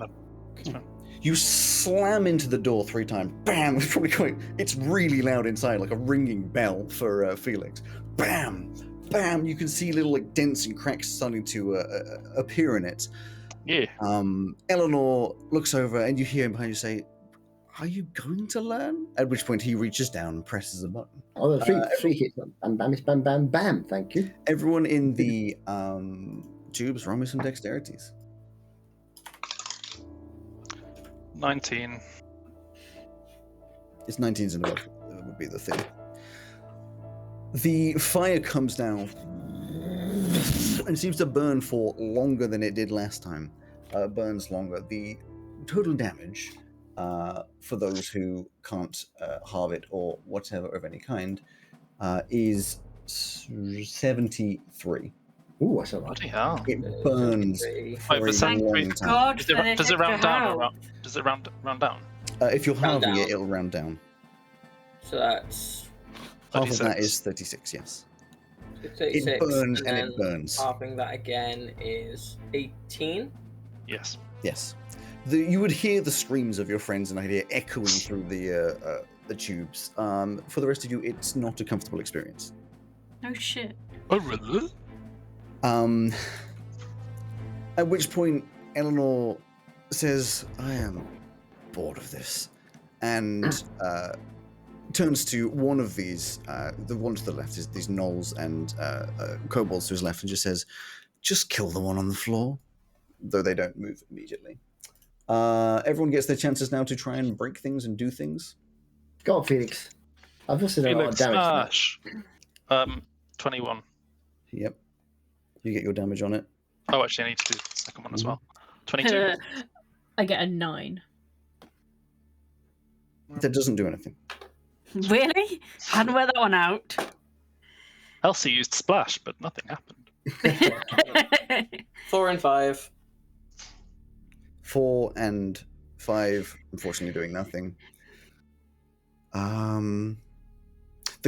You slam into the door 3 times. Bam! It's probably quite. It's really loud inside, like a ringing bell for Felix. Bam! Bam! You can see little like dents and cracks starting to appear in it. Yeah. Eleanor looks over, and you hear him behind you say, "Are you going to learn?" At which point he reaches down and presses a button. Oh, three hits. Bam, bam, bam, bam, bam. Thank you. Everyone in the tubes, roll me some dexterities. 19. It's 19s and above would be the thing. The fire comes down and seems to burn for longer than it did last time. Burns longer. The total damage, for those who can't halve it or whatever of any kind, is 73. Ooh, that's a lot. Bloody hell. It burns Wait, for the a same long time. God, Does it round down? Or does it round down? If you're Round halving it, down. it'll round down. So that's Half of that 36. is 36, yes. 36. It burns and then it burns. Halving that again is 18. Yes. Yes. You would hear the screams of your friends and idea echoing through the tubes. For the rest of you, it's not a comfortable experience. No shit. Oh, really? At which point, Eleanor says, "I am bored of this," and turns to one of these, the one to the left is these gnolls and kobolds to his left, and just says, "Just kill the one on the floor," though they don't move immediately. Everyone gets their chances now to try and break things and do things. Go on, Felix. I've also done a lot of damage. Smash. 21. Yep. You get your damage on it. Oh, actually, I need to do the second one as well. 22. I get a 9. That doesn't do anything. Really? Hadn't worked that one out. Elsie used splash, but nothing happened. 4 and 5. 4 and 5, unfortunately, doing nothing. The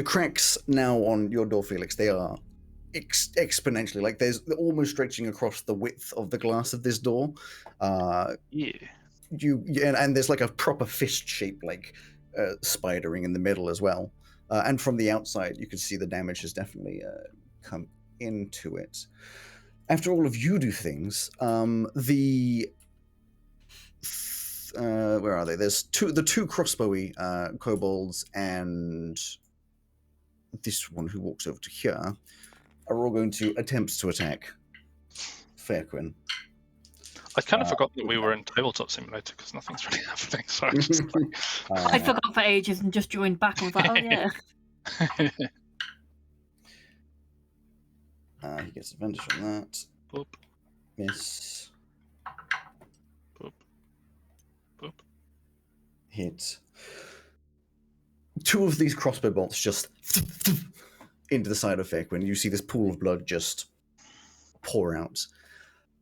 cracks now on your door, Felix, they are exponentially, like they're almost stretching across the width of the glass of this door. Yeah. And there's like a proper fist shape, like spidering in the middle as well. And from the outside, you can see the damage has definitely come into it. After all of you do things, where are they? There's the two crossbowy kobolds and this one who walks over to here are all going to attempt to attack Fairquin. I kind of forgot that we were in Tabletop Simulator because nothing's really happening. So I was just like, I forgot for ages and just joined back and was like, oh yeah. He gets advantage on that. Boop, Miss. boop, boop. Hit. 2 of these crossbow bolts just into the side of Fairquin. You see this pool of blood just pour out.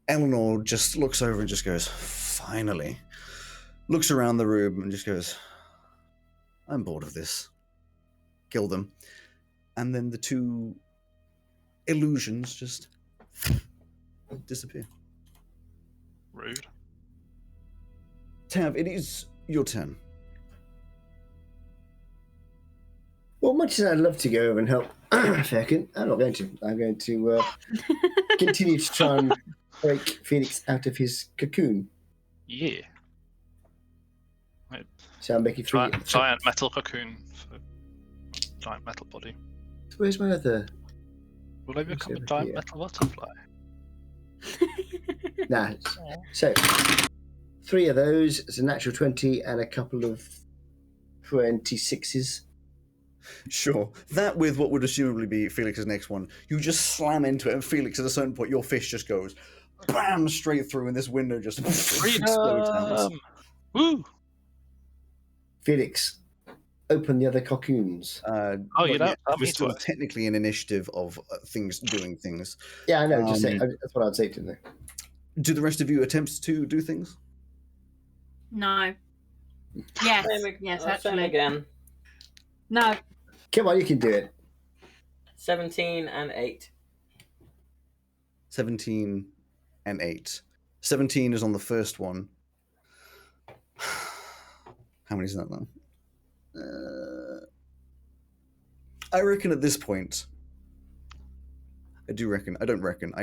Eleanor just looks over and just goes, "Finally." Looks around the room and just goes, "I'm bored of this." Kill them. And then the 2 illusions just disappear. Rude. Tav, it is your turn. Well, much as I'd love to go over and help Fairkin, I'm not going to. I'm going to continue to try and break Felix out of his cocoon. Yeah. So I'm making 3. Giant metal cocoon. For giant metal body. Where's my other? Will I become a over giant here. metal butterfly? Nah. So 3 of those. It's a natural 20 and a couple of 26s. Sure. That with what would assumably be Felix's next one, you just slam into it, and Felix, at a certain point, your fist just goes bam straight through, and this window just explodes out. Woo! Felix, open the other cocoons? Oh, not you don't yet. tell We're me still twice. technically in initiative of things doing things. Yeah, I know. Just say Um, that's what I'd say to them. Do the rest of you attempt to do things? No. Yes. Yes, Same actually. again. No. Come on, you can do it. 17 and 8. 17 and 8. 17 is on the first one. How many is that now? I reckon at this point, I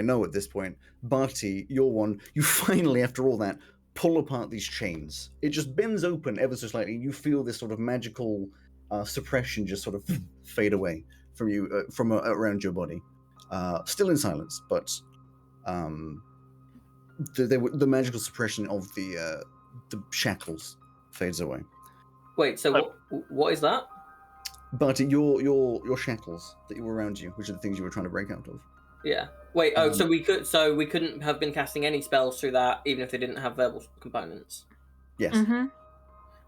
know at this point, Barty, your one, you finally, after all that, pull apart these chains. It just bends open ever so slightly. You feel this sort of magical suppression just sort of fade away from you, from around your body. Still in silence, but the magical suppression of the shackles fades away. Wait, so what is that? But your shackles that were around you, which are the things you were trying to break out of. Yeah. Wait. So we couldn't have been casting any spells through that, even if they didn't have verbal components. Yes. Mm-hmm.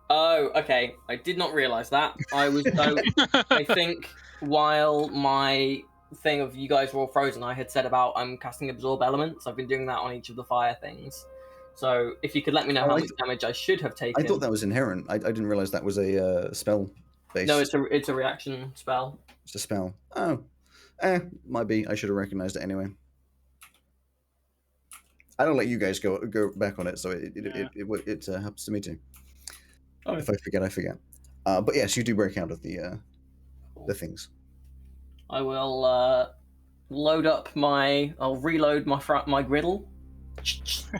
Oh, okay. I did not realize that. I think while my thing of you guys were all frozen, I had said about I'm casting absorb elements. I've been doing that on each of the fire things. So if you could let me know how much damage I should have taken. I thought that was inherent. I didn't realize that was a spell based. No, it's a reaction spell. It's a spell. Oh, might be. I should have recognized it anyway. I don't let you guys go back on it, so it happens to me too. Okay. If I forget, I forget. But yes, you do break out of the things. I will I'll reload my griddle,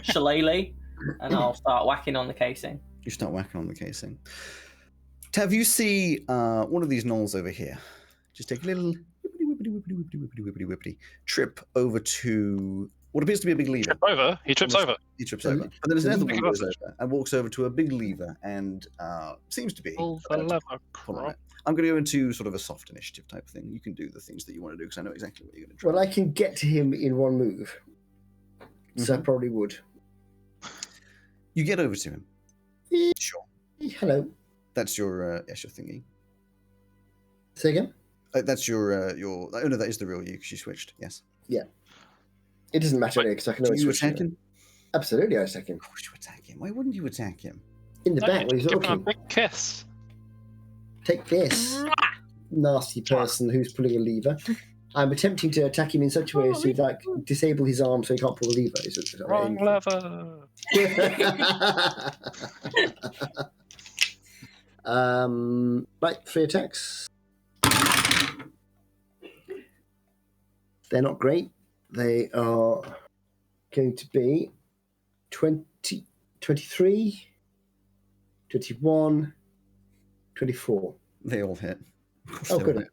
shillelagh, and I'll start whacking on the casing. You start whacking on the casing. Tav, you see one of these gnolls over here. Just take a little whippity trip over to what appears to be a big lever. He trips over. He trips over. But then there's another one goes over and walks over to a big lever and seems to be Pull the lever. pulling it. I'm going to go into sort of a soft initiative type thing. You can do the things that you want to do because I know exactly what you're going to try. Well, I can get to him in one move, so I probably would. You get over to him. Sure. Hello. That's your thingy. Say again? That's your. Oh no, that is the real you because you switched. Yes. Yeah. It doesn't matter because I can Do always you switch attack him. him? Absolutely, I attack him. Of course you attack him. Why wouldn't you attack him? In the back when he's Give him a looking. big kiss. Take this, nasty person who's pulling a lever. I'm attempting to attack him in such a way as to like disable his arm so he can't pull the lever. Is what I'm Wrong lever. Right, 3 attacks. They're not great. They are going to be 20, 23, 21, 24. They all hit. Oh, good.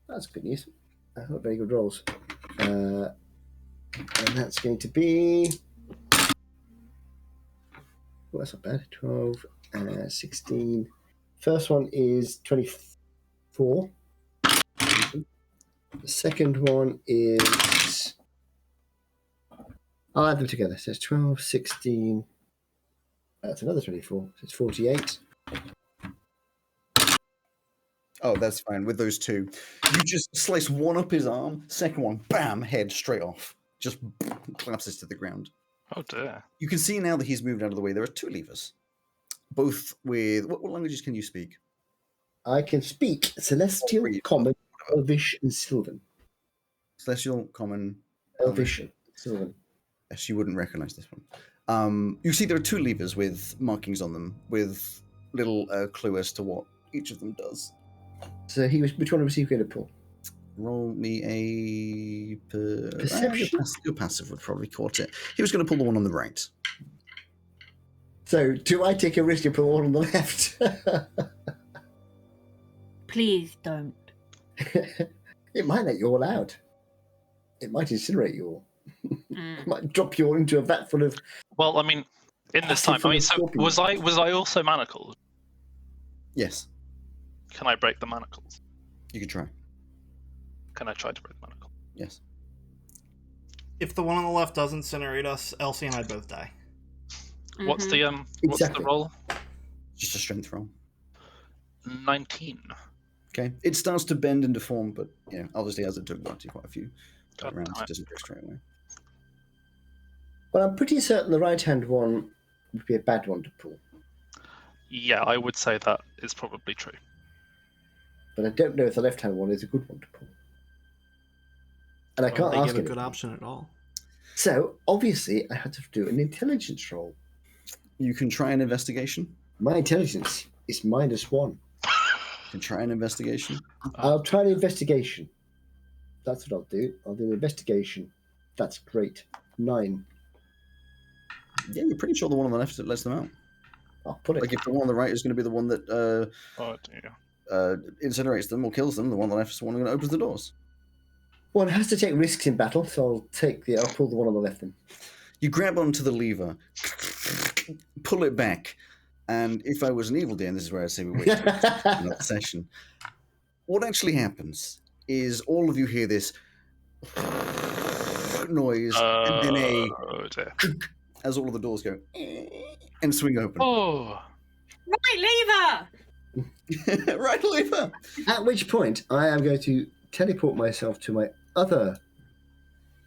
That's good news. Not very good rolls. And that's going to be... Well, that's not bad. 12, 16. First one is 24. The second one is... I'll add them together. So it's 12, 16... That's another 24. So it's 48. Oh, that's fine. With those two, you just slice one up his arm. Second one, bam, head straight off. Just collapses to the ground. Oh dear. You can see now that he's moved out of the way. There are 2 levers, both with what languages can you speak? I can speak Celestial, Common, Elvish, and Sylvan. Celestial, Common, Elvish, and Sylvan. Yes, you wouldn't recognize this one. You see there are 2 levers with markings on them, with little clue as to what each of them does. So which one was he going to pull? Roll me a Perception. Your passive would probably caught it. He was going to pull the one on the right. So do I take a risk and pull one on the left? Please don't. It might let you all out. It might incinerate you all. It might drop you all into a vat full of... Well, I mean, in this time, I mean, so was I also manacled? Yes, Can I break the manacles? you could try. Can I try to break the manacles? Yes. If the one on the left does incinerate us, Elsie and I both die. What's the Exactly. roll? Just a strength roll. 19. Okay, it starts to bend and deform, but obviously as it took Barty quite a few God rounds, damn it it. doesn't break straight away. Well, I'm pretty certain the right-hand one would be a bad one to pull, Yeah, I would say that is probably true. but I don't know if the left-hand one is a good one to pull. And I Why can't would they ask give a anything. good option at all? So obviously, I had to do an intelligence roll. You can try an investigation. My intelligence is -1. You can try an investigation. I'll try an investigation. That's what I'll do. I'll do an investigation. That's great. 9. Yeah, you're pretty sure the one on the left lets them out. I'll put it. Like if the one on the right is going to be the one that Oh dear. incinerates them or kills them, the one on the left is the one that opens the doors. One has to take risks in battle, so I'll pull the one on the left then. You grab onto the lever, pull it back, and if I was an evil deer, and this is where I say we wait for another session, what actually happens is all of you hear this noise, and then Oh dear. as all of the doors go and swing open. Oh. Right lever! Right lever! At which point, I am going to teleport myself to my other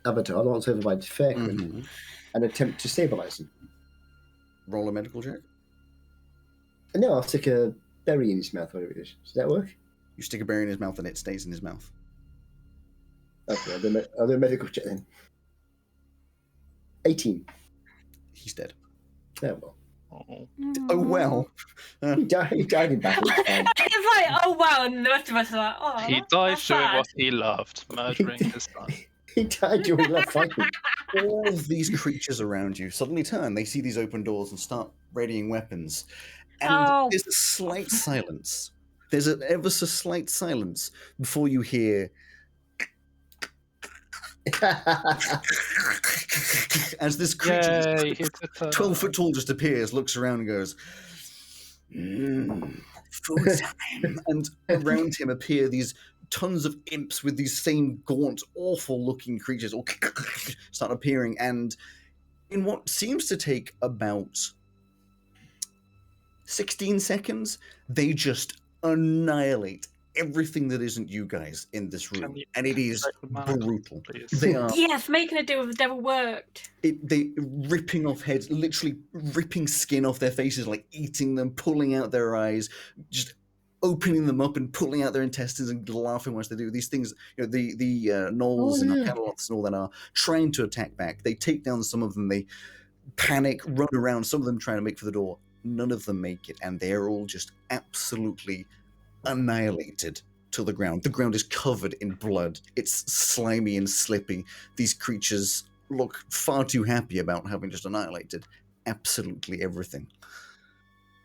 avatar, the one that's over by Fairquin, Mhm. and attempt to stabilize him. Roll a medical check. And now I'll stick a berry in his mouth, whatever it is. Does that work? You stick a berry in his mouth and it stays in his mouth. Okay, I'll do a medical check then. 18. He's dead. Oh, well. Oh. Oh well. He died in battle. It's fine. It's like, oh wow, and the rest of us are like, oh. He that's died doing sad. what he loved, murdering his son. He died during that fighting. All of these creatures around you suddenly turn. They see these open doors and start readying weapons. And Oh. there's a slight silence. There's an ever so slight silence before you hear as this creature, Yay, he did that. 12 foot tall, just appears, looks around and goes, food time. And around him appear these tons of imps with these same gaunt, awful looking creatures all start appearing. And in what seems to take about 16 seconds, they just annihilate everything that isn't you guys in this room. And it is brutal. Please. They are Yes, making a deal with the devil worked. they ripping off heads, literally ripping skin off their faces, like eating them, pulling out their eyes, just opening them up and pulling out their intestines and laughing whilst they do these things. The gnolls and Camelots and all that are trying to attack back. They take down some of them. They panic, run around. Some of them trying to make for the door. None of them make it, and they're all just absolutely annihilated to the ground. The ground is covered in blood. It's slimy and slippy. These creatures look far too happy about having just annihilated absolutely everything.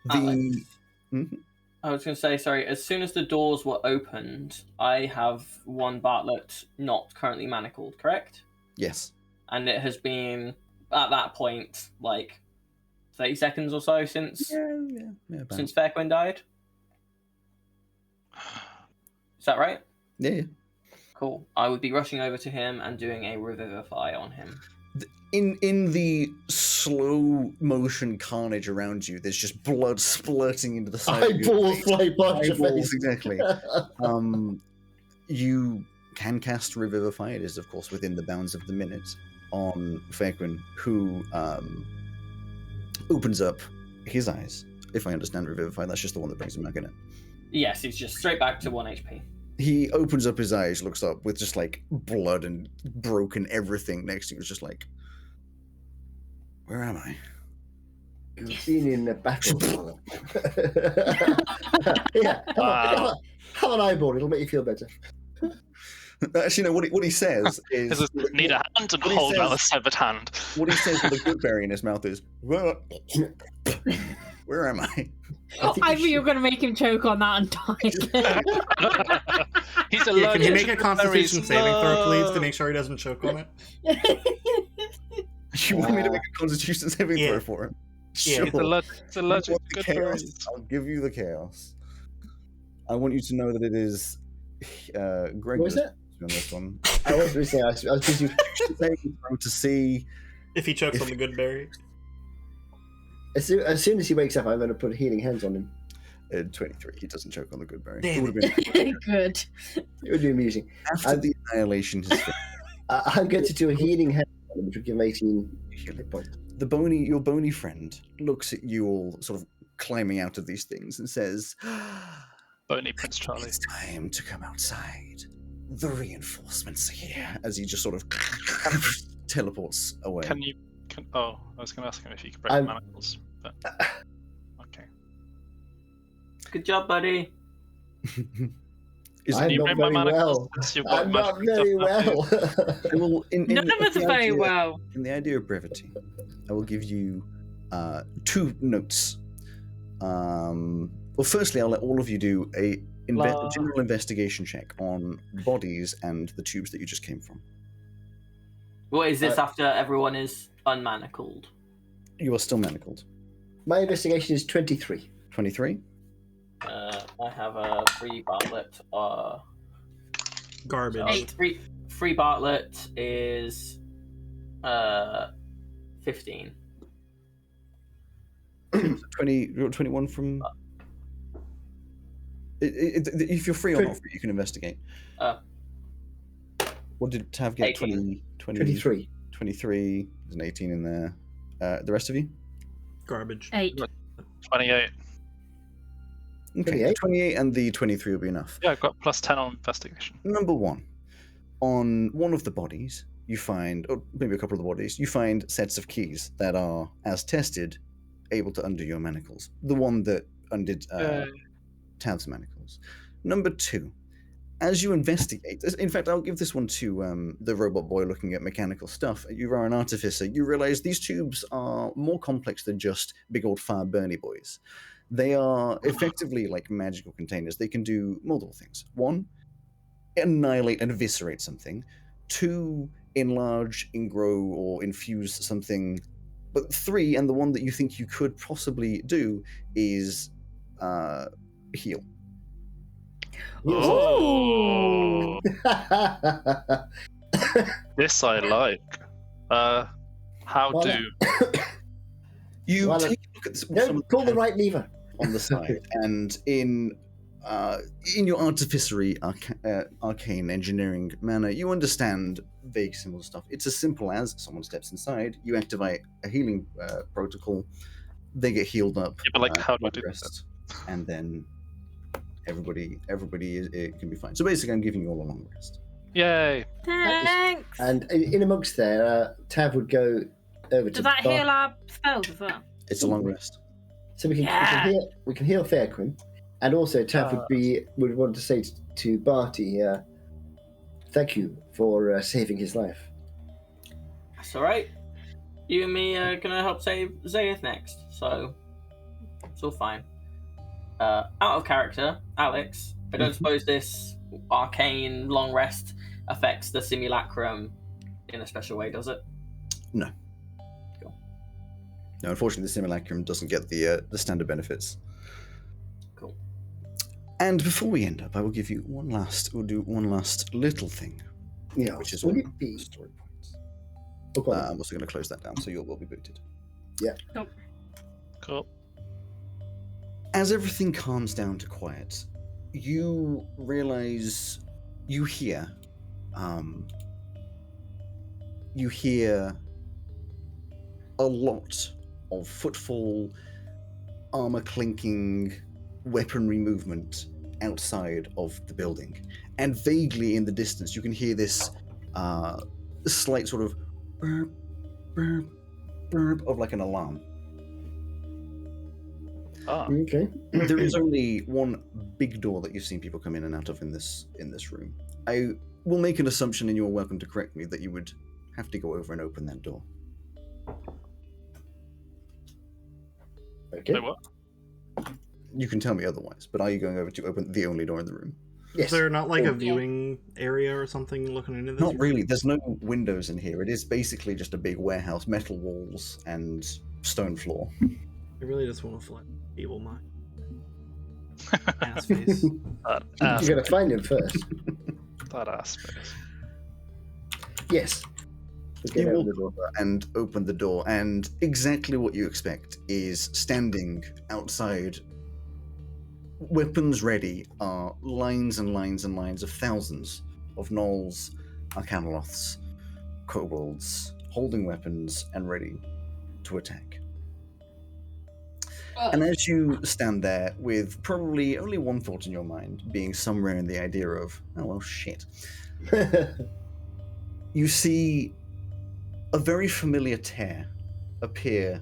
I was going to say, sorry, as soon as the doors were opened, I have one Bartlett not currently manacled, correct? Yes. And it has been, at that point, like 30 seconds or so since about. since Fairquin died. Is that right? Yeah. Cool. I would be rushing over to him and doing a revivify on him. In the slow motion carnage around you, there's just blood splurting into the side of your Eyeballs face. fly past your Eyeballs, face. exactly. You can cast Revivify. It is, of course, within the bounds of the minute on Fairquin, who opens up his eyes. If I understand Revivify, that's just the one that brings him back in it. Yes, it's just straight back to 1 HP. He opens up his eyes, looks up with just like blood and broken everything next to him. It's just like, where am I? You've been in a battle. Yeah, Wow. have an eyeball. It'll make you feel better. Actually, no. What he says is, Does it need a hand and what he hold out a says- severed hand? what he says with a good berry in his mouth is, where am I? I thought you were going to make him choke on that and die. He's Yeah, allergic can you make a to Constitution berries. saving throw, please, to No. make sure he doesn't choke on it? You want me to make a Constitution saving Yeah. throw for him? Yeah, Sure. He's allergic You to want the good chaos? berries. I'll give you the chaos. I want you to know that it is Greg What was does that? on this one. I was going to say, I was busy. Saving throw to see. If he chokes on the good berry. As soon as he wakes up, I'm going to put healing hands on him. 23. He doesn't choke on the good berry. Damn It would have been Good. It would be amusing. after the annihilation has finished. I'm going to do a healing hand, which will give him 18 hit points. Your bony friend looks at you all sort of climbing out of these things and says, Bony Prince Charlie. "It's time to come outside. The reinforcements are here." As he just sort of teleports away. Oh, I was going to ask him if he could break I'm- manacles, but okay. Good job, buddy. Is I'm Can you not break my very manacles? well. Since you've got I'm not magic very stuff now, well. well, None of us are very well. In the idea of brevity, I will give you 2 notes. Well, firstly, I'll let all of you do a general investigation check on bodies and the tubes that you just came from. What is this after everyone is unmanacled? You are still manacled. My investigation is 23. 23. I have a free Bartlett. Garbage. Free Bartlett is 15. 21 from. If you're free or not free, you can investigate. What did Tav get? 18. 23. 23. There's an 18 in there. The rest of you? Garbage. 8. 28. Okay, 28? 28 and the 23 will be enough. Yeah, I've got plus 10 on investigation. Number 1. On one of the bodies, you find, or maybe a couple of the bodies, you find sets of keys that are, as tested, able to undo your manacles. The one that undid Tav's manacles. Number 2. As you investigate, in fact, I'll give this one to the robot boy looking at mechanical stuff. You are an artificer. You realize these tubes are more complex than just big old fire burny boys. They are effectively like magical containers. They can do multiple things. 1, annihilate and eviscerate something. 2, enlarge, engrow, or infuse something. But 3, and the one that you think you could possibly do, is heal. Oh, this I like. How Well, do? You Well, take a look at some No, of pull the right lever. on the side, and in your artificery, arcane engineering manner, you understand vague similar stuff. It's as simple as someone steps inside, you activate a healing protocol, they get healed up. Yeah, but like, how do I long do that? rest, and then everybody it can be fine. So basically, I'm giving you all a long rest. Yay! Thanks. And in amongst there, Tav would go over to Does that Bar- heal our spells as well? It's a long rest. So we can heal Fairquin, and also Tav would want to say to Barty, thank you for saving his life. That's alright. You and me are gonna help save Zayeth next, so it's all fine. Out of character, Alex, I don't suppose this arcane long rest affects the simulacrum in a special way, does it? No. No, unfortunately, the simulacrum doesn't get the standard benefits. Cool. And before we end up, I will give you we'll do one last little thing, Yeah, which is would one it be? story points. Oh, go on. I'm also going to close that down, so you will be booted. Cool. As everything calms down to quiet, you realize you hear a lot of footfall, armor clinking, weaponry movement outside of the building. And vaguely in the distance, you can hear this slight sort of burp, burp, burp of like an alarm. Ah, Okay. There is only one big door that you've seen people come in and out of in this room. I will make an assumption, and you are welcome to correct me, that you would have to go over and open that door. Okay. wait, what? You can tell me otherwise, but are you going over to open the only door in the room? Yes. Is there not like a Yeah. viewing area or something looking into this? Not really. There's no windows in here. It is basically just a big warehouse, metal walls and stone floor. I really just want to fly evil mind. Ass face. That You're ass. going to find him first. That ass face. Yes. You Okay, walk the door. over and open the door, and exactly what you expect is standing outside weapons ready are lines and lines and lines of thousands of gnolls, arcanoloths, kobolds, holding weapons and ready to attack. And as you stand there with probably only one thought in your mind, being somewhere in the idea of, oh well, shit, you see a very familiar tear appear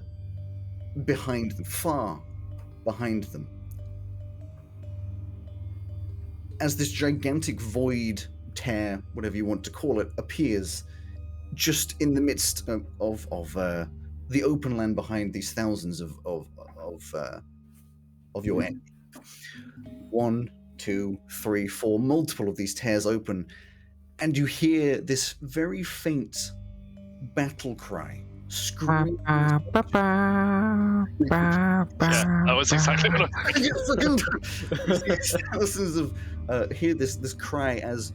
behind them, far behind them. As this gigantic void tear, whatever you want to call it, appears just in the midst of the open land behind these thousands of your enemy. 1, 2, 3, 4, multiple of these tears open, and you hear this very faint battle cry. Scream. Yeah, that was exactly what I was Thousands of hear this cry as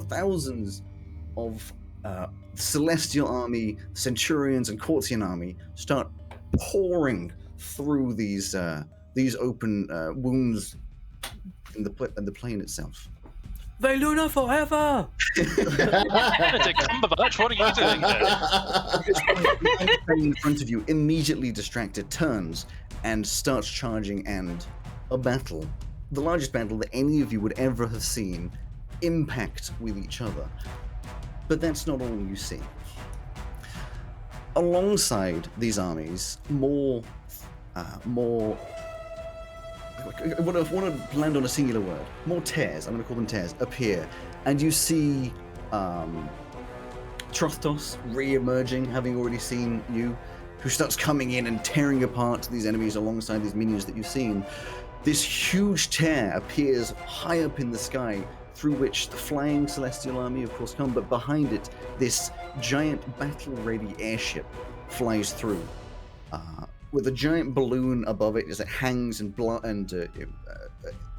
thousands of celestial army, centurions, and courtian army start pouring through these open wounds in the plane itself. Veluna forever! Benedict Cumberbatch, what are you doing there? The plane in front of you, immediately distracted, turns and starts charging, and a battle, the largest battle that any of you would ever have seen, impact with each other. But that's not all you see. Alongside these armies, more I want to land on a singular word. More tears, I'm going to call them tears, appear. And you see Trothtos re-emerging, having already seen you, who starts coming in and tearing apart these enemies alongside these minions that you've seen. This huge tear appears high up in the sky, through which the flying celestial army, of course, come, but behind it, this giant battle-ready airship flies through. With a giant balloon above it as it hangs and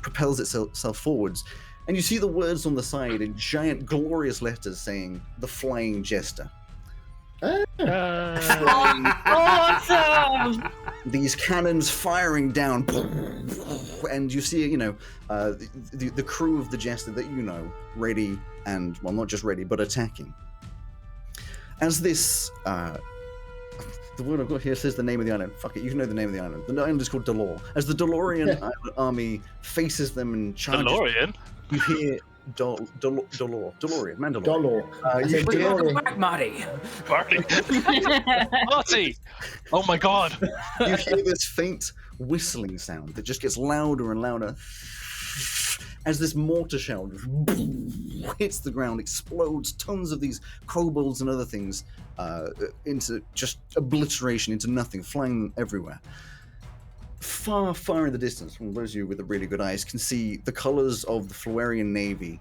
propels itself forwards. And you see the words on the side in giant, glorious letters saying, "The Flying Jester." Awesome! These cannons firing down, and you see, the crew of the Jester that you know, ready and, well, not just ready, but attacking. As this, the word I've got here says the name of the island. Fuck it, you know the name of the island. The island is called Delore. As the Delorian army faces them and charges, DeLorean? you hear DeLorean, Mandalorian. Dolor. Back, Marty! Marty! Oh my god! You hear this faint whistling sound that just gets louder and louder as this mortar shell hits the ground, explodes, tons of these kobolds and other things into just obliteration, into nothing, flying everywhere. Far, far in the distance, from those of you with the really good eyes, can see the colors of the Florian Navy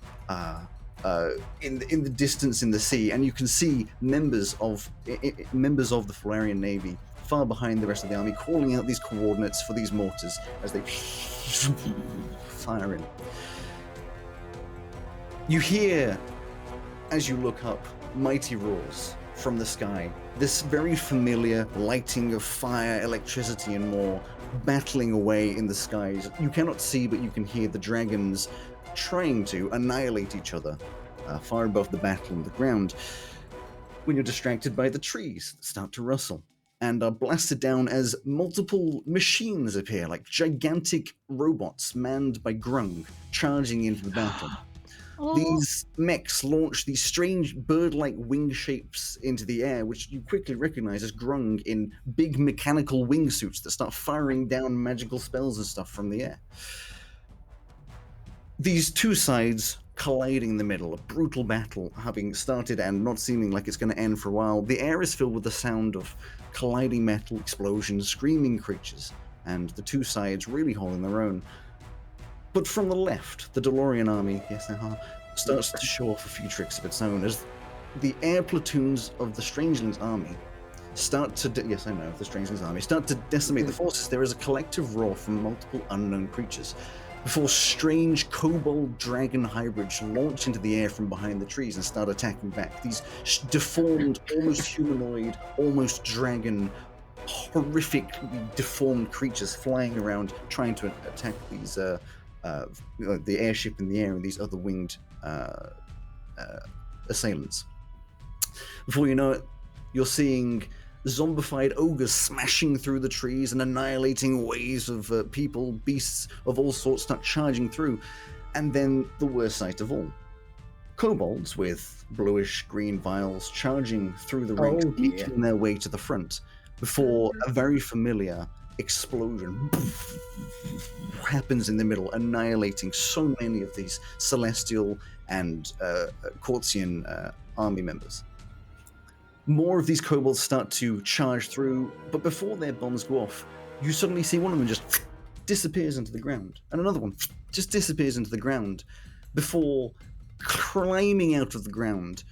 in the distance in the sea, and you can see members of the Florian Navy far behind the rest of the army, calling out these coordinates for these mortars as they fire in. You hear, as you look up, mighty roars from the sky. This very familiar lighting of fire, electricity, and more battling away in the skies. You cannot see, but you can hear the dragons trying to annihilate each other far above the battle on the ground, when you're distracted by the trees that start to rustle and are blasted down as multiple machines appear, like gigantic robots manned by Grung, charging into the battle. These mechs launch these strange bird-like wing shapes into the air, which you quickly recognize as Grung in big mechanical wingsuits that start firing down magical spells and stuff from the air. These two sides colliding in the middle, a brutal battle having started and not seeming like it's going to end for a while. The air is filled with the sound of colliding metal, explosions, screaming creatures, and the two sides really holding their own. But from the left, the DeLorean army, yes they are, starts to show off a few tricks of its own as the air platoons of the Strangelings army start to decimate the forces. There is a collective roar from multiple unknown creatures before strange kobold dragon hybrids launch into the air from behind the trees and start attacking back. These deformed, almost humanoid, almost dragon horrifically deformed creatures flying around trying to attack these the airship in the air and these other winged assailants. Before you know it, you're seeing zombified ogres smashing through the trees and annihilating waves of people, beasts of all sorts start charging through. And then the worst sight of all. Kobolds with bluish-green vials charging through the ranks, making their way to the front, before a very familiar explosion happens in the middle, annihilating so many of these Celestial and Quartzian army members. More of these kobolds start to charge through, but before their bombs go off, you suddenly see one of them just disappears into the ground, and another one just disappears into the ground, before climbing out of the ground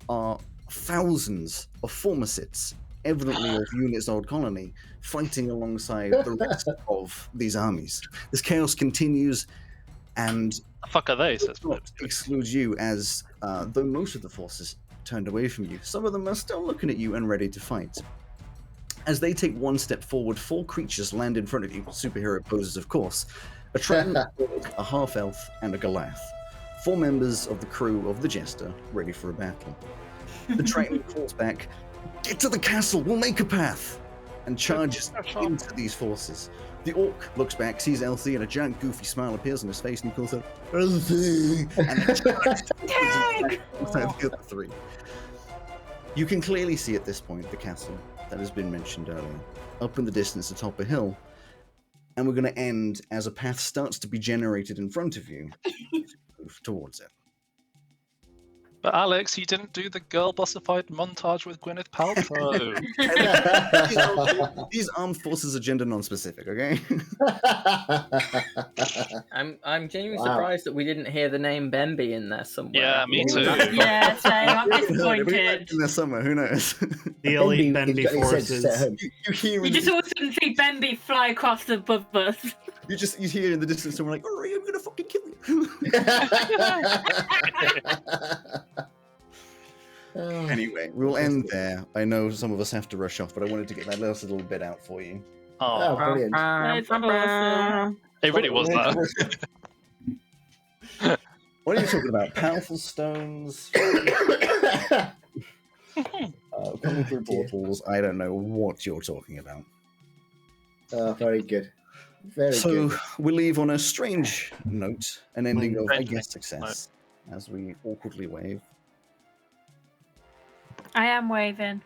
are thousands of formicids, evidently of Unit's old colony, fighting alongside the rest of these armies. This chaos continues, and The fuck are they? excludes you, as though most of the forces turned away from you, some of them are still looking at you and ready to fight. As they take one step forward, 4 creatures land in front of you, superhero poses of course, a Triton, a half-elf, and a Goliath. 4 members of the crew of the Jester, ready for a battle. The Triton calls back, "Get to the castle, we'll make a path!" and charges into these forces. The Orc looks back, sees Elsie, and a giant goofy smile appears on his face, and he calls out, "Elsie!" and then charges the other 3. You can clearly see at this point the castle that has been mentioned earlier, up in the distance atop a hill, and we're going to end as a path starts to be generated in front of you. Move towards it. But Alex, you didn't do the girl bossified montage with Gwyneth Paltrow. These armed forces are gender non-specific, okay? I'm genuinely surprised that we didn't hear the name Bemby in there somewhere. Yeah, me too. Yeah, so I'm It might disappointed. be in there somewhere, who knows? The elite Bendy, Bendy he's got his head set forces. home. You hear You in just the, all of a sudden see Bambi fly across above us. you hear in the distance someone like, "Rory, I'm gonna fucking kill you." Anyway, we'll end there. I know some of us have to rush off, but I wanted to get that last little bit out for you. Oh, Oh, brilliant. That's awesome. it really was that. What are you talking about? Powerful stones? Coming through portals. I don't know what you're talking about. Oh, very good. Very So good. we leave on a strange note, an ending of, I Strange guess, success, as we awkwardly wave. I am waving.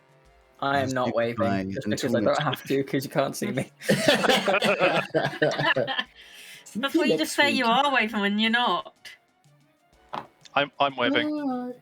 I am Yes, not you waving, try just until because I don't next have to, because you can't see me. Before you just say you are waving when you're not. I'm waving.